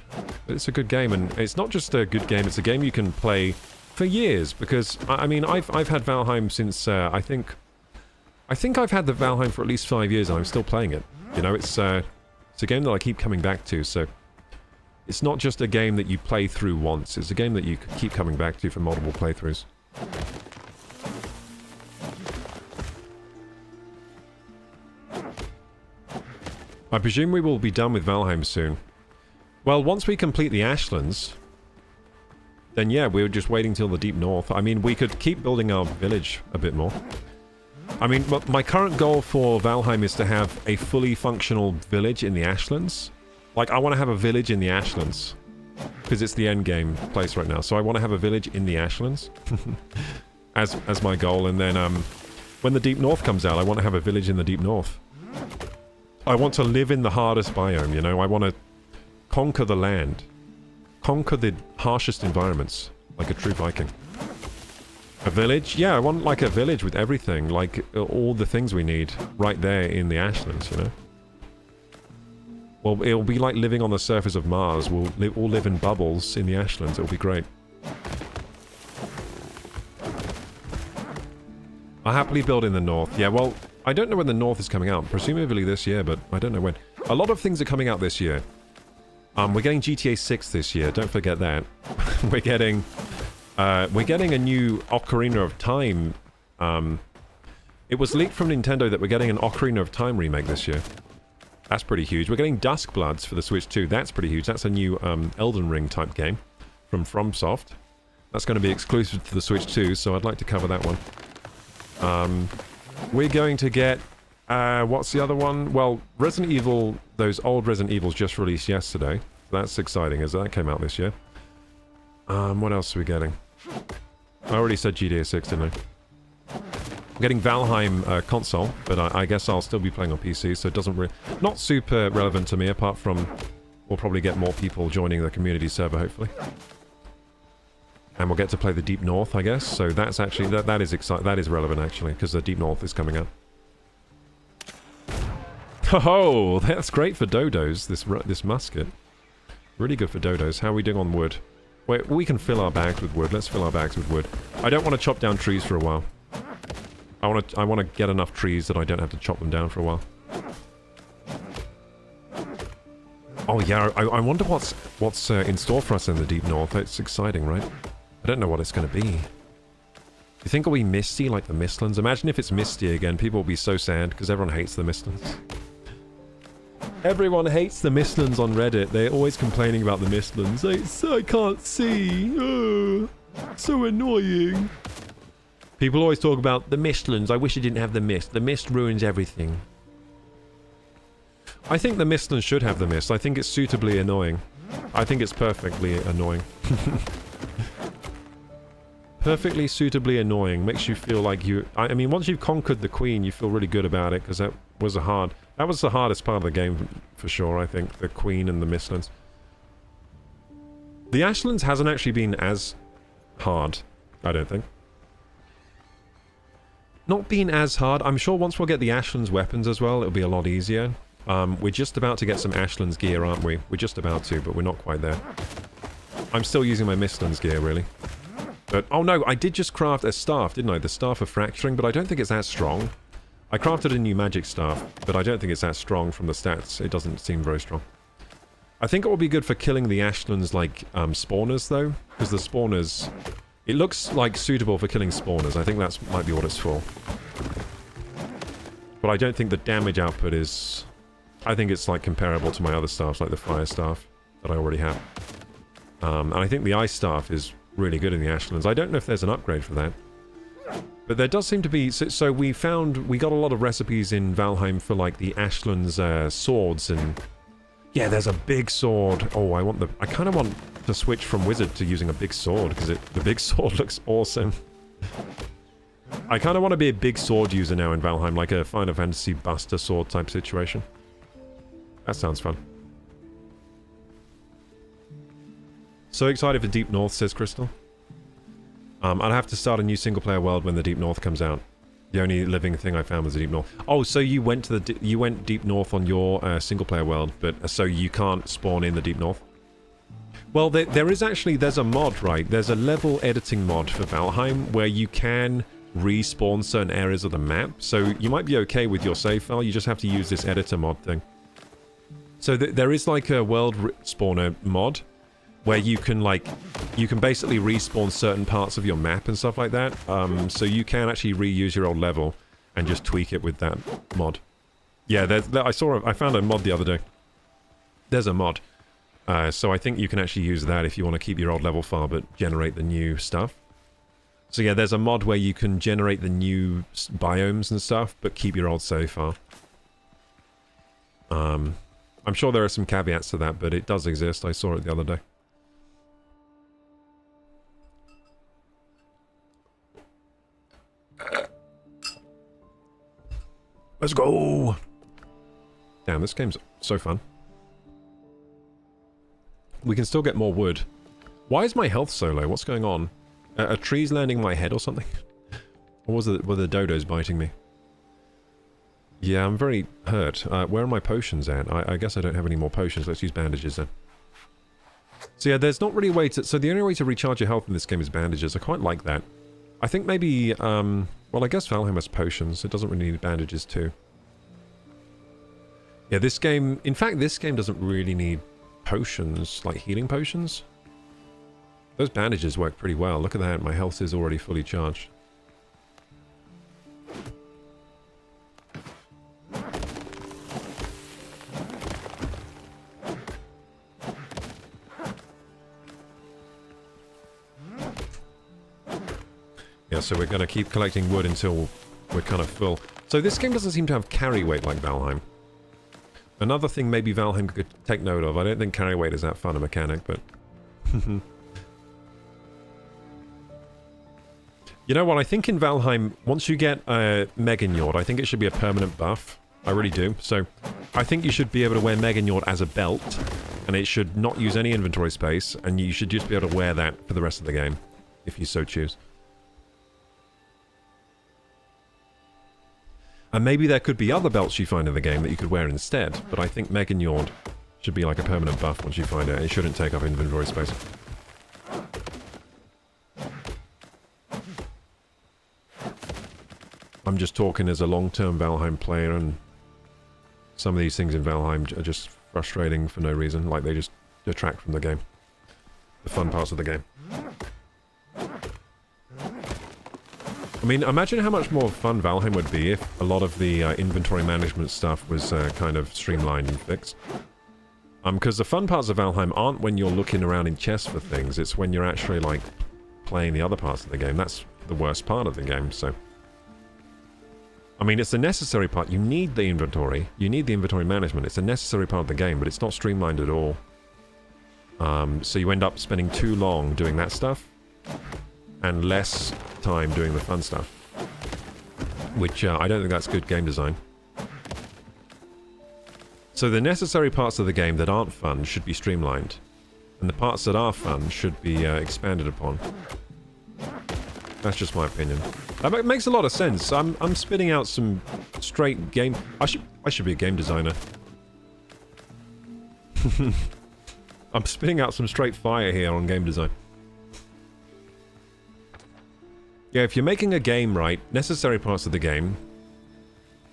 Speaker 1: that it's a good game, and it's not just a good game, it's a game you can play for years, because, I mean, I've had Valheim since, I think I've had the Valheim for at least 5 years and I'm still playing it. You know, it's a game that I keep coming back to, so it's not just a game that you play through once, it's a game that you keep coming back to for multiple playthroughs. I presume we will be done with Valheim soon. Well, once we complete the Ashlands, then yeah, we're just waiting till the deep north. I mean, we could keep building our village a bit more. I mean, my current goal for Valheim is to have a fully functional village in the Ashlands. Like, I want to have a village in the Ashlands. because it's the end game place right now. So I want to have a village in the Ashlands as my goal, and then when the Deep North comes out, I want to have a village in the Deep North. I want to live in the hardest biome, you know? I want to conquer the land. Conquer the harshest environments, like a true Viking. A village? Yeah, I want like a village with everything, like all the things we need right there in the Ashlands, you know? Well, it'll be like living on the surface of Mars. We'll all live in bubbles in the Ashlands. It'll be great. I'll happily build in the north. Yeah, well, I don't know when the north is coming out. Presumably this year, but I don't know when. A lot of things are coming out this year. We're getting GTA 6 this year. Don't forget that. We're getting a new Ocarina of Time. It was leaked from Nintendo that we're getting an Ocarina of Time remake this year. That's pretty huge. We're getting Duskbloods for the Switch 2. That's pretty huge. That's a new Elden Ring type game from FromSoft. That's going to be exclusive to the Switch 2, so I'd like to cover that one. We're going to get... what's the other one? Well, Resident Evil, those old Resident Evils just released yesterday. That's exciting, as that came out this year. What else are we getting? I already said GTA 6, didn't I? I'm getting Valheim console, but I guess I'll still be playing on PC, so it doesn't really... Not super relevant to me, apart from we'll probably get more people joining the community server, hopefully. And we'll get to play the Deep North, I guess, so that's actually... That is exciting. That is relevant, actually, because the Deep North is coming out. Oh, that's great for dodos, this musket. Really good for dodos. How are we doing on wood? Wait, we can fill our bags with wood. Let's fill our bags with wood. I don't want to chop down trees for a while. I want to get enough trees that I don't have to chop them down for a while. Oh yeah, I wonder what's in store for us in the Deep North. It's exciting, right? I don't know what it's going to be. You think it'll be misty like the Mistlands? Imagine if it's misty again. People will be so sad because everyone hates the Mistlands. Everyone hates the Mistlands on Reddit. They're always complaining about the Mistlands. I can't see. So annoying. People always talk about the Mistlands. I wish it didn't have the mist. The mist ruins everything. I think the Mistlands should have the mist. I think it's suitably annoying. I think it's perfectly annoying. Perfectly suitably annoying. Makes you feel like you... I mean, once you've conquered the Queen, you feel really good about it, because that was the hardest part of the game, for sure, I think. The Queen and the Mistlands. The Ashlands hasn't actually been as hard, I don't think. Not been as hard. I'm sure once we'll get the Ashlands weapons as well, it'll be a lot easier. We're just about to get some Ashlands gear, aren't we? We're just about to, but we're not quite there. I'm still using my Mistlands gear, really. But, oh no, I did just craft a staff, didn't I? The Staff of Fracturing, but I don't think it's that strong. I crafted a new magic staff, but I don't think it's that strong from the stats. It doesn't seem very strong. I think it will be good for killing the Ashlands, like, spawners, though. Because the spawners... It looks, like, suitable for killing spawners. I think that might be what it's for. But I don't think the damage output is... I think it's, like, comparable to my other staffs, like the Fire Staff that I already have. And I think the Ice Staff is really good in the Ashlands. I don't know if there's an upgrade for that. But there does seem to be... So we got a lot of recipes in Valheim for, like, the Ashlands swords and... Yeah, there's a big sword. Oh, I kind of want to switch from wizard to using a big sword, because the big sword looks awesome. I kind of want to be a big sword user now in Valheim, like a Final Fantasy Buster sword type situation. That sounds fun. So excited for Deep North, says Crystal. I'll have to start a new single-player world when the Deep North comes out. The only living thing I found was the Deep North. Oh, so you went to you went Deep North on your single-player world, but so you can't spawn in the Deep North? Well, there's a mod, right? There's a level editing mod for Valheim where you can respawn certain areas of the map. So you might be okay with your save file. You just have to use this editor mod thing. So there is like a world spawner mod where you can basically respawn certain parts of your map and stuff like that. So you can actually reuse your old level and just tweak it with that mod. Yeah, I found a mod the other day. There's a mod. So I think you can actually use that if you want to keep your old level file but generate the new stuff. So yeah, there's a mod where you can generate the new biomes and stuff but keep your old save file. I'm sure there are some caveats to that, but it does exist. I saw it the other day. Let's go! Damn, this game's so fun. We can still get more wood. Why is my health so low? What's going on? Are trees landing on my head or something? Or were the dodos biting me? Yeah, I'm very hurt. Where are my potions at? I guess I don't have any more potions. Let's use bandages then. So yeah, there's not really a way to... So the only way to recharge your health in this game is bandages. I quite like that. I think maybe... well, I guess Valheim has potions. It doesn't really need bandages too. Yeah, this game... In fact, this game doesn't really need potions, like healing potions. Those bandages work pretty well. Look at that. My health is already fully charged. Yeah, so we're going to keep collecting wood until we're kind of full. So this game doesn't seem to have carry weight like Valheim. Another thing maybe Valheim could take note of. I don't think carry weight is that fun a mechanic, but... You know what, I think in Valheim, once you get Mega Njord, I think it should be a permanent buff. I really do. So, I think you should be able to wear Mega Njord as a belt, and it should not use any inventory space, and you should just be able to wear that for the rest of the game, if you so choose. And maybe there could be other belts you find in the game that you could wear instead, but I think Mega Njord should be like a permanent buff once you find it. It shouldn't take up inventory space. I'm just talking as a long-term Valheim player, and some of these things in Valheim are just frustrating for no reason, like they just detract from the game. The fun parts of the game. I mean, imagine how much more fun Valheim would be if a lot of the inventory management stuff was kind of streamlined and fixed. Because the fun parts of Valheim aren't when you're looking around in chests for things, it's when you're actually, like, playing the other parts of the game. That's the worst part of the game, so... I mean, it's a necessary part. You need the inventory. You need the inventory management. It's a necessary part of the game, but it's not streamlined at all. So you end up spending too long doing that stuff, and less time doing the fun stuff. Which, I don't think that's good game design. So the necessary parts of the game that aren't fun should be streamlined. And the parts that are fun should be expanded upon. That's just my opinion. That makes a lot of sense. I'm spitting out some straight game... I should be a game designer. I'm spitting out some straight fire here on game design. Yeah, if you're making a game right, necessary parts of the game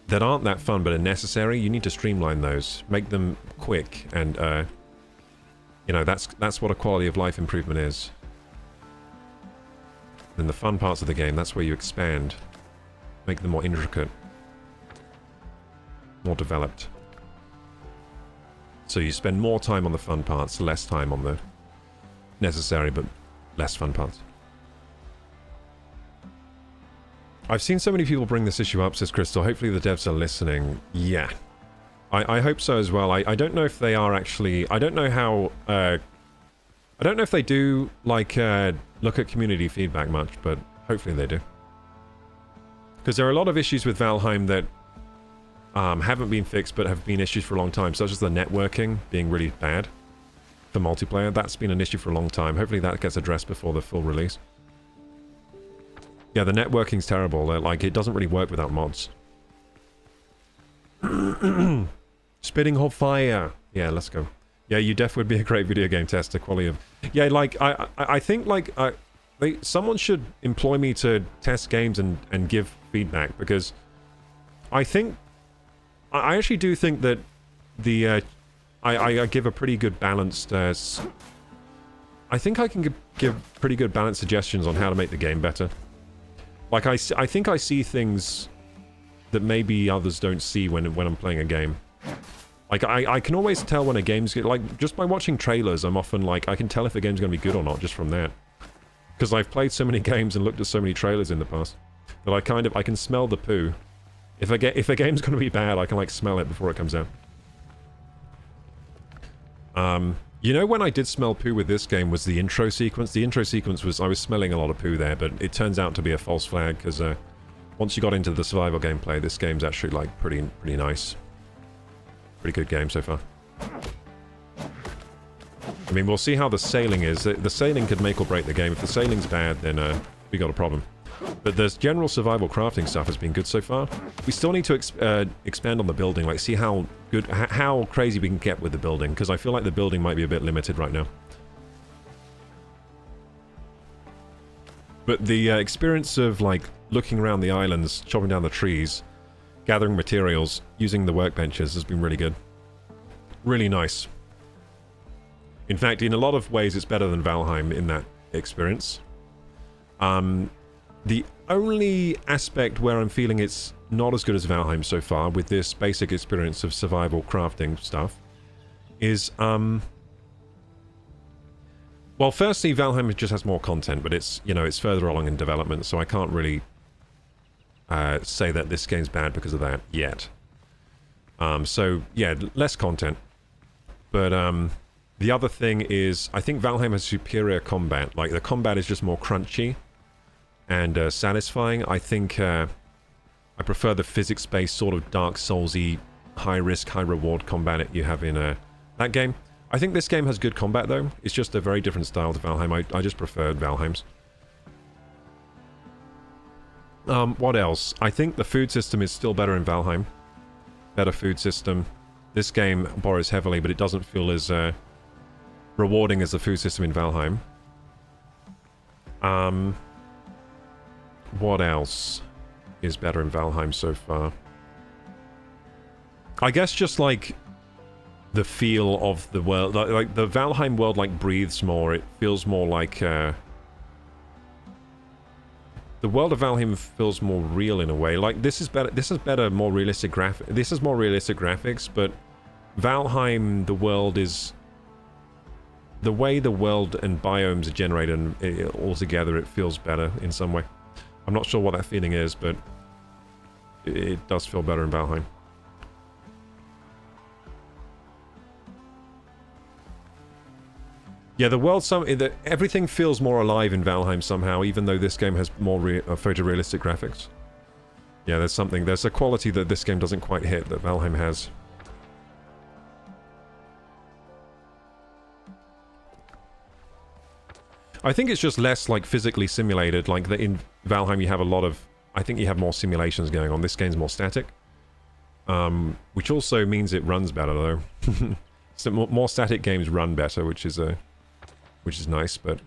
Speaker 1: that aren't that fun but are necessary, you need to streamline those. Make them quick and, you know, that's what a quality of life improvement is. Then the fun parts of the game, that's where you expand. Make them more intricate. More developed. So you spend more time on the fun parts, less time on the necessary but less fun parts. I've seen so many people bring this issue up, says Crystal. Hopefully the devs are listening. Yeah. I hope so as well. I don't know if they are actually... I don't know how... I don't know if they do, like, look at community feedback much, but hopefully they do. Because there are a lot of issues with Valheim that haven't been fixed, but have been issues for a long time, such as the networking being really bad for multiplayer. That's been an issue for a long time. Hopefully that gets addressed before the full release. Yeah, the networking's terrible. Like, it doesn't really work without mods. Spitting hot fire. Yeah, let's go. Yeah, you definitely would be a great video game tester, quality of... Yeah, like, I think, like, someone should employ me to test games and give feedback, because I think... I actually do think that the... I give a pretty good balanced... I think I can give pretty good balanced suggestions on how to make the game better. Like, I think I see things that maybe others don't see when I'm playing a game. Like, I can always tell when a game's... Like, just by watching trailers, I'm often like, I can tell if a game's going to be good or not just from that. Because I've played so many games and looked at so many trailers in the past that I can smell the poo. If a game's going to be bad, I can, like, smell it before it comes out. You know when I did smell poo with this game was the intro sequence? The intro sequence was... I was smelling a lot of poo there, but it turns out to be a false flag, because once you got into the survival gameplay, this game's actually like pretty nice. Pretty good game so far. I mean, we'll see how the sailing is. The sailing could make or break the game. If the sailing's bad, then we got a problem. But the general survival crafting stuff has been good so far. We still need to expand on the building, like see how good, how crazy we can get with the building, because I feel like the building might be a bit limited right now. But the experience of like looking around the islands, chopping down the trees, gathering materials, using the workbenches has been really good. Really nice. In fact, in a lot of ways, it's better than Valheim in that experience. The only aspect where I'm feeling it's not as good as Valheim so far, with this basic experience of survival crafting stuff, is, well, firstly, Valheim just has more content, but it's, you know, it's further along in development, so I can't really say that this game's bad because of that yet. So, yeah, less content. But, the other thing is, I think Valheim has superior combat. Like, the combat is just more crunchy and satisfying. I think I prefer the physics-based sort of Dark Souls-y, high-risk, high-reward combat that you have in that game. I think this game has good combat, though. It's just a very different style to Valheim. I just prefer Valheim's. What else? I think the food system is still better in Valheim. Better food system. This game borrows heavily, but it doesn't feel as rewarding as the food system in Valheim. What else is better in Valheim so far? I guess just like the feel of the world, like the Valheim world like breathes more. It feels more like the world of Valheim feels more real in a way. Like this is better. This is better, more realistic graphics. This is more realistic graphics, but Valheim, the world is. The way the world and biomes are generated and altogether, it feels better in some way. I'm not sure what that feeling is, but it does feel better in Valheim. Yeah, the world, everything feels more alive in Valheim somehow, even though this game has more photorealistic graphics. Yeah, there's a quality that this game doesn't quite hit that Valheim has. I think it's just less like physically simulated. Like in Valheim, you have a lot of. I think you have more simulations going on. This game's more static, which also means it runs better though. So more static games run better, which is nice. But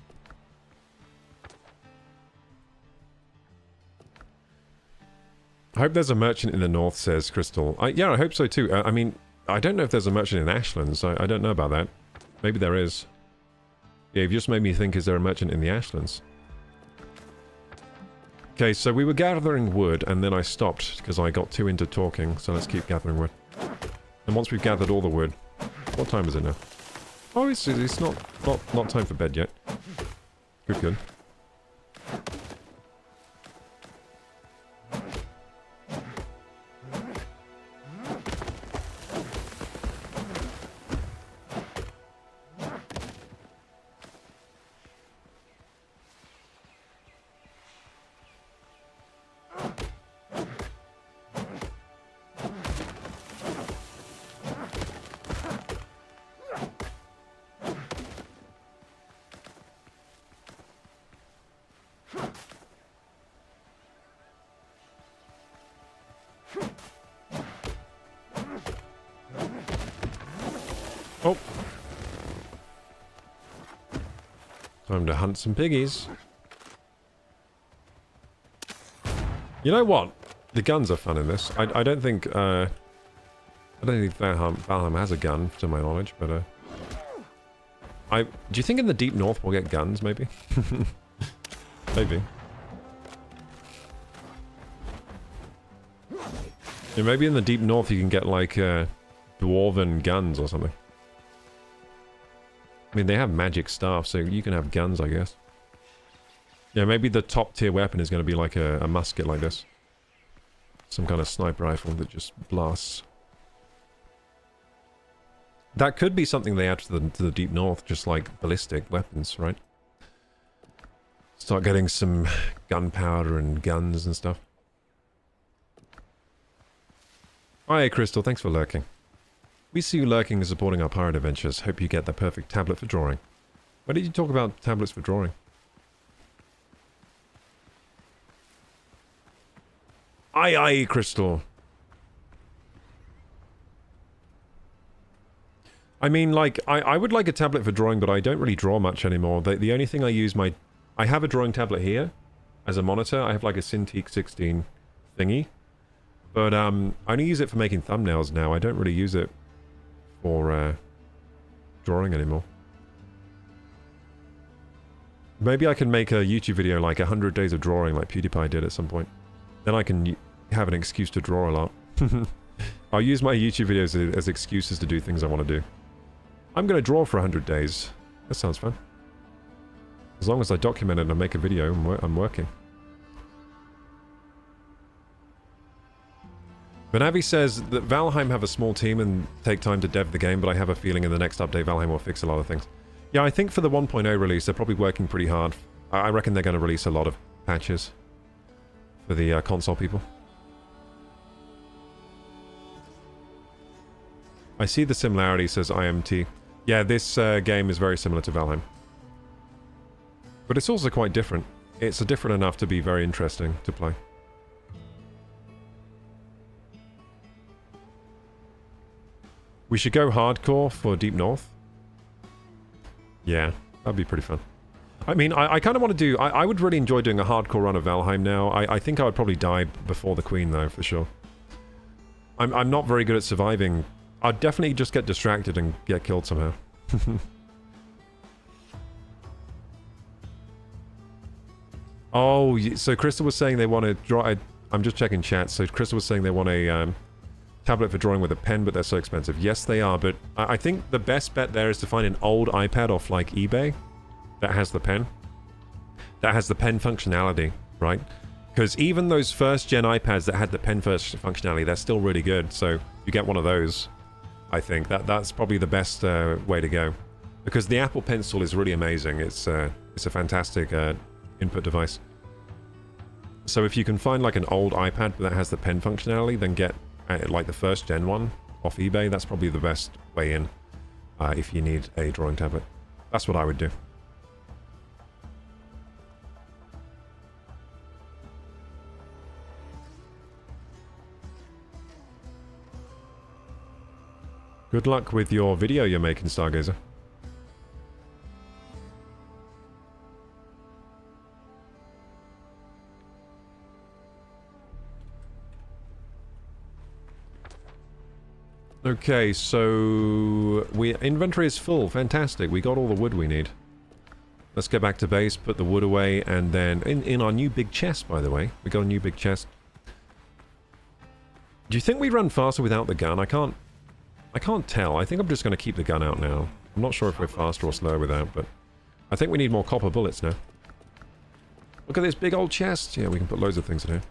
Speaker 1: I hope there's a merchant in the north, says Crystal. Yeah, I hope so too. I mean, I don't know if there's a merchant in Ashlands. I don't know about that. Maybe there is. Yeah, you've just made me think, is there a merchant in the Ashlands? Okay, so we were gathering wood, and then I stopped because I got too into talking, so let's keep gathering wood. And once we've gathered all the wood... What time is it now? Oh, it's not time for bed yet. Good. Oh. Time to hunt some piggies. You know what? The guns are fun in this. I don't think Valheim has a gun, to my knowledge, but do you think in the deep north we'll get guns, maybe? Maybe. Yeah, maybe in the deep north you can get like dwarven guns or something. I mean, they have magic staff, so you can have guns, I guess. Yeah, maybe the top tier weapon is going to be like a musket like this. Some kind of sniper rifle that just blasts. That could be something they add to the deep north, just like ballistic weapons, right? Start getting some gunpowder and guns and stuff. Hi, Crystal. Thanks for lurking. We see you lurking and supporting our pirate adventures. Hope you get the perfect tablet for drawing. Why did you talk about tablets for drawing? Aye, Crystal. I mean, like, I would like a tablet for drawing, but I don't really draw much anymore. The only thing I use I have a drawing tablet here as a monitor. I have like a Cintiq 16 thingy. But I only use it for making thumbnails now. I don't really use it for drawing anymore. Maybe I can make a YouTube video like 100 days of drawing like PewDiePie did at some point. Then I can have an excuse to draw a lot. I'll use my YouTube videos as excuses to do things I want to do. I'm going to draw for 100 days. That sounds fun. As long as I document it and make a video, I'm working. Benavi says that Valheim have a small team and take time to dev the game, but I have a feeling in the next update Valheim will fix a lot of things. Yeah, I think for the 1.0 release, they're probably working pretty hard. I reckon they're going to release a lot of patches for the console people. I see the similarity, says IMT. Yeah, this game is very similar to Valheim. But it's also quite different. It's different enough to be very interesting to play. We should go hardcore for Deep North. Yeah, that'd be pretty fun. I mean, I kind of want to do... I would really enjoy doing a hardcore run of Valheim now. I think I would probably die before the Queen, though, for sure. I'm not very good at surviving. I'd definitely just get distracted and get killed somehow. Oh, so Crystal was saying they want to draw... I'm just checking chat. So Crystal was saying they want a tablet for drawing with a pen, but they're so expensive. Yes, they are, but I think the best bet there is to find an old iPad off, like, eBay that has the pen. That has the pen functionality, right? Because even those first-gen iPads that had the pen first functionality, they're still really good. So you get one of those, I think. That's probably the best way to go. Because the Apple Pencil is really amazing. It's a fantastic input device. So if you can find like an old iPad that has the pen functionality, then get like the first gen one off eBay. That's probably the best way in if you need a drawing tablet. That's what I would do. Good luck with your video you're making, Stargazer. Okay, so inventory is full. Fantastic. We got all the wood we need. Let's get back to base, put the wood away, and then in our new big chest, by the way. We got a new big chest. Do you think we run faster without the gun? I can't tell. I think I'm just going to keep the gun out now. I'm not sure if we're faster or slower without, but I think we need more copper bullets now. Look at this big old chest. Yeah, we can put loads of things in here.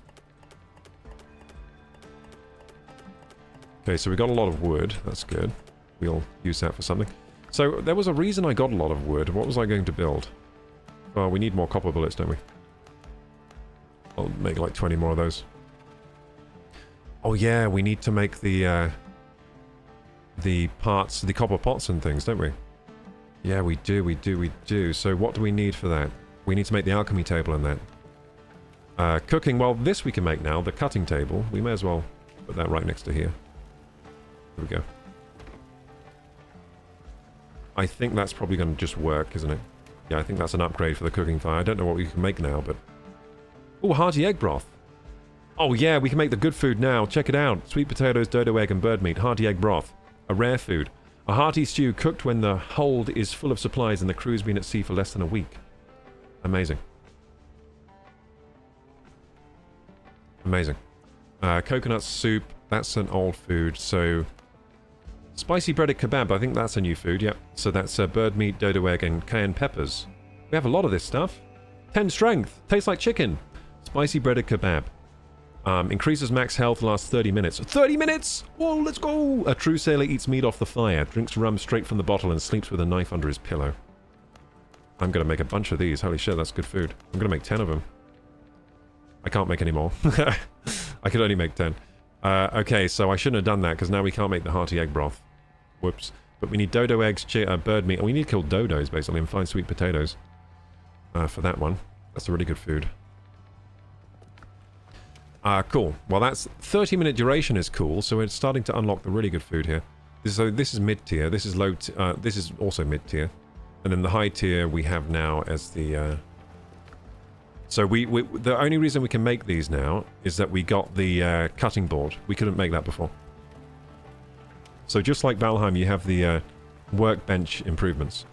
Speaker 1: Okay, so we got a lot of wood. That's good. We'll use that for something. So there was a reason I got a lot of wood. What was I going to build? Well, we need more copper bullets, don't we? I'll make like 20 more of those. Oh yeah, we need to make the parts, the copper pots and things, don't we? Yeah, we do. So what do we need for that? We need to make the alchemy table and that. Cooking, well, this we can make now. The cutting table. We may as well put that right next to here. There we go. I think that's probably going to just work, isn't it? Yeah, I think that's an upgrade for the cooking fire. I don't know what we can make now, but... Oh, hearty egg broth. Oh yeah, we can make the good food now. Check it out. Sweet potatoes, dodo egg, and bird meat. Hearty egg broth. A rare food. A hearty stew cooked when the hold is full of supplies and the crew's been at sea for less than a week. Amazing. Amazing. Coconut soup. That's an old food, so... Spicy breaded kebab, I think that's a new food, yep. So that's bird meat, dodo egg, and cayenne peppers. We have a lot of this stuff. 10 strength. Tastes like chicken. Spicy breaded kebab. Increases max health, lasts 30 minutes. 30 minutes? Whoa, let's go! A true sailor eats meat off the fire, drinks rum straight from the bottle, and sleeps with a knife under his pillow. I'm gonna make a bunch of these. Holy shit, that's good food. I'm gonna make 10 of them. I can't make any more. I could only make 10. Okay, so I shouldn't have done that, because now we can't make the hearty egg broth. Whoops. But we need dodo eggs, bird meat. We need to kill dodos, basically, and find sweet potatoes. For that one. That's a really good food. Cool. Well, that's 30-minute duration is cool, so we're starting to unlock the really good food here. So this is mid-tier, this is low, this is also mid-tier. And then the high tier we have now as the, So the only reason we can make these now is that we got the cutting board. We couldn't make that before. So just like Valheim, you have the workbench improvements.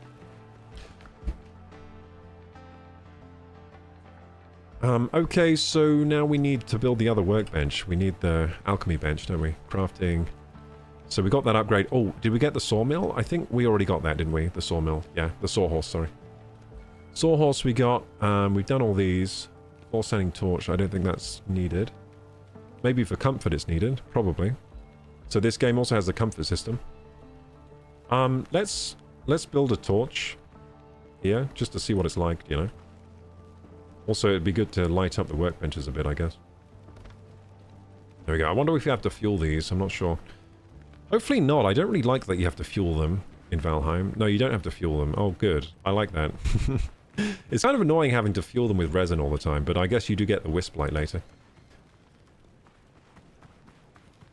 Speaker 1: Okay, so now we need to build the other workbench. We need the alchemy bench, don't we? Crafting. So we got that upgrade. Oh, did we get the sawmill? I think we already got that, didn't we? The sawmill. Yeah, the sawhorse, sorry. Sawhorse we got. We've done all these. All sending torch. I don't think that's needed. Maybe for comfort it's needed. Probably. So this game also has the comfort system. Let's build a torch here, just to see what it's like, you know. Also, it'd be good to light up the workbenches a bit, I guess. There we go. I wonder if you have to fuel these. I'm not sure. Hopefully not. I don't really like that you have to fuel them in Valheim. No, you don't have to fuel them. Oh, good. I like that. It's kind of annoying having to fuel them with resin all the time, but I guess you do get the wisp light later.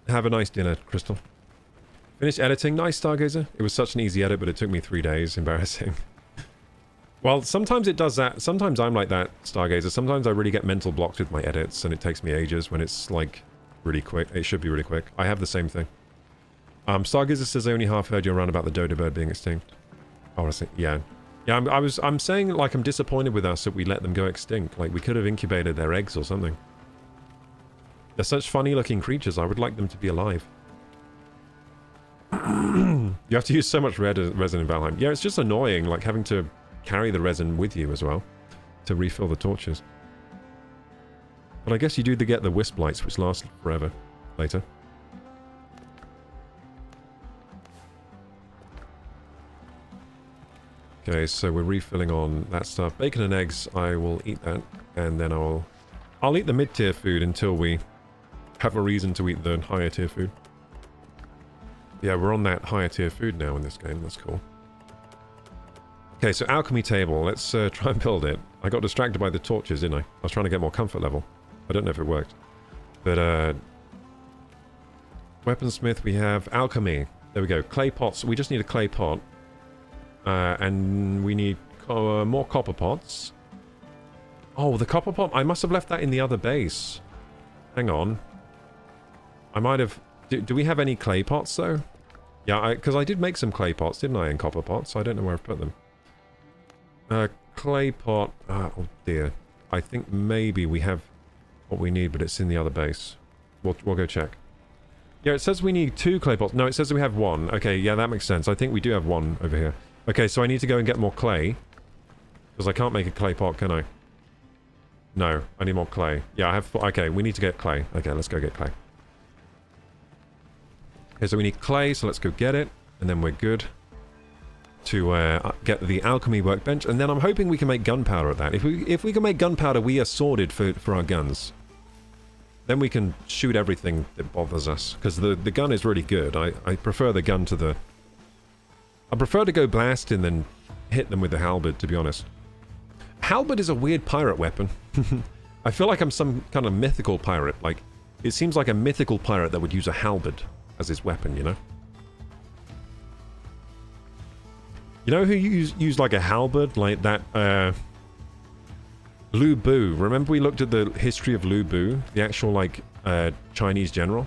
Speaker 1: Have a nice dinner, Crystal. Finished editing. Nice, Stargazer. It was such an easy edit, but it took me 3 days. Embarrassing. Well, sometimes it does that. Sometimes I'm like that, Stargazer. Sometimes I really get mental blocks with my edits, and it takes me ages when it's, like, really quick. It should be really quick. I have the same thing. Stargazer says I only half heard you around about the dodo bird being extinct. Oh, I see. Yeah. Yeah, I'm saying, like, I'm disappointed with us that we let them go extinct. Like, we could have incubated their eggs or something. They're such funny-looking creatures. I would like them to be alive. You have to use so much resin in Valheim. Yeah, it's just annoying, like, having to carry the resin with you as well to refill the torches. But I guess you do get the wisp lights, which last forever later. Okay, so we're refilling on that stuff. Bacon and eggs, I will eat that, and then I'll eat the mid-tier food until we have a reason to eat the higher tier food. Yeah, we're on that higher tier food now in this game. That's cool. Okay, so alchemy table. Let's try and build it. I got distracted by the torches, didn't I? I was trying to get more comfort level. I don't know if it worked. But, weaponsmith, we have alchemy. There we go. Clay pots. We just need a clay pot. And we need more copper pots. Oh, the copper pot. I must have left that in the other base. Hang on. I might have... Do we have any clay pots, though? Yeah, because I did make some clay pots, didn't I, in copper pots? I don't know where I've put them. Clay pot... oh, dear. I think maybe we have what we need, but it's in the other base. We'll go check. Yeah, it says we need 2 clay pots. No, it says we have 1. Okay, yeah, that makes sense. I think we do have 1 over here. Okay, so I need to go and get more clay. Because I can't make a clay pot, can I? No, I need more clay. Yeah, I have... Okay, we need to get clay. Okay, let's go get clay. Okay, so we need clay, so let's go get it. And then we're good to get the alchemy workbench. And then I'm hoping we can make gunpowder at that. If we can make gunpowder, we are sorted for our guns. Then we can shoot everything that bothers us. Because the gun is really good. I prefer the gun to the... I prefer to go blasting than hit them with the halberd, to be honest. Halberd is a weird pirate weapon. I feel like I'm some kind of mythical pirate. Like, it seems like a mythical pirate that would use a halberd as his weapon, you know? You know who used like a halberd? Like that, Lu Bu. Remember we looked at the history of Lu Bu? The actual, like, Chinese general?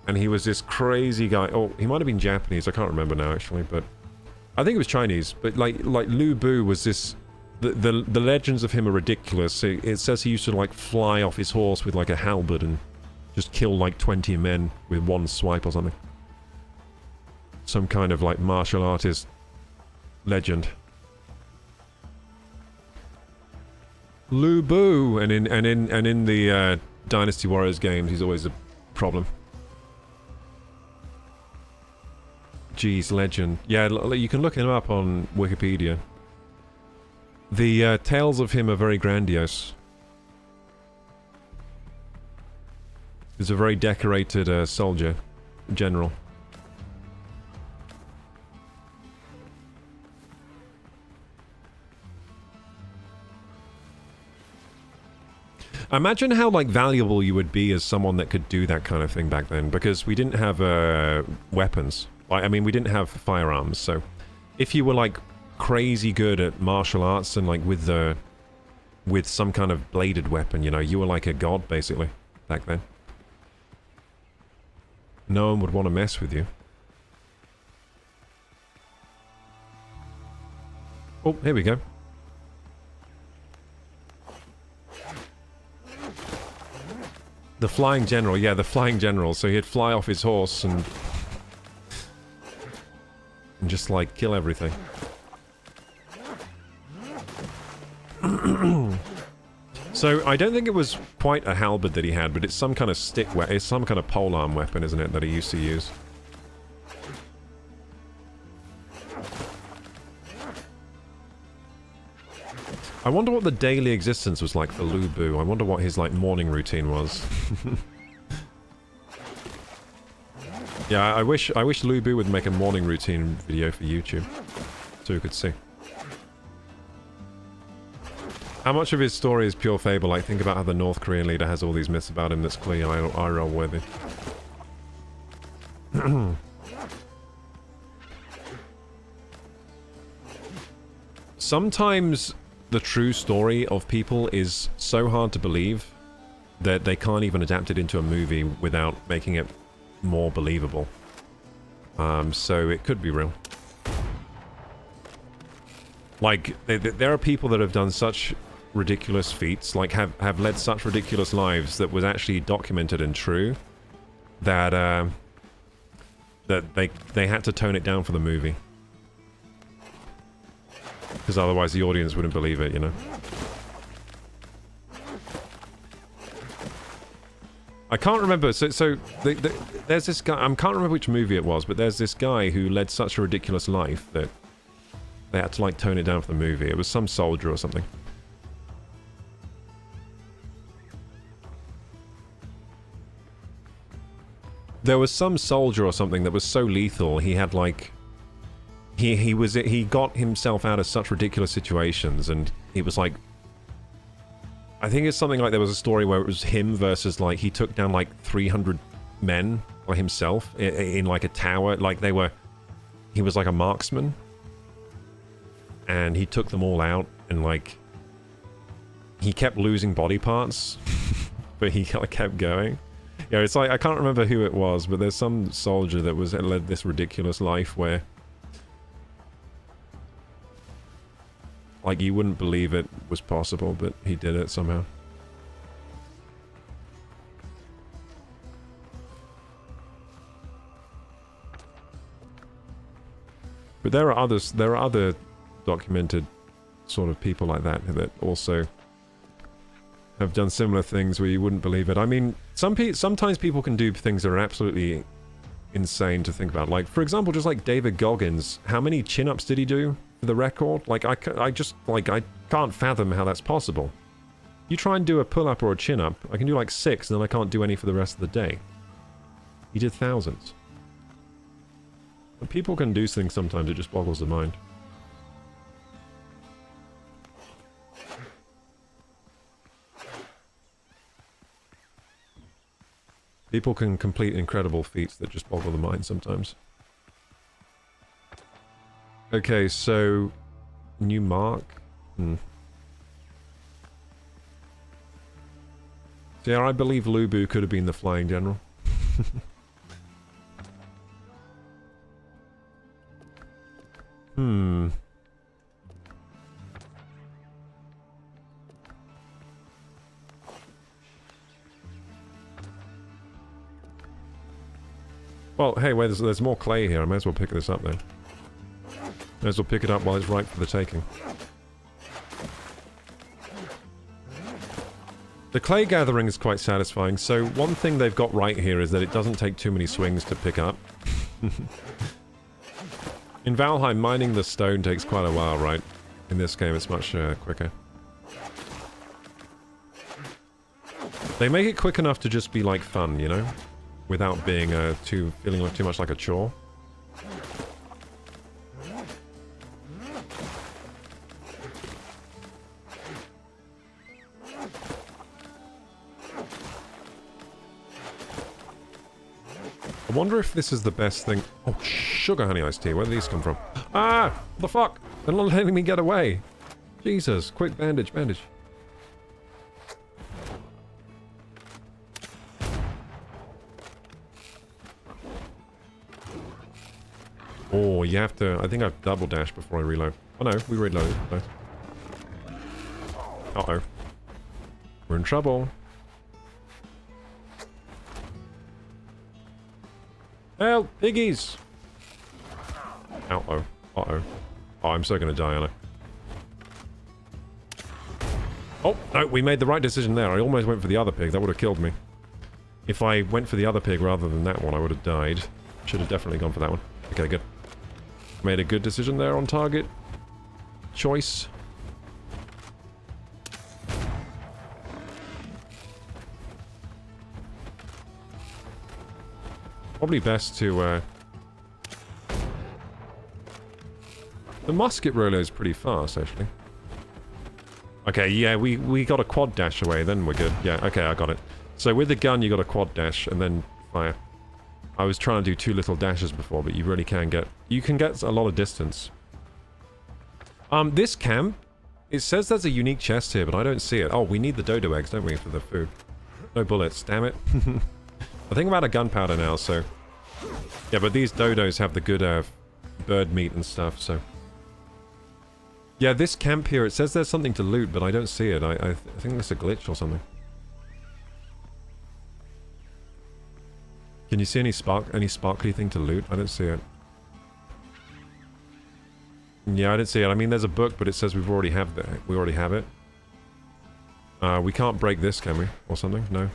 Speaker 1: And he was this crazy guy. Oh, he might have been Japanese. I can't remember now, actually, but... I think it was Chinese, but like Lu Bu was this... The legends of him are ridiculous. It says he used to, like, fly off his horse with, like, a halberd and just kill, like, 20 men with one swipe or something. Some kind of, like, martial artist legend. Lu Bu! And in the Dynasty Warriors games, he's always a problem. Jeez, legend. Yeah, you can look him up on Wikipedia. The tales of him are very grandiose. He's a very decorated soldier, general. Imagine how, like, valuable you would be as someone that could do that kind of thing back then, because we didn't have weapons. I mean, we didn't have firearms, so if you were, like, crazy good at martial arts and, like, with some kind of bladed weapon, you know, you were like a god, basically, back then. No one would want to mess with you. Oh, here we go. The flying general, yeah, the flying general. So he'd fly off his horse and just, like, kill everything. So I don't think it was quite a halberd that he had, but it's some kind of it's some kind of polearm weapon, isn't it, that he used to use? I wonder what the daily existence was like for Lu Bu. I wonder what his, like, morning routine was. Yeah, I wish Lu Bu would make a morning routine video for YouTube, so we could see. How much of his story is pure fable? Like, think about how the North Korean leader has all these myths about him that's clearly IRL worthy. Sometimes the true story of people is so hard to believe that they can't even adapt it into a movie without making it more believable. So it could be real. Like, there are people that have done such ridiculous feats, like have led such ridiculous lives that was actually documented and true, that that they had to tone it down for the movie. Because otherwise the audience wouldn't believe it, you know? I can't remember, there's this guy, I can't remember which movie it was, but there's this guy who led such a ridiculous life that they had to, like, tone it down for the movie. It was some soldier or something. There was some soldier or something that was so lethal, he had, like... He got himself out of such ridiculous situations, and he was like... I think it's something like there was a story where it was him versus, like, he took down, like, 300 men by himself in like, a tower. Like, he was, like, a marksman. And he took them all out, and, like... He kept losing body parts, but he kept going. Yeah, it's like, I can't remember who it was, but there's some soldier that led this ridiculous life where... Like, you wouldn't believe it was possible, but he did it somehow. But there are other documented sort of people like that also have done similar things where you wouldn't believe it. I mean, sometimes people can do things that are absolutely insane to think about. Like, for example, just like David Goggins, how many chin-ups did he do for the record? Like, I can't fathom how that's possible. You try and do a pull-up or a chin-up, I can do like 6, and then I can't do any for the rest of the day. He did thousands. But people can do things sometimes, it just boggles the mind. People can complete incredible feats that just boggle the mind sometimes. Okay, so... New mark? So yeah, I believe Lu Bu could have been the flying general. Well, hey, wait, there's more clay here. I might as well pick this up then. Might as well pick it up while it's ripe for the taking. The clay gathering is quite satisfying. So one thing they've got right here is that it doesn't take too many swings to pick up. In Valheim, mining the stone takes quite a while, right? In this game, it's much quicker. They make it quick enough to just be like fun, you know? Without being feeling like too much like a chore. I wonder if this is the best thing. Oh, sugar honey iced tea. Where do these come from? Ah! What the fuck? They're not letting me get away. Jesus. Quick bandage, bandage. Oh, you have to... I think I've double dashed before I reload. Oh no, we reloaded. Nice. Uh-oh. We're in trouble. Help! Piggies! Uh-oh. Uh-oh. Oh, I'm so gonna die, aren't I? Oh, no, we made the right decision there. I almost went for the other pig. That would have killed me. If I went for the other pig rather than that one, I would have died. Should have definitely gone for that one. Okay, good. Made a good decision there on target. Choice. Probably best to, The musket roller is pretty fast, actually. Okay, yeah, we got a quad dash away, then we're good. Yeah, okay, I got it. So with the gun, you got a quad dash, and then fire. I was trying to do 2 little dashes before, but you really can get... You can get a lot of distance. This camp, it says there's a unique chest here, but I don't see it. Oh, we need the dodo eggs, don't we, for the food? No bullets, damn it. I think I'm out of gunpowder now, so... Yeah, but these dodos have the good bird meat and stuff, so... Yeah, this camp here, it says there's something to loot, but I don't see it. I think it's a glitch or something. Can you see any sparkly thing to loot? I don't see it. Yeah, I didn't see it. I mean, there's a book, but it says we already have it. We can't break this, can we? Or something? No.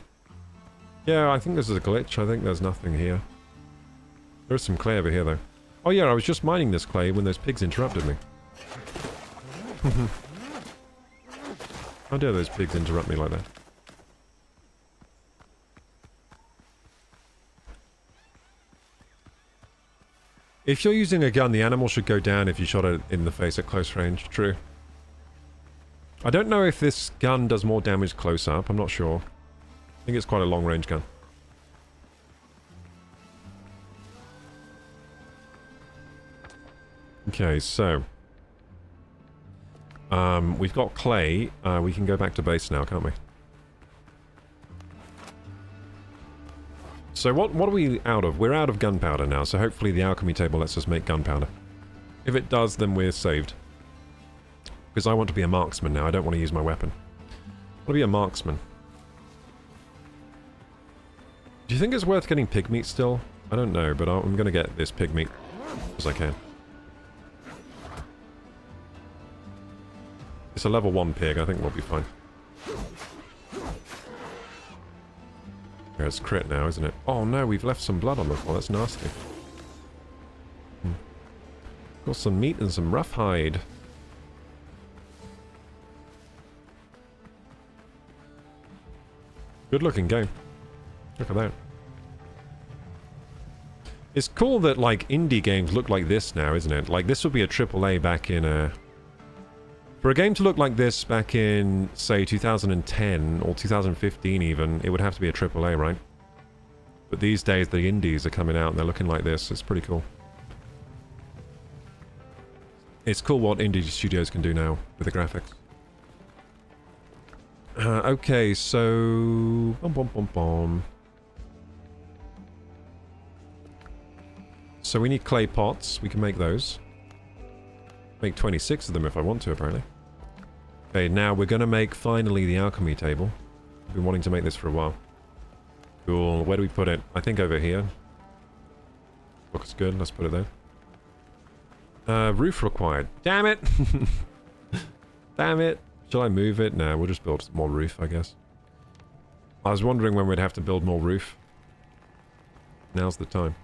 Speaker 1: Yeah, I think this is a glitch. I think there's nothing here. There's some clay over here, though. Oh yeah, I was just mining this clay when those pigs interrupted me. How dare those pigs interrupt me like that? If you're using a gun, the animal should go down if you shot it in the face at close range. True. I don't know if this gun does more damage close up. I'm not sure. I think it's quite a long range gun. Okay, so... we've got clay. We can go back to base now, can't we? So what are we out of? We're out of gunpowder now, so hopefully the alchemy table lets us make gunpowder. If it does, then we're saved. Because I want to be a marksman now, I don't want to use my weapon. I want to be a marksman. Do you think it's worth getting pig meat still? I don't know, but I'm going to get this pig meat as I can. It's a level 1 pig, I think we'll be fine. Yeah, it's crit now, isn't it? Oh no, we've left some blood on the floor, that's nasty. Got some meat and some rough hide. Good looking game. Look at that. It's cool that, like, indie games look like this now, isn't it? Like, this would be a AAA back in, For a game to look like this back in, say, 2010 or 2015 even, it would have to be a AAA, right? But these days, the indies are coming out and they're looking like this. It's pretty cool. It's cool what indie studios can do now with the graphics. Okay, so... So we need clay pots. We can make those. Make 26 of them if I want to, apparently. Okay, now we're going to make, finally, the alchemy table. I've been wanting to make this for a while. Cool. Where do we put it? I think over here. Looks good. Let's put it there. Roof required. Damn it! Damn it! Shall I move it? No, we'll just build more roof, I guess. I was wondering when we'd have to build more roof. Now's the time.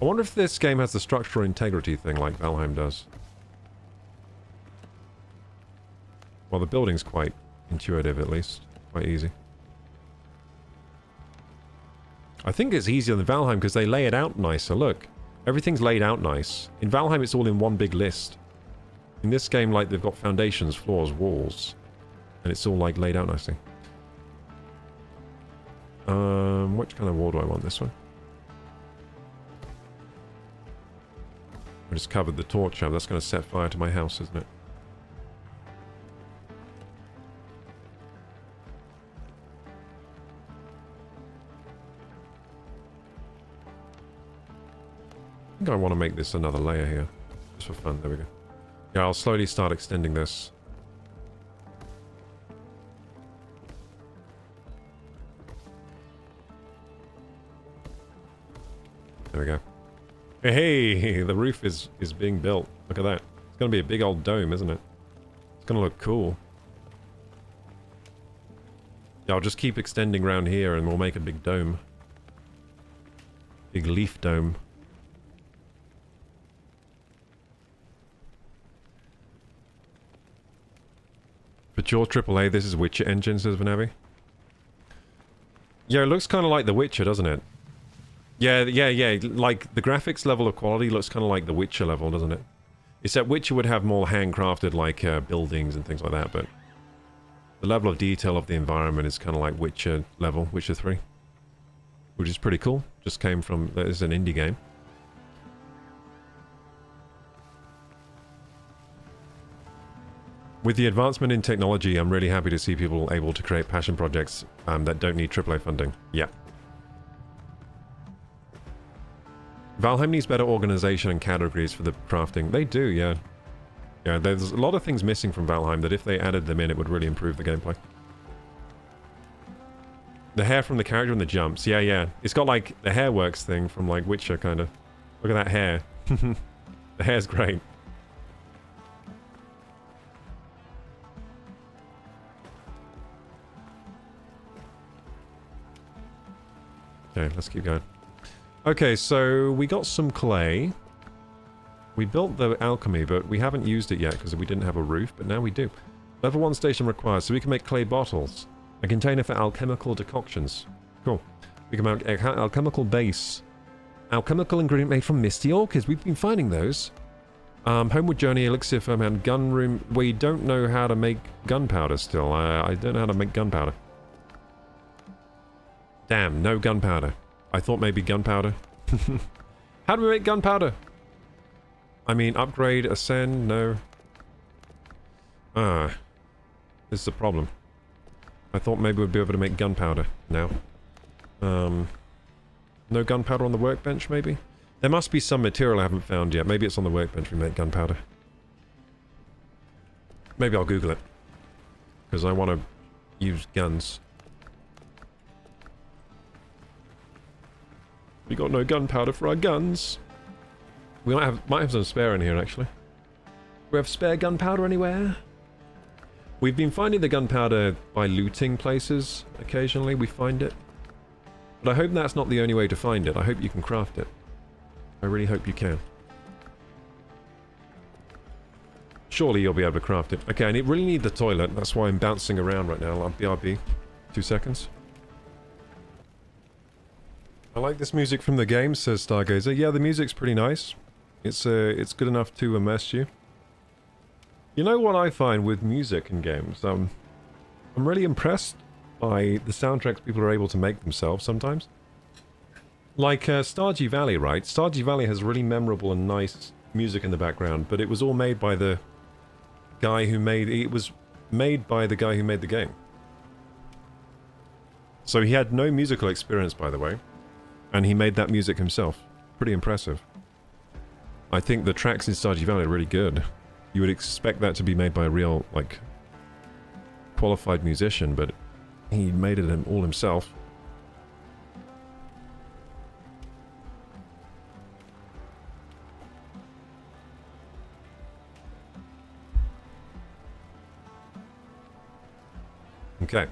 Speaker 1: I wonder if this game has the structural integrity thing like Valheim does. Well, the building's quite intuitive, at least. Quite easy. I think it's easier than Valheim because they lay it out nicer. Look, everything's laid out nice. In Valheim, it's all in one big list. In this game, like, they've got foundations, floors, walls, and it's all, like, laid out nicely. Which kind of wall do I want? This one? I just covered the torch up. That's going to set fire to my house, isn't it? I think I want to make this another layer here. Just for fun. There we go. Yeah, I'll slowly start extending this. There we go. Hey, the roof is being built. Look at that. It's going to be a big old dome, isn't it? It's going to look cool. Yeah, I'll just keep extending around here and we'll make a big dome. Big leaf dome. For your AAA, this is Witcher engine, says Vanavi. Yeah, it looks kind of like The Witcher, doesn't it? Yeah. Like, the graphics level of quality looks kind of like The Witcher level, doesn't it? Except Witcher would have more handcrafted, like, buildings and things like that, but... the level of detail of the environment is kind of like Witcher level, Witcher 3. Which is pretty cool. Just came from... it's an indie game. With the advancement in technology, I'm really happy to see people able to create passion projects that don't need AAA funding. Yeah. Valheim needs better organization and categories for the crafting. They do, yeah. Yeah, there's a lot of things missing from Valheim that if they added them in, it would really improve the gameplay. The hair from the character and the jumps. Yeah. It's got like the hair works thing from like Witcher, kind of. Look at that hair. The hair's great. Okay, let's keep going. Okay, so we got some clay. We built the alchemy, but we haven't used it yet because we didn't have a roof, but now we do. Level 1 station required, so we can make clay bottles. A container for alchemical decoctions. Cool. We can make alchemical base. Alchemical ingredient made from misty orchids. We've been finding those. Homeward journey, elixir ferment, gun room. We don't know how to make gunpowder still. I don't know how to make gunpowder. Damn, no gunpowder. I thought maybe gunpowder. How do we make gunpowder? I mean, upgrade, ascend, no. This is the problem. I thought maybe we'd be able to make gunpowder now. No gunpowder on the workbench, maybe? There must be some material I haven't found yet. Maybe it's on the workbench we make gunpowder. Maybe I'll Google it. Because I want to use guns. We got no gunpowder for our guns. We might have some spare in here, actually. Do we have spare gunpowder anywhere? We've been finding the gunpowder by looting places. Occasionally we find it. But I hope that's not the only way to find it. I hope you can craft it. I really hope you can. Surely you'll be able to craft it. Okay, I really need the toilet. That's why I'm bouncing around right now. BRB. 2 seconds. I like this music from the game, says Stargazer. Yeah, the music's pretty nice. It's good enough to immerse you. You know what I find with music in games? I'm really impressed by the soundtracks people are able to make themselves sometimes. Like Stardew Valley, right? Stardew Valley has really memorable and nice music in the background, but it was all made by the guy who made... it was made by the guy who made the game. So he had no musical experience, by the way. And he made that music himself. Pretty impressive. I think the tracks in Stardew Valley are really good. You would expect that to be made by a real, like, qualified musician, but he made it all himself. Okay.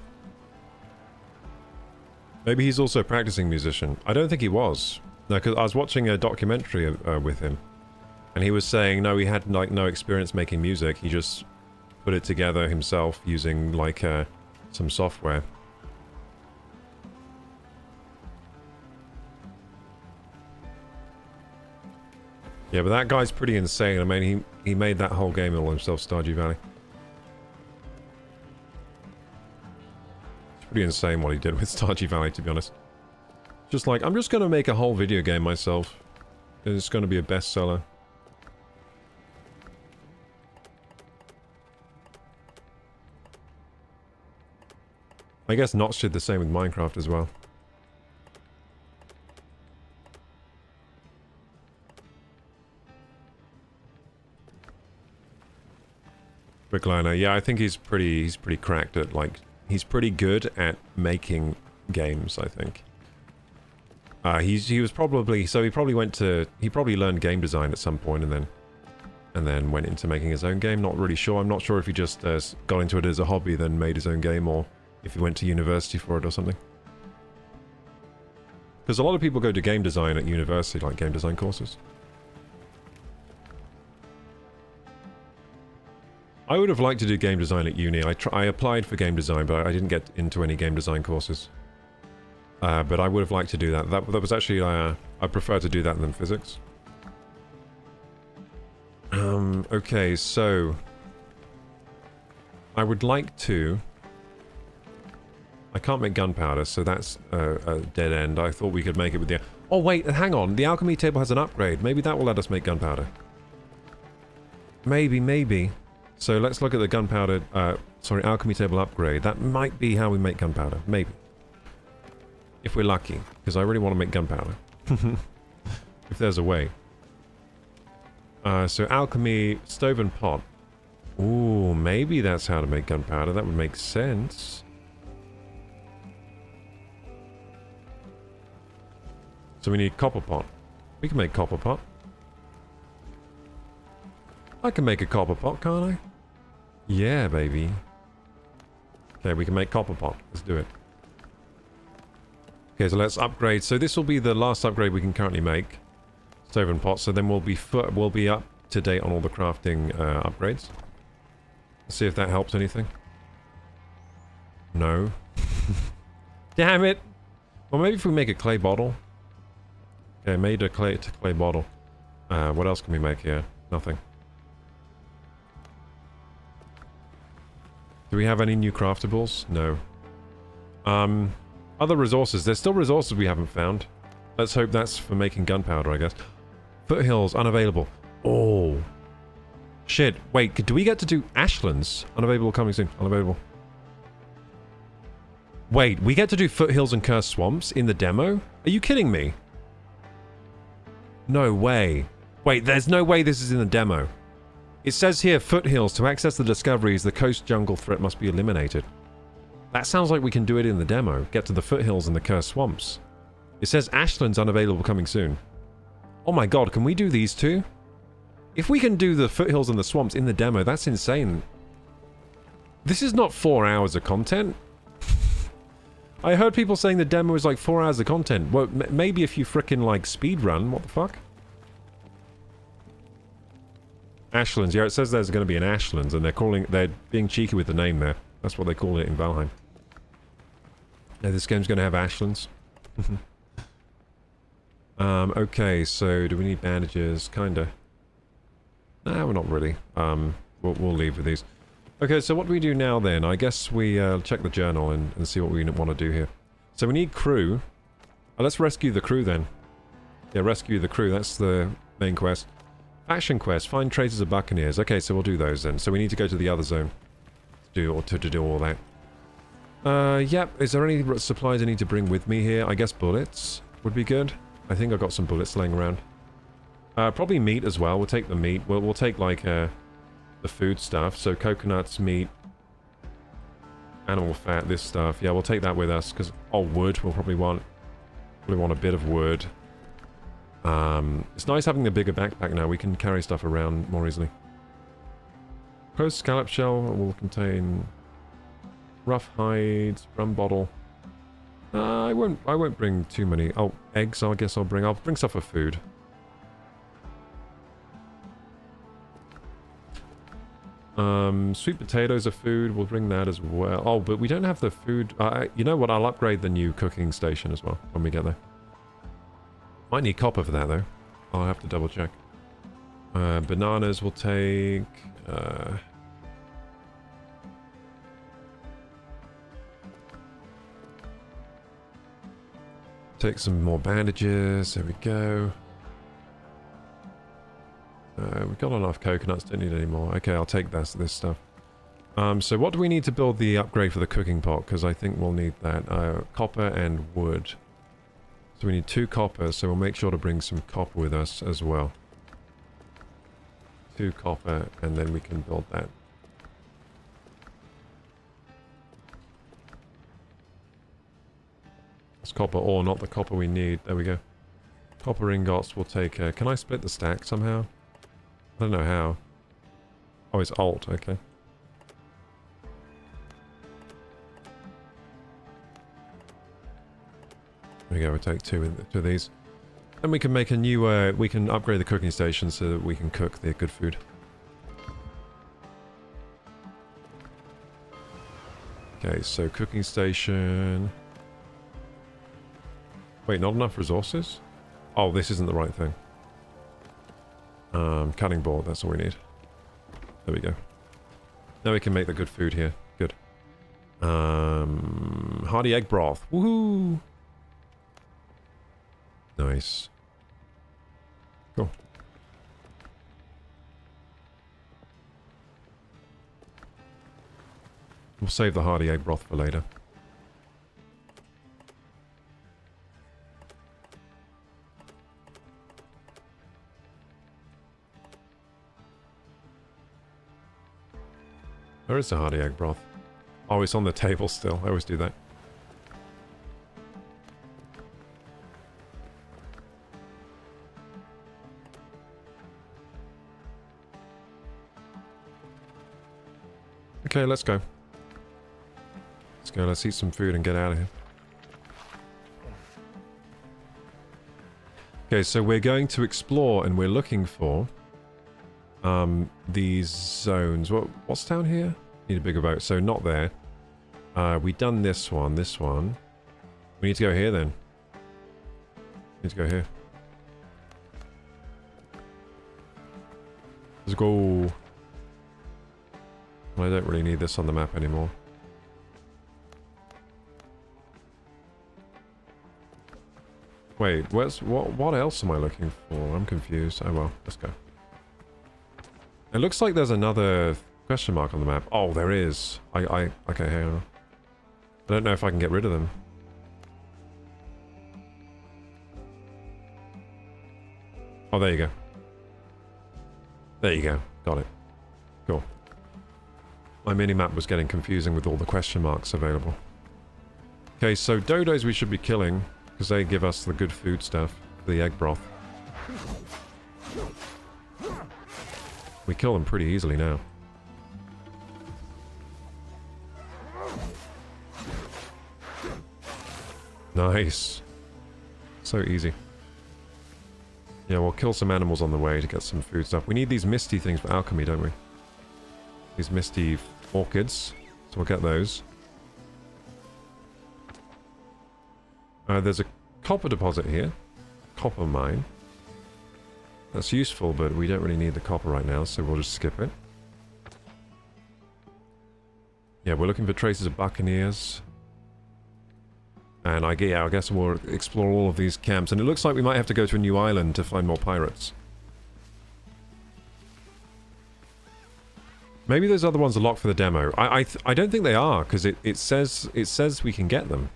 Speaker 1: Maybe he's also a practicing musician. I don't think he was. No, because I was watching a documentary with him. And he was saying, no, he had like no experience making music. He just put it together himself using like some software. Yeah, but that guy's pretty insane. I mean, he made that whole game all himself, Stardew Valley. It's pretty insane what he did with Stardew Valley, to be honest. Just like, I'm just going to make a whole video game myself. It's going to be a bestseller. I guess Notch did the same with Minecraft as well. Brickliner, yeah, I think he's pretty cracked at, like, he's pretty good at making games, I think. He was probably, so he probably learned game design at some point and then went into making his own game. Not really sure. I'm not sure if he just got into it as a hobby, then made his own game, or if he went to university for it or something. Because a lot of people go to game design at university, like game design courses. I would have liked to do game design at uni. I applied for game design, but I didn't get into any game design courses. But I would have liked to do that. That was actually, I prefer to do that than physics. Okay, so... I would like to... I can't make gunpowder, so that's a dead end. I thought we could make it with the... Oh wait, hang on. The alchemy table has an upgrade. Maybe that will let us make gunpowder. Maybe. So let's look at the gunpowder... sorry, alchemy table upgrade. That might be how we make gunpowder. Maybe. If we're lucky. Because I really want to make gunpowder. If there's a way. So alchemy, stove and pot. Ooh, maybe that's how to make gunpowder. That would make sense. So we need copper pot. We can make copper pot. I can make a copper pot, can't I? Yeah, baby. Okay, we can make copper pot. Let's do it. Okay, so let's upgrade. So this will be the last upgrade we can currently make. Stove and pot. So then we'll be up to date on all the crafting upgrades. Let's see if that helps anything. No. Damn it! Well, maybe if we make a clay bottle. Okay, made a clay bottle. What else can we make here? Nothing. Do we have any new craftables? No. Other resources. There's still resources we haven't found. Let's hope that's for making gunpowder, I guess. Foothills, unavailable. Oh. Shit. Wait, do we get to do ashlands? Unavailable coming soon. Unavailable. Wait, we get to do foothills and cursed swamps in the demo? Are you kidding me? No way. Wait, there's no way this is in the demo. It says here, foothills. To access the discoveries, the coast jungle threat must be eliminated. That sounds like we can do it in the demo. Get to the foothills and the cursed swamps. It says ashlands unavailable coming soon. Oh my god, can we do these two? If we can do the foothills and the swamps in the demo, that's insane. This is not 4 hours of content. I heard people saying the demo is like 4 hours of content. Well, maybe if you frickin' like speedrun, what the fuck? Ashlands, yeah, it says there's going to be an Ashlands, and they're being cheeky with the name there. That's what they call it in Valheim. Yeah, this game's going to have Ashlands. Okay, so do we need bandages? Kinda. Nah, we're not really. We'll leave with these. Okay, so what do we do now then? I guess we check the journal and see what we want to do here. So we need crew. Let's rescue the crew then. Yeah, rescue the crew. That's the main quest. Faction quest. Find traces of buccaneers. Okay, so we'll do those then. So we need to go to the other zone to do all that. Yep. Is there any supplies I need to bring with me here? I guess bullets would be good. I think I've got some bullets laying around. Probably meat as well. We'll take the meat. We'll take like the food stuff. So coconuts, meat, animal fat, this stuff. Yeah, we'll take that with us because wood. We'll probably want a bit of wood. It's nice having a bigger backpack now. We can carry stuff around more easily. Post scallop shell will contain rough hides, rum bottle. I won't bring too many. Oh, eggs. I guess I'll bring stuff for food. Sweet potatoes are food. We'll bring that as well. Oh, but we don't have the food. You know what? I'll upgrade the new cooking station as well when we get there. Might need copper for that though. I'll have to double check. Bananas will take... take some more bandages. There we go. We've got enough coconuts, don't need any more. Okay, I'll take this stuff. So what do we need to build the upgrade for the cooking pot? Because I think we'll need that. Copper and wood. So we need 2 copper, so we'll make sure to bring some copper with us as well. 2 copper, and then we can build that. It's copper ore, not the copper we need. There we go. Copper ingots will take... can I split the stack somehow? I don't know how. Oh, it's Alt, okay. There we go, we'll take 2 of these. And we can make a new... we can upgrade the cooking station so that we can cook the good food. Okay, so cooking station... Wait, not enough resources? Oh, this isn't the right thing. Cutting board, that's all we need. There we go. Now we can make the good food here. Good. Hearty egg broth. Woohoo! Nice. Cool. We'll save the hearty egg broth for later. Where is the hearty egg broth? Oh, it's on the table still. I always do that. Okay, let's go. Let's go, let's eat some food and get out of here. Okay, so we're going to explore and we're looking for these zones. What's down here? Need a bigger boat. So not there. We done this one. We need to go here then. Need to go here. Let's go. I don't really need this on the map anymore. Wait, what else am I looking for? I'm confused. Oh well, let's go. It looks like there's another question mark on the map. Oh, there is. Okay, hang on. I don't know if I can get rid of them. Oh, there you go. There you go. Got it. Cool. My mini-map was getting confusing with all the question marks available. Okay, so dodos we should be killing, because they give us the good food stuff. The egg broth. We kill them pretty easily now. Nice. So easy. Yeah, we'll kill some animals on the way to get some food stuff. We need these misty things for alchemy, don't we? These misty orchids. So we'll get those. There's a copper deposit here. Copper mine. That's useful, but we don't really need the copper right now, so we'll just skip it. Yeah, we're looking for traces of buccaneers. And I guess we'll explore all of these camps. And it looks like we might have to go to a new island to find more pirates. Maybe those other ones are locked for the demo. I don't think they are, because it says we can get them.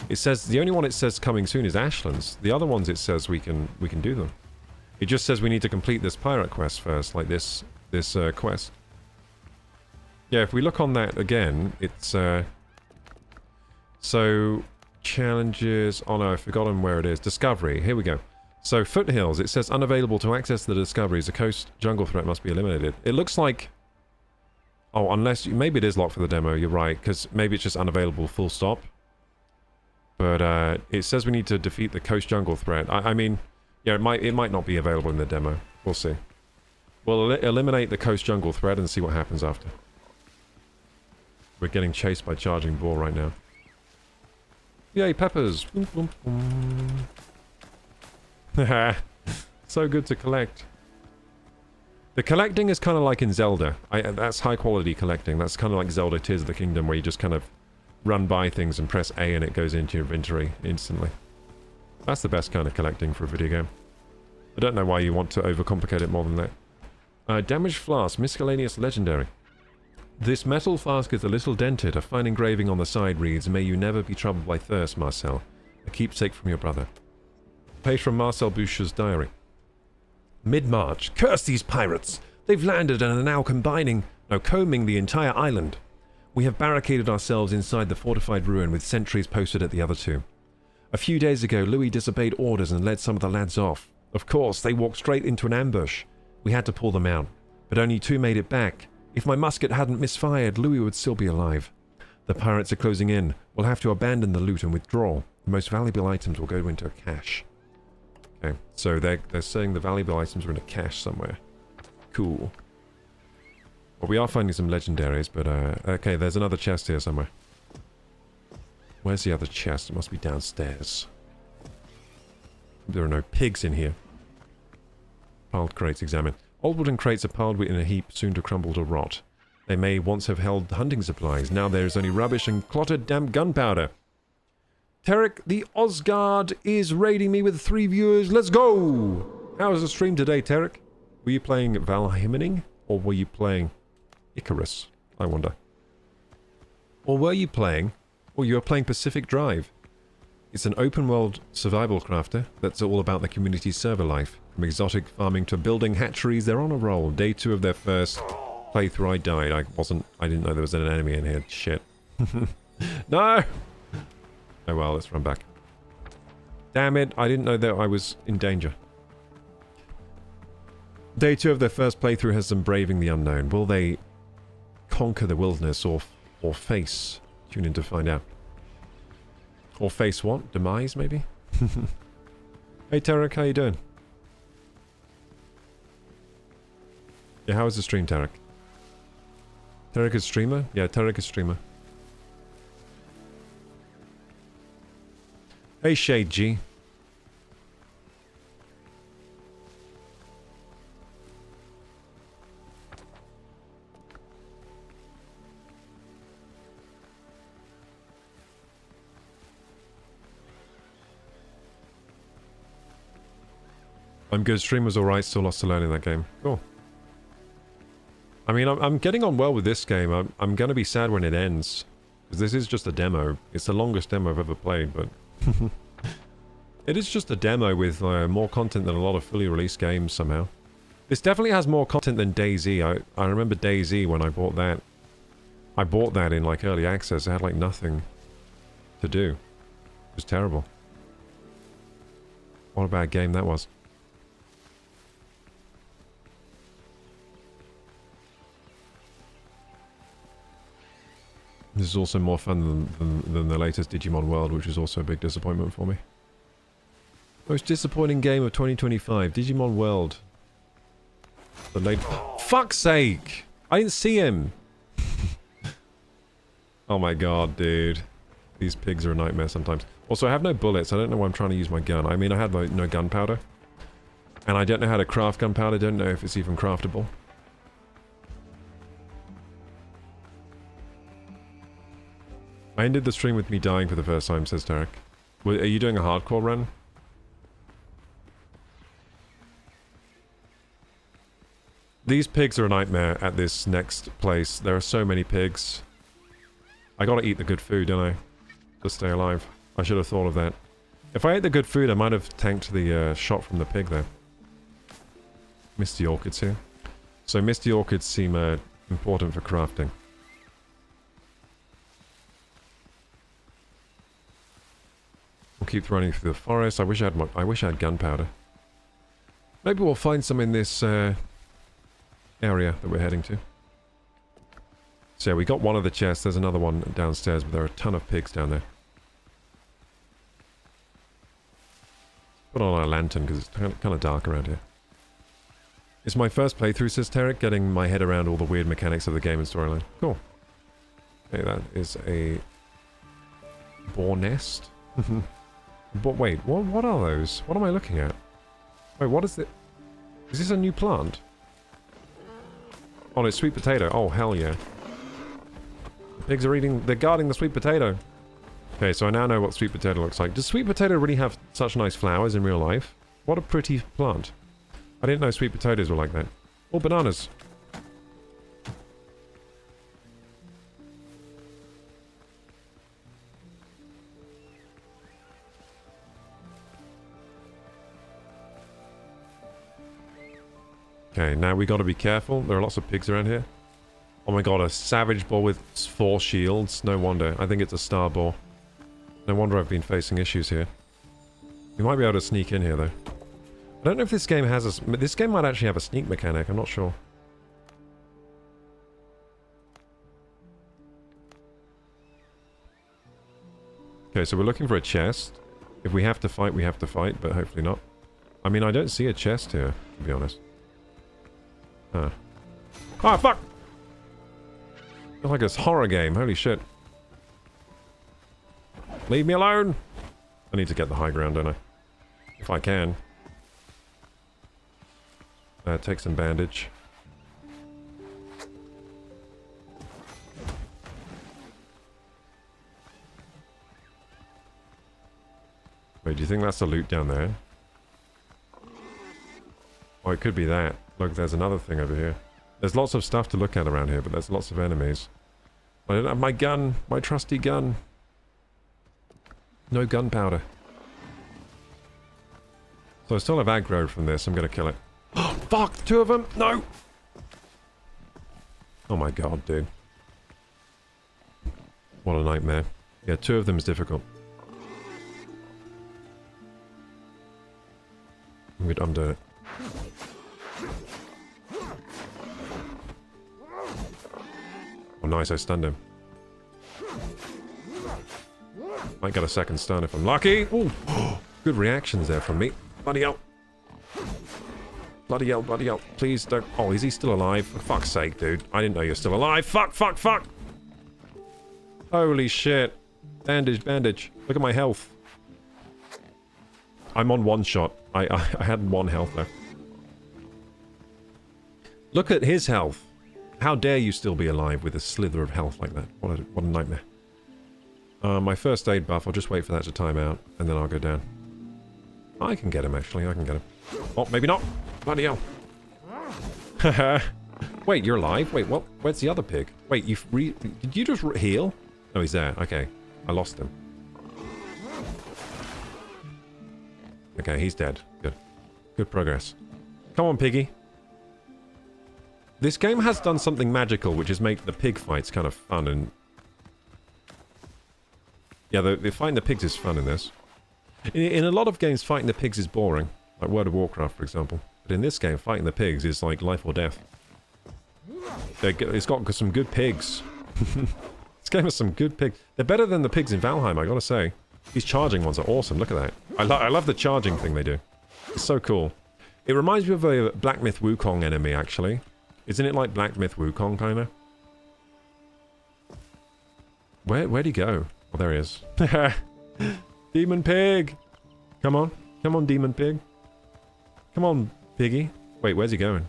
Speaker 1: It says the only one it says coming soon is Ashlands. The other ones it says we can do them. It just says we need to complete this pirate quest first, like this quest. Yeah, if we look on that again, it's so challenges. Oh no, I've forgotten where it is. Discovery. Here we go. So foothills. It says unavailable to access the discoveries. The coast jungle threat must be eliminated. It looks like. Oh, unless maybe it is locked for the demo. You're right, because maybe it's just unavailable. Full stop. But it says we need to defeat the coast jungle threat. I mean. Yeah, it might not be available in the demo. We'll see. We'll eliminate the coast jungle threat and see what happens after. We're getting chased by charging boar right now. Yay, peppers! Boom, boom, boom. So good to collect. The collecting is kind of like in Zelda. That's high quality collecting. That's kind of like Zelda Tears of the Kingdom, where you just kind of run by things and press A and it goes into your inventory instantly. That's the best kind of collecting for a video game. I don't know why you want to overcomplicate it more than that. Damaged flask, miscellaneous legendary. This metal flask is a little dented. A fine engraving on the side reads, "May you never be troubled by thirst, Marcel. A keepsake from your brother." Page from Marcel Boucher's diary. Mid-March. Curse these pirates! They've landed and are now combing the entire island. We have barricaded ourselves inside the fortified ruin with sentries posted at the other two. A few days ago, Louis disobeyed orders and led some of the lads off. Of course, they walked straight into an ambush. We had to pull them out, but only two made it back. If my musket hadn't misfired, Louis would still be alive. The pirates are closing in. We'll have to abandon the loot and withdraw. The most valuable items will go into a cache. Okay, so they're saying the valuable items are in a cache somewhere. Cool. Well, we are finding some legendaries, but okay, there's another chest here somewhere. Where's the other chest? It must be downstairs. There are no pigs in here. Piled crates examined. Old wooden crates are piled in a heap, soon to crumble to rot. They may once have held hunting supplies. Now there is only rubbish and clotted damp gunpowder. Tarek the Osgard is raiding me with 3 viewers. Let's go! How was the stream today, Tarek? Were you playing Valheim, or were you playing Icarus? I wonder. Or were you playing... Or you were playing Pacific Drive. It's an open-world survival crafter that's all about the community's server life. From exotic farming to building hatcheries, they're on a roll. Day 2 of their first playthrough, I died. I didn't know there was an enemy in here. Shit. No! Oh well, let's run back. Damn it, I didn't know that I was in danger. Day 2 of their first playthrough has them braving the unknown. Will they conquer the wilderness or face? Tune in to find out. Or face what? Demise, maybe? Hey Tarek, how you doing? Yeah, how is the stream, Tarek? Tarek is streamer? Yeah, Tarek is streamer. Hey Shade G. I'm good. Stream was alright, still lost to learn in that game. Cool. I mean, I'm getting on well with this game. I'm gonna be sad when it ends. Because this is just a demo. It's the longest demo I've ever played, but... it is just a demo with more content than a lot of fully released games somehow. This definitely has more content than DayZ. I remember DayZ when I bought that. I bought that in like early access. It had like nothing to do. It was terrible. What a bad game that was. This is also more fun than the latest Digimon World, which is also a big disappointment for me. Most disappointing game of 2025, Digimon World. The late... Fuck's sake! I didn't see him! Oh my god, dude. These pigs are a nightmare sometimes. Also, I have no bullets. I don't know why I'm trying to use my gun. I mean, I had no gunpowder. And I don't know how to craft gunpowder. I don't know if it's even craftable. I ended the stream with me dying for the first time, says Tarek. Are you doing a hardcore run? These pigs are a nightmare at this next place. There are so many pigs. I gotta eat the good food, don't I? To stay alive. I should have thought of that. If I ate the good food, I might have tanked the shot from the pig there. Misty orchids here. So misty orchids seem important for crafting. We'll keep running through the forest. I wish I had gunpowder. Maybe we'll find some in this area that we're heading to. So yeah, we got one of the chests. There's another one downstairs, but there are a ton of pigs down there. Put on our lantern because it's kind of dark around here. It's my first playthrough, says Tarek, getting my head around all the weird mechanics of the game and storyline. Cool. Okay, that is a boar nest. But wait, what are those? What am I looking at? Wait, what is it? Is this a new plant? Oh, it's sweet potato. Oh, hell yeah. The pigs are eating... They're guarding the sweet potato. Okay, so I now know what sweet potato looks like. Does sweet potato really have such nice flowers in real life? What a pretty plant. I didn't know sweet potatoes were like that. Oh, bananas. Okay, now we gotta be careful. There are lots of pigs around here. Oh my god, a savage boar with 4 shields. No wonder. I think it's a star boar. No wonder I've been facing issues here. We might be able to sneak in here, though. I don't know if this game has a... This game might actually have a sneak mechanic. I'm not sure. Okay, so we're looking for a chest. If we have to fight, we have to fight, but hopefully not. I mean, I don't see a chest here, to be honest. Huh. Ah, fuck! It's like a horror game. Holy shit. Leave me alone! I need to get the high ground, don't I? If I can. Take some bandage. Wait, do you think that's the loot down there? Oh, it could be that. Look, there's another thing over here. There's lots of stuff to look at around here, but there's lots of enemies. I don't have my gun. My trusty gun. No gunpowder. So I still have aggro from this. I'm gonna kill it. Oh, fuck! 2 of them! No! Oh my god, dude. What a nightmare. Yeah, 2 of them is difficult. I'm doing it. Oh, nice, I stunned him. Might get a second stun if I'm lucky. Ooh. Good reactions there from me. Bloody hell. Bloody hell, bloody hell. Please don't... Oh, is he still alive? For fuck's sake, dude. I didn't know you're still alive. Fuck, fuck, fuck! Holy shit. Bandage, bandage. Look at my health. I'm on 1 shot. I had 1 health left. Look at his health. How dare you still be alive with a slither of health like that? What a nightmare. My first aid buff, I'll just wait for that to time out, and then I'll go down. I can get him, actually. I can get him. Oh, maybe not. Bloody hell. Haha. Wait, you're alive? Wait, what? Where's the other pig? Wait, did you just heal? Oh, he's there. Okay. I lost him. Okay, he's dead. Good. Good progress. Come on, piggy. This game has done something magical, which is make the pig fights kind of fun and... Yeah, the fighting the pigs is fun in this. In a lot of games, fighting the pigs is boring. Like World of Warcraft, for example. But in this game, fighting the pigs is like life or death. It's got some good pigs. This game has some good pigs. They're better than the pigs in Valheim, I gotta say. These charging ones are awesome, look at that. I love the charging thing they do. It's so cool. It reminds me of a Black Myth Wukong enemy, actually. Isn't it like Black Myth Wukong, kinda? Where'd he go? Oh, there he is. Demon pig! Come on. Come on, demon pig. Come on, piggy. Wait, where's he going?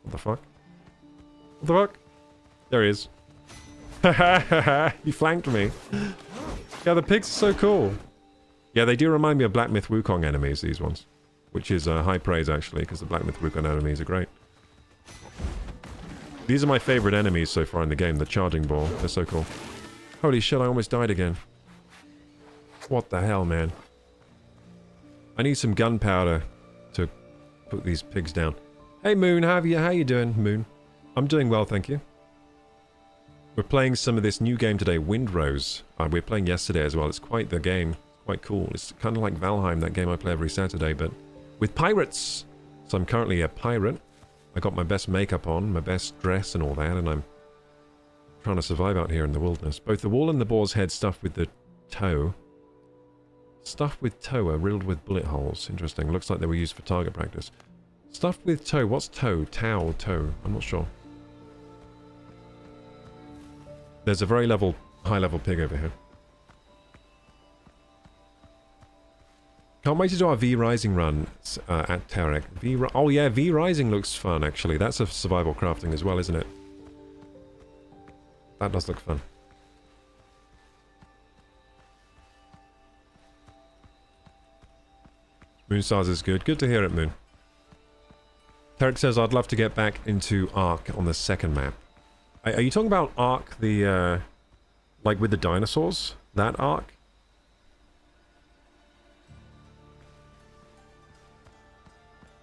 Speaker 1: What the fuck? What the fuck? There he is. He flanked me. Yeah, the pigs are so cool. Yeah, they do remind me of Black Myth Wukong enemies, these ones. Which is high praise, actually, because the Black Myth Wukong enemies are great. These are my favorite enemies so far in the game, the charging ball. They're so cool. Holy shit, I almost died again. What the hell, man? I need some gunpowder to put these pigs down. Hey, Moon, how you doing, Moon? I'm doing well, thank you. We're playing some of this new game today, Windrose. We were playing yesterday as well. It's quite the game. Quite cool. It's kind of like Valheim, that game I play every Saturday, but with pirates. So I'm currently a pirate. I got my best makeup on, my best dress and all that, and I'm trying to survive out here in the wilderness. Both the wall and the boar's head stuffed with the toe. Stuffed with toe are riddled with bullet holes. Interesting. Looks like they were used for target practice. Stuffed with toe. What's toe? Tau or toe? I'm not sure. There's a very high level pig over here. Can't wait to do our V Rising run at Terek. Oh yeah, V Rising looks fun actually. That's a survival crafting as well, isn't it? That does look fun. Moonstars is good. Good to hear it, Moon. Terek says, I'd love to get back into Ark on the second map. Are you talking about Ark, the, like with the dinosaurs? That Ark?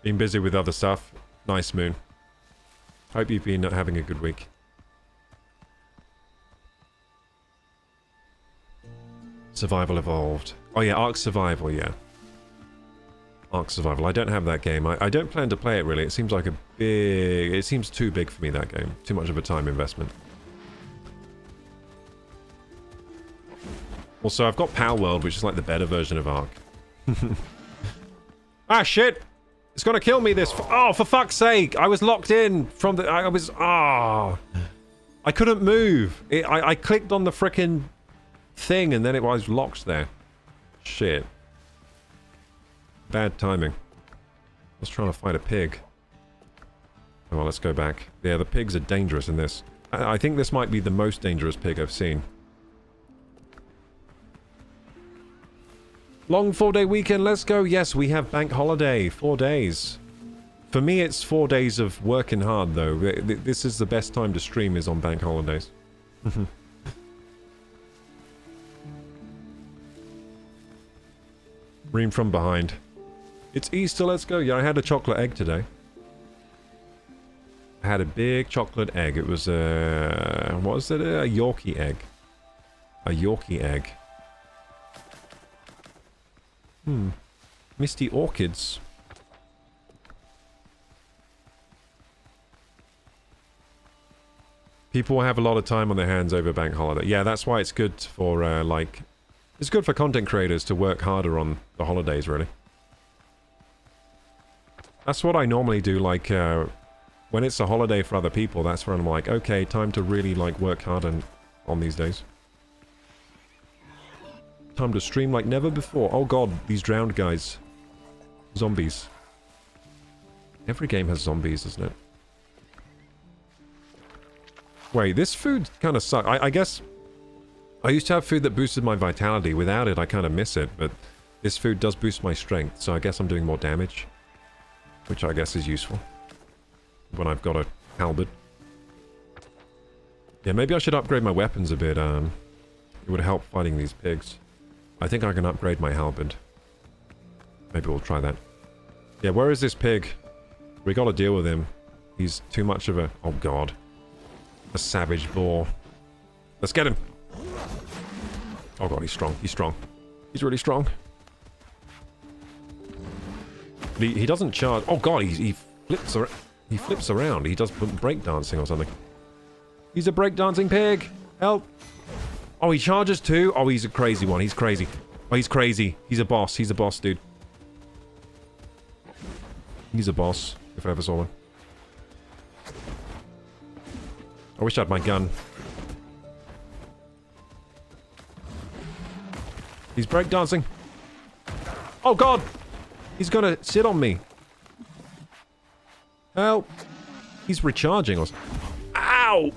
Speaker 1: Been busy with other stuff. Nice, Moon. Hope you've been having a good week. Survival Evolved. Oh yeah, Ark Survival, yeah. Ark Survival. I don't have that game. I don't plan to play it really. It seems like a big... It seems too big for me, that game. Too much of a time investment. Also, I've got Pal World, which is like the better version of Ark. Ah, shit! It's gonna kill me, this... Oh, for fuck's sake! I was locked in from the... I was... Ah! I couldn't move. I clicked on the frickin' thing and then it was locked there. Shit. Bad timing. I was trying to fight a pig. Oh, well, let's go back. Yeah, the pigs are dangerous in this. I think this might be the most dangerous pig I've seen. Long 4-day weekend, let's go. Yes, we have bank holiday. 4 days. For me, it's 4 days of working hard, though. This is the best time to stream is on bank holidays. Ream from behind. It's Easter, let's go. Yeah, I had a chocolate egg today. I had a big chocolate egg. It was a... What was it? A Yorkie egg. A Yorkie egg. Misty orchids. People will have a lot of time on their hands over bank holiday. Yeah, that's why it's good for, like... It's good for content creators to work harder on the holidays, really. That's what I normally do, like, when it's a holiday for other people, that's when I'm like, okay, time to really, like, work hard on these days. Time to stream like never before. Oh god, these drowned guys. Zombies. Every game has zombies, doesn't it? Wait, this food kind of sucks. I guess... I used to have food that boosted my vitality. Without it, I kind of miss it, but this food does boost my strength, so I guess I'm doing more damage. Which I guess is useful. When I've got a halberd. Yeah, maybe I should upgrade my weapons a bit. It would help fighting these pigs. I think I can upgrade my halberd. Maybe we'll try that. Yeah, where is this pig? We gotta deal with him. He's too much of a... Oh god. A savage boar. Let's get him! Oh god, he's strong. He's strong. He's really strong. He doesn't charge... Oh god, he flips around. He flips around. He does breakdancing or something. He's a breakdancing pig! Help! Oh, he charges too? Oh, he's a crazy one. He's crazy. Oh, he's crazy. He's a boss. He's a boss, dude. He's a boss, if I ever saw one. I wish I had my gun. He's breakdancing. Oh god! He's gonna sit on me. Help! He's recharging us. Ow!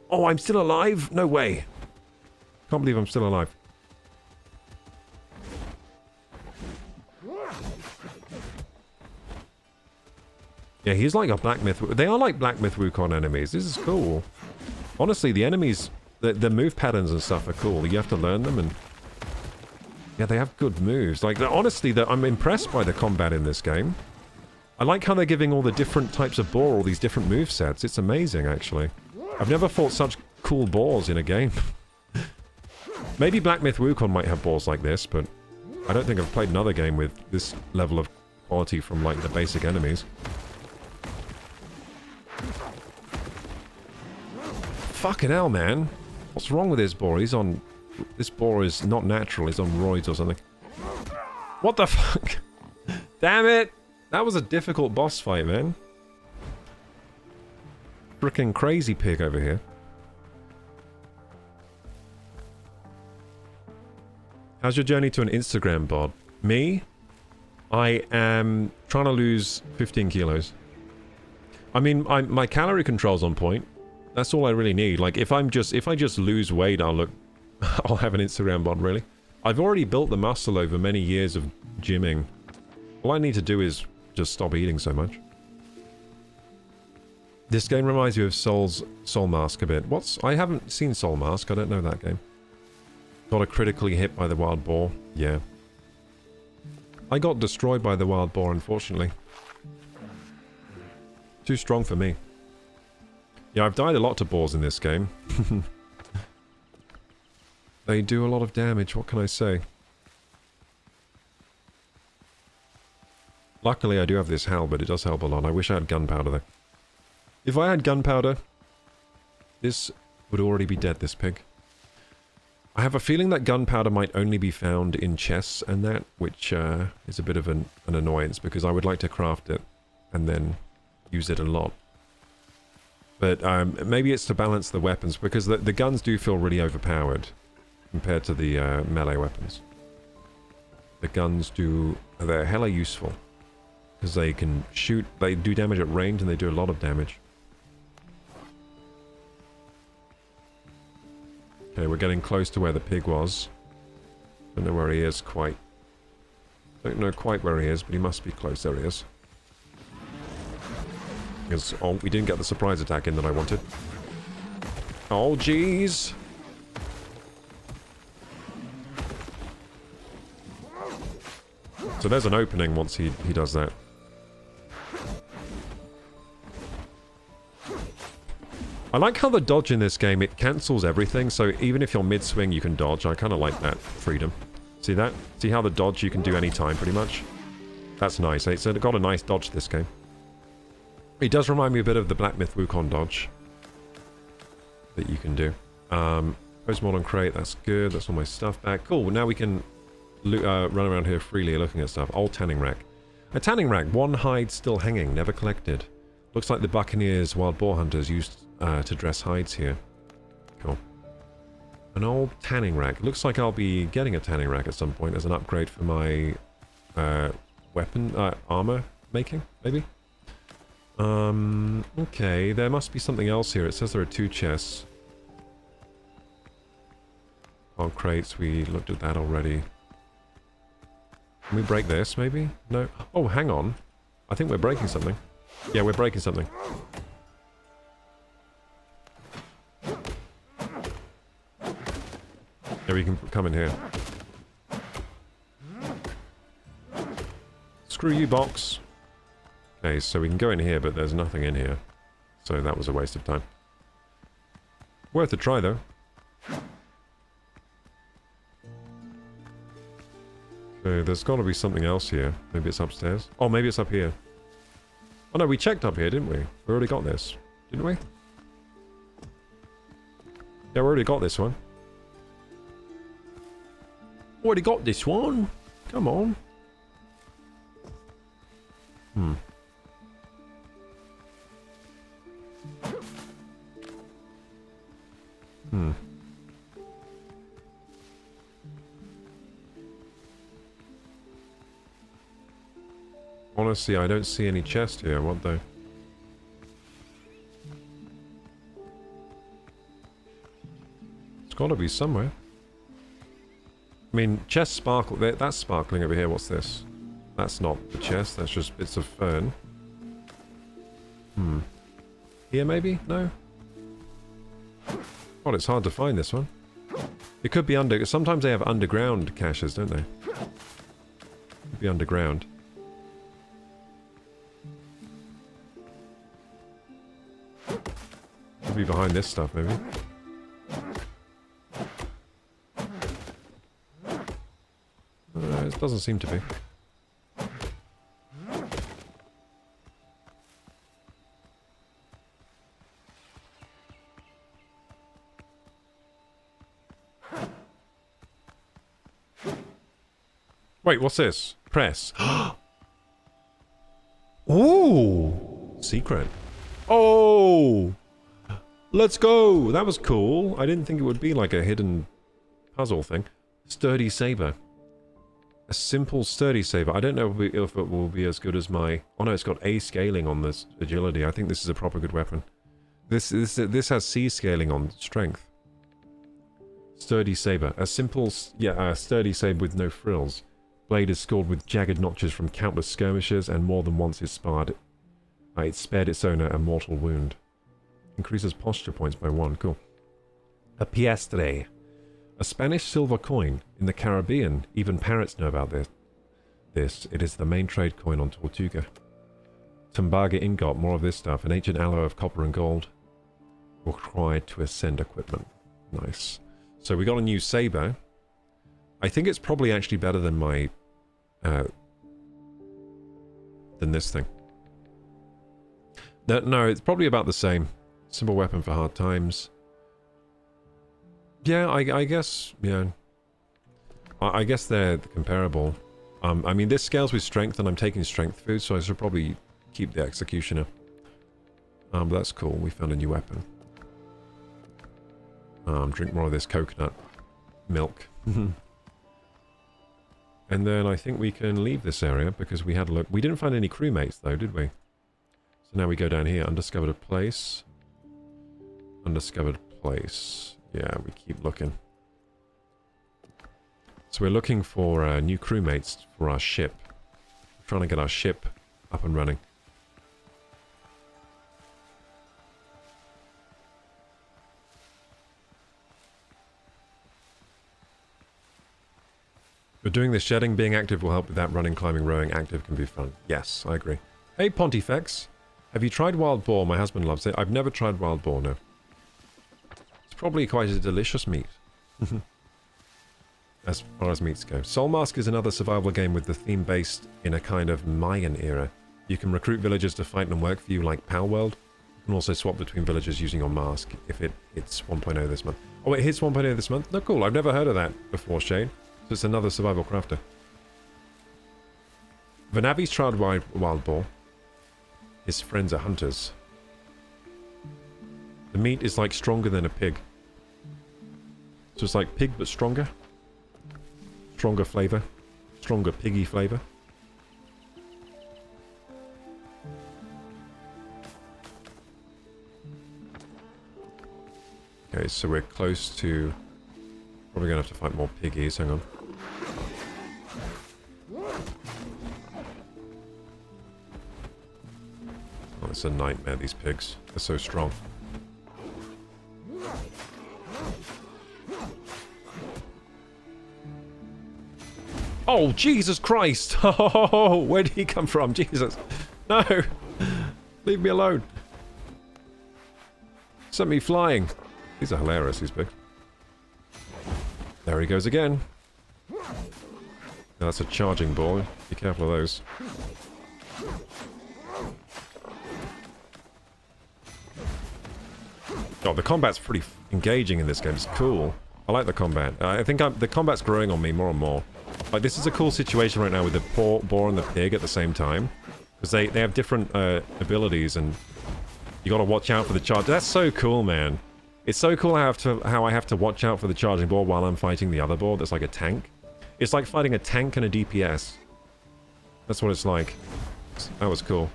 Speaker 1: Oh, I'm still alive? No way. Can't believe I'm still alive. Yeah, he's like a Black Myth... They are like Black Myth Wukong enemies. This is cool. Honestly, the enemies... The move patterns and stuff are cool. You have to learn them and... Yeah, they have good moves. Like, honestly, I'm impressed by the combat in this game. I like how they're giving all the different types of boar all these different movesets. It's amazing, actually. I've never fought such cool boars in a game. Maybe Black Myth Wukong might have boars like this, but I don't think I've played another game with this level of quality from, like, the basic enemies. Fucking hell, man. What's wrong with this boar? He's on... This boar is not natural. He's on roids or something. What the fuck? Damn it! That was a difficult boss fight, man. Frickin' crazy pig over here. How's your journey to an Instagram bod? Me? I am trying to lose 15 kilos. I mean, my calorie control's on point. That's all I really need. Like, if I just lose weight, I'll have an Instagram bod, really. I've already built the muscle over many years of gymming. All I need to do is just stop eating so much. This game reminds you of Soul Mask a bit. I haven't seen Soul Mask. I don't know that game. Got critically hit by the wild boar. Yeah. I got destroyed by the wild boar, unfortunately. Too strong for me. Yeah, I've died a lot to boars in this game. They do a lot of damage, what can I say? Luckily, I do have this halberd. It does help a lot. I wish I had gunpowder, though. If I had gunpowder, this would already be dead, this pig. I have a feeling that gunpowder might only be found in chests and that, which is a bit of an annoyance, because I would like to craft it and then use it a lot. But maybe it's to balance the weapons, because the guns do feel really overpowered compared to the melee weapons. The guns they're hella useful, because they can shoot, they do damage at range, and they do a lot of damage. Okay, we're getting close to where the pig was. Don't know where he is quite. Don't know quite where he is, but he must be close. There he is. Because, oh, we didn't get the surprise attack in that I wanted. Oh, jeez. So there's an opening once he does that. I like how the dodge in this game, it cancels everything, so even if you're mid-swing, you can dodge. I kind of like that freedom. See that? See how the dodge you can do any time, pretty much? That's nice. It's got a nice dodge, this game. It does remind me a bit of the Black Myth Wukong dodge that you can do. Postmodern crate, that's good. That's all my stuff back. Cool, well, now we can run around here freely looking at stuff. Old tanning rack. A tanning rack, one hide still hanging, never collected. Looks like the buccaneers, wild boar hunters, used to dress hides here. Cool. An old tanning rack. Looks like I'll be getting a tanning rack at some point as an upgrade for my armor making, maybe? Okay, there must be something else here. It says there are 2 chests. Oh, crates, we looked at that already. Can we break this, maybe? No? Oh, hang on. I think we're breaking something. Yeah, we're breaking something. Yeah, we can come in here. Screw you, box. Okay, so we can go in here, but there's nothing in here. So that was a waste of time. Worth a try, though. So there's got to be something else here. Maybe it's upstairs. Oh, maybe it's up here. Oh no, we checked up here, didn't we? We already got this. Didn't we? Yeah, we already got this one. Already got this one. Come on. Honestly, I don't see any chest here. What though? It's got to be somewhere. I mean, chest sparkle. That's sparkling over here. What's this? That's not the chest. That's just bits of fern. Here maybe? No? God, it's hard to find this one. It could be under... Sometimes they have underground caches, don't they? Could be underground. Could be behind this stuff, maybe. It doesn't seem to be. Wait, what's this? Press. Ooh! Secret. Oh! Let's go! That was cool. I didn't think it would be like a hidden puzzle thing. Sturdy saber. A simple sturdy saber. I don't know if it will be as good as my... Oh no, it's got A scaling on this agility. I think this is a proper good weapon. This has C scaling on strength. Sturdy saber. A simple, a sturdy saber with no frills. Blade is scored with jagged notches from countless skirmishes, and more than once it spared its owner a mortal wound. Increases posture points by 1. Cool. A piastre. A Spanish silver coin. In the Caribbean, even parrots know about this. It is the main trade coin on Tortuga. Tumbaga ingot. More of this stuff. An ancient alloy of copper and gold. Required to ascend equipment. Nice. So we got a new saber. I think it's probably actually better than my... than this thing. No, it's probably about the same. Simple weapon for hard times. Yeah, I guess, yeah. I guess they're comparable. I mean, this scales with strength, and I'm taking strength food, so I should probably keep the executioner. But that's cool. We found a new weapon. Drink more of this coconut milk. And then I think we can leave this area, because we had a look. We didn't find any crewmates, though, did we? So now we go down here. Undiscovered place. Undiscovered place. Yeah, we keep looking. So we're looking for new crewmates for our ship. We're trying to get our ship up and running. But doing the shedding, being active will help with that. Running, climbing, rowing, active can be fun. Yes, I agree. Hey, Pontifex. Have you tried wild boar? My husband loves it. I've never tried wild boar, no. It's probably quite a delicious meat. As far as meats go. Soul Mask is another survival game with the theme based in a kind of Mayan era. You can recruit villagers to fight and work for you like Palworld. You can also swap between villagers using your mask if it hits 1.0 this month. Oh, it hits 1.0 this month? No, cool. I've never heard of that before, Shane. So it's another survival crafter. Vanavi's tried wild boar. His friends are hunters. The meat is like stronger than a pig. So it's like pig but stronger. Stronger flavor. Stronger piggy flavor. Okay, so we're close to... Probably gonna have to fight more piggies. Hang on. Oh, it's a nightmare, these pigs. They're so strong. Oh, Jesus Christ! Oh, where did he come from? Jesus. No! Leave me alone. Sent me flying. These are hilarious, these pigs. There he goes again. Now that's a charging ball. Be careful of those. Oh, the combat's pretty engaging in this game. It's cool. I like the combat. I think the combat's growing on me more and more. Like, this is a cool situation right now with the boar and the pig at the same time. Because they have different abilities, and you gotta watch out for the charge. That's so cool, man. It's so cool how I have to watch out for the charging boar while I'm fighting the other boar that's like a tank. It's like fighting a tank and a DPS. That's what it's like. That was cool.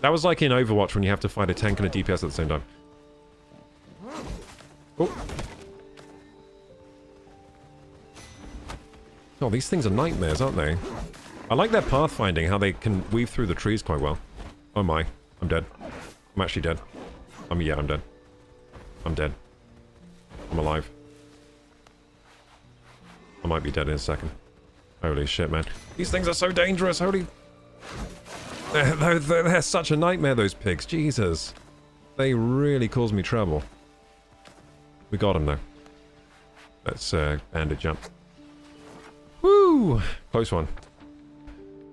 Speaker 1: That was like in Overwatch when you have to fight a tank and a DPS at the same time. Oh. Oh, these things are nightmares, aren't they? I like their pathfinding, how they can weave through the trees quite well. Oh my, I'm dead. I'm actually dead. Yeah, I'm dead. I'm dead. I'm alive. I might be dead in a second. Holy shit, man. These things are so dangerous, holy... They're such a nightmare, those pigs. Jesus. They really cause me trouble. We got them, though. Let's bandage jump. Woo! Close one.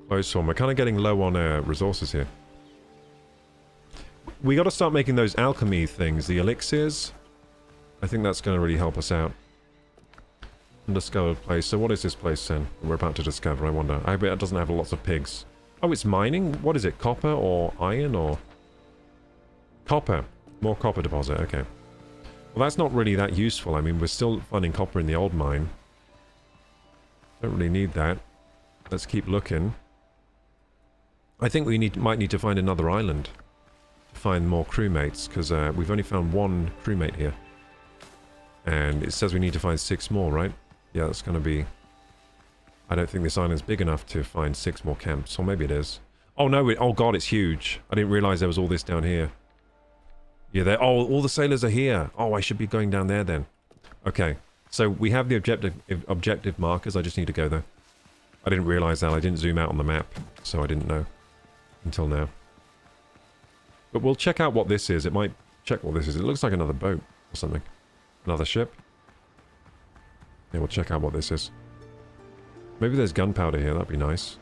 Speaker 1: Close one. We're kind of getting low on resources here. We got to start making those alchemy things, the elixirs. I think that's going to really help us out. Undiscovered place. So what is this place then? We're about to discover, I wonder. I bet it doesn't have lots of pigs. Oh, it's mining? What is it? Copper or iron or... Copper. More copper deposit, okay. Well, that's not really that useful. I mean, we're still finding copper in the old mine. Don't really need that. Let's keep looking. I think we might need to find another island to find more crewmates, because we've only found one crewmate here. And it says we need to find 6 more, right? Yeah, that's going to be... I don't think this island's big enough to find 6 more camps, or maybe it is. Oh no, oh god, it's huge. I didn't realize there was all this down here. Yeah, there. Oh, all the sailors are here. Oh, I should be going down there then. Okay, so we have the objective markers. I just need to go there. I didn't realize that. I didn't zoom out on the map, so I didn't know until now. But we'll check out what this is. It might check what this is. It looks like another boat or something. Another ship. Yeah, we'll check out what this is. Maybe there's gunpowder here. That'd be nice.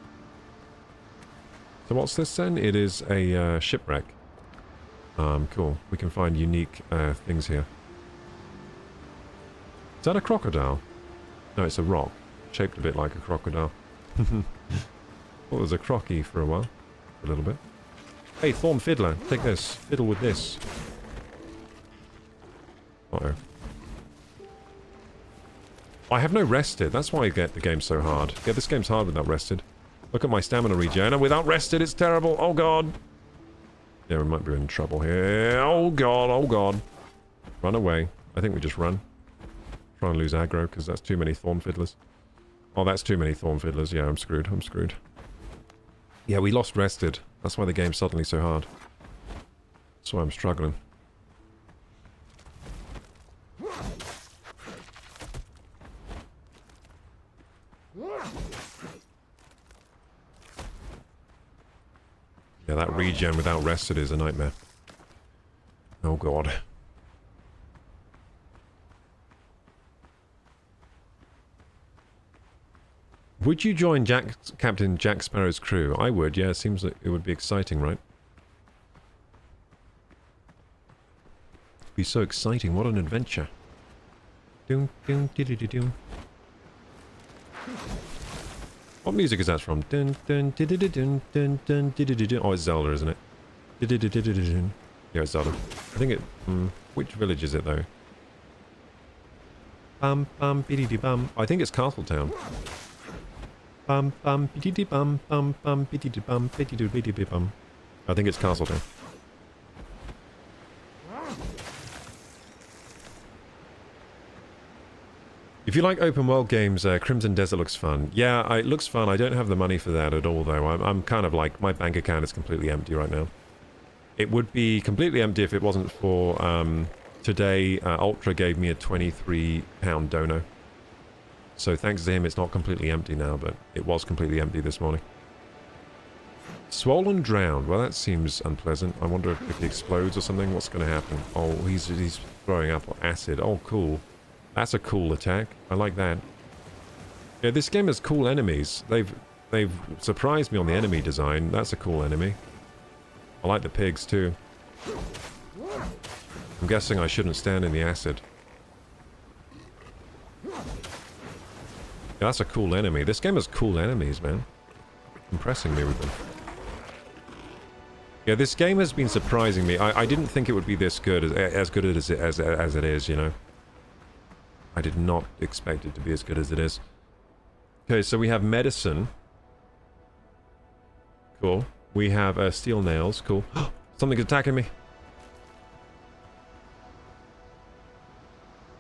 Speaker 1: So what's this then? It is a shipwreck. Cool. We can find unique things here. Is that a crocodile? No, it's a rock. Shaped a bit like a crocodile. Thought it was a crocky for a while. A little bit. Hey, Thorn Fiddler, take this. Fiddle with this. Uh-oh. I have no rested. That's why I get the game so hard. Yeah, this game's hard without rested. Look at my stamina regen. And without rested, it's terrible. Oh, God. Yeah, we might be in trouble here. Oh, God. Oh, God. Run away. I think we just run. Try and lose aggro, because that's too many Thorn Fiddlers. Oh, that's too many Thorn Fiddlers. Yeah, I'm screwed. I'm screwed. Yeah, we lost rested. That's why the game's suddenly so hard. That's why I'm struggling. Yeah, that regen without rested is a nightmare. Oh god. Would you join Captain Jack Sparrow's crew? I would, yeah, it seems like it would be exciting, right? It'd be so exciting, what an adventure. Doom, doom, dee-dee-dee-doom. What music is that from? Dun, dun, dun, dun, dun, dun. Oh, it's Zelda, isn't it? Yeah, it's Zelda. I think it... which village is it, though? Bum, bum, biddy bum. I think it's Castletown. Bum, bum, biddy bum, bum, bum, biddy bum, biddy bum. I think it's Castletown. If you like open world games, Crimson Desert looks fun. Yeah, it looks fun. I don't have the money for that at all, though. I'm kind of like, my bank account is completely empty right now. It would be completely empty if it wasn't for, today, Ultra gave me a £23 dono. So thanks to him, it's not completely empty now, but it was completely empty this morning. Swollen drowned. Well, that seems unpleasant. I wonder if he explodes or something. What's going to happen? Oh, he's throwing up acid. Oh, cool. That's a cool attack. I like that. Yeah, this game has cool enemies. They've surprised me on the enemy design. That's a cool enemy. I like the pigs too. I'm guessing I shouldn't stand in the acid. Yeah, that's a cool enemy. This game has cool enemies, man. Impressing me with them. Yeah, this game has been surprising me. I didn't think it would be this good, as good as it is, you know. I did not expect it to be as good as it is. Okay, so we have medicine. Cool. We have steel nails. Cool. Something's attacking me.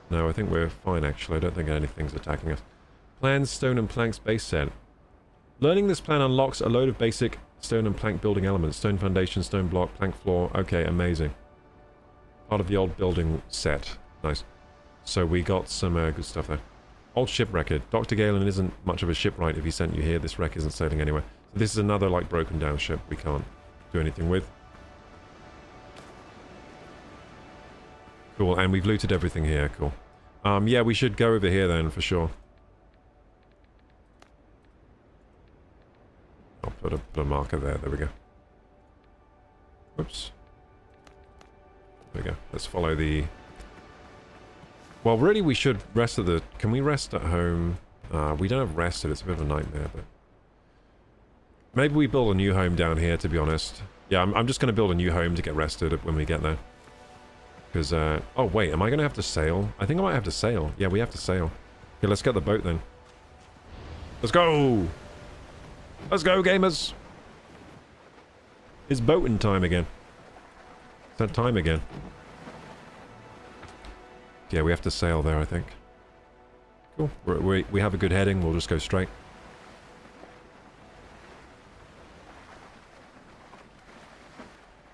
Speaker 1: No, I think we're fine, actually. I don't think anything's attacking us. Plans, stone and planks base set. Learning this plan unlocks a load of basic stone and plank building elements. Stone foundation, stone block, plank floor. Okay, amazing. Part of the old building set. Nice. So we got some good stuff there. Old ship record. Dr. Galen isn't much of a shipwright if he sent you here. This wreck isn't sailing anywhere. So this is another, like, broken down ship we can't do anything with. Cool, and we've looted everything here. Cool. Yeah, we should go over here then, for sure. I'll put a marker there. There we go. Whoops. There we go. Let's follow the... Well, really, we should rest at the... Can we rest at home? We don't have rested. It's a bit of a nightmare, but... Maybe we build a new home down here, to be honest. Yeah, I'm just going to build a new home to get rested when we get there. Because, oh, wait, am I going to have to sail? I think I might have to sail. Yeah, we have to sail. Okay, let's get the boat then. Let's go! Let's go, gamers! It's boating time again. It's that time again. Yeah, we have to sail there, I think. Cool. We have a good heading. We'll just go straight.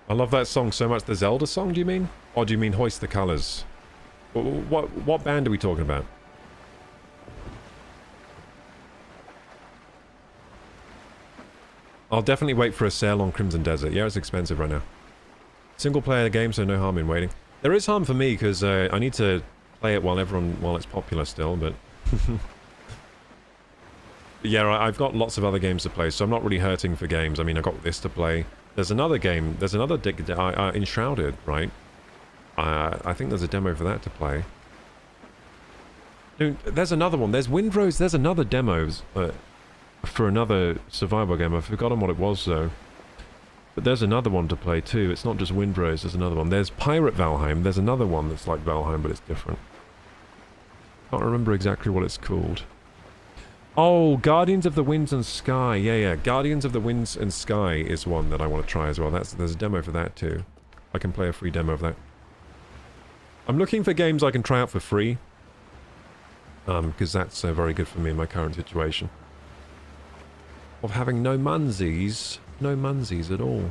Speaker 1: I love that song so much. The Zelda song, do you mean? Or do you mean Hoist the Colors? What band are we talking about? I'll definitely wait for a sale on Crimson Desert. Yeah, it's expensive right now. Single player game, so no harm in waiting. There is harm for me because I need to play it while it's popular still, but yeah, I've got lots of other games to play, so I'm not really hurting for games. I mean, I've got this to play. There's another game. There's another Enshrouded, right? I think there's a demo for that to play. Dude, there's another one. There's Windrose. There's another demo for another survival game. I've forgotten what it was though. But there's another one to play too. It's not just Windrose. There's another one. There's Pirate Valheim. There's another one that's like Valheim, but it's different. Can't remember exactly what it's called. Oh, Guardians of the Winds and Sky. Yeah. Guardians of the Winds and Sky is one that I want to try as well. There's a demo for that too. I can play a free demo of that. I'm looking for games I can try out for free. Because that's very good for me in my current situation. Of having no munsies. No munsies at all.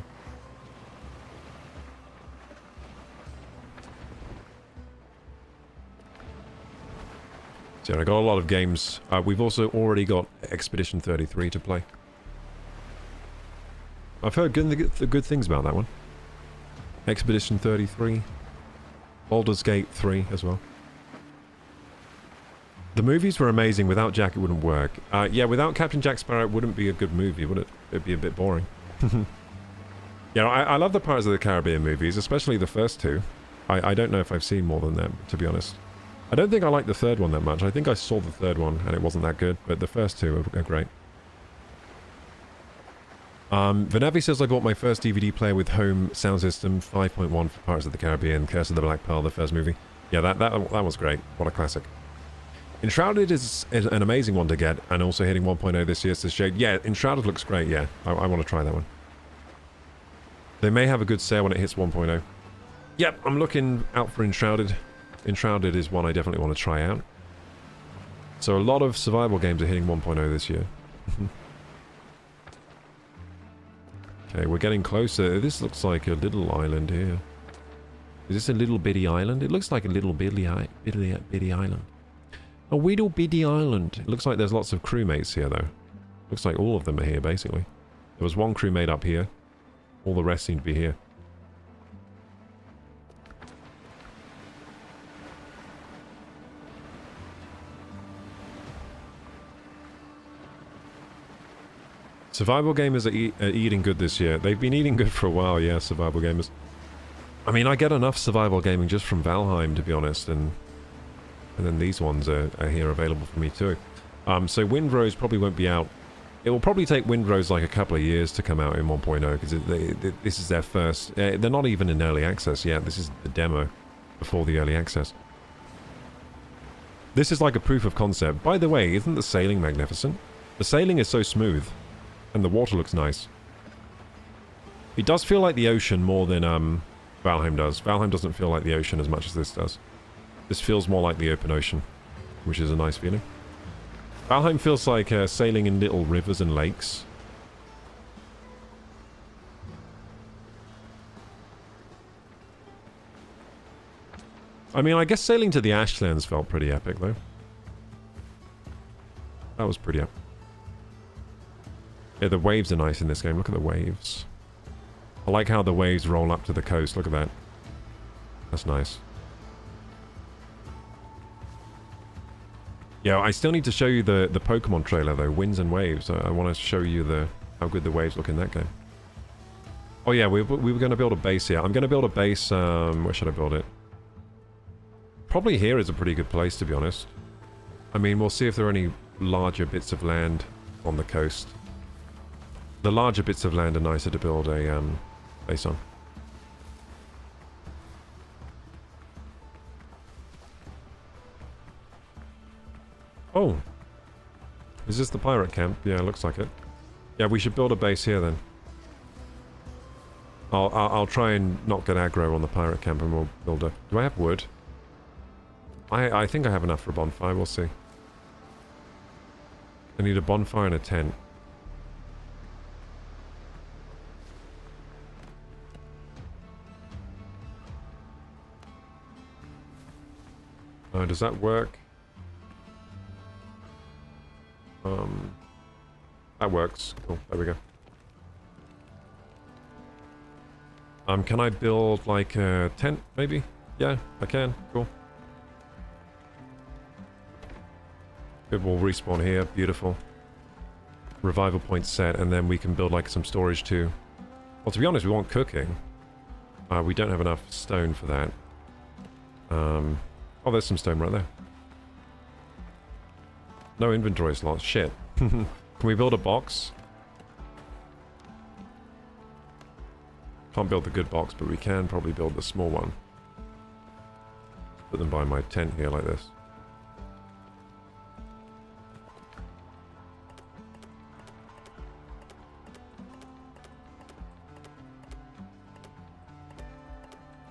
Speaker 1: So I got a lot of games. We've also already got Expedition 33 to play. I've heard good things about that one. Expedition 33. Baldur's Gate 3 as well. The movies were amazing. Without Jack, it wouldn't work. Yeah, without Captain Jack Sparrow, it wouldn't be a good movie, would it? It'd be a bit boring. Yeah, I love the Pirates of the Caribbean movies, especially the first two. I don't know if I've seen more than them, to be honest. I don't think I like the third one that much. I think I saw the third one, and it wasn't that good, but the first two are great. Vanavi says I bought my first DVD player with home sound system 5.1 for Pirates of the Caribbean, Curse of the Black Pearl, the first movie. Yeah, that was great. What a classic. Enshrouded is an amazing one to get, and also hitting 1.0 this year, says Shade. Yeah, Enshrouded looks great, yeah. I want to try that one. They may have a good sale when it hits 1.0. Yep, I'm looking out for Enshrouded. Enshrouded is one I definitely want to try out. So a lot of survival games are hitting 1.0 this year. Okay, we're getting closer. This looks like a little island here. Is this a little bitty island? It looks like a little bitty island. A little bitty island. It looks like there's lots of crewmates here, though. Looks like all of them are here, basically. There was one crewmate up here. All the rest seem to be here. Survival gamers are eating good this year. They've been eating good for a while, yeah, survival gamers. I mean, I get enough survival gaming just from Valheim, to be honest, and then these ones are here available for me too. So Windrose probably won't be out. It will probably take Windrose like a couple of years to come out in 1.0, because this is their first... they're not even in early access yet. This is the demo before the early access. This is like a proof of concept. By the way, isn't the sailing magnificent? The sailing is so smooth. And the water looks nice. It does feel like the ocean more than Valheim does. Valheim doesn't feel like the ocean as much as this does. This feels more like the open ocean, which is a nice feeling. Valheim feels like sailing in little rivers and lakes. I mean, I guess sailing to the Ashlands felt pretty epic, though. That was pretty epic. Yeah, the waves are nice in this game. Look at the waves. I like how the waves roll up to the coast. Look at that. That's nice. Yeah, I still need to show you the Pokemon trailer, though. Winds and Waves. I want to show you how good the waves look in that game. Oh, yeah, we were going to build a base here. I'm going to build a base... where should I build it? Probably here is a pretty good place, to be honest. I mean, we'll see if there are any larger bits of land on the coast. The larger bits of land are nicer to build a base on. Oh. Is this the pirate camp? Yeah, looks like it. Yeah, we should build a base here then. I'll try and not get aggro on the pirate camp and we'll build a... Do I have wood? I think I have enough for a bonfire, we'll see. I need a bonfire and a tent. Does that work? That works. Cool, there we go. Can I build like a tent, maybe? Yeah, I can. Cool. It will respawn here. Beautiful. Revival point set, and then we can build like some storage too. Well, to be honest, we want cooking. We don't have enough stone for that. Oh, there's some stone right there. No inventory slots. Shit. Can we build a box? Can't build the good box, but we can probably build the small one. Put them by my tent here like this.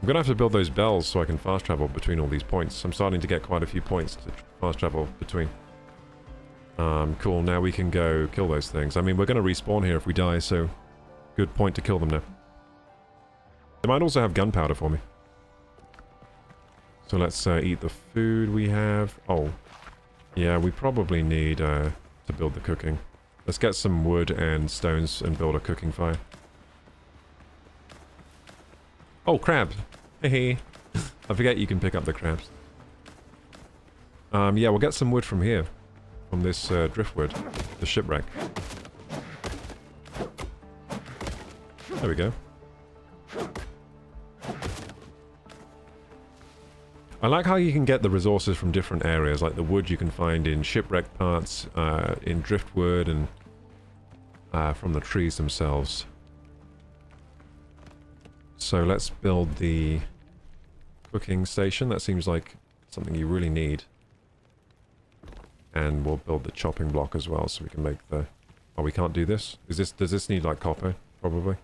Speaker 1: I'm gonna have to build those bells so I can fast travel between all these points. I'm starting to get quite a few points to fast travel between. Cool, now we can go kill those things. I mean, we're gonna respawn here if we die, so good point to kill them now. They might also have gunpowder for me. So let's eat the food we have. Oh, yeah, we probably need to build the cooking. Let's get some wood and stones and build a cooking fire. Oh, crabs. Hey, I forget you can pick up the crabs. Yeah, we'll get some wood from here. From this driftwood. The shipwreck. There we go. I like how you can get the resources from different areas, like the wood you can find in shipwreck parts, in driftwood, and from the trees themselves. So let's build the cooking station. That seems like something you really need. And we'll build the chopping block as well, so we can make the... Oh, we can't do this? Does this need, like, copper? Probably.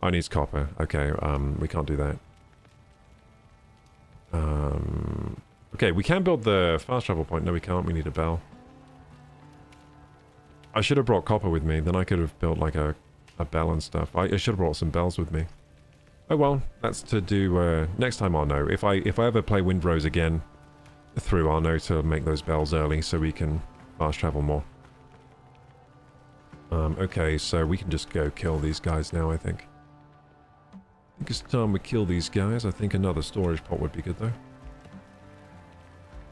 Speaker 1: Oh, it needs copper. Okay, we can't do that. Okay, we can build the fast travel point. No, we can't. We need a bell. I should have brought copper with me. Then I could have built, like, a bell and stuff. I should have brought some bells with me. Oh, well. That's to do... next time I'll know. If I ever play Windrose again... through, I'll know to make those bells early so we can fast travel more. Okay, so we can just go kill these guys now, I think. I think it's time we kill these guys. I think another storage pot would be good, though.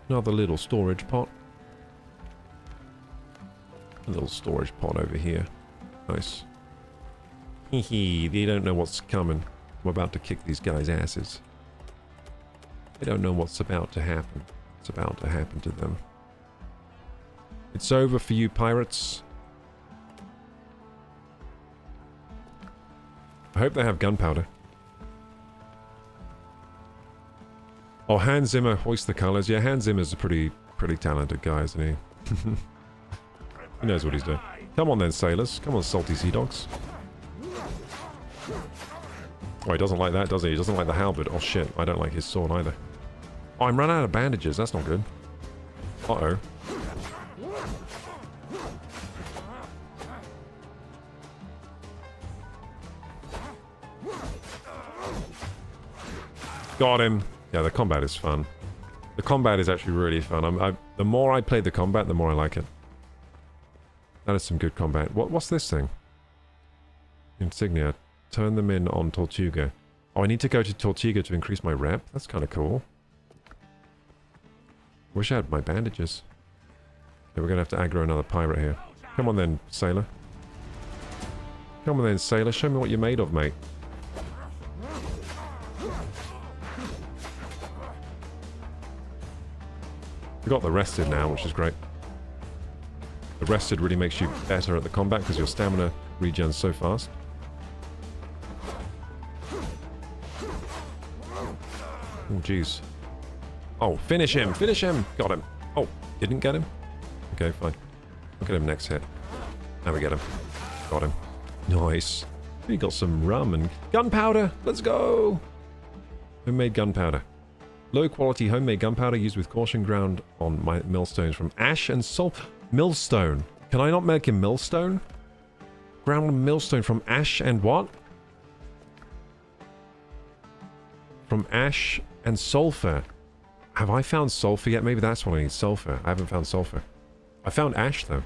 Speaker 1: Another little storage pot. A little storage pot over here. Nice. Hee, they don't know what's coming. I'm about to kick these guys' asses. They don't know what's about to happen. It's about to happen to them. It's over for you, pirates. I hope they have gunpowder. Oh, Hans Zimmer, hoist the colours. Yeah, Hans Zimmer's a pretty talented guy, isn't he? He knows what he's doing. Come on then, sailors. Come on, salty sea dogs. Oh, he doesn't like that, does he? He doesn't like the halberd. Oh shit, I don't like his sword either. Oh, I'm running out of bandages. That's not good. Uh-oh. Got him. Yeah, the combat is fun. The combat is actually really fun. The more I play the combat, the more I like it. That is some good combat. What's this thing? Insignia. Turn them in on Tortuga. Oh, I need to go to Tortuga to increase my rep? That's kind of cool. Wish I had my bandages. Okay, we're going to have to aggro another pirate here. Come on then, sailor. Come on then, sailor. Show me what you're made of, mate. We got the rested now, which is great. The rested really makes you better at the combat because your stamina regens so fast. Oh, jeez. Oh, finish him! Finish him! Got him. Oh, didn't get him? Okay, fine. Look at him next hit. Now we get him. Got him. Nice. We got some rum and gunpowder. Let's go. Homemade gunpowder. Low quality homemade gunpowder used with caution ground on my millstones from ash and salt. Millstone. Can I not make a millstone? Ground millstone from ash and what? From ash and sulfur. Have I found sulfur yet? Maybe that's what I need. Sulfur. I haven't found sulfur. I found ash though.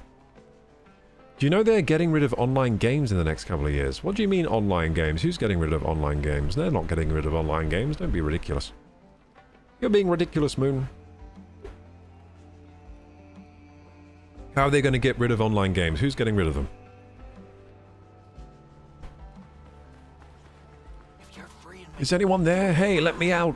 Speaker 1: Do you know they're getting rid of online games in the next couple of years? What do you mean online games? Who's getting rid of online games? They're not getting rid of online games. Don't be ridiculous. You're being ridiculous, Moon. How are they going to get rid of online games? Who's getting rid of them? Is anyone there? Hey, let me out.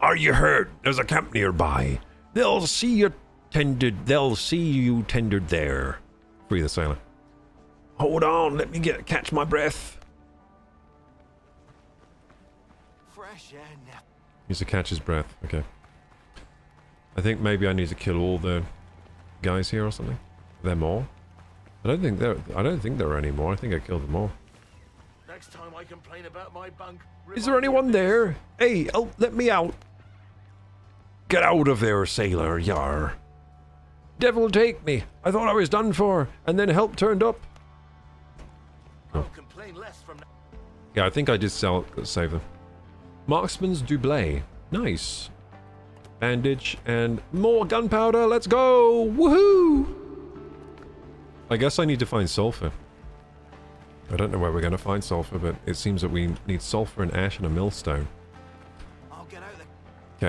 Speaker 1: Are you hurt? There's a camp nearby. They'll see you tended there. Free the sailor. Hold on, let me catch my breath.
Speaker 2: Fresh air now.
Speaker 1: Needs to catch his breath. Okay. I think maybe I need to kill all the guys here or something. Are there more? I don't think there are any more. I think I killed them all.
Speaker 2: Next time I complain about my bunk.
Speaker 1: Is there anyone there? Hey, let me out. Get out of there, sailor, yar. Devil take me. I thought I was done for, and then help turned up.
Speaker 2: I'll complain less from now.
Speaker 1: Yeah, I think I did save them. Marksman's Doublé. Nice. Bandage and more gunpowder. Let's go. Woohoo! I guess I need to find sulfur. I don't know where we're going to find sulfur, but it seems that we need sulfur and ash and a millstone.
Speaker 2: I'll get out there.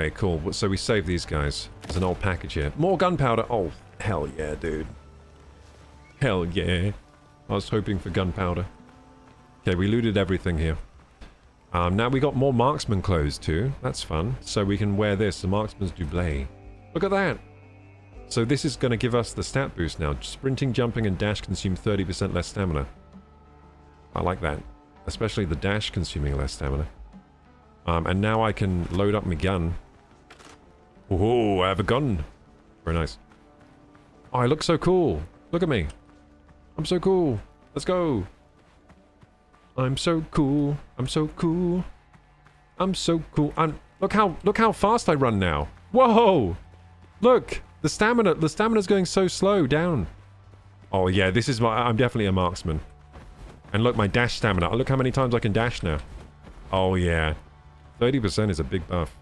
Speaker 1: Okay, cool. So we save these guys. There's an old package here. More gunpowder. Oh, hell yeah, dude. Hell yeah. I was hoping for gunpowder. Okay, we looted everything here. Now we got more marksman clothes too. That's fun. So we can wear this, the marksman's doublé. Look at that. So this is going to give us the stat boost now. Sprinting, jumping, and dash consume 30% less stamina. I like that. Especially the dash consuming less stamina. And now I can load up my gun. Oh, I have a gun. Very nice. Oh, I look so cool. Look at me. I'm so cool. Let's go. I'm so cool. I'm so cool. I'm so cool. And look how fast I run now. Whoa! Look, the stamina's going so slow down. Oh yeah, this is I'm definitely a marksman. And look, my dash stamina. Look how many times I can dash now. Oh yeah. 30% is a big buff.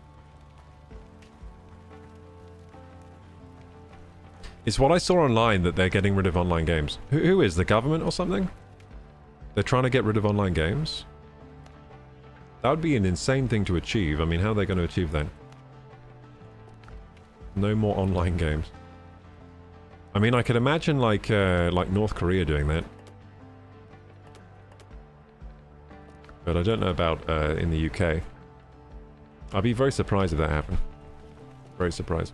Speaker 1: It's what I saw online that they're getting rid of online games. Who is? The government or something? They're trying to get rid of online games? That would be an insane thing to achieve. I mean, how are they going to achieve that? No more online games. I mean, I could imagine like North Korea doing that. But I don't know about in the UK. I'd be very surprised if that happened. Very surprised.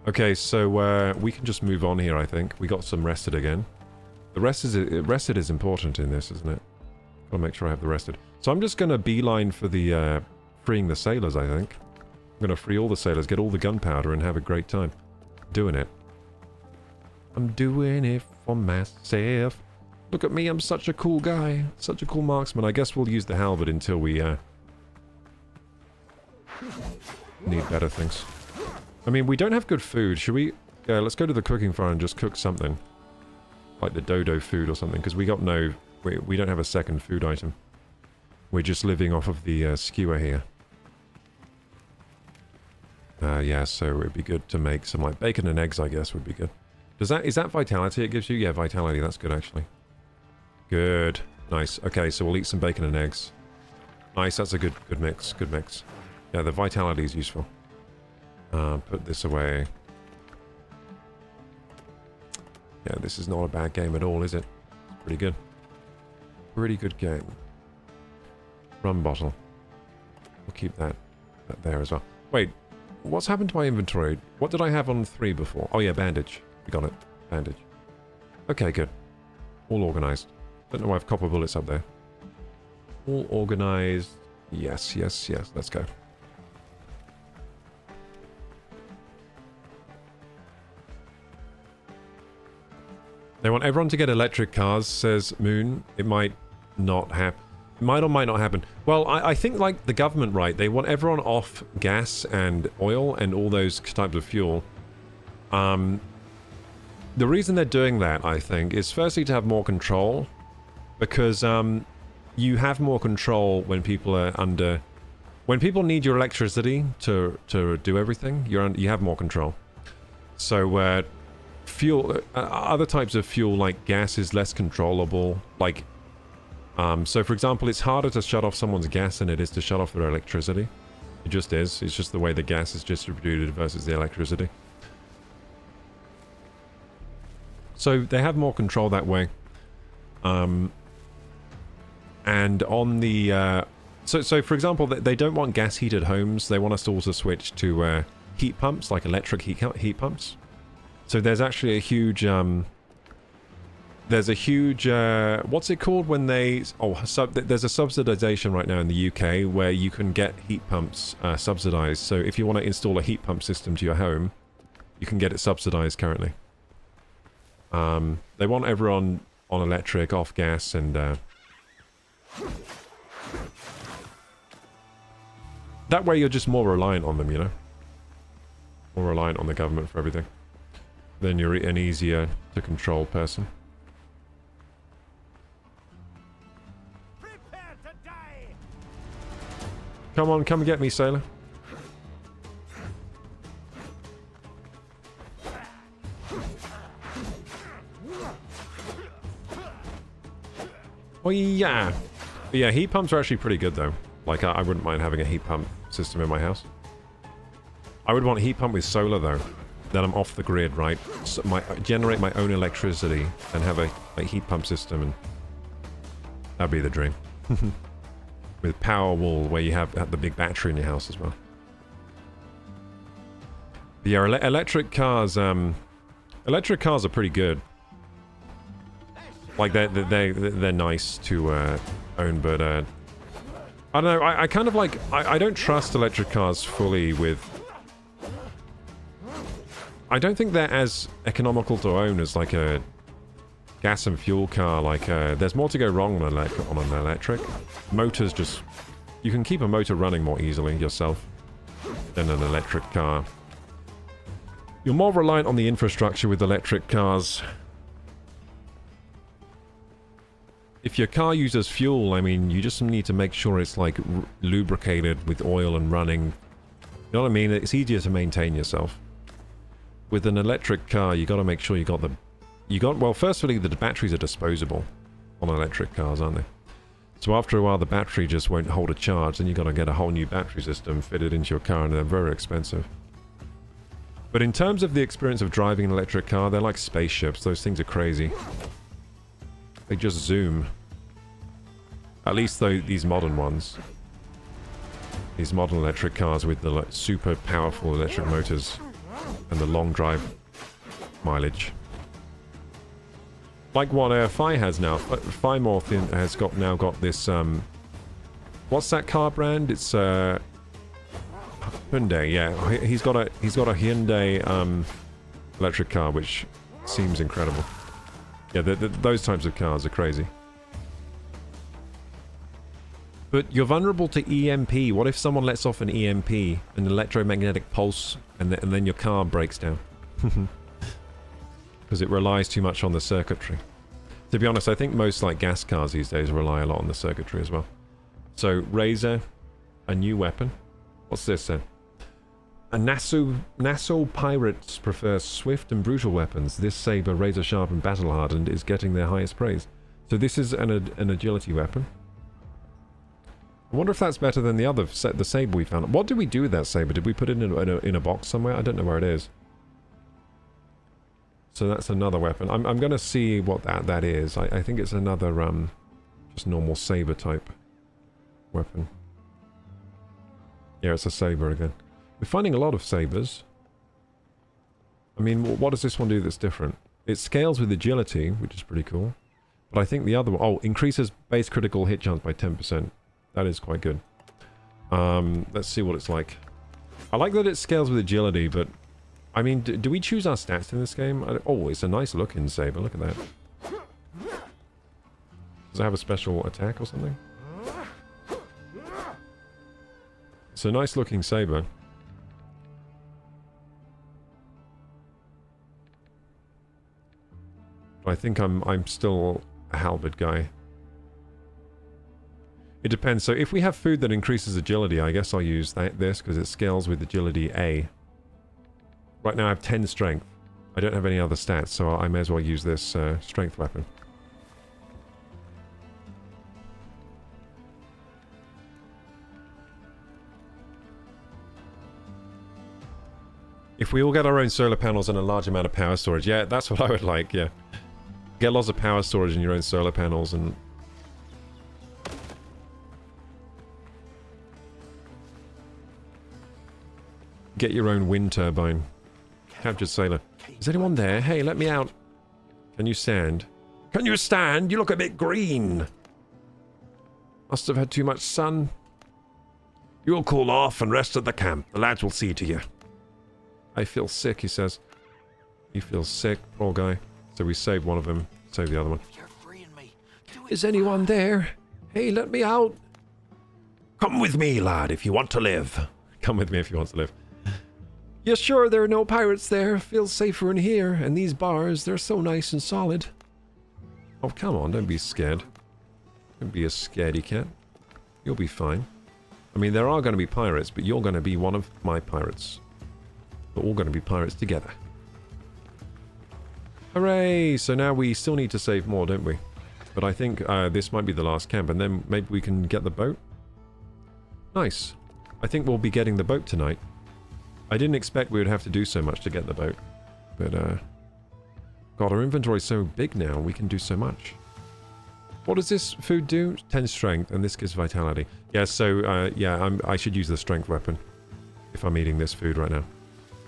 Speaker 1: Okay, so we can just move on here, I think. We got some rested again. The rested is important in this, isn't it? Gotta make sure I have the rested. So I'm just gonna beeline for the freeing the sailors, I think. I'm gonna free all the sailors, get all the gunpowder, and have a great time. Doing it. I'm doing it for myself. Look at me, I'm such a cool guy. Such a cool marksman. I guess we'll use the halberd until we need better things. I mean, we don't have good food. Should we... Yeah, let's go to the cooking fire and just cook something. Like the dodo food or something, because we got no... We don't have a second food item. We're just living off of the skewer here. Yeah, so it would be good to make some like bacon and eggs, I guess, would be good. Is that vitality it gives you? Yeah, vitality, that's good actually. Good. Nice. Okay, so we'll eat some bacon and eggs. Nice, that's a good mix. Good mix. Yeah, the vitality is useful. Put this away. Yeah, this is not a bad game at all, is it? It's pretty good. Pretty good game. Rum bottle. We'll keep that there as well. Wait, what's happened to my inventory? What did I have on 3 before? Oh yeah, bandage. We got it. Bandage. Okay, good. All organized. Don't know why I have copper bullets up there. All organized. Yes, yes, yes. Let's go. They want everyone to get electric cars, says Moon. It might not happen. It might or might not happen. Well, I think like the government, right? They want everyone off gas and oil and all those types of fuel. The reason they're doing that, I think, is firstly to have more control. Because you have more control when people are under... When people need your electricity to do everything, you have more control. So, fuel... other types of fuel, like gas, is less controllable. Like... so, for example, it's harder to shut off someone's gas than it is to shut off their electricity. It just is. It's just the way the gas is distributed versus the electricity. So, they have more control that way. And on the... So for example, they don't want gas-heated homes. They want us to also switch to heat pumps, like electric heat pumps. So there's actually a huge... there's a huge... what's it called when they... Oh, there's a subsidization right now in the UK where you can get heat pumps subsidized. So if you want to install a heat pump system to your home, you can get it subsidized currently. They want everyone on electric, off gas, and... that way you're just more reliant on them, you know? More reliant on the government for everything. Then you're an easier to control person.
Speaker 2: Prepare to die.
Speaker 1: Come on, come get me, sailor. Oh yeah! But yeah, heat pumps are actually pretty good though. Like, I wouldn't mind having a heat pump system in my house. I would want a heat pump with solar though. Then I'm off the grid, right? So generate my own electricity and have a heat pump system, and that'd be the dream. With Powerwall, where you have the big battery in your house as well. But yeah, electric cars are pretty good. Like they're nice to own, but I don't know. I kind of like I don't trust electric cars fully with. I don't think they're as economical to own as like a gas and fuel car. Like there's more to go wrong on an electric. Motors just you can keep a motor running more easily yourself than an electric car. You're more reliant on the infrastructure with electric cars. If your car uses fuel, I mean, you just need to make sure it's like lubricated with oil and running. You know what I mean? It's easier to maintain yourself. With an electric car, you got to make sure you got well, firstly, the batteries are disposable on electric cars, aren't they? So after a while, the battery just won't hold a charge, then you got to get a whole new battery system fitted into your car, and they're very expensive. But in terms of the experience of driving an electric car, they're like spaceships. Those things are crazy. They just zoom. At least though, these modern ones. These modern electric cars with the like, super powerful electric motors and the long drive mileage. Like what Fi has now. Fi Morphin has now got this what's that car brand? It's Hyundai, yeah. He's got a Hyundai electric car, which seems incredible. Yeah, those types of cars are crazy. But you're vulnerable to EMP. What if someone lets off an EMP, an electromagnetic pulse, and then your car breaks down? Because it relies too much on the circuitry. To be honest, I think most like gas cars these days rely a lot on the circuitry as well. So, Razor, a new weapon. What's this then? A Nassau pirates prefer swift and brutal weapons. This saber, razor sharp and battle hardened, is getting their highest praise. So this is an agility weapon. I wonder if that's better than the saber we found. What did we do with that saber? Did we put it in a box somewhere? I don't know where it is. So that's another weapon. I'm going to see what that is. I think it's another just normal saber type weapon. Yeah, it's a saber again. We're finding a lot of sabers. I mean, what does this one do that's different? It scales with agility, which is pretty cool. But I think the other one... Oh, increases base critical hit chance by 10%. That is quite good. Let's see what it's like. I like that it scales with agility, but I mean, do we choose our stats in this game? Oh, it's a nice looking saber. Look at that. Does it have a special attack or something? It's a nice looking saber. I think I'm still a halberd guy. It depends. So if we have food that increases agility, I guess I'll use this because it scales with agility A. Right now I have 10 strength. I don't have any other stats, so I may as well use this strength weapon. If we all get our own solar panels and a large amount of power storage, yeah, that's what I would like, yeah. Get lots of power storage in your own solar panels and... get your own wind turbine. Captured sailor. Is anyone there? Hey, let me out. Can you stand? Can you stand? You look a bit green. Must have had too much sun. You'll cool off and rest at the camp. The lads will see to you. I feel sick, he says. He feels sick, poor guy. So we saved one of them, saved the other one.
Speaker 2: You're freeing me.
Speaker 1: Is anyone there? Hey, let me out. Come with me, lad, if you want to live. Come with me if you want to live. You're sure there are no pirates there? Feels safer in here, and these bars, they're so nice and solid. Oh, come on, don't be scared. Don't be a scaredy cat. You'll be fine. I mean, there are going to be pirates, but you're going to be one of my pirates. We're all going to be pirates together. Hooray! So now we still need to save more, don't we? But I think this might be the last camp, and then maybe we can get the boat? Nice. I think we'll be getting the boat tonight. I didn't expect we would have to do so much to get the boat. But, God, our inventory's so big now, we can do so much. What does this food do? 10 strength, and this gives vitality. Yeah, so, yeah, I should use the strength weapon if I'm eating this food right now.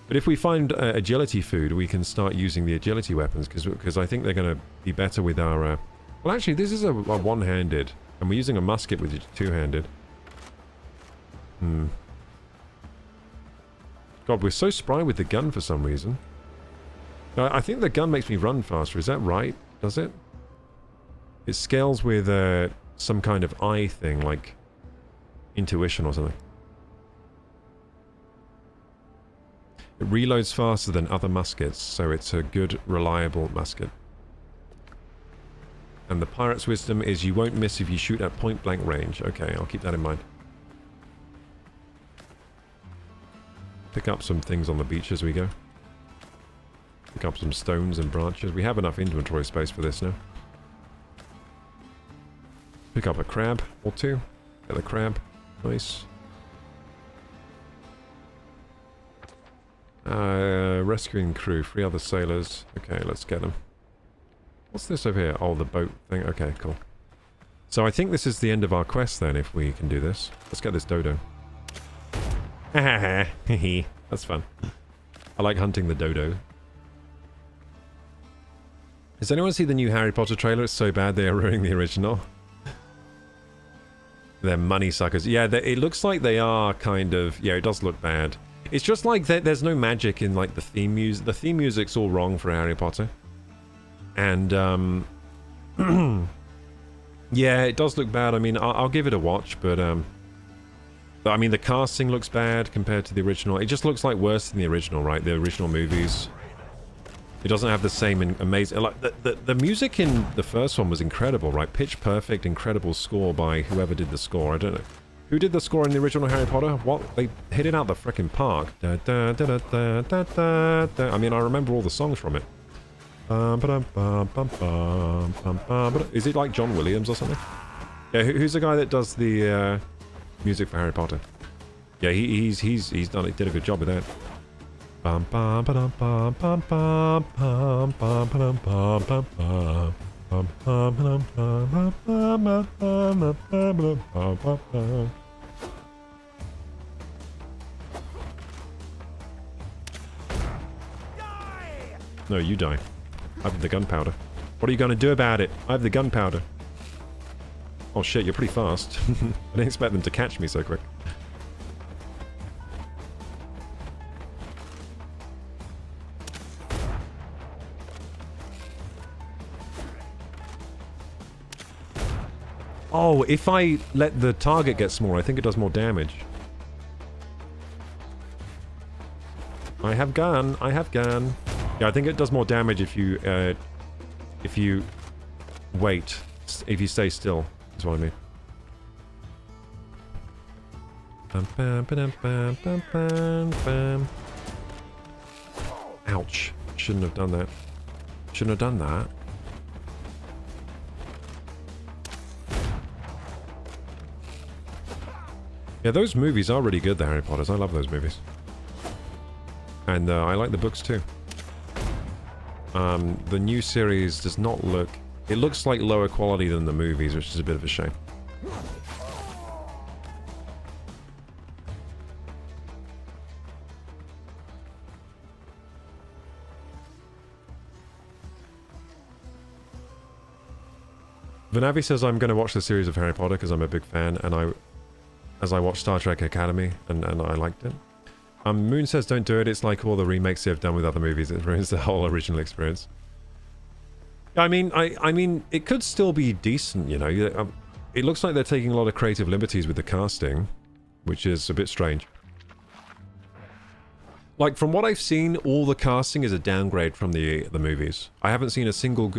Speaker 1: But if we find agility food, we can start using the agility weapons, because I think they're going to be better with our... Well, actually, this is a one-handed, and we're using a musket with it two-handed. God, we're so spry with the gun for some reason. I think the gun makes me run faster. Is that right? Does it? It scales with some kind of eye thing, like intuition or something. It reloads faster than other muskets, so it's a good, reliable musket. And the pirate's wisdom is you won't miss if you shoot at point-blank range. Okay, I'll keep that in mind. Pick up some things on the beach as we go. Pick up some stones and branches. We have enough inventory space for this now. Pick up a crab or two. Get the crab. Nice. Rescuing crew. 3 other sailors. Okay, let's get them. What's this over here? Oh, the boat thing. Okay, cool. So I think this is the end of our quest then, if we can do this. Let's get this dodo. That's fun. I like hunting the dodo. Has anyone seen the new Harry Potter trailer? It's so bad they are ruining the original. They're money suckers. Yeah, it looks like they are kind of... Yeah, it does look bad. It's just like there's no magic in like the theme music. The theme music's all wrong for Harry Potter. And, yeah, it does look bad. I mean, I'll give it a watch, but I mean, the casting looks bad compared to the original. It just looks like worse than the original, right? The original movies. It doesn't have the same amazing... Like, the music in the first one was incredible, right? Pitch perfect, incredible score by whoever did the score. I don't know. Who did the score in the original Harry Potter? What? They hit it out the frickin' park. Da, da, da, da, da, da, da. I mean, I remember all the songs from it. Is it like John Williams or something? Yeah, who's the guy that does the music for Harry Potter? Yeah, he's done it. Did a good job with that. No, you die. I have the gunpowder. What are you going to do about it? I have the gunpowder. Oh shit, you're pretty fast. I didn't expect them to catch me so quick. Oh, if I let the target get smaller, I think it does more damage. I have gun. I have gun. Yeah, I think it does more damage if you wait. If you stay still, is what I mean. Bam, bam, bam, bam, bam, bam, bam. Ouch. Shouldn't have done that. Shouldn't have done that. Yeah, those movies are really good, the Harry Potters. I love those movies. And I like the books too. The new series does not look... It looks like lower quality than the movies, which is a bit of a shame. Vanavi says I'm going to watch the series of Harry Potter because I'm a big fan, and as I watched Star Trek Academy, and I liked it. Moon says don't do it, it's like all the remakes they've done with other movies, it ruins the whole original experience. I mean, it could still be decent, you know. It looks like they're taking a lot of creative liberties with the casting, which is a bit strange. Like, from what I've seen, all the casting is a downgrade from the movies. I haven't seen a single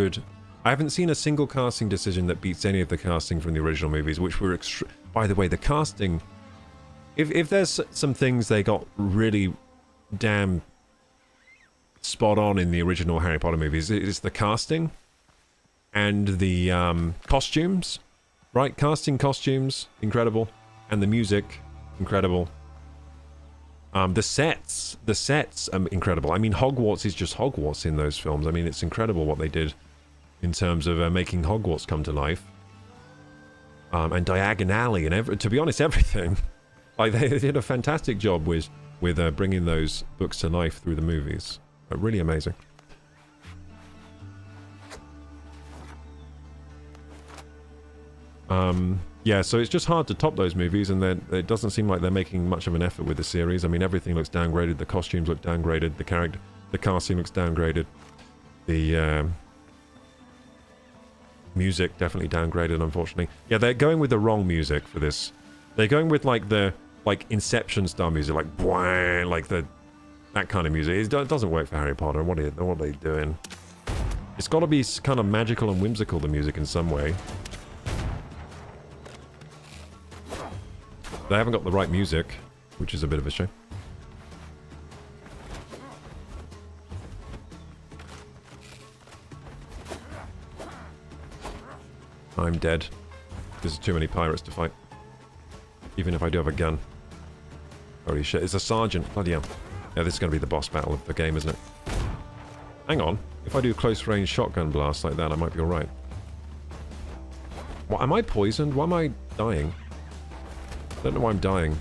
Speaker 1: casting decision that beats any of the casting from the original movies, which were by the way, the casting... If there's some things they got really damn spot on in the original Harry Potter movies, it's the casting and the costumes, right? Casting, costumes, incredible. And the music, incredible. The sets are incredible. I mean, Hogwarts is just Hogwarts in those films. I mean, it's incredible what they did in terms of making Hogwarts come to life. And Diagon Alley and to be honest, everything. Like, they did a fantastic job with bringing those books to life through the movies. Really amazing. Yeah, so it's just hard to top those movies, and it doesn't seem like they're making much of an effort with the series. I mean, everything looks downgraded. The costumes look downgraded. The casting looks downgraded. The music definitely downgraded, unfortunately. Yeah, they're going with the wrong music for this. They're going with like Inception style music, like bwah, like that kind of music. It doesn't work for Harry Potter. What are they doing? It's got to be kind of magical and whimsical, the music, in some way. They haven't got the right music, which is a bit of a shame. I'm dead. There's too many pirates to fight. Even if I do have a gun. Holy shit, it's a sergeant. Bloody hell. Yeah, this is going to be the boss battle of the game, isn't it? Hang on. If I do close range shotgun blast like that, I might be alright. What, am I poisoned? Why am I dying? I don't know why I'm dying.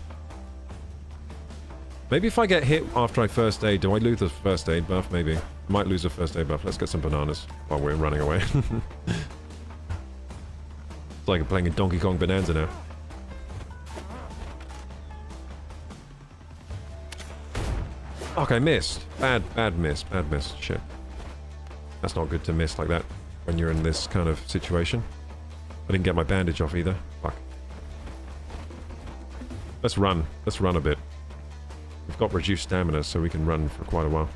Speaker 1: Maybe if I get hit after I first aid, do I lose the first aid buff? Maybe. I might lose the first aid buff. Let's get some bananas while we're running away. It's like I'm playing a Donkey Kong Bonanza now. Okay, missed. Bad miss. Shit. That's not good to miss like that when you're in this kind of situation. I didn't get my bandage off either. Fuck. Let's run. Let's run a bit. We've got reduced stamina, so we can run for quite a while.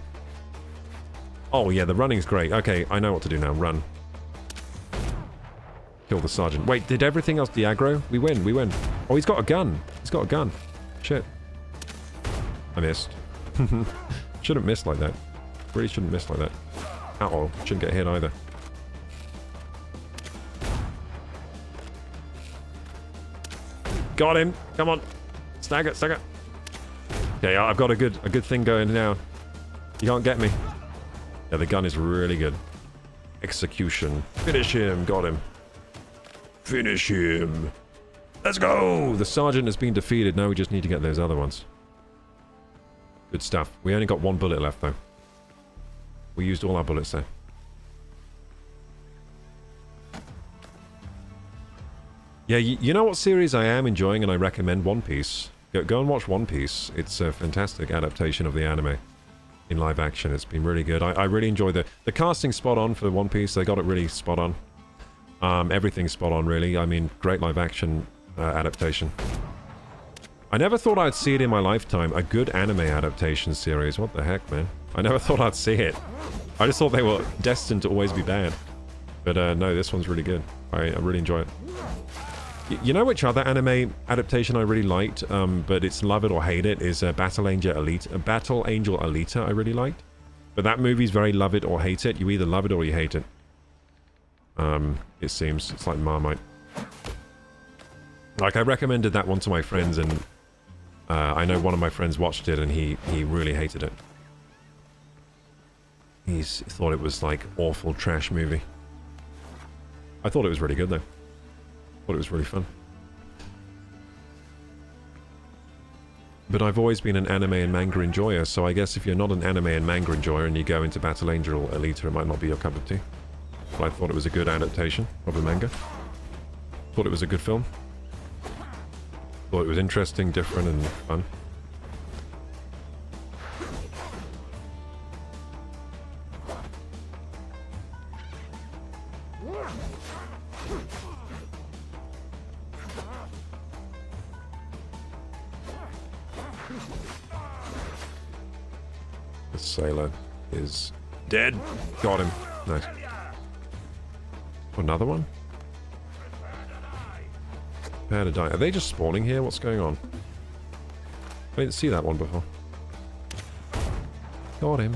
Speaker 1: Oh, yeah, the running's great. Okay, I know what to do now. Run. Kill the sergeant. Wait, did everything else de-aggro? We win. Oh, he's got a gun. Shit. I missed. Shouldn't miss like that. Really shouldn't miss like that. Uh-oh. Shouldn't get hit either. Got him. Come on. Stagger. Okay, I've got a good thing going now. You can't get me. Yeah, the gun is really good. Execution. Finish him. Got him. Finish him. Let's go! The sergeant has been defeated. Now we just need to get those other ones. Good stuff. We only got one bullet left, though. We used all our bullets there. Yeah, you know what series I am enjoying and I recommend? One Piece. Go and watch One Piece. It's a fantastic adaptation of the anime in live action. It's been really good. I really enjoy the casting spot on for One Piece. They got it really spot on. Everything's spot on, really. I mean, great live action adaptation. I never thought I'd see it in my lifetime. A good anime adaptation series. What the heck, man? I never thought I'd see it. I just thought they were destined to always be bad. But no, this one's really good. I really enjoy it. You know which other anime adaptation I really liked, but it's love it or hate it, is Battle Angel Alita I really liked. But that movie's very love it or hate it. You either love it or you hate it. It seems. It's like Marmite. Like, I recommended that one to my friends, and I know one of my friends watched it, and he really hated it. He thought it was, like, awful trash movie. I thought it was really good, though. Thought it was really fun. But I've always been an anime and manga enjoyer, so I guess if you're not an anime and manga enjoyer and you go into Battle Angel Alita, it might not be your cup of tea. But I thought it was a good adaptation of the manga. Thought it was a good film. Thought it was interesting, different, and fun. The sailor is dead. Got him. Nice. Another one? Prepare to die. Are they just spawning here? What's going on? I didn't see that one before. Got him.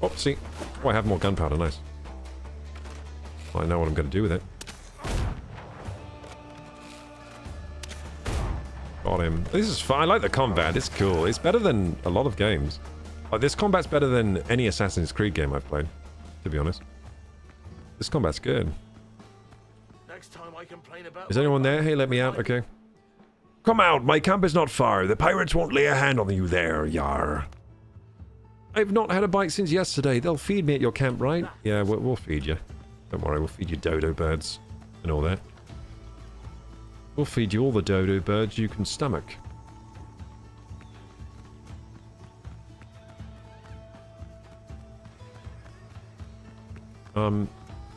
Speaker 1: Oh, see. Oh, I have more gunpowder. Nice. I know what I'm going to do with it. Got him. This is fun. I like the combat. It's cool. It's better than a lot of games. Like, this combat's better than any Assassin's Creed game I've played, to be honest. This combat's good.
Speaker 2: Next time I complain about
Speaker 1: Is anyone there? Hey, let me out. Okay. Come out. My camp is not far. The pirates won't lay a hand on you there, yar. I've not had a bite since yesterday. They'll feed me at your camp, right? Yeah, we'll feed you. Don't worry, we'll feed you dodo birds and all that. We'll feed you all the dodo birds you can stomach.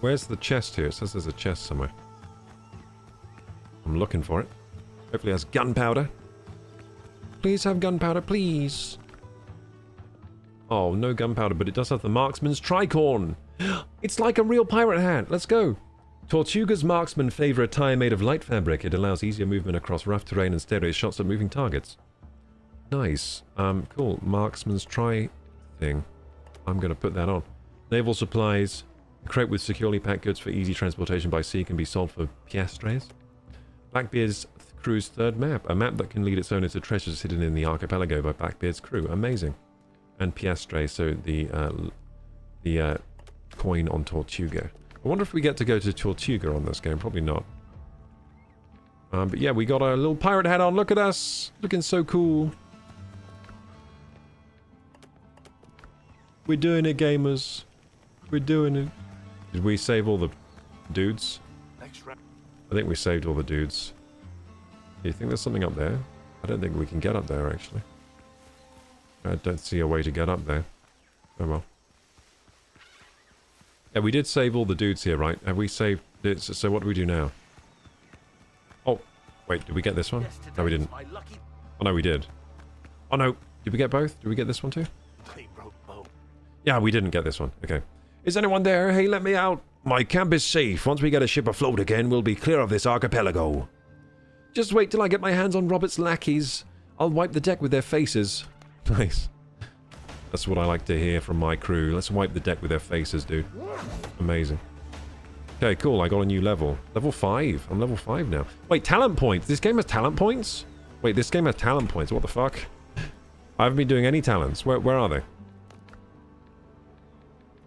Speaker 1: Where's the chest here? It says there's a chest somewhere. I'm looking for it. Hopefully it has gunpowder. Please have gunpowder, please. Oh, no gunpowder, but it does have the marksman's tricorn. It's like a real pirate hat. Let's go. Tortuga's marksmen favor a tie made of light fabric. It allows easier movement across rough terrain and steadier shots at moving targets. Nice. Cool. Marksman's tri thing. I'm going to put that on. Naval supplies. A crate with securely packed goods for easy transportation by sea can be sold for piastres. Blackbeard's crew's third map. A map that can lead its owner to treasures hidden in the archipelago by Blackbeard's crew. Amazing. And piastres, so the coin on Tortuga. I wonder if we get to go to Tortuga on this game. Probably not. But yeah, we got our little pirate hat on. Look at us. Looking so cool. We're doing it, gamers. We're doing it. Did we save all the dudes? I think we saved all the dudes. Do you think there's something up there? I don't think we can get up there, actually. I don't see a way to get up there. Oh well. Yeah, we did save all the dudes here, right? Have we saved it? So what do we do now? Oh, wait, did we get this one? No, we didn't. Oh, no, we did. Oh, no. Did we get both? Did we get this one too? Yeah, we didn't get this one. Okay. Is anyone there? Hey, let me out. My camp is safe. Once we get a ship afloat again, we'll be clear of this archipelago. Just wait till I get my hands on Robert's lackeys. I'll wipe the deck with their faces. Nice. That's what I like to hear from my crew. Let's wipe the deck with their faces, dude. Amazing. Okay, cool. I got a new level. Level 5. I'm level 5 now. Wait, talent points. This game has talent points? Wait, this game has talent points. What the fuck? I haven't been doing any talents. Where are they?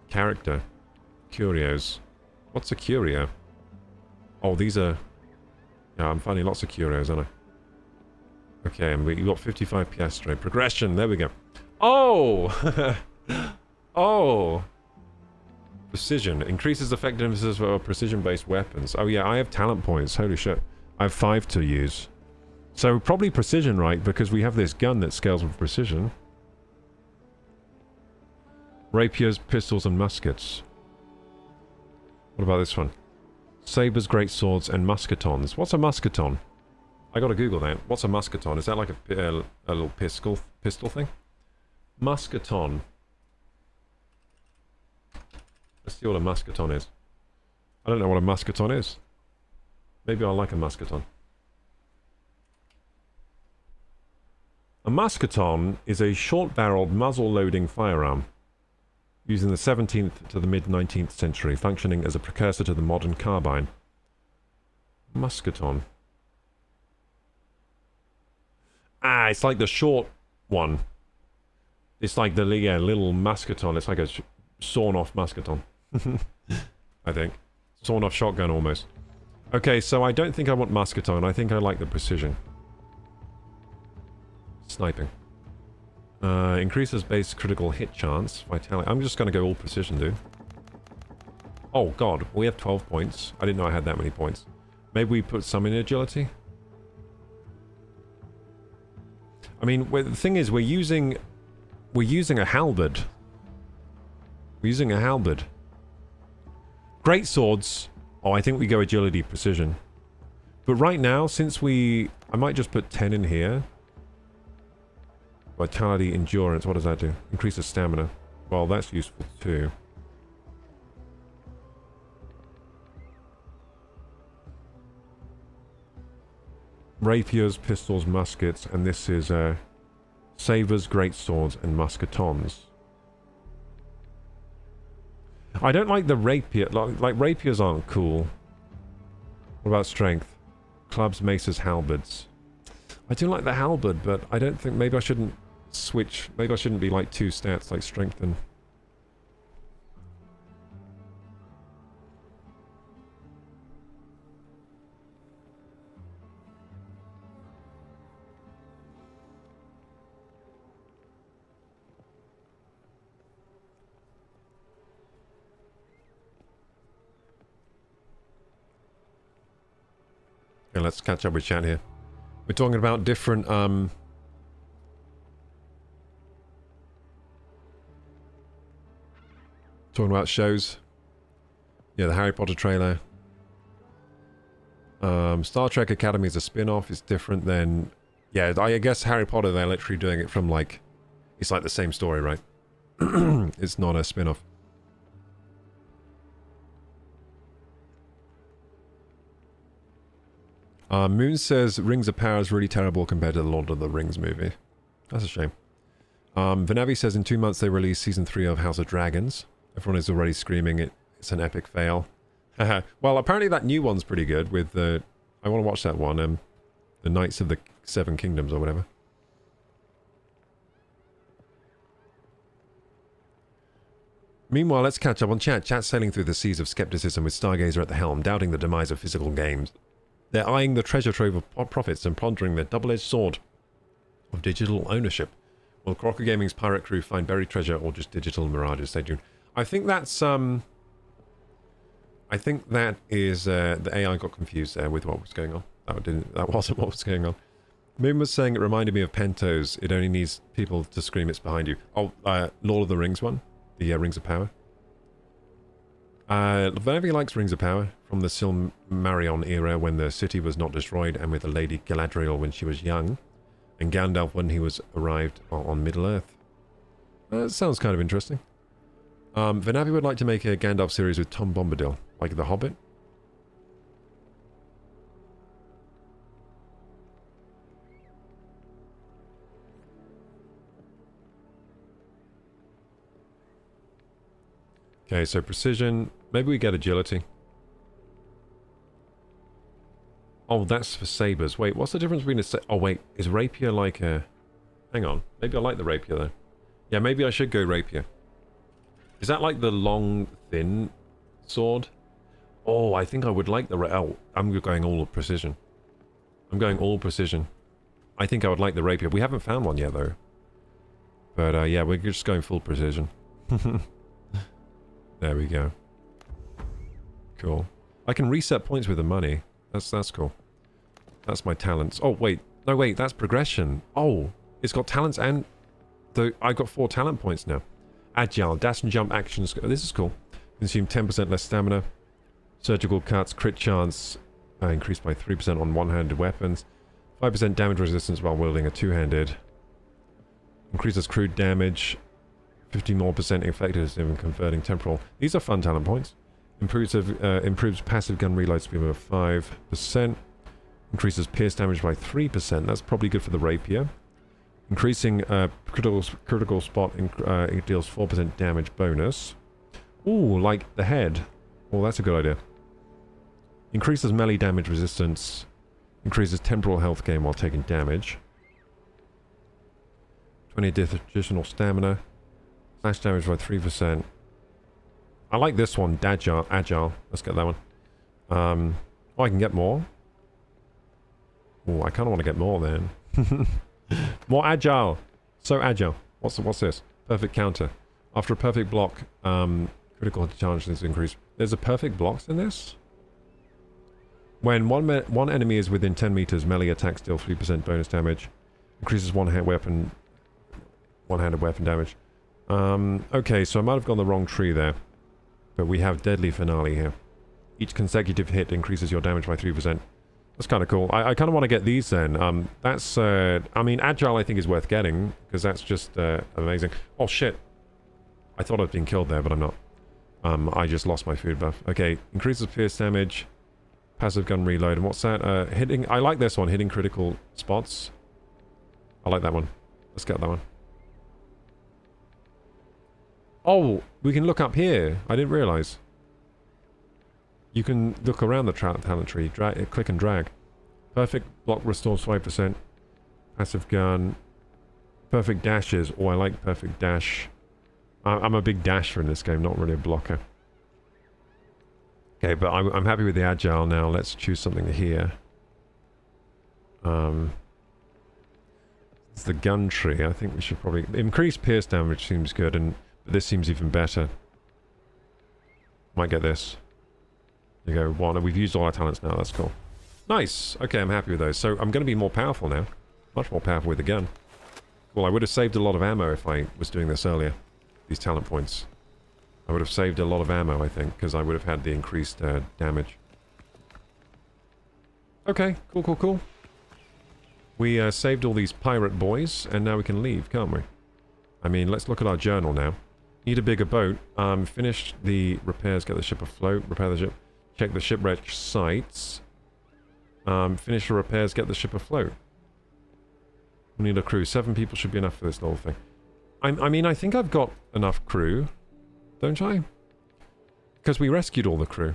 Speaker 1: Character. Curios. What's a curio? Oh, these are... Yeah, I'm finding lots of curios, aren't I? Okay, and we got 55 piastre. Progression. There we go. Oh! Oh! Precision. Increases effectiveness for precision-based weapons. Oh yeah, I have talent points. Holy shit. I have 5 to use. So probably precision, right? Because we have this gun that scales with precision. Rapiers, pistols, and muskets. What about this one? Sabers, great swords, and musketons. What's a musketon? I gotta Google that. What's a musketon? Is that like a little pistol thing? Musketon. Let's see what a musketon is. I don't know what a musketon is. Maybe I'll like a musketon. A musketon is a short-barreled, muzzle-loading firearm used in the 17th to the mid-19th century, functioning as a precursor to the modern carbine. Musketon. Ah, it's like the short one. It's like the little musketon. It's like a sawn-off musketon. I think. Sawn-off shotgun, almost. Okay, so I don't think I want musketon. I think I like the precision. Sniping. Increases base critical hit chance. Vitality. I'm just going to go all precision, dude. Oh, God. We have 12 points. I didn't know I had that many points. Maybe we put some in agility? I mean, the thing is, we're using a halberd. We're using a halberd. Great swords. Oh, I think we go agility, precision. But right now, since I might just put 10 in here. Vitality, endurance, what does that do? Increases stamina. Well, that's useful too. Rapiers, pistols, muskets, and this is sabers, great swords, and musketons. I don't like the rapier. Like rapiers aren't cool. What about strength? Clubs, maces, halberds. I do like the halberd, but I don't think... Maybe I shouldn't switch. Maybe I shouldn't be like 2 stats, like strength and... Okay, let's catch up with chat here. We're talking about different, talking about shows. Yeah, the Harry Potter trailer. Star Trek Academy is a spin-off. It's different than... Yeah, I guess Harry Potter, they're literally doing it from, like... It's like the same story, right? It's not a spin-off. Moon says Rings of Power is really terrible compared to the Lord of the Rings movie. That's a shame. Vanavi says in 2 months they release season 3 of House of Dragons. Everyone is already screaming it's an epic fail. Well, apparently that new one's pretty good with the... I want to watch that one. The Knights of the Seven Kingdoms or whatever. Meanwhile, let's catch up on chat. Chat's sailing through the seas of skepticism with Stargazer at the helm, doubting the demise of physical games. They're eyeing the treasure trove of profits and pondering their double-edged sword of digital ownership. Will Crocker Gaming's pirate crew find buried treasure or just digital mirages? Stay tuned. I think that's, I think that is, the AI got confused there with what was going on. That wasn't what was going on. Moon was saying it reminded me of Pentos. It only needs people to scream it's behind you. Oh, Lord of the Rings one. The Rings of Power. Whenever he likes Rings of Power, from the Silmarillion era when the city was not destroyed, and with the Lady Galadriel when she was young, and Gandalf when he was arrived on Middle-earth. That sounds kind of interesting. Vanavi would like to make a Gandalf series with Tom Bombadil, like The Hobbit. Okay, so precision. Maybe we get agility. Oh, that's for sabers. Wait, what's the difference between a... Oh, wait. Is rapier like a... Hang on. Maybe I like the rapier, though. Yeah, maybe I should go rapier. Is that like the long, thin sword? Oh, I think I would like the... Oh, I'm going all precision. I'm going all precision. I think I would like the rapier. We haven't found one yet, though. But, yeah, we're just going full precision. There we go. Cool. I can reset points with the money. That's cool. That's my talents. Oh, wait. No, wait. That's progression. Oh, it's got talents and... I got 4 talent points now. Agile. Dash and jump actions. This is cool. Consume 10% less stamina. Surgical cuts, crit chance increased by 3% on one-handed weapons. 5% damage resistance while wielding a two-handed. Increases crude damage. 50% more effectiveness in converting temporal. These are fun talent points. Improves passive gun reload speed by 5%. Increases pierce damage by 3%. That's probably good for the rapier. Increasing critical spot it deals 4% damage bonus. Ooh, like the head. Oh, that's a good idea. Increases melee damage resistance. Increases temporal health gain while taking damage. 20 additional stamina. Slash damage by 3%. I like this one, Agile. Let's get that one. Oh, I can get more. Oh, I kind of want to get more then. More Agile. So Agile. What's this? Perfect counter. After a perfect block, critical challenge is increased. There's a perfect blocks in this? When one enemy is within 10 meters, melee attacks deal 3% bonus damage. Increases one-handed weapon damage. Okay, so I might have gone the wrong tree there. But we have Deadly Finale here. Each consecutive hit increases your damage by 3%. That's kind of cool. I kind of want to get these then. That's, I mean, Agile I think is worth getting, because that's just amazing. Oh, shit. I thought I'd been killed there, but I'm not. I just lost my food buff. Okay, increases pierce damage. Passive gun reload. And what's that? Hitting... I like this one, hitting critical spots. I like that one. Let's get that one. Oh, we can look up here. I didn't realize. You can look around the talent tree. Click and drag. Perfect block restores 5%. Passive gun. Perfect dashes. Oh, I like perfect dash. I'm a big dasher in this game, not really a blocker. Okay, but I'm happy with the Agile now. Let's choose something here. It's the gun tree. I think we should probably... Increase pierce damage seems good, and this seems even better. Might get this. There you go, one. We've used all our talents now. That's cool. Nice. Okay, I'm happy with those. So I'm going to be more powerful now. Much more powerful with the gun. Cool, I would have saved a lot of ammo if I was doing this earlier. These talent points. I would have saved a lot of ammo, I think, because I would have had the increased damage. Okay, cool. We saved all these pirate boys, and now we can leave, can't we? I mean, let's look at our journal now. Need a bigger boat. Finish the repairs, get the ship afloat, repair the ship, check the shipwreck sites. Finish the repairs, get the ship afloat. We need a crew. 7 people should be enough for this little thing. I mean, I think I've got enough crew. Don't I? Because we rescued all the crew.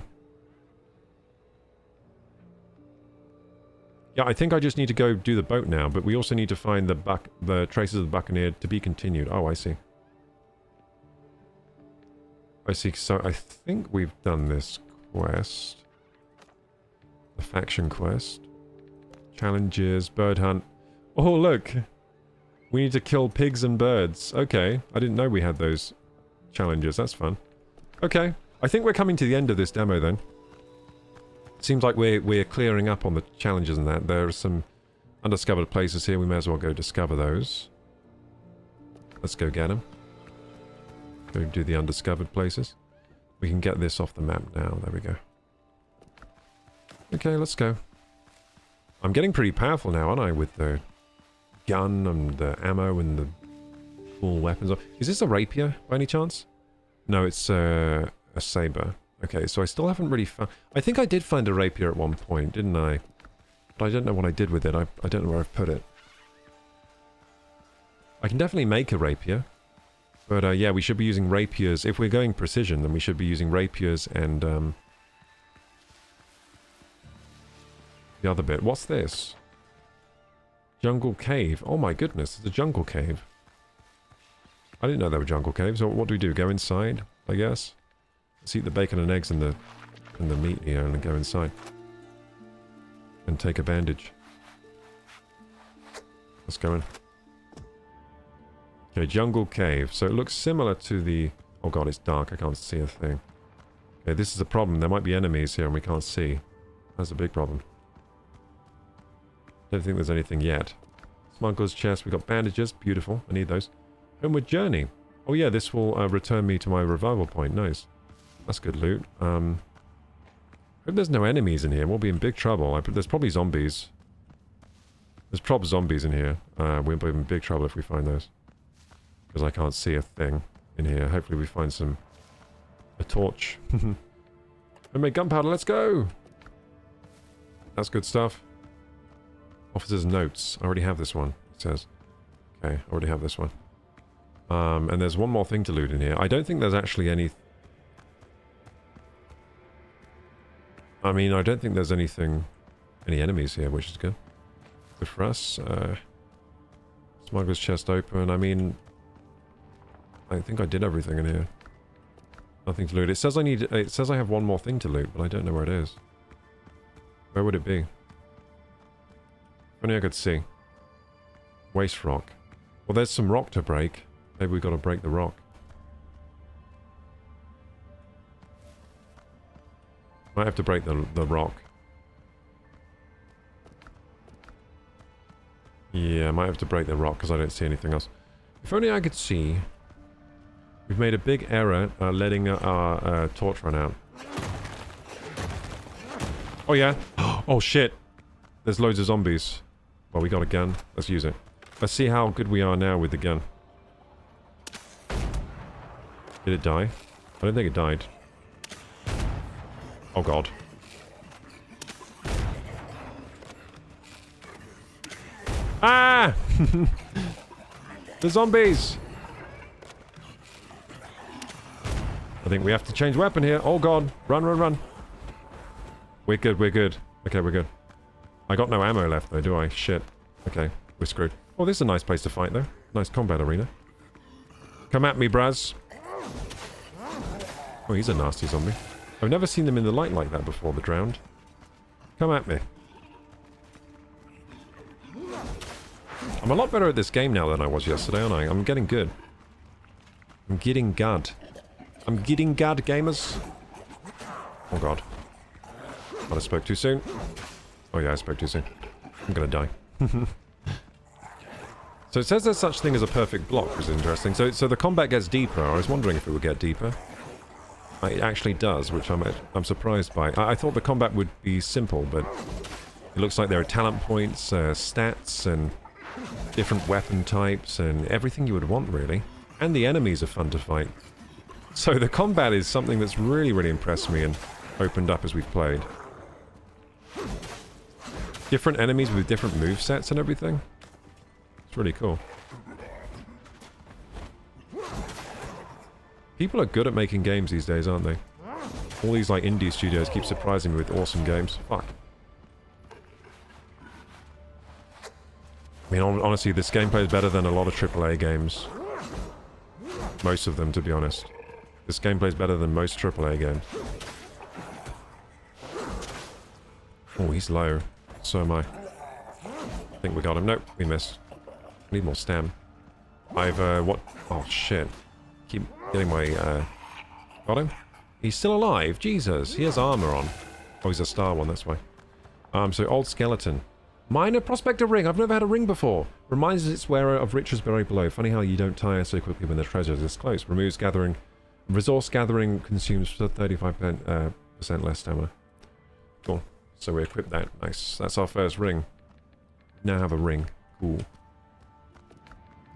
Speaker 1: Yeah, I think I just need to go do the boat now, but we also need to find the traces of the Buccaneer to be continued. Oh, I see. I see. So I think we've done this quest. The faction quest. Challenges, bird hunt. Oh, look! We need to kill pigs and birds. Okay, I didn't know we had those challenges. That's fun. Okay, I think we're coming to the end of this demo then. Seems like we're clearing up on the challenges and that. There are some undiscovered places here. We may as well go discover those. Let's go get them. Go do the undiscovered places. We can get this off the map now. There we go. Okay, let's go. I'm getting pretty powerful now, aren't I, with the gun and the ammo and the cool weapons. Is this a rapier, by any chance? No, it's a saber. Okay, so I still haven't really found... I think I did find a rapier at one point, didn't I? But I don't know what I did with it. I don't know where I've put it. I can definitely make a rapier. But yeah, we should be using rapiers. If we're going precision, then we should be using rapiers and... the other bit. What's this? Jungle cave. Oh my goodness, it's a jungle cave. I didn't know there were jungle caves. So what do we do? Go inside, I guess? Let's eat the bacon and eggs and the meat here and go inside. And take a bandage. Let's go in. Okay, jungle cave. So it looks similar to the... Oh god, it's dark. I can't see a thing. Okay, this is a problem. There might be enemies here and we can't see. That's a big problem. Don't think there's anything yet. Smuggler's chest. We've got bandages. Beautiful. I need those. Homeward journey. Oh yeah, this will return me to my revival point. Nice. That's good loot. Hope there's no enemies in here. We'll be in big trouble. There's probably zombies. There's probably zombies in here. We'll be in big trouble if we find those. Because I can't see a thing in here. Hopefully we find a torch. And make gunpowder. Let's go! That's good stuff. Officer's notes. I already have this one, it says. Okay, I already have this one. And there's one more thing to loot in here. I don't think there's actually any... I mean, I don't think there's any enemies here, which is good. Good for us. Smuggler's chest open. I mean, I think I did everything in here. Nothing to loot. It says I have one more thing to loot, but I don't know where it is. Where would it be? If only I could see. Waste rock. Well, there's some rock to break. Maybe we've got to break the rock. Might have to break the rock. Yeah, I might have to break the rock because I don't see anything else. If only I could see. We've made a big error letting our torch run out. Oh yeah. Oh shit. There's loads of zombies. Well, we got a gun. Let's use it. Let's see how good we are now with the gun. Did it die? I don't think it died. Oh god. Ah! The zombies! I think we have to change weapon here. Oh god. Run, run, run. We're good, we're good. Okay, we're good. I got no ammo left though, do I? Shit. Okay, we're screwed. Oh, this is a nice place to fight though. Nice combat arena. Come at me, Braz. Oh, he's a nasty zombie. I've never seen them in the light like that before, the drowned. Come at me. I'm a lot better at this game now than I was yesterday, aren't I? I'm getting good. I'm getting good. I'm getting good, gamers. Oh god. I spoke too soon. Oh yeah, I spoke too soon. I'm gonna die. So it says there's such thing as a perfect block, which is interesting. So the combat gets deeper. I was wondering if it would get deeper. It actually does, which I'm surprised by. I thought the combat would be simple, but it looks like there are talent points, stats, and different weapon types, and everything you would want, really. And the enemies are fun to fight. So the combat is something that's really, really impressed me and opened up as we've played. Different enemies with different movesets and everything. It's really cool. People are good at making games these days, aren't they? All these like indie studios keep surprising me with awesome games. Fuck. I mean, honestly, this gameplay is better than a lot of AAA games. Most of them, to be honest. This gameplay is better than most AAA games. Oh, he's low. So am I. I think we got him. Nope, we missed. Need more stam. What? Oh, shit. Keep getting my, Got him? He's still alive? Jesus. He has armor on. Oh, he's a star one, that's why. So old skeleton. Minor prospector ring. I've never had a ring before. Reminds its wearer of riches buried below. Funny how you don't tire so quickly when the treasure is this close. Removes gathering. Resource gathering consumes 35% less stamina. Cool. So we equip that. Nice. That's our first ring. Now have a ring. Cool.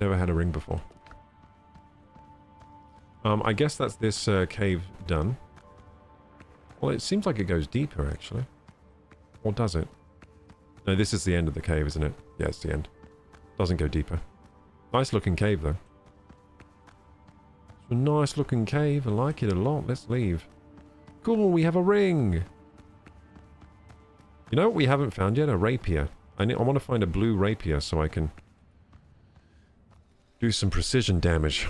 Speaker 1: Never had a ring before. I guess that's this cave done. Well, it seems like it goes deeper, actually. Or does it? No, this is the end of the cave, isn't it? Yeah, it's the end. Doesn't go deeper. Nice looking cave, though. It's a nice looking cave. I like it a lot. Let's leave. Cool, we have a ring. You know what we haven't found yet? A rapier. I want to find a blue rapier so I can do some precision damage.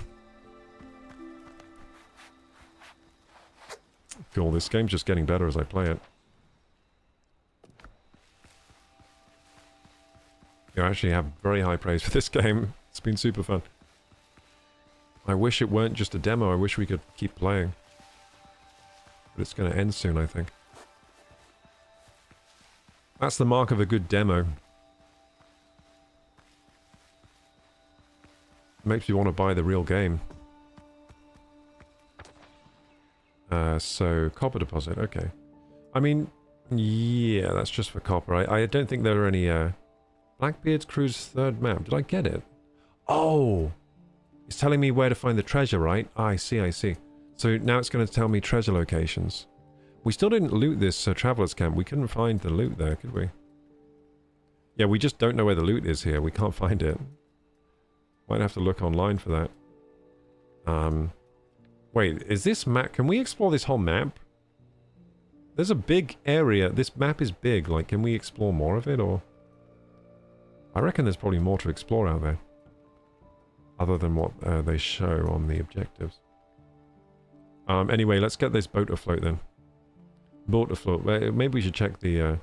Speaker 1: Cool, this game's just getting better as I play it. I actually have very high praise for this game. It's been super fun. I wish it weren't just a demo. I wish we could keep playing. But it's going to end soon, I think. That's the mark of a good demo. Makes me want to buy the real game. So, copper deposit, okay. I mean, yeah, that's just for copper. I don't think there are any, Blackbeard's Crew's third map. Did I get it? Oh! It's telling me where to find the treasure, right? Ah, I see, I see. So now it's going to tell me treasure locations. We still didn't loot this traveler's camp. We couldn't find the loot there, could we? Yeah, we just don't know where the loot is here. We can't find it. Might have to look online for that. Wait, is this map... Can we explore this whole map? There's a big area. This map is big. Like, can we explore more of it, or... I reckon there's probably more to explore out there. Other than what they show on the objectives. Anyway, let's get this boat afloat then. Boat afloat. Maybe we should check the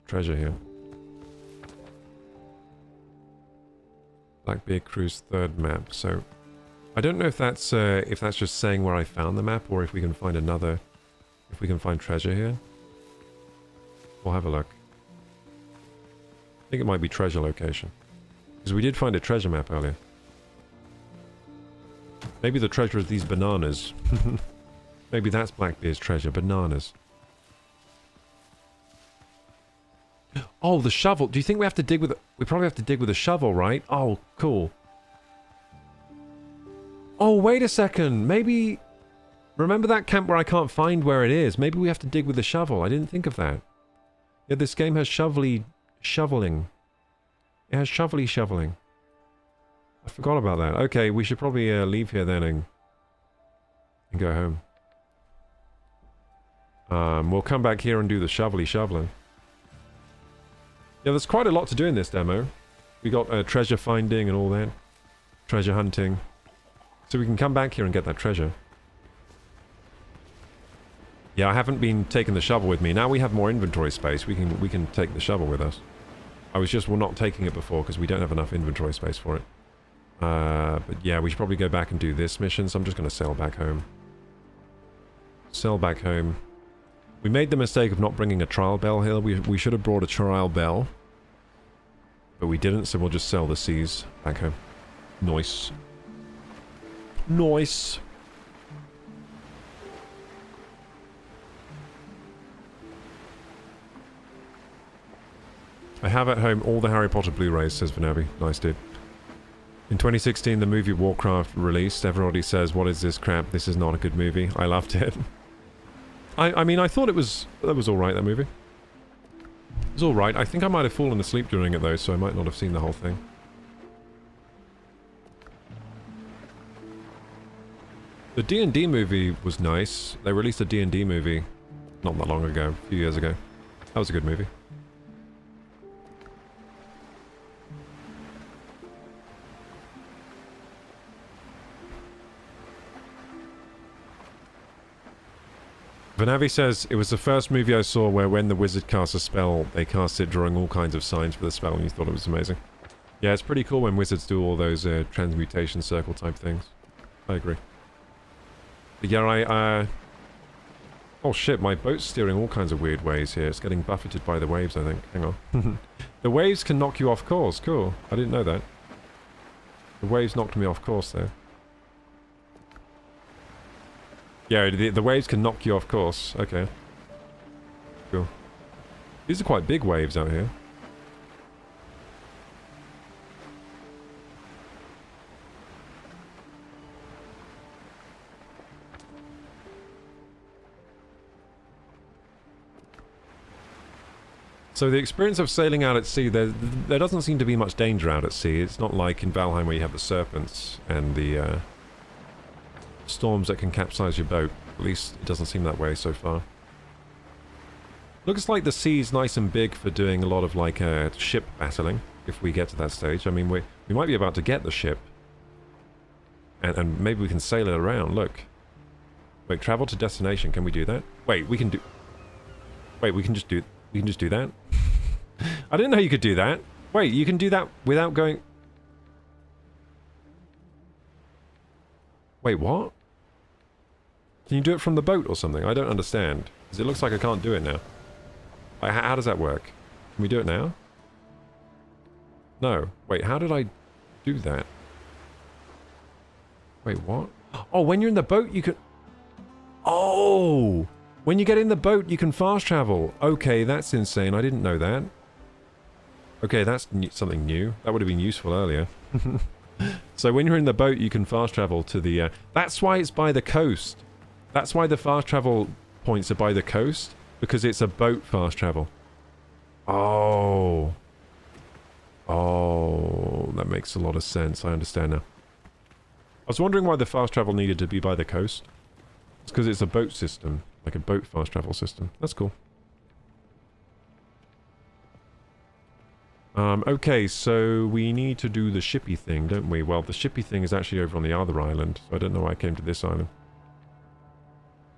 Speaker 1: treasure here. Blackbeard Crew's third map. So, I don't know if that's just saying where I found the map, or if we can find another, if we can find treasure here. We'll have a look. I think it might be treasure location, because we did find a treasure map earlier. Maybe the treasure is these bananas. Maybe that's Blackbeard's treasure, bananas. Oh, the shovel. Do you think we have to dig with... We probably have to dig with a shovel, right? Oh, cool. Oh, wait a second. Maybe... Remember that camp where I can't find where it is? Maybe we have to dig with a shovel. I didn't think of that. Yeah, this game has shoveling. It has shoveling. I forgot about that. Okay, we should probably leave here then and go home. We'll come back here and do the shoveling. Yeah, there's quite a lot to do in this demo. We got treasure finding and all that. Treasure hunting. So we can come back here and get that treasure. Yeah, I haven't been taking the shovel with me. Now we have more inventory space. We can take the shovel with us. I was just not taking it before because we don't have enough inventory space for it. But yeah, we should probably go back and do this mission, so I'm just going to sail back home. Sail back home. We made the mistake of not bringing a trial bell here. We should have brought a trial bell. But we didn't, so we'll just sail the seas back home. Nice. Nice. I have at home all the Harry Potter Blu-rays, says Vanavi. Nice, dude. In 2016, the movie Warcraft released. Everybody says, what is this crap? This is not a good movie. I loved it. I mean, I thought that was alright, that movie. It was alright. I think I might have fallen asleep during it, though, so I might not have seen the whole thing. The D&D movie was nice. They released a D&D movie not that long ago, a few years ago. That was a good movie. Vanavi says, it was the first movie I saw where when the wizard casts a spell, they cast it drawing all kinds of signs for the spell, and you thought it was amazing. Yeah, it's pretty cool when wizards do all those transmutation circle type things. I agree. But yeah, oh shit, my boat's steering all kinds of weird ways here. It's getting buffeted by the waves, I think. Hang on. The waves can knock you off course. Cool. I didn't know that. The waves knocked me off course there. Yeah, the waves can knock you off course. Okay. Cool. These are quite big waves out here. So the experience of sailing out at sea, there doesn't seem to be much danger out at sea. It's not like in Valheim where you have the serpents and the storms that can capsize your boat. At least it doesn't seem that way so far. Looks like the sea's nice and big for doing a lot of like ship battling, if we get to that stage. I mean, we might be about to get the ship. And maybe we can sail it around, look. Wait, travel to destination, can we do that? Wait, we can do... Wait, we can just do that? I didn't know you could do that. Wait, you can do that without going... Wait, what? Can you do it from the boat or something? I don't understand. Because it looks like I can't do it now. Like, how does that work? Can we do it now? No. Wait, how did I do that? Wait, what? Oh, when you're in the boat, you can... Oh! When you get in the boat, you can fast travel. Okay, that's insane. I didn't know that. Okay, that's something new. That would have been useful earlier. So when you're in the boat, you can fast travel to the... that's why it's by the coast. That's why the fast travel points are by the coast. Because it's a boat fast travel. Oh. Oh, that makes a lot of sense. I understand now. I was wondering why the fast travel needed to be by the coast. It's because it's a boat system. Like a boat fast travel system. That's cool. Okay, so we need to do the shippy thing, don't we? Well, the shippy thing is actually over on the other island, so I don't know why I came to this island.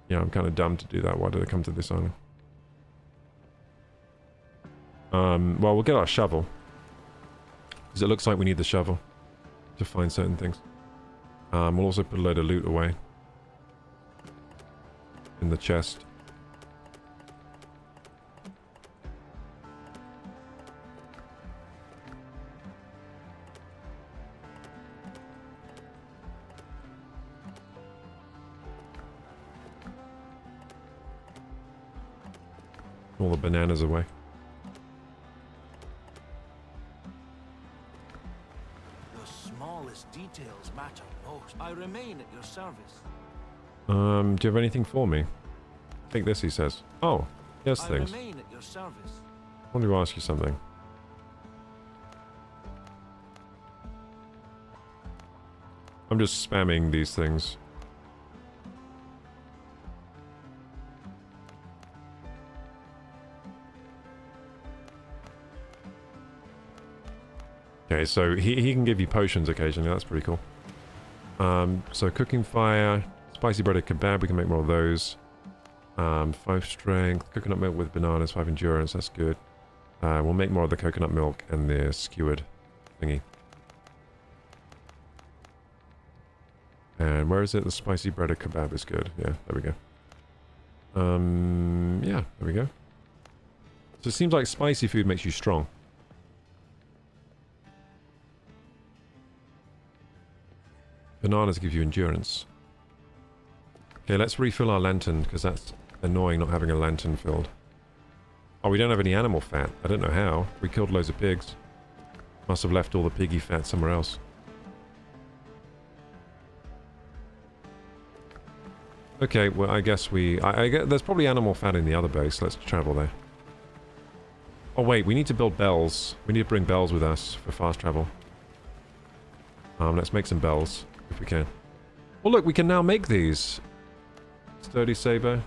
Speaker 1: Yeah, I'm kind of dumb to do that. Why did I come to this island? Well, we'll get our shovel. Because it looks like we need the shovel to find certain things. We'll also put a load of loot away. In the chest. All the bananas away.
Speaker 2: The smallest details matter most. I remain at your service.
Speaker 1: Do you have anything for me? Take this, he says. Oh, yes, things.
Speaker 2: I remain at your service.
Speaker 1: I want to ask you something. I'm just spamming these things. Okay, so he can give you potions occasionally. That's pretty cool. So cooking fire, spicy breaded kebab. We can make more of those. 5 strength, coconut milk with bananas, 5 endurance. That's good. We'll make more of the coconut milk and the skewered thingy. And where is it? The spicy breaded kebab is good. Yeah, there we go. Yeah, there we go. So it seems like spicy food makes you strong. Bananas give you endurance. Okay, let's refill our lantern, because that's annoying not having a lantern filled. Oh, we don't have any animal fat. I don't know how. We killed loads of pigs. Must have left all the piggy fat somewhere else. Okay, well, I guess I guess there's probably animal fat in the other base. Let's travel there. Oh, wait, we need to build bells. We need to bring bells with us for fast travel. Let's make some bells, if we can. Well, look, we can now make these. Sturdy saber.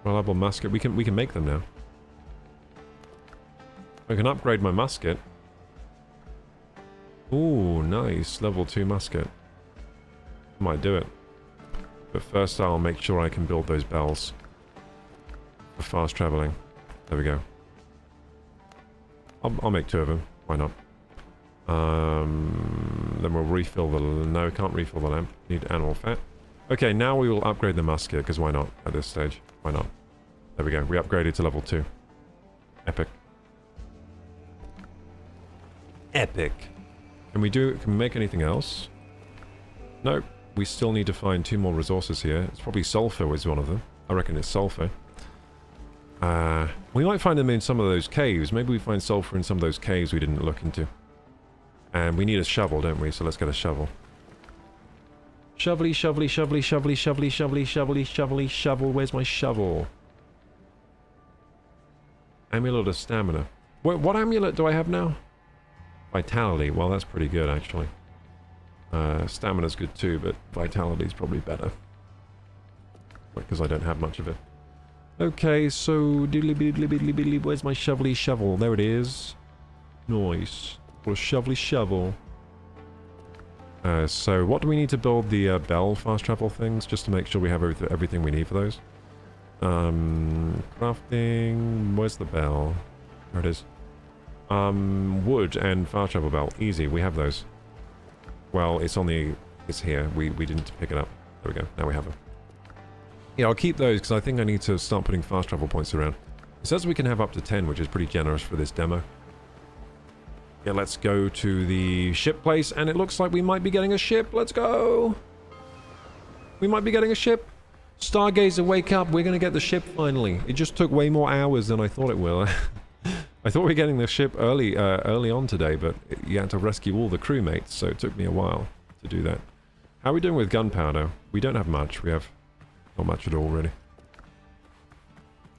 Speaker 1: Reliable musket. We can make them now. I can upgrade my musket. Ooh, nice. Level 2 musket. Might do it. But first I'll make sure I can build those bells. For fast traveling. There we go. I'll make 2 of them. Why not? Then we'll refill the... No, can't refill the lamp. Need animal fat. Okay, now we will upgrade the musket, because why not at this stage? Why not? There we go. We upgraded to level 2. Epic. Epic. Can we make anything else? Nope. We still need to find 2 more resources here. It's probably sulfur was one of them. I reckon it's sulfur. We might find them in some of those caves. Maybe we find sulfur in some of those caves we didn't look into. And we need a shovel, don't we? So let's get a shovel. Shovelly, shovelly, shovelly, shovelly, shovelly, shovelly, shovelly, shovelly, shovel. Where's my shovel? Amulet of stamina. What amulet do I have now? Vitality. Well, that's pretty good, actually. Stamina's good too, but vitality's probably better. Because I don't have much of it. Okay, so... Where's my shovelly shovel? There it is. Nice. What a shovelly shovel. So what do we need to build the bell fast travel things? Just to make sure we have everything we need for those. Crafting... Where's the bell? There it is. Wood and fast travel bell. Easy, we have those. Well, it's on the... It's here. We didn't pick it up. There we go. Now we have them. Yeah, I'll keep those because I think I need to start putting fast travel points around. It says we can have up to 10, which is pretty generous for this demo. Yeah, let's go to the ship place, and it looks like we might be getting a ship. Let's go! We might be getting a ship. Stargazer, wake up. We're going to get the ship finally. It just took way more hours than I thought it will. I thought we were getting the ship early on today, but you had to rescue all the crewmates, so it took me a while to do that. How are we doing with gunpowder? We don't have much. We have not much at all, really.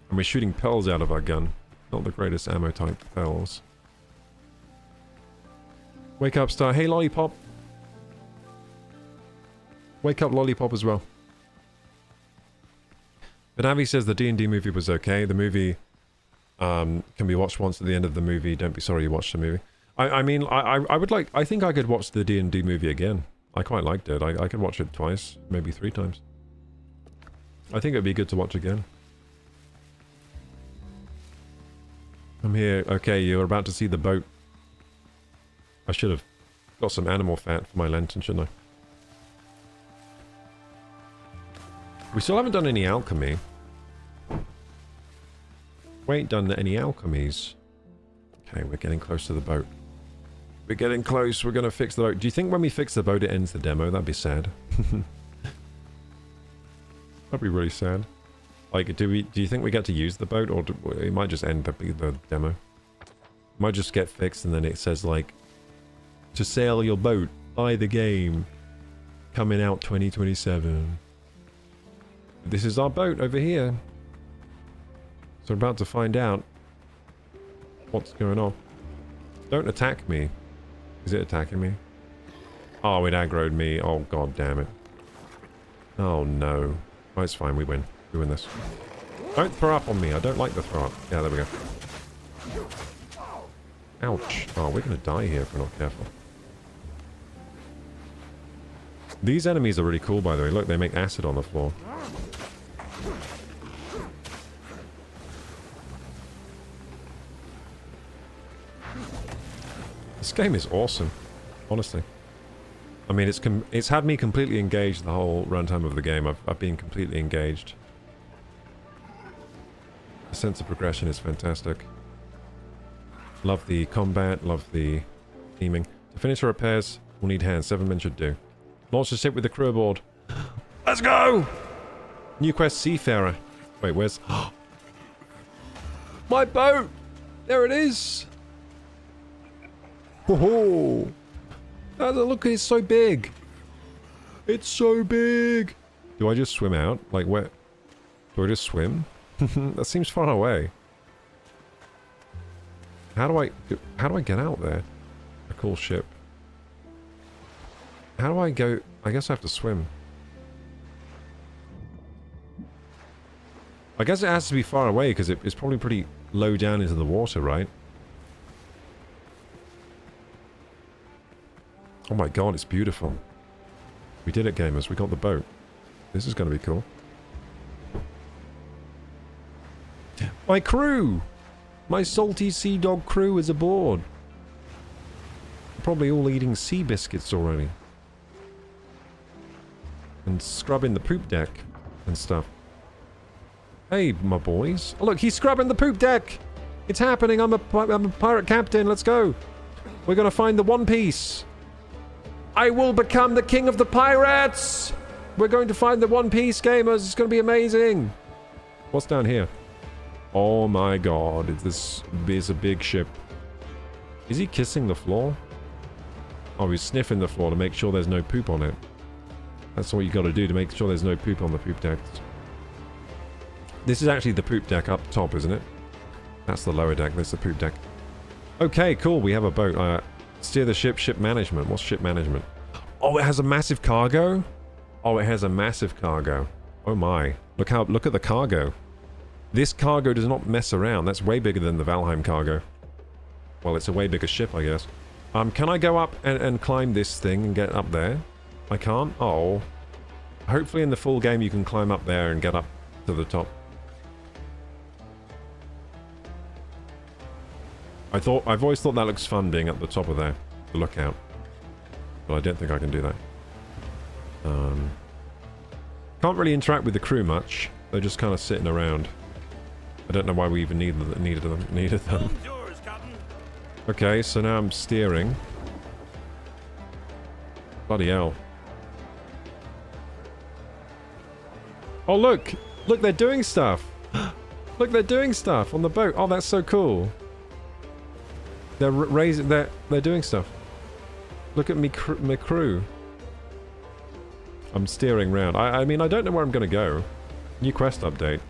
Speaker 1: And we're shooting pearls out of our gun. Not the greatest ammo type pearls. Wake up, Star. Hey, Lollipop. Wake up, Lollipop, as well. But Avi says the D&D movie was okay. The movie can be watched once at the end of the movie. Don't be sorry you watched the movie. I mean, I would like... I think I could watch the D&D movie again. I quite liked it. I could watch it twice, maybe 3 times. I think it'd be good to watch again. I'm here. Okay, you're about to see the boat. I should have got some animal fat for my lantern, shouldn't I? We still haven't done any alchemy. We ain't done any alchemies. Okay, we're getting close to the boat. We're getting close. We're going to fix the boat. Do you think when we fix the boat it ends the demo? That'd be sad. That'd be really sad. Like, do you think we get to use the boat, or it might just end the demo? It might just get fixed and then it says, like, to sail your boat, buy the game, coming out 2027. This is our boat over here. So we're about to find out what's going on. Don't attack me. Is it attacking me? Oh, it aggroed me. Oh, god damn it. Oh, no. Oh, it's fine. We win. We win this. Don't throw up on me. I don't like the throw up. Yeah, there we go. Ouch. Oh, we're going to die here if we're not careful. These enemies are really cool, by the way. Look, they make acid on the floor. This game is awesome, honestly. I mean, it's had me completely engaged the whole runtime of the game. I've been completely engaged. The sense of progression is fantastic. Love the combat, love the theming. To finish the repairs, we'll need hands. 7 men should do. Launch the ship with the crew aboard. Let's go! New quest, Seafarer. Wait, where's... My boat! There it is! Oh, look, it's so big. It's so big. Do I just swim out? Like, where? Do I just swim? That seems far away. How do I get out there? A cool ship. How do I go? I guess I have to swim. I guess it has to be far away because it's probably pretty low down into the water, right? Oh my god, it's beautiful. We did it, gamers. We got the boat. This is going to be cool. My crew! My salty sea dog crew is aboard. Probably all eating sea biscuits already. And scrubbing the poop deck and stuff. Hey, my boys. Oh, look, he's scrubbing the poop deck! It's happening! I'm a pirate captain, let's go! We're gonna find the One Piece! I will become the king of the pirates! We're going to find the One Piece, gamers. It's going to be amazing. What's down here? Oh my god. This is a big ship. Is he kissing the floor? Oh, he's sniffing the floor to make sure there's no poop on it. That's what you got to do to make sure there's no poop on the poop deck. This is actually the poop deck up top, isn't it? That's the lower deck. That's the poop deck. Okay, cool. We have a boat. Steer the ship. Ship management. What's ship management? Oh, it has a massive cargo? Oh, it has a massive cargo. Oh my. Look at the cargo. This cargo does not mess around. That's way bigger than the Valheim cargo. Well, it's a way bigger ship, I guess. Can I go up and climb this thing and get up there? I can't? Oh. Hopefully in the full game you can climb up there and get up to the top. I've always thought that looks fun being at the top of there, the lookout. But I don't think I can do that. Can't really interact with the crew much. They're just kind of sitting around. I don't know why we even needed them. Okay, so now I'm steering. Bloody hell. Oh, look! Look, they're doing stuff! Look, they're doing stuff on the boat. Oh, that's so cool. They're raising... They're doing stuff. Look at me, my crew. I'm steering round. I mean, I don't know where I'm going to go. New quest update.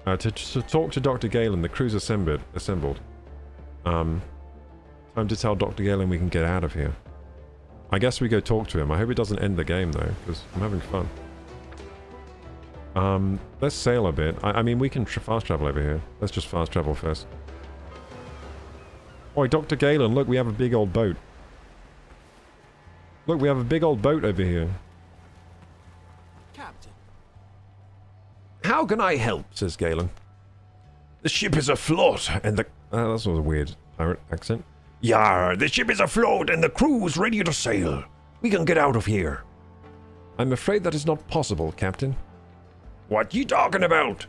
Speaker 1: To talk to Dr. Galen, the crew's assembled. Time to tell Dr. Galen we can get out of here. I guess we go talk to him. I hope it doesn't end the game, though, because I'm having fun. Let's sail a bit. I mean, we can fast travel over here. Let's just fast travel first. Oi, Dr. Galen, look, we have a big old boat. Look, we have a big old boat over here.
Speaker 2: Captain.
Speaker 1: How can I help, says Galen. The ship is afloat, and the... that's a weird pirate accent. Yar, the ship is afloat, and the crew's ready to sail. We can get out of here. I'm afraid that is not possible, Captain. What you talking about?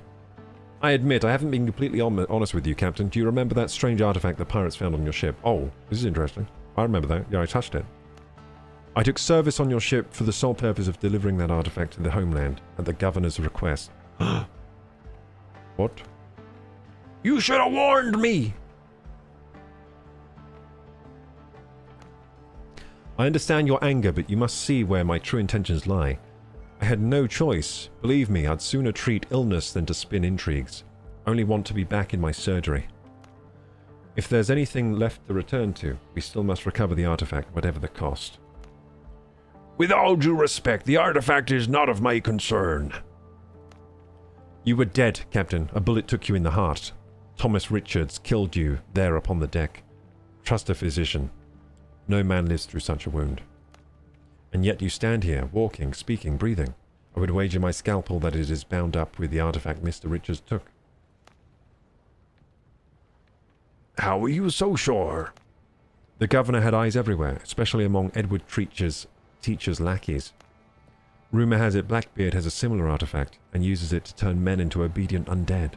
Speaker 1: I admit, I haven't been completely honest with you, Captain. Do you remember that strange artifact the pirates found on your ship? Oh, this is interesting. I remember that. Yeah, I touched it. I took service on your ship for the sole purpose of delivering that artifact to the homeland at the governor's request. What? You should have warned me! I understand your anger, but you must see where my true intentions lie. I had no choice. Believe me, I'd sooner treat illness than to spin intrigues. I only want to be back in my surgery. If there's anything left to return to, we still must recover the artifact, whatever the cost. With all due respect, the artifact is not of my concern. You were dead, Captain. A bullet took you in the heart. Thomas Richards killed you there upon the deck. Trust a physician. No man lives through such a wound. And yet you stand here, walking, speaking, breathing. I would wager my scalpel that it is bound up with the artifact Mr. Richards took. How are you so sure? The governor had eyes everywhere, especially among Edward Treacher's teacher's lackeys. Rumor has it Blackbeard has a similar artifact and uses it to turn men into obedient undead.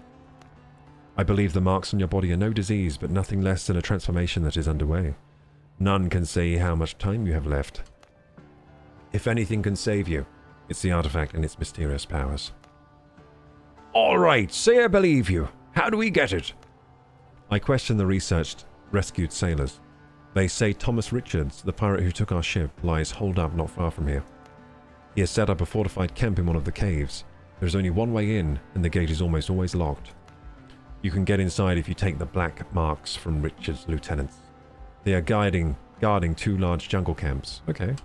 Speaker 1: I believe the marks on your body are no disease, but nothing less than a transformation that is underway. None can say how much time you have left. If anything can save you, it's the artifact and its mysterious powers. All right, say I believe you. How do we get it? I question the researched, rescued sailors. They say Thomas Richards, the pirate who took our ship, lies holed up not far from here. He has set up a fortified camp in one of the caves. There is only one way in, and the gate is almost always locked. You can get inside if you take the black marks from Richard's lieutenants. They are guarding 2 large jungle camps. Okay.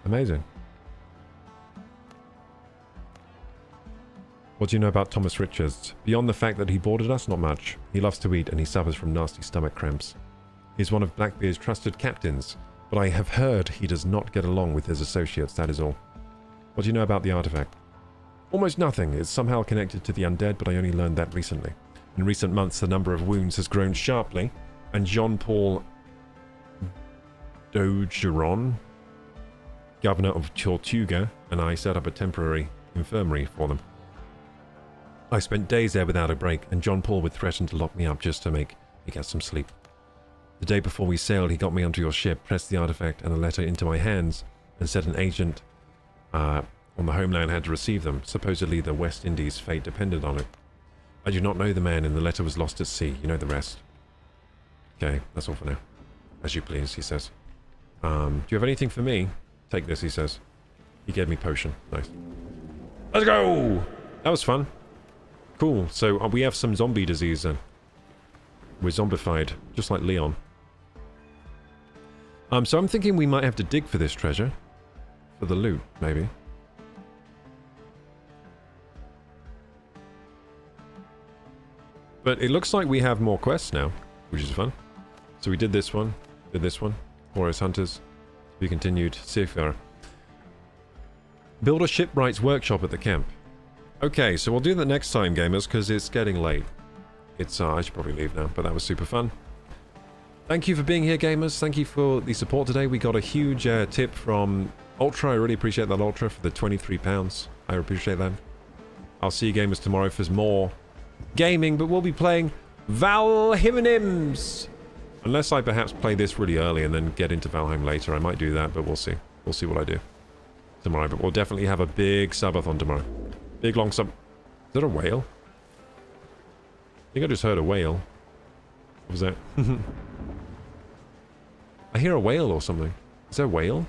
Speaker 1: Amazing. What do you know about Thomas Richards? Beyond the fact that he boarded us, not much. He loves to eat and he suffers from nasty stomach cramps. He's one of Blackbeard's trusted captains, but I have heard he does not get along with his associates, that is all. What do you know about the artifact? Almost nothing. It's somehow connected to the undead, but I only learned that recently. In recent months, the number of wounds has grown sharply, and John Paul Dogeron, governor of Tortuga, and I set up a temporary infirmary for them. I spent days there without a break, and John Paul would threaten to lock me up just to make me get some sleep. The day before we sailed, he got me onto your ship, pressed the artifact and a letter into my hands, and said an agent on the homeland had to receive them. Supposedly the West Indies' fate depended on it. I do not know the man, and the letter was lost at sea. You know the rest. Okay, that's all for now. As you please, he says. Do you have anything for me? Take this, he says. He gave me potion. Nice. Let's go! That was fun. Cool, so we have some zombie disease then. We're zombified, just like Leon. So I'm thinking we might have to dig for this treasure. For the loot, maybe. But it looks like we have more quests now, which is fun. So we did this one, Horus Hunters. To be continued, Seafarer. Build a shipwright's workshop at the camp. Okay, so we'll do that next time, gamers, because it's getting late. It's, I should probably leave now, but that was super fun. Thank you for being here, gamers. Thank you for the support today. We got a huge tip from Ultra. I really appreciate that, Ultra, for the £23. I appreciate that. I'll see you gamers tomorrow for more gaming, but we'll be playing Valheim. Unless I perhaps play this really early and then get into Valheim later. I might do that, but we'll see. We'll see what I do. tomorrow, but we'll definitely have a big subathon tomorrow. Big long sub. Is that a whale? I think I just heard a whale. What was that? I hear a whale or something. Is that a whale?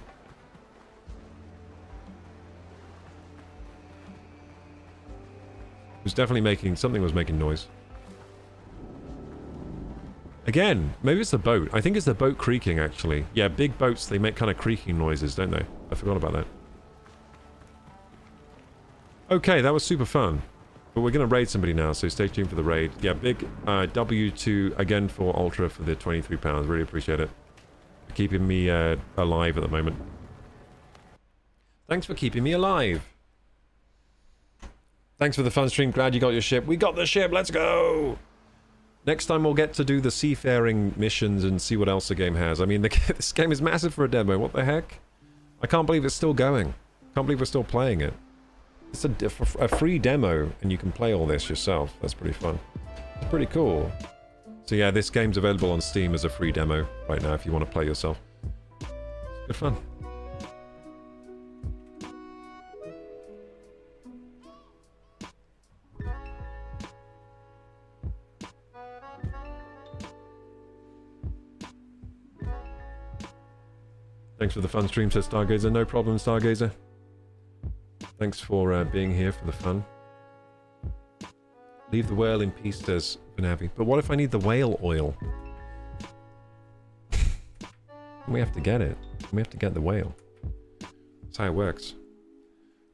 Speaker 1: It was definitely making... Something was making noise. Again, maybe it's the boat. I think it's the boat creaking, actually. Yeah, big boats, they make kind of creaking noises, don't they? I forgot about that. Okay, that was super fun. But we're going to raid somebody now, so stay tuned for the raid. Yeah, big W2 again for Ultra for the £23. Really appreciate it. For keeping me alive at the moment. Thanks for keeping me alive. Thanks for the fun stream. Glad you got your ship. We got the ship. Let's go. Next time we'll get to do the seafaring missions and see what else the game has. I mean, this game is massive for a demo. What the heck? I can't believe it's still going. Can't believe we're still playing it. It's a free demo, and you can play all this yourself. That's pretty fun. It's pretty cool. So yeah, this game's available on Steam as a free demo right now if you want to play yourself. It's good fun. Thanks for the fun stream, says Stargazer. No problem, Stargazer. Thanks for being here for the fun. Leave the whale in peace, says Vanavi. But what if I need the whale oil? We have to get it. We have to get the whale. That's how it works.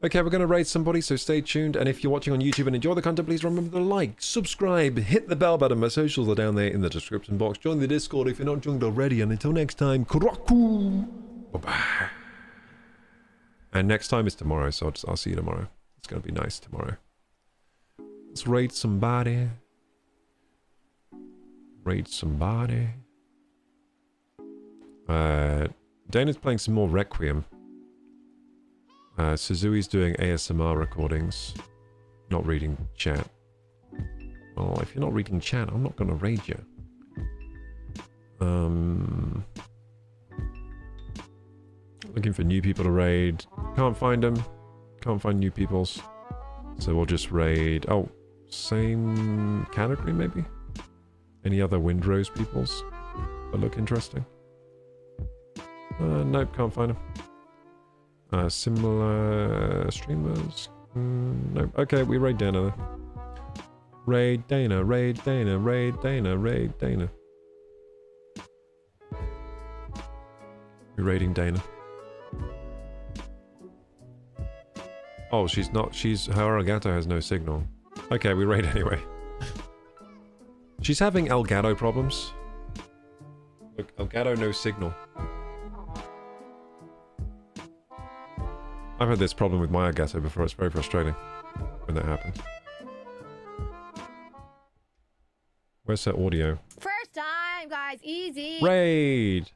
Speaker 1: Okay, we're going to raid somebody, so stay tuned. And if you're watching on YouTube and enjoy the content, please remember to like, subscribe, hit the bell button. My socials are down there in the description box. Join the Discord if you're not joined already. And until next time, Kuraku! Bye-bye. And next time is tomorrow, so I'll see you tomorrow. It's going to be nice tomorrow. Let's raid somebody. Raid somebody. Dana's playing some more Requiem. Suzui's doing ASMR recordings. Not reading chat. Oh, if you're not reading chat, I'm not going to raid you. Looking for new people to raid. Can't find them. Can't find new peoples. So we'll just raid... Oh, same category maybe? Any other Windrose peoples that look interesting? Nope, can't find them. Similar streamers? Nope. Okay, we raid Dana then. Raid Dana, raid Dana, raid Dana, raid Dana. We're raiding Dana. Oh, she's not. Her Elgato has no signal. Okay, we raid anyway. She's having Elgato problems. Look, Elgato no signal. I've had this problem with my Elgato before. It's very frustrating when that happens. Where's her audio?
Speaker 4: First time, guys. Easy.
Speaker 1: Raid!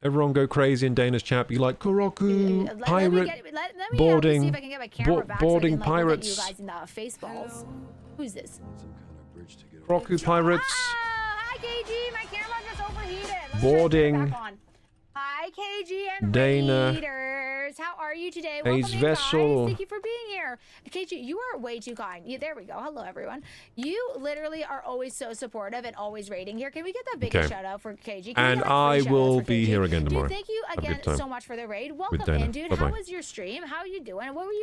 Speaker 1: Everyone go crazy in Dana's chat. Be like, Kuroku, pirate, boarding, boarding pirates.
Speaker 4: You guys in the face balls. Who's this?
Speaker 1: Kuroku pirates.
Speaker 4: Oh, hi, KG. My camera just overheated. Let's
Speaker 1: Boarding.
Speaker 4: turn it back on. Hi, KG and
Speaker 1: Dana.
Speaker 4: Raiders. How are you today?
Speaker 1: Ace
Speaker 4: Welcome in,
Speaker 1: Vessel.
Speaker 4: guys. Thank you for being here. KG, you are way too kind. There we go. Hello, everyone. You literally are always so supportive and always rating here. Can we get that biggest shout out for KG?
Speaker 1: And I will be here again tomorrow.
Speaker 4: Dude, thank you again so much for the raid. Welcome in, dude.
Speaker 1: Bye-bye.
Speaker 4: How was your stream? How are you doing? What were you